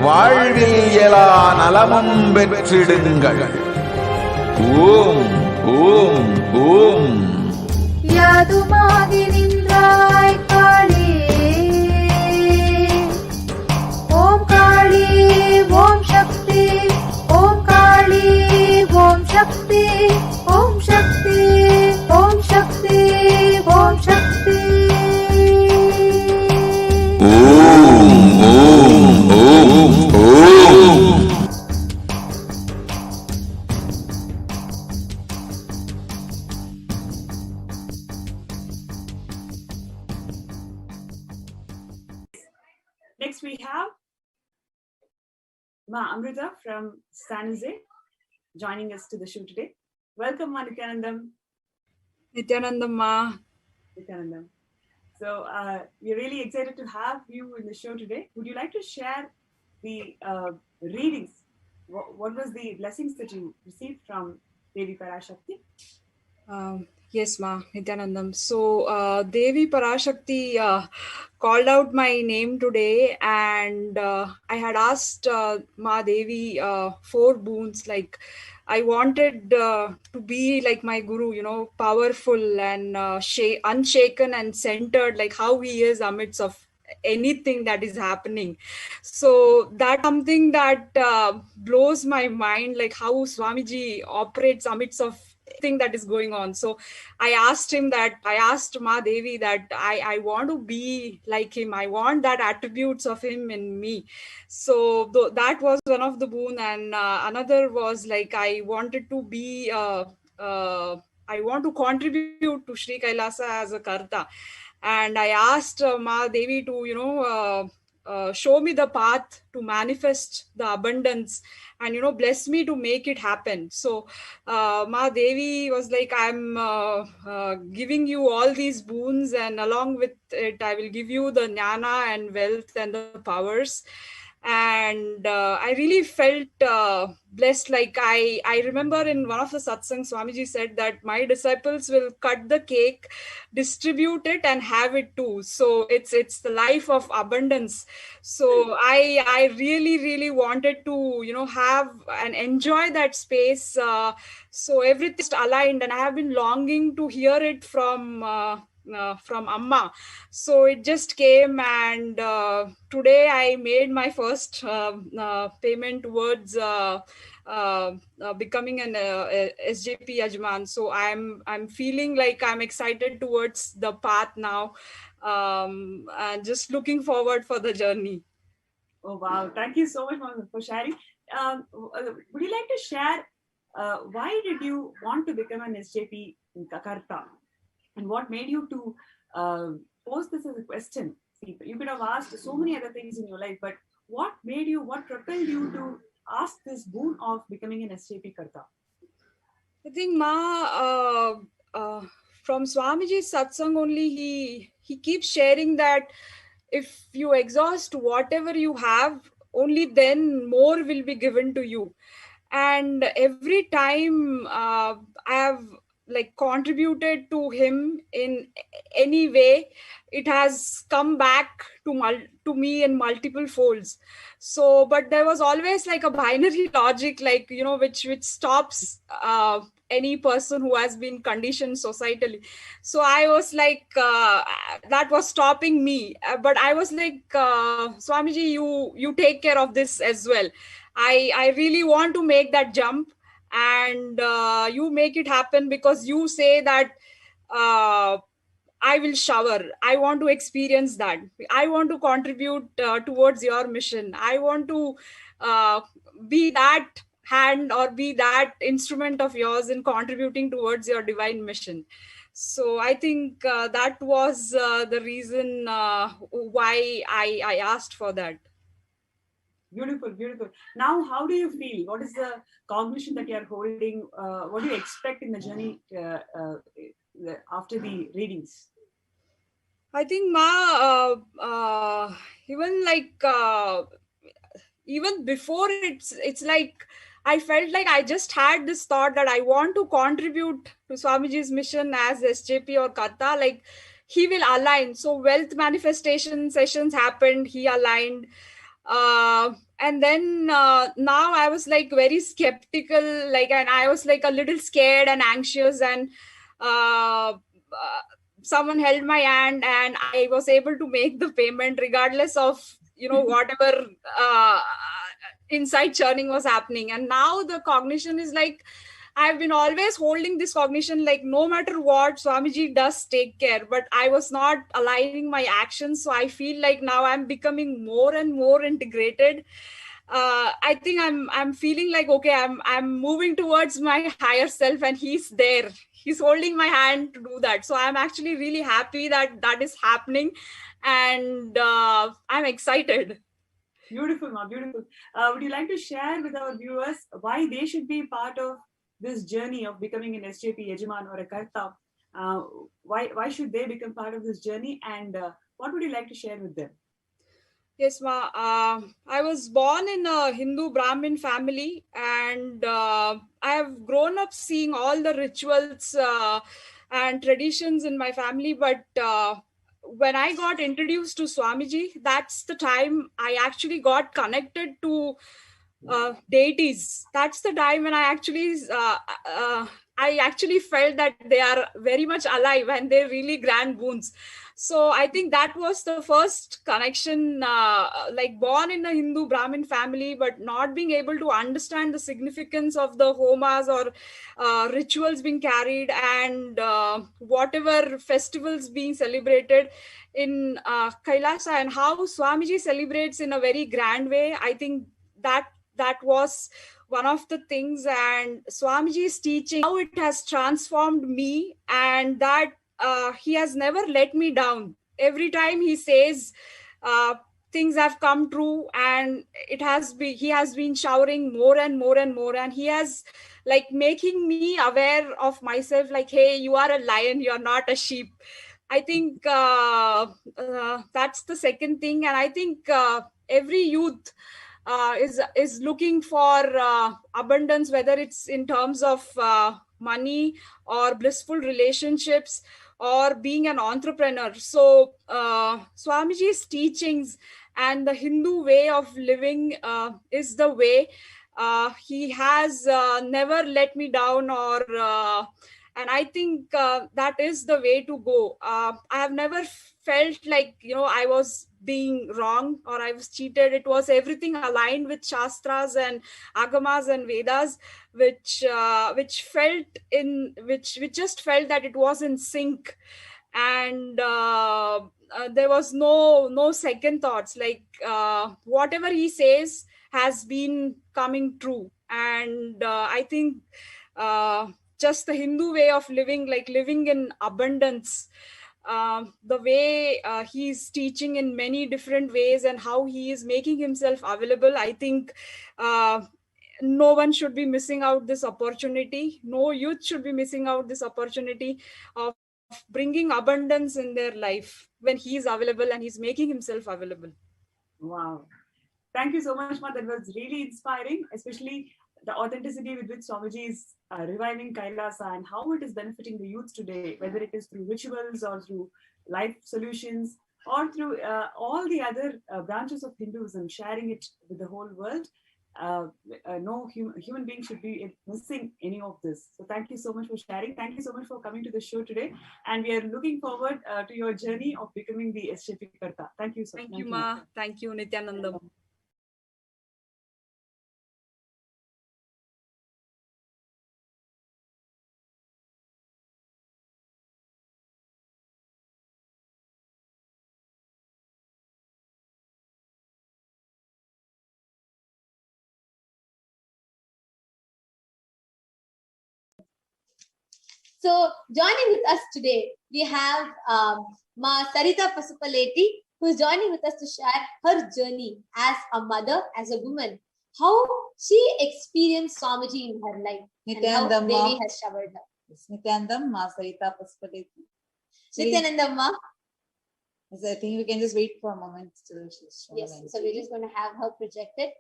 வாழ்வில் எல்லா நலமும் பெற்றிடுங்கள். ஓம் ஓம் ஓம் யாதுமாகி நின்றாய் காளி ஓம் காளி ஓம் சக்தி ஓம் காளி ஓம் சக்தி ஓம் சக்தி ஓம் சக்தி ஓம் சக்தி ஓம் ஓம் ஓம் ஓம் Next we have Ma Amrita from San Jose joining us to the show today. Welcome, Ma Nithyanandam. Nithyanandam Ma. Nithyanandam. So we're really excited to have you in the show today. Would you like to share the readings? What was the blessings that you received from Devi Parashakti? Yes, Ma, Nithyanandam. So, Devi Parashakti called out my name today, and I had asked Ma Devi 4 boons. Like, I wanted to be like my guru, you know, powerful and unshaken and centered, like how he is amidst of anything that is happening. So that's something that blows my mind, like how Swamiji operates amidst of thing that is going on. So I asked Ma Devi that I want to be like him. I want that attributes of him in me. So that was one of the boon. And another was like, I wanted to be, I want to contribute to Sri Kailasa as a Karta. And I asked Ma Devi to, show me the path to manifest the abundance and, bless me to make it happen. So Ma Devi was like, I'm giving you all these boons, and along with it, I will give you the jnana and wealth and the powers. And I really felt blessed. Like I remember in one of the satsangs, Swamiji said that my disciples will cut the cake, distribute it, and have it too. So it's the life of abundance. So I really wanted to have and enjoy that space. So everything's aligned, and I have been longing to hear it from Amma. So it just came, and today I made my first payment towards becoming an SJP Yajman. So I'm feeling like I'm excited towards the path now, and just looking forward for the journey. Oh wow! Thank you so much for sharing. Would you like to share why did you want to become an SJP Karta? And what made you to pose this as a question? See, you could have asked so many other things in your life, but what propelled you to ask this boon of becoming an SJP Karta? I think from Swamiji's satsang only, he keeps sharing that if you exhaust whatever you have, only then more will be given to you. And every time I have like contributed to him in any way, it has come back to me in multiple folds. So, but there was always like a binary logic, like, which stops any person who has been conditioned societally. So I was like, that was stopping me. But I was like, Swamiji, you take care of this as well. I really want to make that jump, and you make it happen, because you say that I will shower. I want to experience that. I want to contribute towards your mission. I want to be that hand or be that instrument of yours in contributing towards your divine mission. So I think that was the reason why I asked for that. Beautiful, beautiful. Now, how do you feel? What is the cognition that you are holding? What do you expect in the journey after the readings? I think even before, it's like I felt like I just had this thought that I want to contribute to Swamiji's mission as SJP or Karta. Like, he will align. So wealth manifestation sessions happened. He aligned. And then now I was like very skeptical, and I was like a little scared and anxious, and someone held my hand, and I was able to make the payment regardless of whatever inside churning was happening. And now the cognition is like, I've been always holding this cognition, like no matter what, Swamiji does take care, but I was not aligning my actions. So I feel like now I'm becoming more and more integrated. I think I'm feeling like, okay, I'm moving towards my higher self, and he's there. He's holding my hand to do that. So I'm actually really happy that is happening, and I'm excited. Beautiful, Ma, beautiful. Would you like to share with our viewers why they should be part of this journey of becoming an SJP Yajaman or a Karta? Why should they become part of this journey, and what would you like to share with them? Yes, Ma. I was born in a Hindu Brahmin family, and I have grown up seeing all the rituals and traditions in my family. But when I got introduced to Swamiji, that's the time I actually got connected to deities. That's the time when I actually I actually felt that they are very much alive and they're really grand boons. So I think that was the first connection, like born in a Hindu Brahmin family, but not being able to understand the significance of the homas or rituals being carried, and whatever festivals being celebrated in Kailasa, and how Swamiji celebrates in a very grand way. I think that was one of the things, and Swamiji's teaching, how it has transformed me, and that he has never let me down. Every time he says things have come true, and he has been showering more and more and more, and he has like making me aware of myself, like, hey, you are a lion, you're not a sheep. I think that's the second thing. And I think every youth is looking for abundance, whether it's in terms of money or blissful relationships or being an entrepreneur. So Swamiji's teachings and the Hindu way of living is the way. He has never let me down, or and I think that is the way to go. I have never felt like, I was being wrong or I was cheated. It was everything aligned with Shastras and Agamas and Vedas, which just felt that it was in sync. And there was no second thoughts, like whatever he says has been coming true. And I think just the Hindu way of living, like living in abundance, the way he's teaching in many different ways and how he is making himself available, I think no one should be missing out this opportunity. No youth should be missing out this opportunity of bringing abundance in their life when he's available and he's making himself available. Wow. Thank you so much, Ma. That was really inspiring, especially the authenticity with which Swamiji is reviving Kailasa and how it is benefiting the youth today, whether it is through rituals or through life solutions or through all the other branches of Hinduism, sharing it with the whole world. No human being should be missing any of this. So thank you so much for sharing. Thank you so much for coming to the show today. And we are looking forward to your journey of becoming the SJP Karta. Thank you so much. Thank you, Ma. Thank you, Nithyananda. So joining with us today, we have Ma Sarita Pasupaleti, who is joining with us to share her journey as a mother, as a woman, how she experienced Swamiji in her life, and how Devi has showered her. Nithyanandam, Ma Sarita Pasupaleti. Nithyanandam, Ma. I think we can just wait for a moment till she's shown. Yes, so we're just going to have her projected.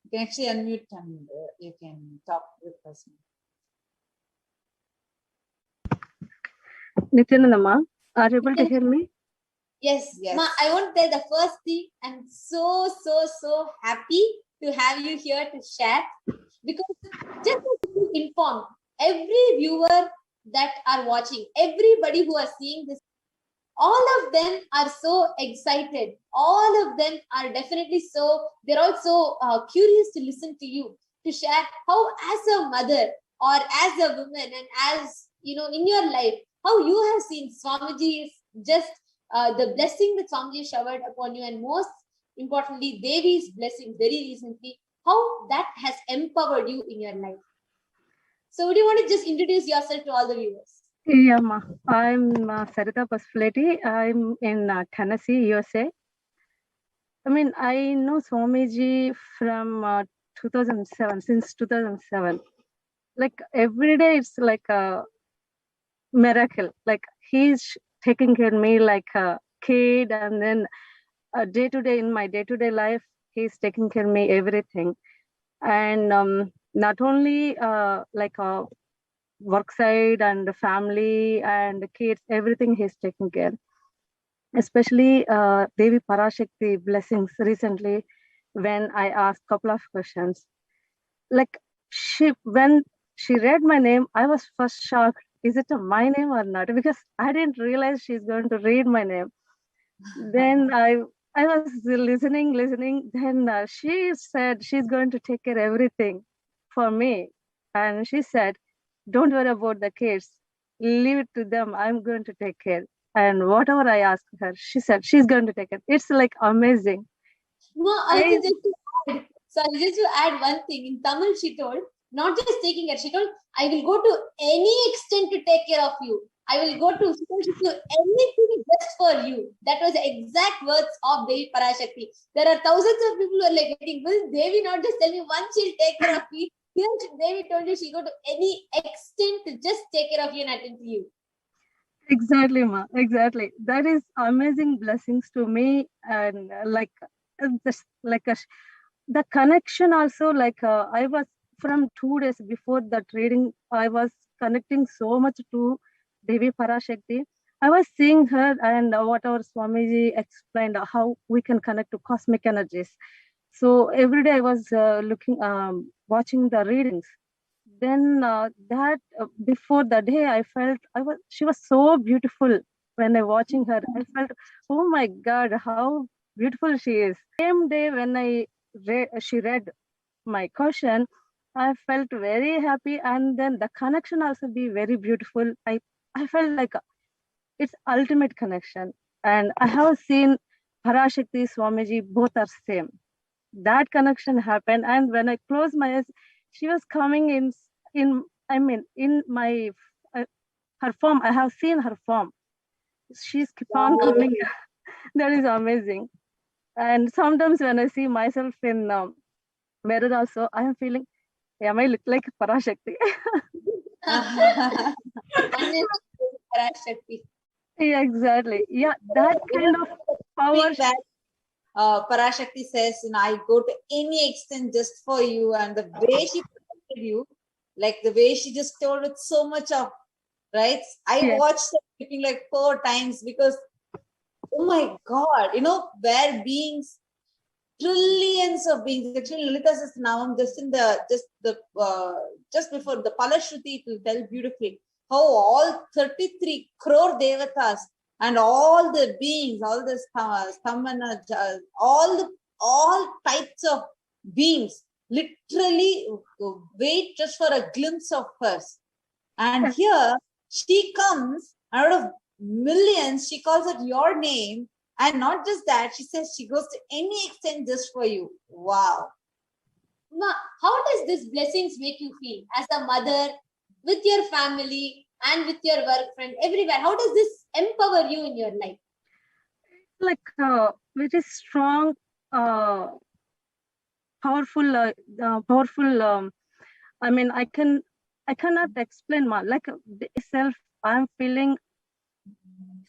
You can actually unmute and you can talk with us. Nithyananda, are you able to hear me? Yes, Ma, I want to tell the first thing, I'm so happy to have you here to share, because just to be informed, every viewer that are watching, everybody who are seeing this, all of them are so excited. All of them are definitely they're also curious to listen to you, to share how as a mother or as a woman and as, in your life, how you have seen Swamiji's just the blessing that Swamiji showered upon you, and most importantly, Devi's blessing very recently, how that has empowered you in your life. So would you want to just introduce yourself to all the viewers? Yeah, Ma. I'm Sarita Pasupaleti. I'm in Tennessee, USA. I mean, I know Swamiji from 2007, since 2007. Like every day, it's like a miracle. Like he's taking care of me like a kid, and then day to day in my day-to-day life, he's taking care of me everything. And not only like a work side and the family and the kids, everything he's taking care. Especially Devi Parashakti blessings recently, when I asked a couple of questions. Like when she read my name, I was first shocked. Is it my name or not? Because I didn't realize she's going to read my name. Then I was listening. Then she said she's going to take care of everything for me. And she said, don't worry about the kids. Leave it to them. I'm going to take care. And whatever I asked her, she said she's going to take it. It's like amazing. No, also just to add one thing. In Tamil, she told, not just taking care, she told, I will go to any extent to take care of you. I will go to anything just for you. That was the exact words of Devi Parashakti. There are thousands of people who are like, will Devi not just tell me once she'll take care of me? Here, Devi told you she'll go to any extent to just take care of you and attend to you. Exactly, ma. Exactly. That is amazing blessings to me, and the connection also. I was from 2 days before that reading, I was connecting so much to Devi Parashakti. I was seeing her and whatever Swamiji explained how we can connect to cosmic energies. So every day I was watching the readings. Then before the day, I felt she was so beautiful. When I watching her, I felt, oh my God, how beautiful she is. Same day when she read my question, I felt very happy, and then the connection also be very beautiful. I felt like it's ultimate connection, and I have seen Parashakti, Swamiji, both are same. That connection happened, and when I closed my eyes, she was coming in my her form. I have seen her form. She's keep on coming. That is amazing. And sometimes when I see myself in mirror also, I am feeling, am I look like Parashakti? Parashakti. Yeah, exactly. Yeah, that kind of power. Parashakti says, I go to any extent just for you, and the way she protected you, like the way she just told with so much of, right? I watched her speaking like 4 times because, oh my God, where beings, trillions of beings. Actually, Lalitha says now, just before the Parashakti, it will tell beautifully how all 33 crore devatas and all the beings, all the stamana, all types of beings literally wait just for a glimpse of hers. And here she comes out of millions, she calls it your name. And not just that, she says she goes to any extent just for you. Wow. Ma, how does this blessings make you feel as a mother, with your family and with your work friend, everywhere? How does this empower you in your life? Like very strong, powerful. I cannot explain my self. I'm feeling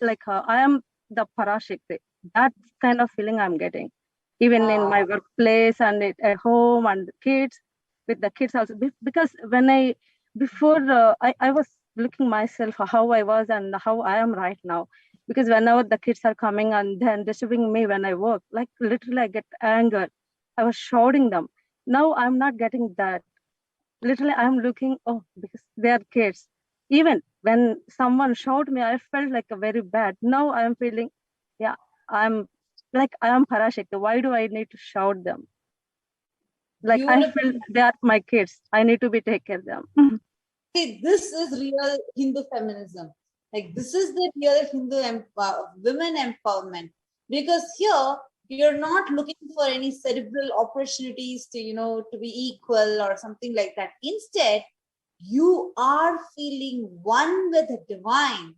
like I am the Parashakti. That kind of feeling I'm getting, even in my workplace and at home and kids, with the kids also. Because when I was looking myself how I was and how I am right now. Because whenever the kids are coming and then disturbing me when I work, like literally I get anger. I was shouting them. Now I'm not getting that. Literally I'm looking, because they are kids. Even when someone shouted me, I felt like a very bad. Now I'm feeling, I am Parashakti. Why do I need to shout them? Like I feel they are my kids. I need to take care of them. See, this is real Hindu feminism. Like this is the real Hindu women empowerment. Because here you're not looking for any cerebral opportunities to, to be equal or something like that. Instead, you are feeling one with the divine.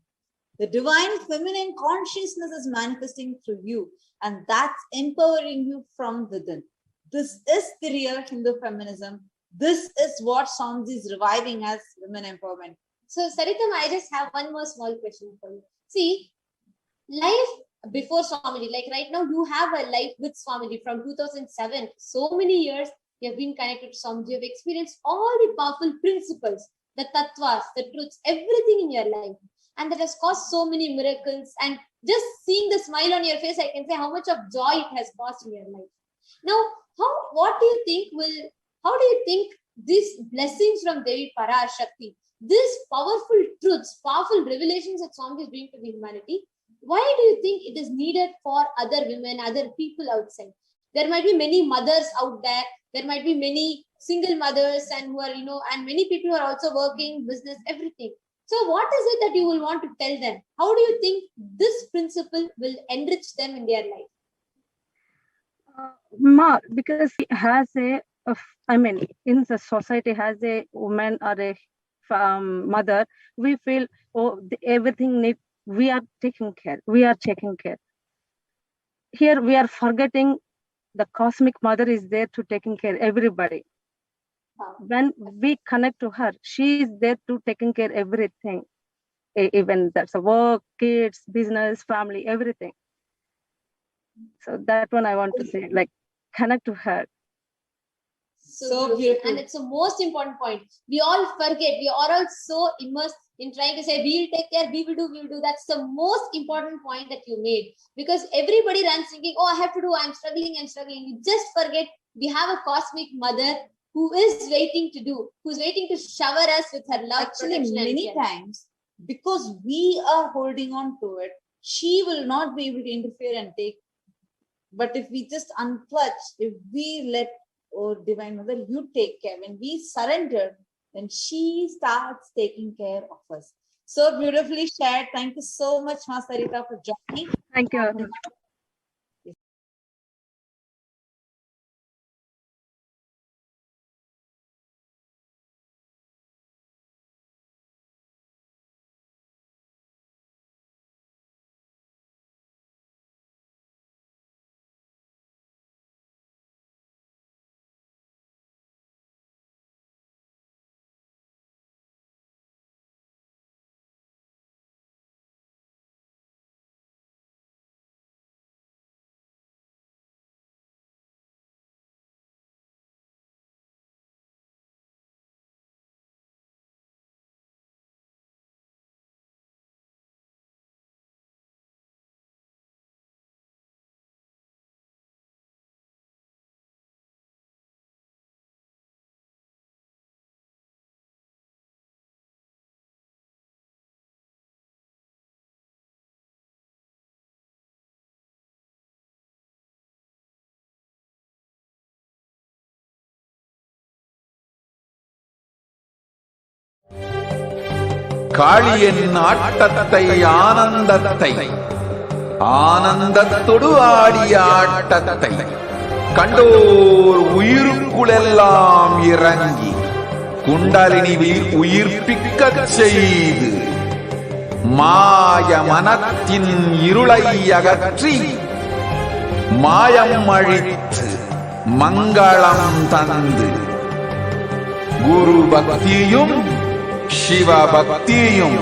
The divine feminine consciousness is manifesting through you, and that's empowering you from within. This is the real Hindu feminism. This is what Swamiji is reviving as women empowerment. So, Saritam, I just have one more small question for you. See, life before Swamiji, like right now, you have a life with Swamiji from 2007. So many years you have been connected to Swamiji. You have experienced all the powerful principles, the tattvas, the truths, everything in your life. And that has caused so many miracles. And just seeing the smile on your face, I can say how much of joy it has caused in your life. Now, how do you think these blessings from Devi Parashakti, these powerful truths, powerful revelations that Swami is bringing to the humanity, why do you think it is needed for other women, other people outside? There might be many mothers out there. There might be many single mothers and who are, and many people who are also working, business, everything. So what is it that you will want to tell them? How do you think this principle will enrich them in their life? Because it has in the society has a woman or a mother, we feel, everything we are taking care. Here we are forgetting the cosmic mother is there to taking care everybody. When we connect to her, she is there to taking care everything. Even that's a work, kids, business, family, everything. So that one I want to say, like, connect to her. So beautiful. And it's the most important point. We all forget. We are all so immersed in trying to say, we'll take care, we will do. That's the most important point that you made. Because everybody runs thinking, oh, I have to do, I'm struggling. You just forget we have a cosmic mother who is waiting to do, who's waiting to shower us with her love. Actually, many times, because we are holding on to it, she will not be able to interfere and take. But if we just unclutch, if we let, oh, Divine Mother, you take care. When we surrender, then she starts taking care of us. So beautifully shared. Thank you so much, Ma Sarita, for joining. Thank you. காளியின் ஆட்டத்தை ஆனந்தத்தை ஆனந்தத்தொடு ஆடிய ஆட்டத்தை கண்டோர் உயிருக்குளெல்லாம் இறங்கி குண்டலினிவில் உயிர்ப்பிக்கச் செய்து மாய மனத்தின் இருளை அகற்றி மாயம் அழித்து மங்களம் தந்து குரு பக்தியும் சிவ பக்தியும்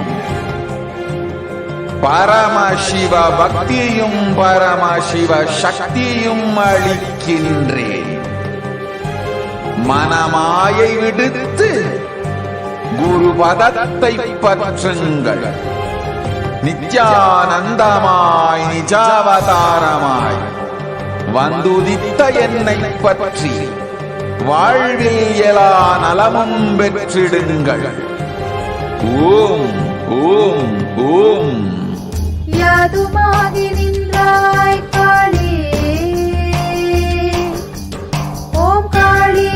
பரமசிவ பக்தியும் பரமசிவ சக்தியும் அளிக்கின்றேன். மனமாயை விடுத்து குரு பதத்தை பற்றுங்கள். நித்யானந்தமாய் நிஜாவதாரமாய் வந்துதித்த என்னை பற்றி வாழ்வில் எல்லா நலமும் பெற்றிடுங்கள். ஓம் ஓம் ஓம். யாதுமாகி நின்றாய் காளி, ஓம் காளி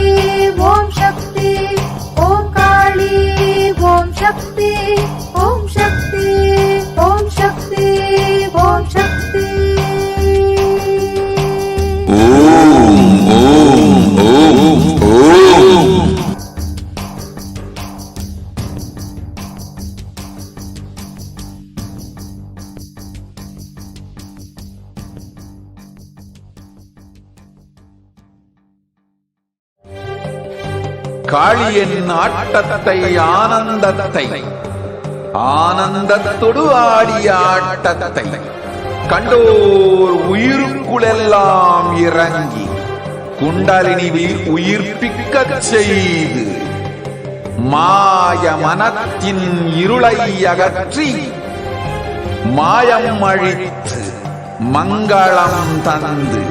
ஓம் சக்தி, ஓம் காளி ஓம் சக்தி, ஓம் சக்தி ஓம் சக்தி ஓம் சக்தி. ஓம் ஓம் ஓம் ஓம். காளியின் ஆட்டத்தை ஆனந்தத்தை ஆனந்தத்தொடு ஆடிய ஆட்டத்தை கண்டோர் உயிருக்குளெல்லாம் இறங்கி குண்டலினிவில் உயிர்ப்பிக்கச் செய்து மாய மனத்தின் இருளை அகற்றி மாயம் அழித்து மங்களம் தந்து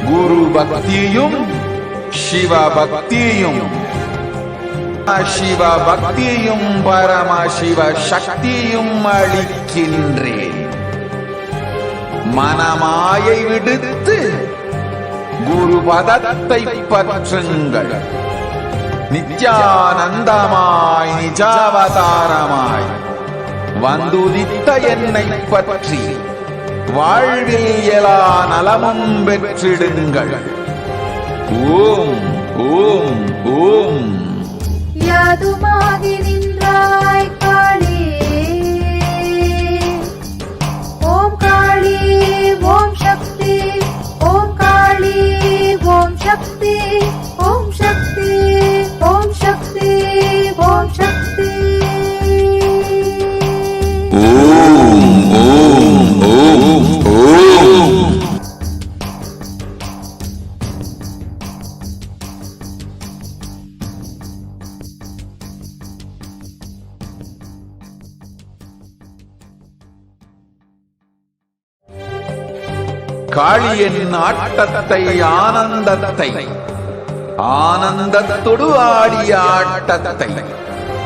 குரு பக்தியும் சிவ பக்தியும் சிவ பக்தியும் பரமசிவ சக்தியும் அளிக்கின்றேன். மனமாயை விடுத்து குரு பதத்தை பற்றுங்கள். நித்யானந்தமாய் நிஜாவதாரமாய் வந்துதித்த என்னை பற்றி வாழ்வில் எல்லா நலமும் பெற்றிடுங்கள். ஓம் ஓம் ஓம். யாதுமாகி நின்றாய் காளி, ஓம் காளி ஓம் சக்தி, ஓம் காளி ஓம் சக்தி, ஓம் சக்தி ஓம் சக்தி ஓம் சக்தி. ஓம் ஓம் ஓம் ஓம். காளியின் ஆட்டத்தை ஆனந்தத்தை ஆனந்தத்தொடு ஆடிய ஆட்டத்தை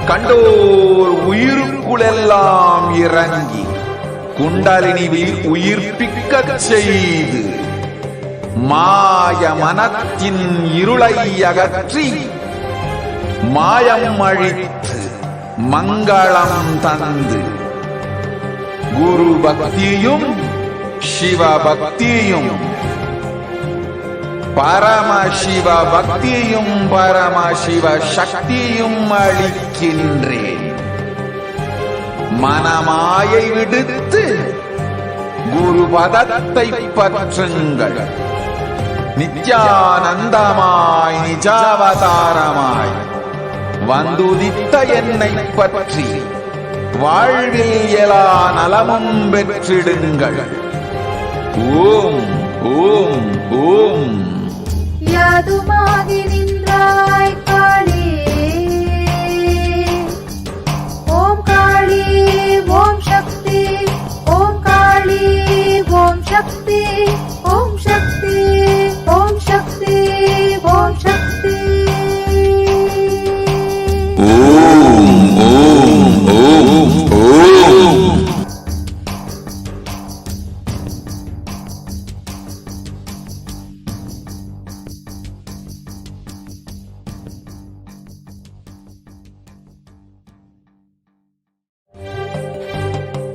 கண்டோர் உயிருக்குளெல்லாம் இறங்கி குண்டலினிவில் உயிர்ப்பிக்கச் செய்து மாய மனத்தின் இருளை அகற்றி மாயம் அழித்து மங்களம் தந்து குரு பக்தியும் சிவ பக்தியும் பரமசிவ பக்தியும் பரமசிவ சக்தியும் அளிக்கின்றேன். மனமாயை விடுத்து குரு பதத்தை பற்றுங்கள். நித்யானந்தமாய் நிஜாவதாரமாய் வந்துதித்த என்னை பற்றி வாழ்வில் எல்லா நலமும் பெற்றிடுங்கள். ஓம் ஓம் ஓம். யாதுமாகி நின்றாய் காளி, ஓம் காளி ஓம் சக்தி, ஓம் காளி ஓம் சக்தி, ஓம் சக்தி ஓம் சக்தி ஓம் சக்தி. ஓம் ஓம் ஓம் ஓம்.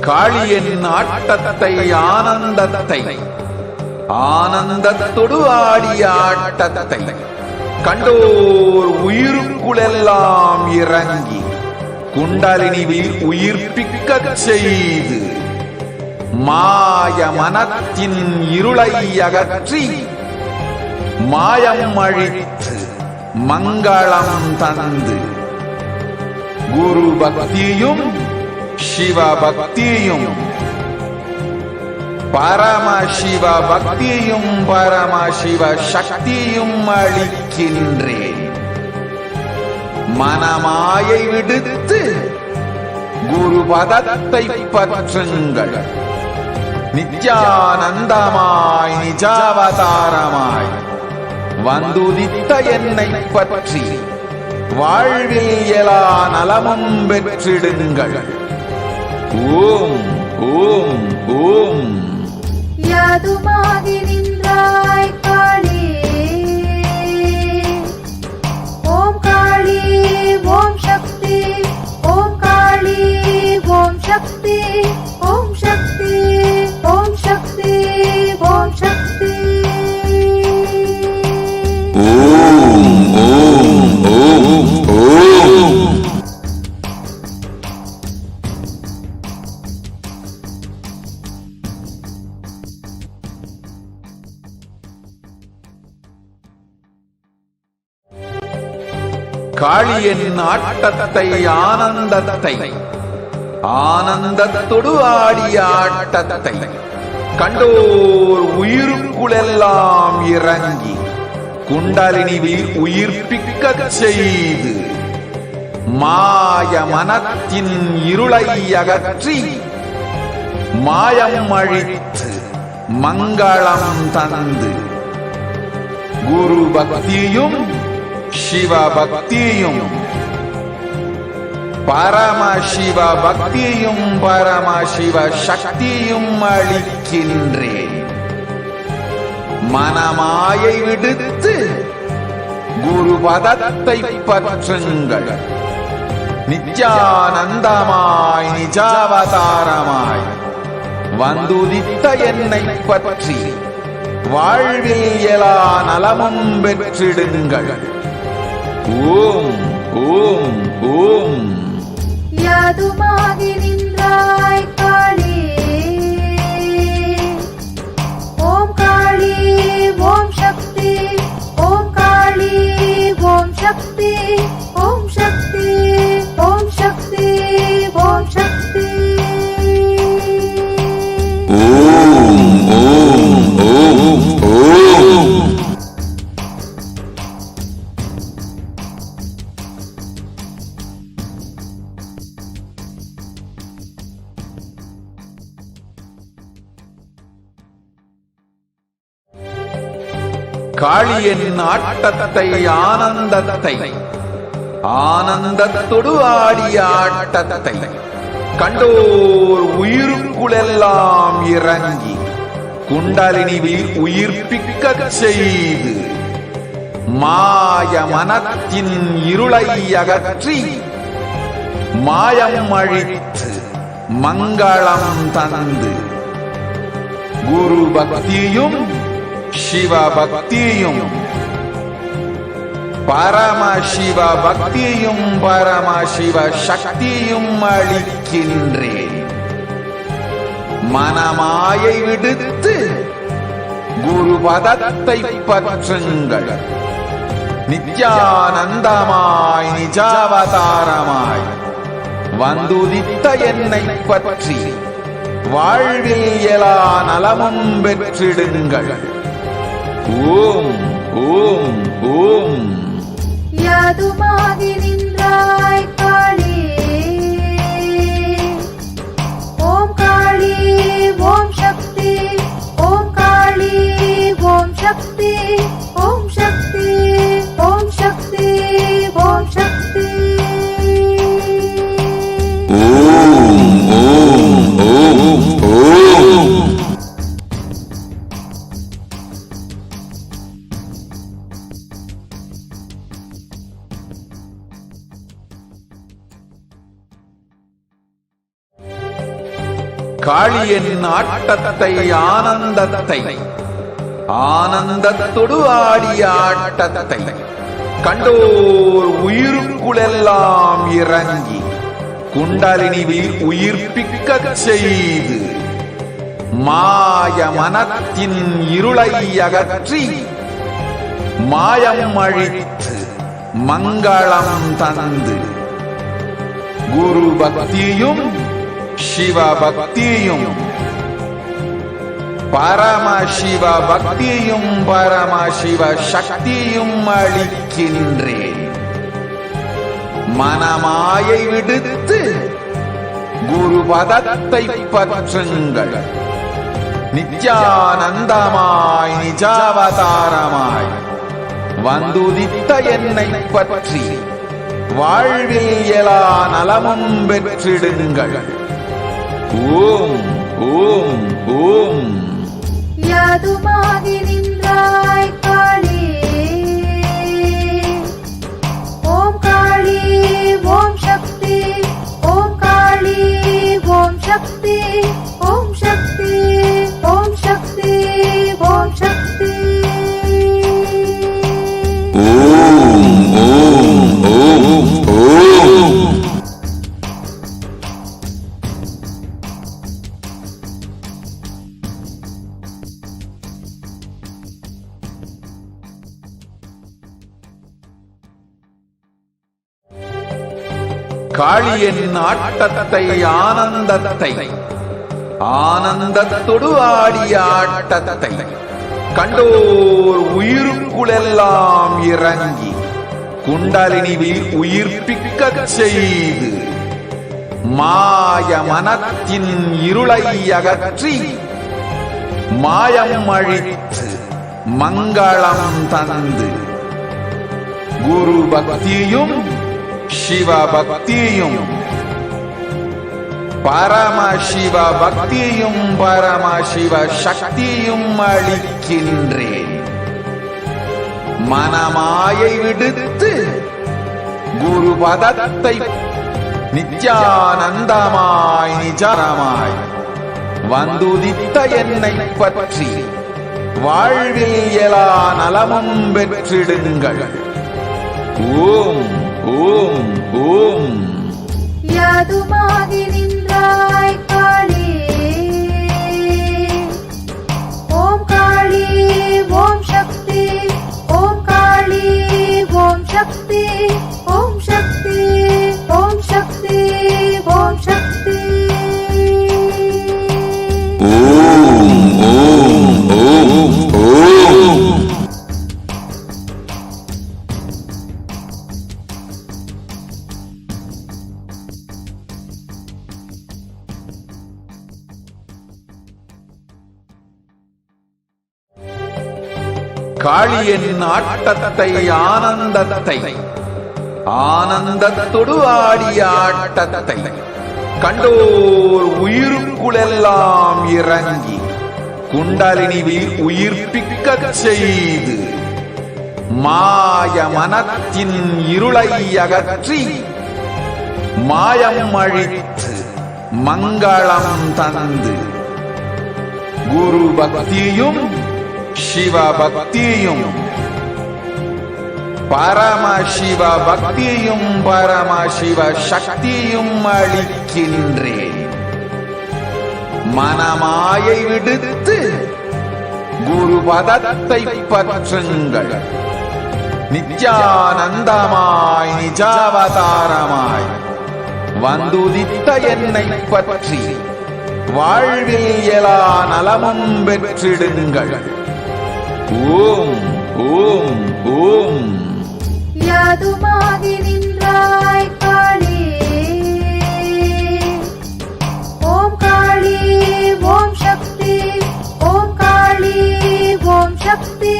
காளியின் ஆட்டத்தை ஆனந்தத்தை ஆனந்தத்தொடு ஆடிய ஆட்டத்தை கண்டோர் உயிருக்குளெல்லாம் இறங்கி குண்டலினிவில் உயிர்ப்பிக்கச் செய்து மாய மனத்தின் இருளை அகற்றி மாயம் அழித்து மங்களம் தந்து குரு பக்தியும் சிவ பக்தியும் பரமசிவ பக்தியும் பரமசிவ சக்தியும் அளிக்கின்றேன். மனமாயை விடுத்து குரு பதத்தை பற்றுங்கள். நித்யானந்தமாய் நிஜாவதாரமாய் வந்துதித்த என்னை பற்றி வாழ்வில் எல்லா நலமும் பெற்றிடுங்கள். ஓம் ஓம் ஓம். யாதுமாகி நின்றாய் காளி, ஓம் காளி ஓம் சக்தி, ஓம் காளி ஓம் சக்தி, ஓம் சக்தி ஓம் சக்தி ஓம் சக்தி. ஓம் ஓம் ஓம் ஓம். காளியின் ஆட்டத்தை ஆனந்தத்தை ஆனந்தத்தொடு ஆடிய ஆட்டத்தை கண்டோர் உயிருக்குளெல்லாம் இறங்கி குண்டலினிவில் உயிர்ப்பிக்கச் செய்து மாய மனத்தின் இருளை அகற்றி மாயம் அழித்து மங்களம் தந்து குரு பக்தியும் சிவ பக்தியும் பரமசிவ பக்தியும் பரமசிவ சக்தியும் அளிக்கின்றேன். மனமாயை விடுத்து குரு பதத்தை பற்றுங்கள். நித்யானந்தமாய் நிஜாவதாரமாய் வந்துதித்த என்னை பற்றி வாழ்வில் எல்லா நலமும் பெற்றிடுங்கள். ஓம் ஓம் ஓம். யாதுமாகி நின்றாய் காளி, ஓம் காளி ஓம் சக்தி, ஓம் காளி ஓம் சக்தி, ஓம் சக்தி ஓம் சக்தி ஓம் சக்தி. ஓம் ஓம் ஓம் ஓம். காளியின் ஆட்டத்தை ஆனந்தத்தை ஆனந்தத்தொடு ஆடிய ஆட்டத்தை கண்டோர் உயிருக்குளெல்லாம் இறங்கி குண்டலினிவில் உயிர்ப்பிக்கச் செய்து மாய மனத்தின் இருளை அகற்றி மாயம் அழித்து மங்களம் தந்து குரு பக்தியும் சிவ பக்தியும் பரமசிவ பக்தியும் பரமசிவ சக்தியும் அளிக்கின்றேன். மனமாயை விடுத்து குரு பதத்தை பற்றுங்கள். நித்யானந்தமாய் நிஜாவதாரமாய் வந்துதித்த என்னை பற்றி வாழ்வில் எல்லா நலமும் பெற்றிடுங்கள். ஓம் ஓம் ஓம். யாதுமாகி நின்றாய் காளி, ஓம் காளி ஓம் சக்தி, ஓம் காளி ஓம் சக்தி, ஓம் சக்தி ஓம் சக்தி ஓம் சக்தி. ஓம் ஓம் ஓம் ஓம். காளியின் ஆட்டத்தை ஆனந்தத்தை ஆனந்தத்தொடு ஆடிய ஆட்டத்தை கண்டோர் உயிருக்குளெல்லாம் இறங்கி குண்டலினிவில் உயிர்ப்பிக்கச் செய்து மாய மனத்தின் இருளை அகற்றி மாயம் அழித்து மங்களம் தந்து குரு பக்தியும் சிவ பக்தியும் பரமசிவ பக்தியும் பரமசிவ சக்தியும் அளிக்கின்றேன். மனமாயை விடுத்து குரு பதத்தை பற்றுங்கள். நித்யானந்தமாய் நிஜாவதாரமாய் வந்துதித்த என்னை பற்றி வாழ்வில் எல்லா நலமும் பெற்றிடுங்கள். ஓம் ஓம் ஓம். யாதுமாகி நின்றாய் காளி, ஓம் காளி ஓம் சக்தி, ஓம் காளி ஓம் சக்தி, ஓம் சக்தி ஓம் சக்தி ஓம் சக்தி. ஓம் ஓம் ஓம் ஓம். காளியின் ஆட்டத்தை ஆனந்தத்தை ஆனந்தத்தொடு ஆடிய ஆட்டத்தை கண்டோர் உயிருக்குளெல்லாம் இறங்கி குண்டலினிவில் உயிர்ப்பிக்கச் செய்து மாய மனத்தின் இருளை அகற்றி மாயம் அழித்து மங்களம் தந்து குரு பக்தியும் சிவ பக்தியும் பரமசிவ பக்தியும் பரமசிவ சக்தியும் அளிக்கின்றேன். மனமாயை விடுத்து குரு பதத்தை நித்யானந்தமாய் நிஜமாய் வந்துதித்த என்னை பற்றி வாழ்வில் எல்லா நலமும் பெற்றிடுங்கள். ஓம் ஓம் ஓம். யாதுமாகி நின்றாய் காளி, ஓம் காளி ஓம் சக்தி, ஓம் காளி ஓம் சக்தி, ஓம் சக்தி ஓம் சக்தி ஓம் சக்தி. ஓம் ஓம் ஓம் ஓம். காளியின் ஆட்டத்தை ஆனந்தத்தை ஆனந்தத்தொடு ஆடிய ஆட்டத்தை கண்டோர் உயிருக்குளெல்லாம் இறங்கி குண்டலினி உயிர்ப்பிக்கச் செய்து மாய மனத்தின் இருளை அகற்றி மாயம் அழித்து மங்களம் தந்து குரு பக்தியும் சிவ பக்தியும் பரமசிவ பக்தியும் பரமசிவ சக்தியும் அளிக்கின்றேன். மனமாயை விடுத்து குரு பதத்தை பற்றுங்கள். நித்யானந்தமாய் நிஜாவதாரமாய் வந்துதித்த என்னை பற்றி வாழ்வில் எல்லா நலமும் பெற்றிடுங்கள். ஓம் ஓம் ஓம். யாதுமாகி நின்றாய் காளி, ஓம் காளி ஓம் சக்தி, ஓம் காளி ஓம் சக்தி,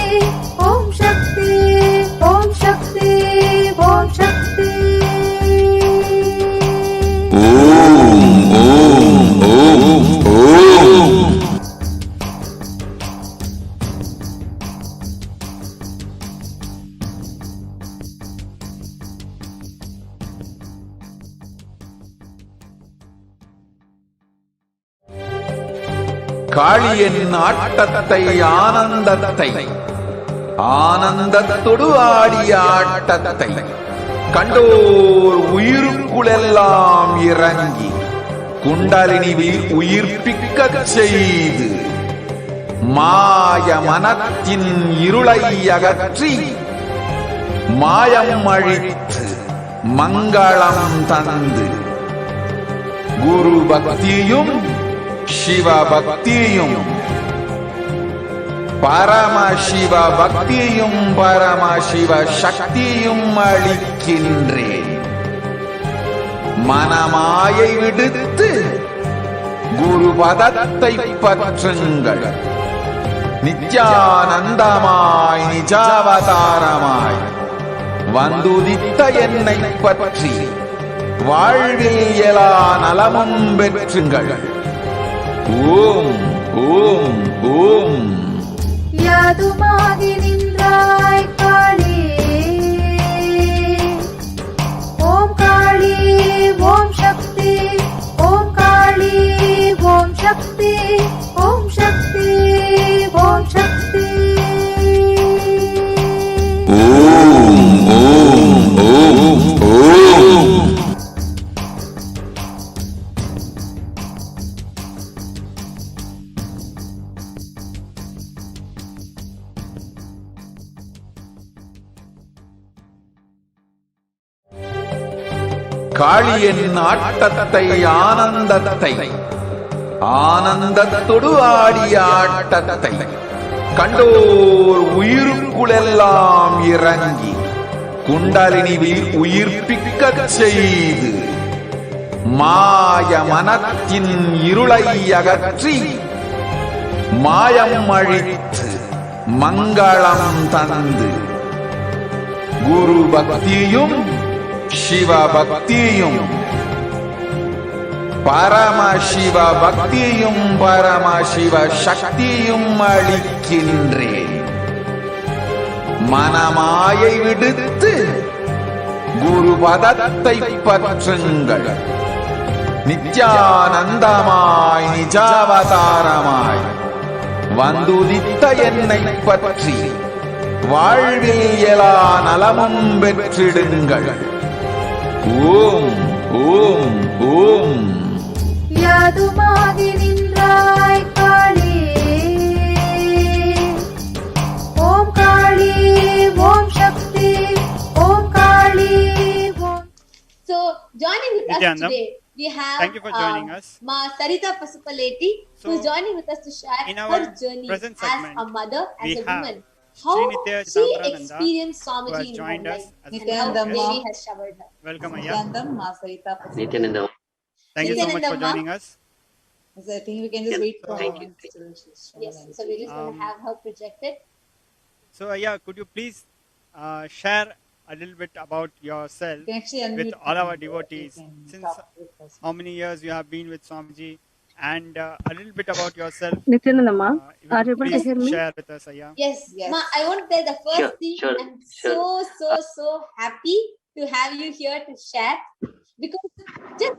ஓம் சக்தி ஓம் சக்தி ஓம் சக்தி. ஓம் ஓம் ஓம் ஓம். காளியின் ஆட்டத்தை ஆனந்தத்தை ஆனந்தத்தொடு ஆடிய ஆட்டத்தை கண்டோர் உயிருக்குளெல்லாம் இறங்கி குண்டலினி உயிர்ப்பிக்கச் செய்து மாய மனத்தின் இருளை அகற்றி மாயம் அழித்து மங்களம் தந்து குரு பக்தியும் சிவ பக்தியும் பரமசிவ பக்தியும் பரமசிவ சக்தியும் அளிக்கின்றேன். மனமாயை விடுத்து குரு பதத்தை பற்றுங்கள். நித்யானந்தமாய் நிஜாவதாரமாய் வந்துதித்த என்னை பற்றி வாழ்வில் எல்லா நலமும் பெற்றுங்கள். ஓம் ஓம் ஓம். யாதுமாகி நின்றாய் காளி, ஓம் காளி ஓம் சக்தி, ஓம் காளி ஓம் சக்தி, ஓம் சக்தி ஓம் சக்தி. ஓம் ஓம் ஓம் ஓம். காளியின் ஆட்டத்தை ஆனந்தத்தை ஆனந்தத்தொடு ஆடிய ஆட்டத்தை கண்டோர் உயிருக்குளெல்லாம் இறங்கி குண்டலினி உயிர்ப்பிக்கச் செய்து மாய மனத்தின் இருளை அகற்றி மாயம் அழித்து மங்களம் தந்து குரு பக்தியும் சிவ பக்தியும் பரமசிவ பக்தியும் பரமசிவ சக்தியும் அளிக்கின்றேன். மனமாயை விடுத்து குரு பதத்தை பற்றுங்கள். நித்யானந்தமாய் நிஜாவதாரமாய் வந்துதித்த என்னை பற்றி வாழ்வில் எல்லா நலமும் பெற்றிடுங்கள். ஓம் ஓம் ஓம். யாதுமாகி நின்றாய் காளி, ஓம் காளி, ஓம் சக்தி, ஓம் காளி, ஓம். So, joining with us Nithyananda, today, we have thank you for joining us. Ma Sarita Pasupaleti, who is joining with us to share in her our journey present as segment, a mother, as we a have woman. How Nithyananda she Paramashivam, experienced who has Swamiji in her joined us life as and how a guest. Devi has showered her. Welcome, Ayya. Nithyananda, Ma Sarita Pasupaleti. Nithyananda. Thank you so much for joining us. I think we can just wait for Thank her. you. Yes, so we're just going to have her projected. So, Ayya, could you please share a little bit about yourself You can actually unmute with all our me. devotees? You can Since talk with us. how many years you have been with Swamiji, and a little bit about yourself. Nithyananda ma, If you are could you able to please hear me? share with us, Ayya. Yes, Ma, I want to tell the first Sure, thing. sure, I'm sure. so happy to have you here to share, because just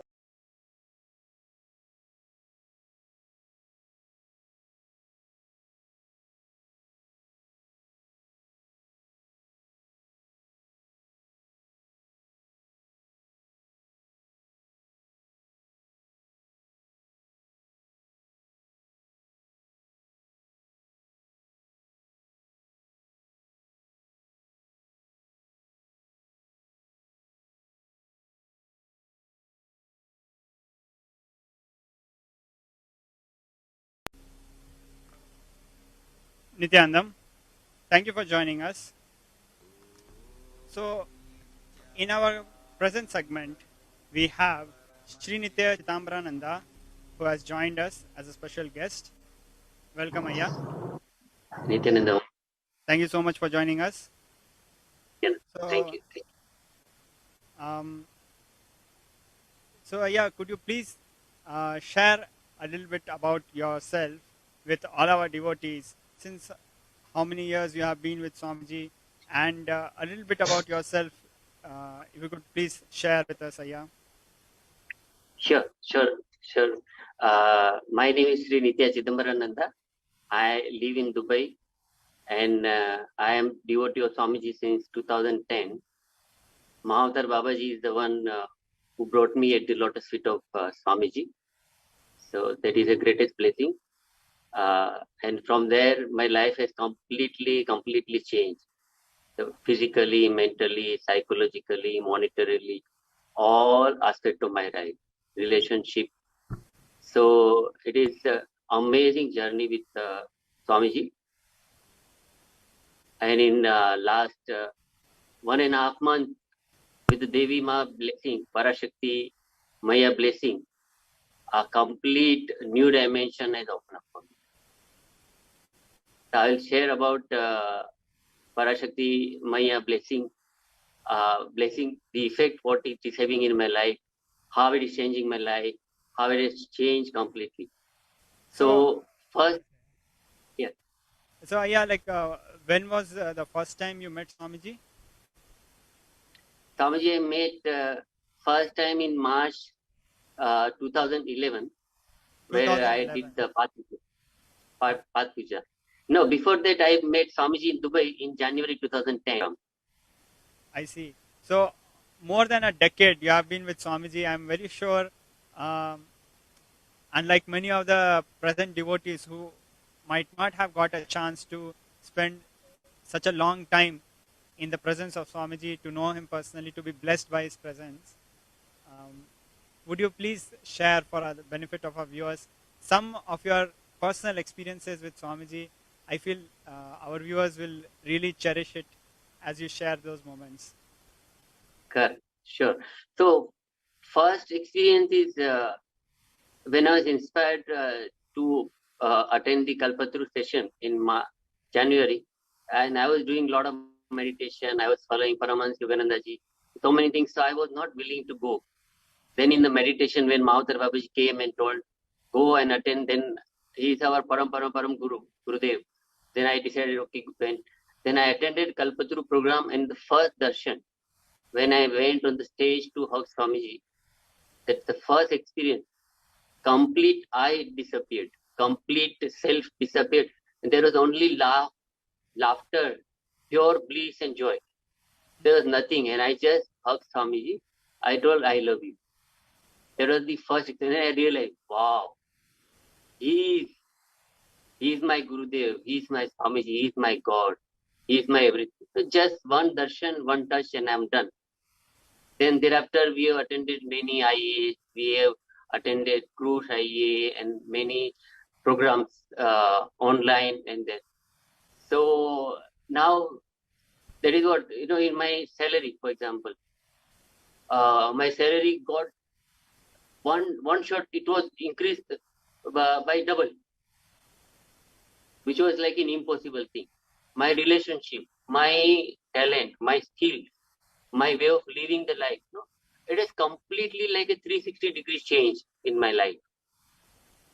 Nithyanandam, thank you for joining us. So, in our present segment, we have Sri Nithya Chidambarananda, who has joined us as a special guest. Welcome, Ayya. Nithyananda. Thank you so much for joining us. So, Thank you. So, Ayya, could you please share a little bit about yourself with all our devotees? Since how many years you have been with Swamiji, and a little bit about yourself, if you could please share with us, Ayya. Sure. My name is Sri Nithya Chidambarananda. I live in Dubai, and I am devotee of Swamiji since 2010. Mahavatar Babaji is the one who brought me at the lotus feet of Swamiji. So that is the greatest blessing. And from there, my life has completely changed. So physically, mentally, psychologically, monetarily, all aspects of my life, relationship. So it is an amazing journey with Swamiji. And in last 1.5 months, with the Devi Ma blessing, Parashakti Maya blessing, a complete new dimension has opened up for me. So I will share about Parashakti Maya blessing, the effect what it is having in my life, how it is changing my life, how it has changed completely. So first, yeah. So, Ayya, like, when was the first time you met Swamiji? Swamiji I met first time in March 2011, where I did the Path Puja. No, before that I met Swamiji in Dubai in January 2010. I see. So, more than a decade you have been with Swamiji. I am very sure, unlike many of the present devotees who might not have got a chance to spend such a long time in the presence of Swamiji, to know him personally, to be blessed by his presence. Would you please share, for the benefit of our viewers, some of your personal experiences with Swamiji? I feel our viewers will really cherish it as you share those moments. Correct. Sure. So first experience is when I was inspired to attend the Kalpataru session in January, and I was doing a lot of meditation. I was following Paramahansa ji, so many things. So I was not willing to go. Then in the meditation, when Mahathir Babaji came and told, go and attend, then he is our Param Guru, Gurudev. Then I decided, okay, then I attended Kalpataru program, and the first darshan, when I went on the stage to hug Swamiji, that's the first experience. Complete I disappeared, complete self disappeared, and there was only laughter, pure bliss and joy. There was nothing, and I just hugged Swamiji. I told, I love you. That was the first experience. And I realized, wow, he is my Gurudev, he is my Swamiji, he is my God, he is my everything. So just one darshan, one touch, and I'm done. Then thereafter, we have attended many IAs, we have attended cruise IA and many programs online, and then. So now, that is what, in my salary, for example, my salary got one shot, it was increased by double, which was like an impossible thing. My relationship, my talent, my skill, my way of living the life, it is completely like a 360-degree change in my life.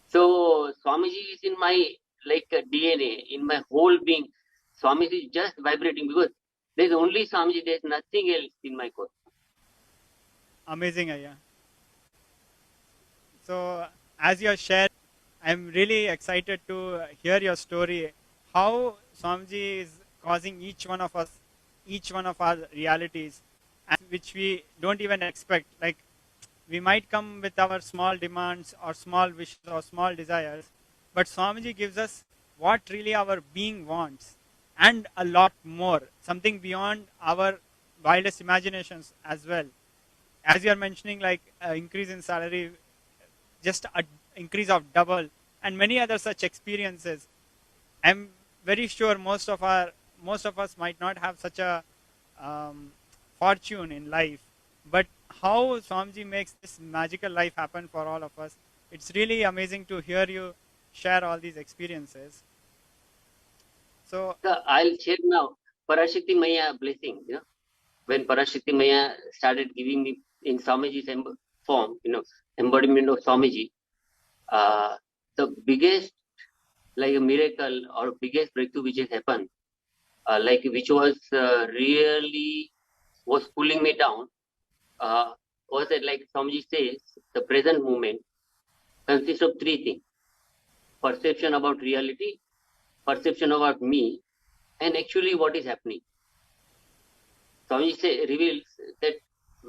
So Swamiji is in my DNA, in my whole being. Swamiji is just vibrating because there's only Swamiji, there's nothing else in my core. Amazing, Aya. So as you shared, I'm really excited to hear your story, how Swamiji is causing each one of us, each one of our realities, which we don't even expect. Like, we might come with our small demands or small wishes or small desires, but Swamiji gives us what really our being wants, and a lot more, something beyond our wildest imaginations as well. As you are mentioning, like increase in salary, just an increase of double, and many other such experiences. I'm very sure most of us might not have such a fortune in life, but how Swamiji makes this magical life happen for all of us, it's really amazing to hear you share all these experiences. So I'll share now Parashakti Maya blessing. When Parashakti Maya started giving me in Swamiji's form, embodiment of Swamiji, the biggest like a miracle or biggest breakthrough which has happened, which was really was pulling me down, was that, like Swamiji says, the present moment consists of three things: perception about reality, perception about me, and actually what is happening. Swamiji reveals that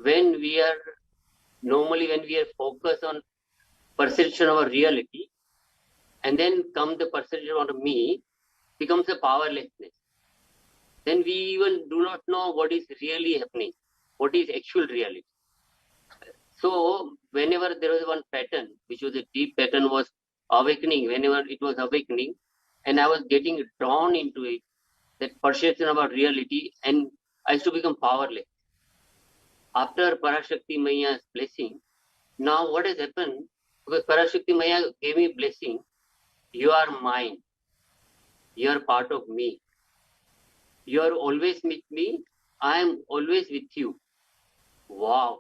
when we are focused on perception of our reality, and then come the perception of me, becomes a powerlessness. Then we even do not know what is really happening, what is actual reality. So whenever there was one pattern, which was a deep pattern, was awakening, whenever it was awakening, and I was getting drawn into it, that perception about reality, and I used to become powerless. After Parashakti Maya's blessing, now what has happened, because Parashakti Maya gave me blessing, you are mine, you are part of me, you are always with me, I am always with you. Wow.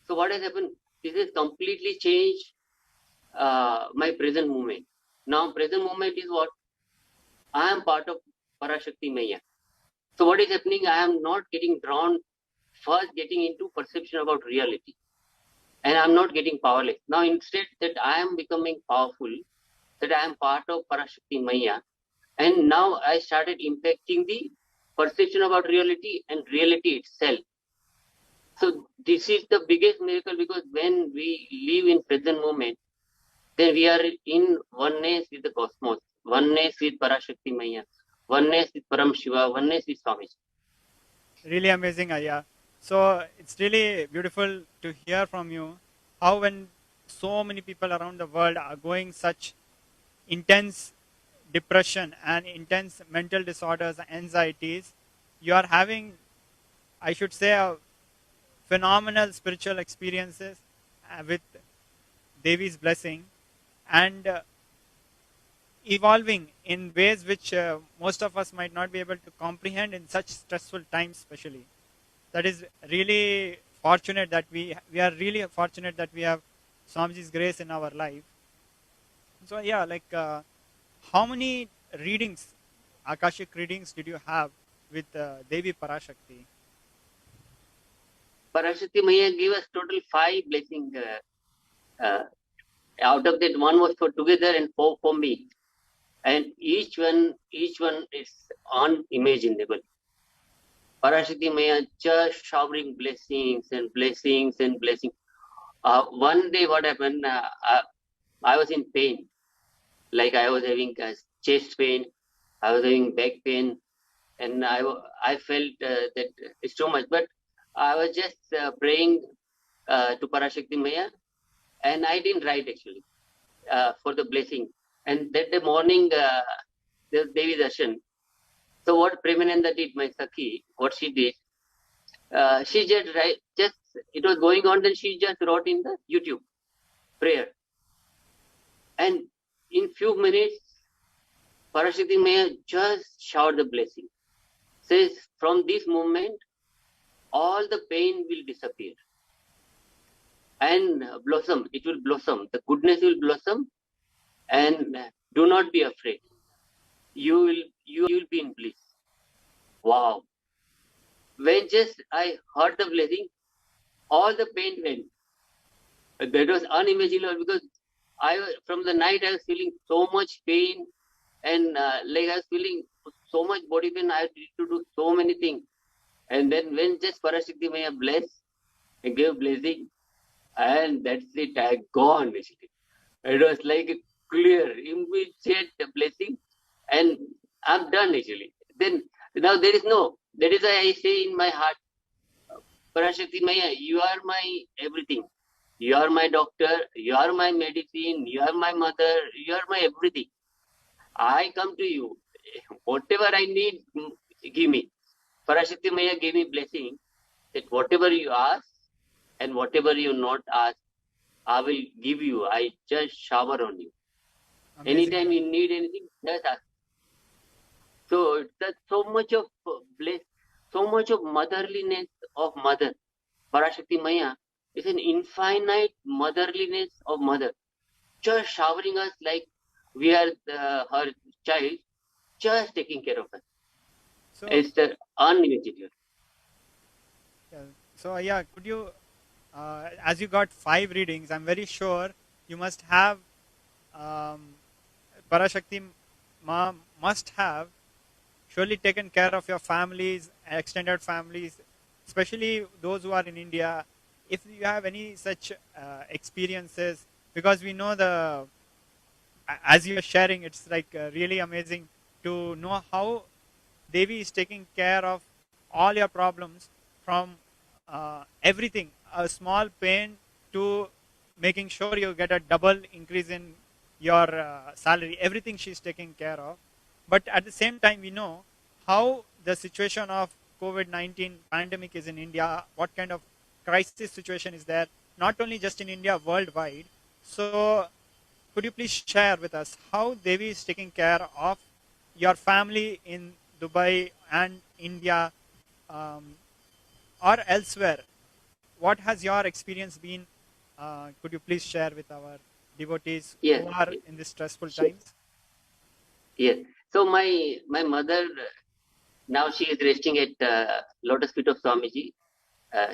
So what has happened? This has completely changed my present moment. Now present moment is what? I am part of Parashakti Maya. So what is happening? I am not getting drawn, first getting into perception about reality. And I'm not getting powerless. Now instead that I am becoming powerful, that I am part of Parashakti Maya. And now I started impacting the perception about reality and reality itself. So this is the biggest miracle, because when we live in present moment, then we are in oneness with the cosmos, oneness with Parashakti Maya, oneness with Param Shiva, oneness with Swamiji. really amazing, Aya. So it's really beautiful to hear from you how, when so many people around the world are going such intense depression and intense mental disorders, anxieties, you are having, I should say, a phenomenal spiritual experiences with Devi's blessing. And evolving in ways which most of us might not be able to comprehend in such stressful times, especially. That is really fortunate that we are really fortunate that we have Swamiji's grace in our life. So yeah, like how many readings, Akashic readings, did you have with Devi Parashakti? Parashakti Maya gave us total 5 blessings. Out of that, 1 was for together and 4 for me. And each one is unimaginable. Parashakti Maya just showering blessings and blessings and blessings. One day what happened, I was in pain. Like I was having chest pain, I was having back pain, and I felt that it's too much. But I was just praying to Parashakti Maya, and I didn't write actually for the blessing. And that day morning, there was Devi Darshan. So what Premananda did, my Sakhi, what she did, she just it was going on, then she just wrote in the YouTube prayer. And in few minutes, Parashakti Maya just showered the blessing. Says, from this moment, all the pain will disappear. And blossom, it will blossom. The goodness will blossom. And do not be afraid. You will be in bliss. Wow. When just I heard the blessing, all the pain went. That was unimaginable because from the night I was feeling so much pain, and like I was feeling so much body pain. I had to do so many things. And then when just Parashakti Maya blessed and gave blessing, and that's it, I gone basically. It was like a clear, immediate blessing, and I'm done actually. Then now that is why I say in my heart, Parashakti Maya, you are my everything. You are my doctor, you are my medicine, you are my mother, you are my everything. I come to you. Whatever I need, give me. Parashakti Maya gave me blessing that whatever you ask and whatever you not ask, I will give you. I just shower on you. Amazing. Anytime you need anything, just ask. So that's so much of bliss, so much of motherliness of mother. Parashakti Maya is an infinite motherliness of mother, just showering us like we are her child, just taking care of us. So it's the unimaginable. So yeah, could you, as you got 5 readings, I'm very sure you must have, Parashakti Ma must have surely taken care of your families, extended families, especially those who are in India. If you have any such experiences, because we know as you're sharing, it's like really amazing to know how Devi is taking care of all your problems, from everything, a small pain to making sure you get a double increase in your salary. Everything she's taking care of. But at the same time, we know how the situation of COVID-19 pandemic is in India, what kind of crisis situation is there, not only just in India, worldwide. So could you please share with us how Devi is taking care of your family in Dubai and India, or elsewhere? What has your experience been? Could you please share with our devotees who are in these stressful times? Yes. So my mother, now she is resting at Lotus Feet of Swamiji.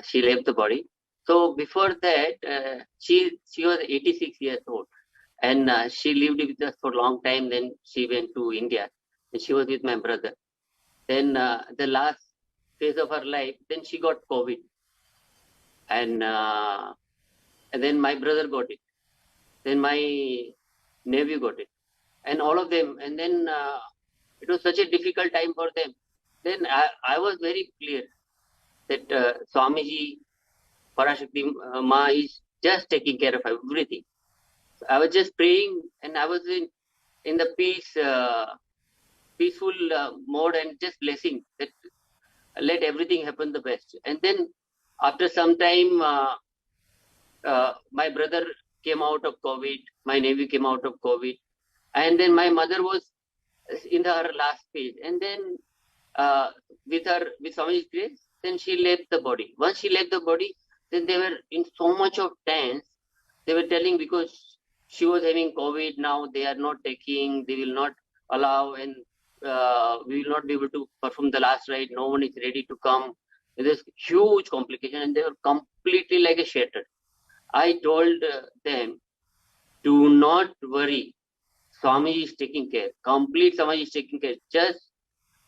She left the body. So before that, she was 86 years old, and she lived with us for a long time. Then she went to India, and she was with my brother. Then the last phase of her life, then she got COVID, and then my brother got it. Then my nephew got it, and all of them. And then it was such a difficult time for them. Then I was very clear that Swamiji, Parashakti Ma is just taking care of everything. So I was just praying, and I was in the peaceful mode, and just blessing that let everything happen the best. And then after some time, my brother came out of COVID, my nephew came out of COVID, And then my mother was in her last phase, and then with Swamiji's grace, then she left the body. Once she left the body, then they were in so much of tense. They were telling, because she was having COVID, now they are not taking, they will not allow, and we will not be able to perform the last rite. No one is ready to come. There's huge complication, and they were completely like a shattered. I told them, do not worry. Swamiji is taking care. Complete Swamiji is taking care. Just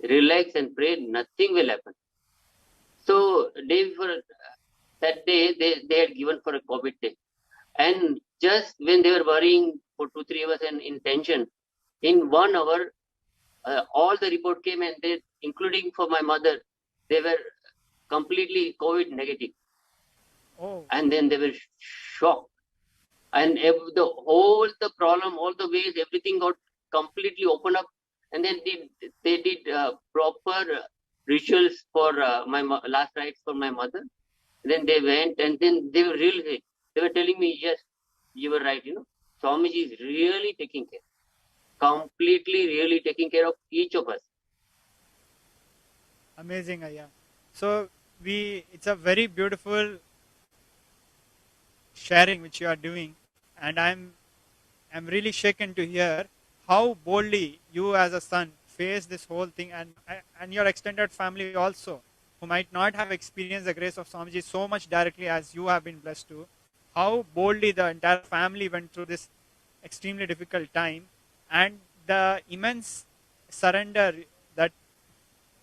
relax and pray. Nothing will happen. So day before that day, they had given for a COVID day. And just when they were worrying for 2-3 hours and in tension, in 1 hour, all the report came, and they, including for my mother, they were completely COVID negative. Oh. And then they were shocked. And the problem, all the ways, everything got completely opened up. And then they did proper rituals for my last rites for my mother. Then they went, and then they were telling me, yes, you were right, Swamiji is really taking care, completely really taking care of each of us. Amazing, Ayya. So it's a very beautiful sharing which you are doing, and I'm really shaken to hear how boldly you as a son face this whole thing, and your extended family also, who might not have experienced the grace of Swamiji so much directly as you have been blessed to, how boldly the entire family went through this extremely difficult time, and the immense surrender that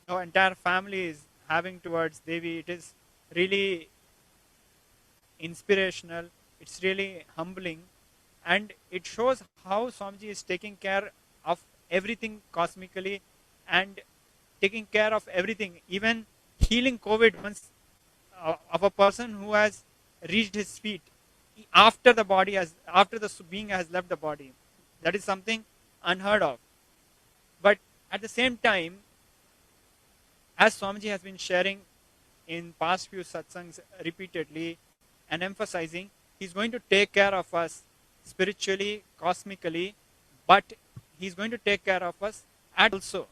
the entire family is having towards Devi. It is really inspirational. It's really humbling, and it shows how Swamiji is taking care of everything cosmically and taking care of everything, even healing COVID once of a person who has reached his feet after the being has left the body. That is something unheard of. But at the same time, as Swamiji has been sharing in past few satsangs repeatedly and emphasizing, he's going to take care of us spiritually, cosmically, but he's going to take care of us also.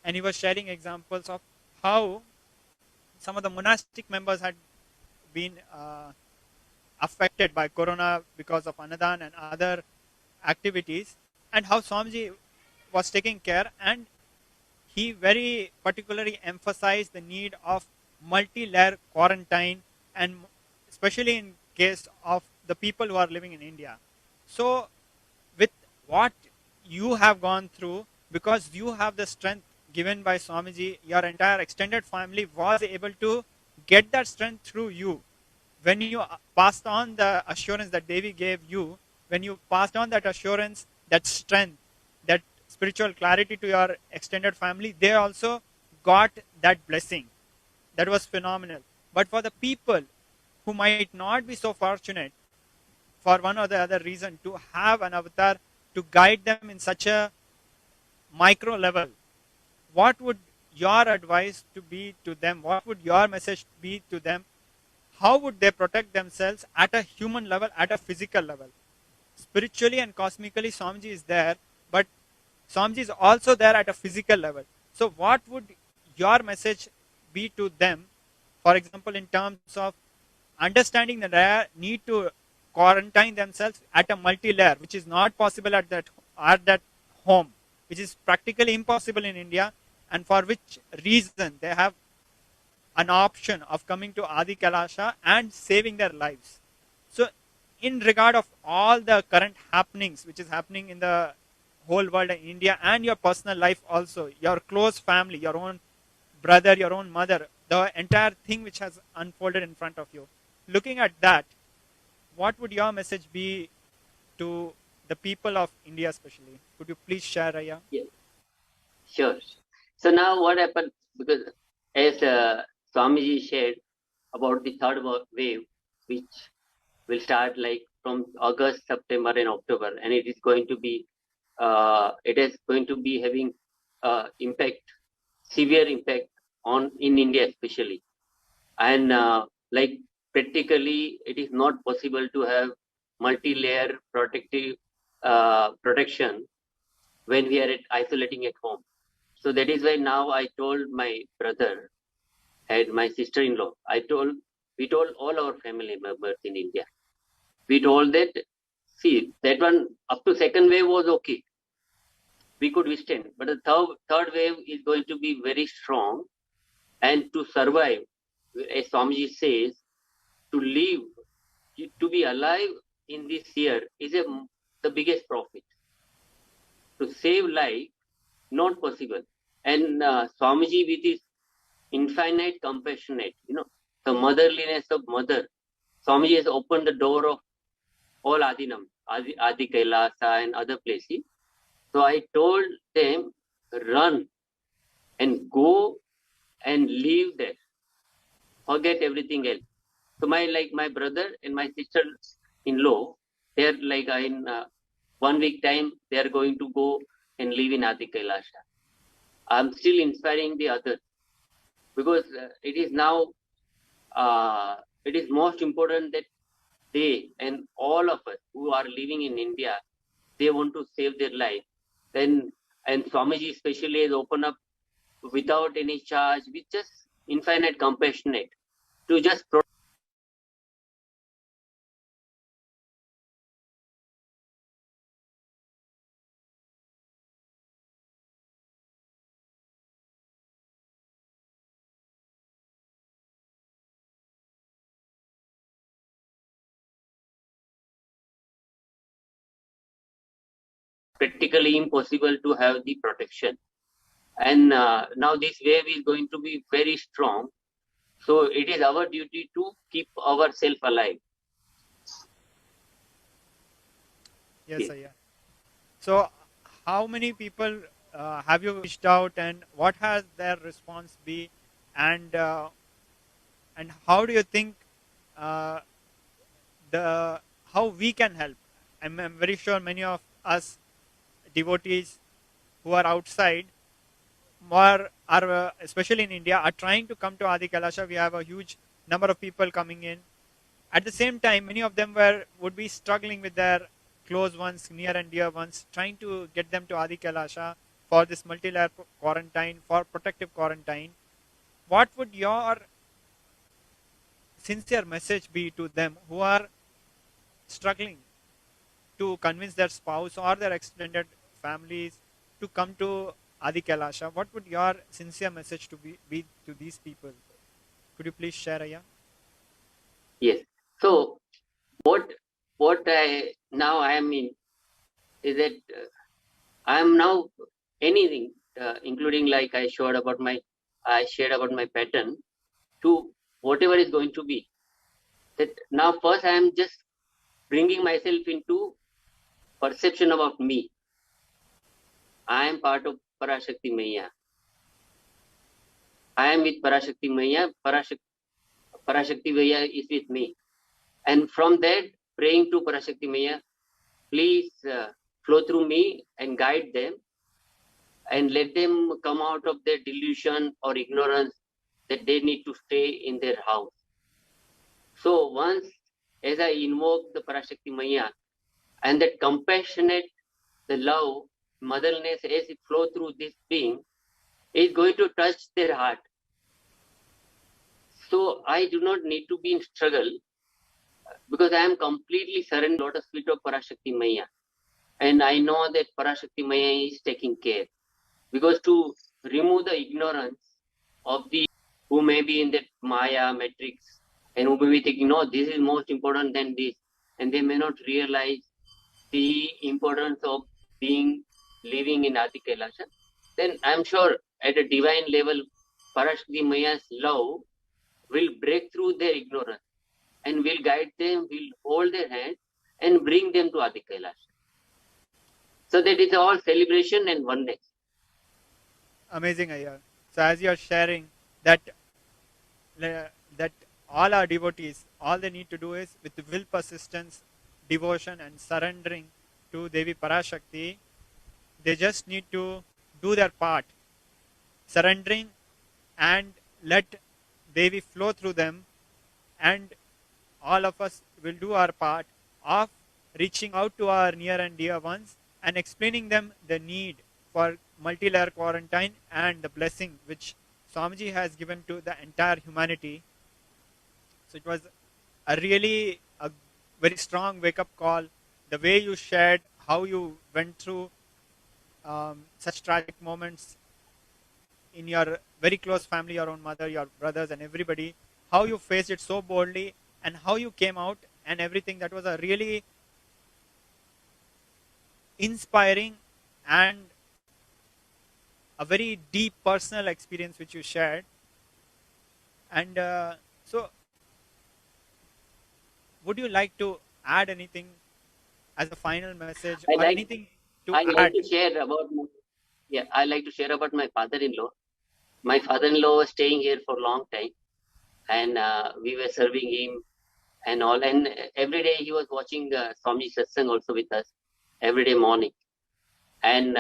And he was sharing examples of how some of the monastic members had been affected by corona because of Anadan and other activities, and how Swamiji was taking care, and he very particularly emphasized the need of multi-layer quarantine, and especially in case of the people who are living in India. So with what you have gone through, because you have the strength given by Swamiji, your entire extended family was able to get that strength through you. When you passed on the assurance that Devi gave you, when you passed on that assurance, that strength, that spiritual clarity to your extended family, they also got that blessing. That was phenomenal. But for the people who might not be so fortunate, for one or the other reason, to have an avatar to guide them in such a micro level, what would your advice to be to them? What would your message be to them? How would they protect themselves at a human level, at a physical level? Spiritually and cosmically, Swamiji is there, but Swamiji is also there at a physical level. So what would your message be to them, for example, in terms of understanding that they need to quarantine themselves at a multi-layer, which is not possible at that home, which is practically impossible in India, and for which reason they have an option of coming to Adi Kailasha and saving their lives. So in regard of all the current happenings which is happening in the whole world in India, and your personal life also, your close family, your own brother, your own mother, the entire thing which has unfolded in front of you, looking at that, what would your message be to the people of India especially? Could you please share, Ayya? Yeah. Sure. So now what happened, because as Swamiji shared about the third wave, which will start like from August, September and October, and it is going to be having impact, severe impact in India especially. And like practically it is not possible to have multi-layer protection when we are isolating at home. So that is why now I told my brother and my sister-in-law, we told all our family members in India. We told that, see, that one up to second wave was okay. We could withstand, but the third wave is going to be very strong. And to survive, as Swamiji says, to live, to be alive in this year is the biggest profit. To save life, not possible. And Swamiji with his infinite compassionate, the motherliness of mother, Swamiji has opened the door of all Adinam, Adi Kailasa and other places. So I told them, run and go and live there. Forget everything else. So my brother and my sister-in-law, they're like in 1 week time, they are going to go and live in Adi Kailasha. I'm still inspiring the others because it is now, it is most important that they and all of us who are living in India, they want to save their life. And Swamiji especially has opened up without any charge, with just infinite compassionate to just practically impossible to have the protection. And now this wave is going to be very strong. So it is our duty to keep ourselves alive. Yes, Ayya. So how many people have you reached out, and what has their response been, and how do you think how we can help? I'm very sure many of us devotees who are outside, especially in India, are trying to come to Adi Kailasha. We have a huge number of people coming in. At the same time, many of them would be struggling with their close ones, near and dear ones, trying to get them to Adi Kailasha for this multi-layer quarantine, for protective quarantine. What would your sincere message be to them who are struggling to convince their spouse or their extended families to come to Adi Kailasha? What would your sincere message to be to these people? Could you please share, Ayya? Yes. So what I am in is that I am now anything, including like I shared about my pattern, to whatever is going to be. That now first I am just bringing myself into perception about me. I am part of Parashakti Maya. I am with Parashakti Maya. Parashakti Maya is with me. And from that, praying to Parashakti Maya, please flow through me and guide them and let them come out of their delusion or ignorance that they need to stay in their house. So once, as I invoke the Parashakti Maya and that compassionate, the love, motherliness as it flows through this being, is going to touch their heart. So I do not need to be in struggle because I am completely surrendered lotus feet of Parashakti Maya. And I know that Parashakti Maya is taking care. Because to remove the ignorance of the who may be in that Maya matrix and who may be thinking, no, this is most important than this, and they may not realize the importance of living in Adi Kailasha, then I'm sure at a divine level, Parashakti Maya's love will break through their ignorance and will guide them, will hold their hand and bring them to Adi Kailasha. So that is all celebration and oneness. Amazing, Ayya. So as you are sharing that all our devotees, all they need to do is with will, persistence, devotion and surrendering to Devi Parashakti, they just need to do their part, surrendering and let Devi flow through them, and all of us will do our part of reaching out to our near and dear ones and explaining them the need for multi-layer quarantine and the blessing which Swamiji has given to the entire humanity. So it was a really a very strong wake-up call. The way you shared how you went through such tragic moments in your very close family, your own mother, your brothers, and everybody, how you faced it so boldly and how you came out and everything. That was a really inspiring and a very deep personal experience which you shared. And so, would you like to add anything as a final message or anything to I add? like to share about I like to share about my father-in-law. My father-in-law was staying here for a long time, and we were serving him and all. And every day he was watching Swami Satsang also with us every day morning. And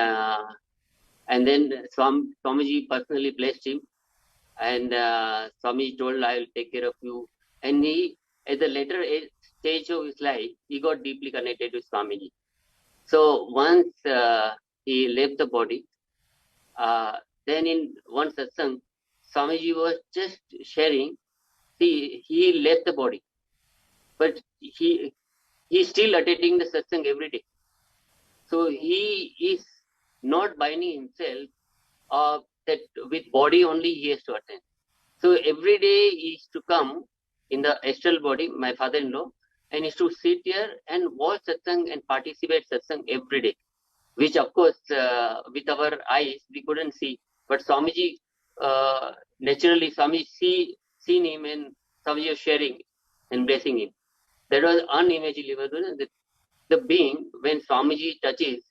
then Swamiji personally blessed him, and Swami told, "I will take care of you." And he, at the later stage of his life, he got deeply connected with Swamiji. So once he left the body, then in one satsang, Swamiji was just sharing. He left the body, but he's still attending the satsang every day. So he is not binding himself that with body only he has to attend. So every day he is to come in the astral body, my father-in-law, and is to sit here and watch satsang and participate satsang every day, which of course with our eyes we couldn't see. But Swamiji, naturally Swamiji seen him, and Swamiji was sharing and blessing him. That was unimaginable. The being, when Swamiji touches,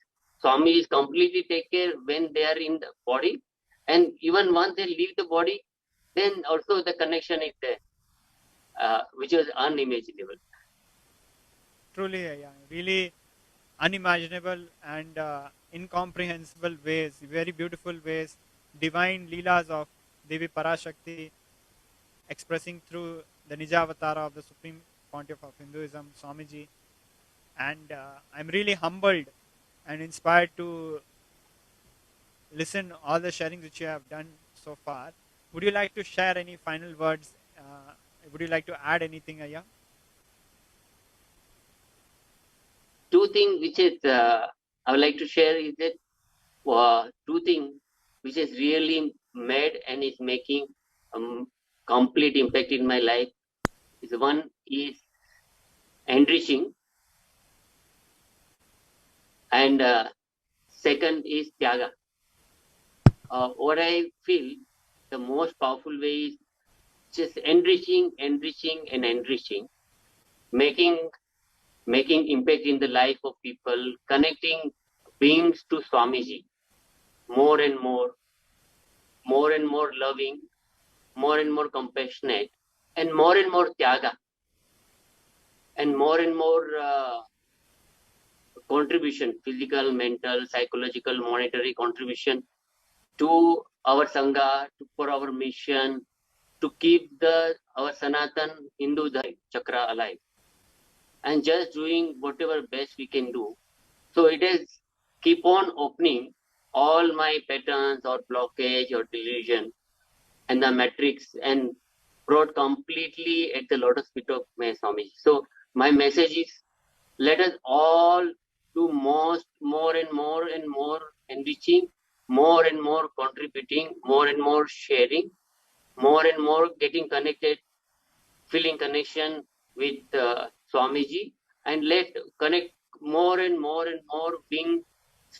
Swamiji is completely take care when they are in the body, and even once they leave the body, then also the connection is there, which was unimaginable. Truly, really unimaginable and incomprehensible ways, very beautiful ways, divine leelas of Devi Parashakti expressing through the Nijavatara of the Supreme Pontiff of Hinduism, Swamiji. And I'm really humbled and inspired to listen all the sharings which you have done so far. Would you like to share any final words? Would you like to add anything, Aya? Two things which is I would like to share is that two things which is really made and is making complete impact in my life is one is enriching, and second is tyaga. What I feel the most powerful way is just enriching, making impact in the life of people, connecting beings to Swamiji more and more loving, more and more compassionate, and more tyaga, and more contribution, physical, mental, psychological, monetary contribution to our Sangha, for our mission, to keep our Sanatan Hindu chakra alive, and just doing whatever best we can do. So it is keep on opening all my patterns or blockage or delusion and the matrix, and brought completely at the lotus feet of my Swamiji. So my message is, let us all do more and more enriching, more and more contributing, more and more sharing, more and more getting connected, feeling connection with Swamiji, and let connect more and more beings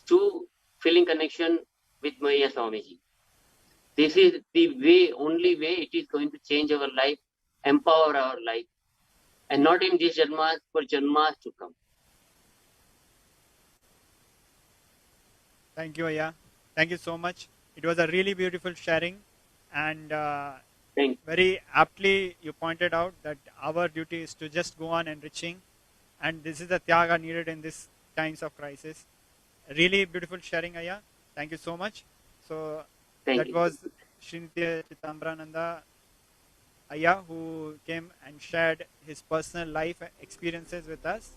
to feeling connection with Maya Swamiji. This is the way, only way it is going to change our life, empower our life, and not in this janmas, for janmas to come. Thank you, Aya. Thank you so much. It was a really beautiful sharing, and very aptly you pointed out that our duty is to just go on enriching, and this is the tyaga needed in these times of crisis. Really beautiful sharing, Aya. Thank you so much. So that was Srinitya Chitambrananda Aya, who came and shared his personal life experiences with us.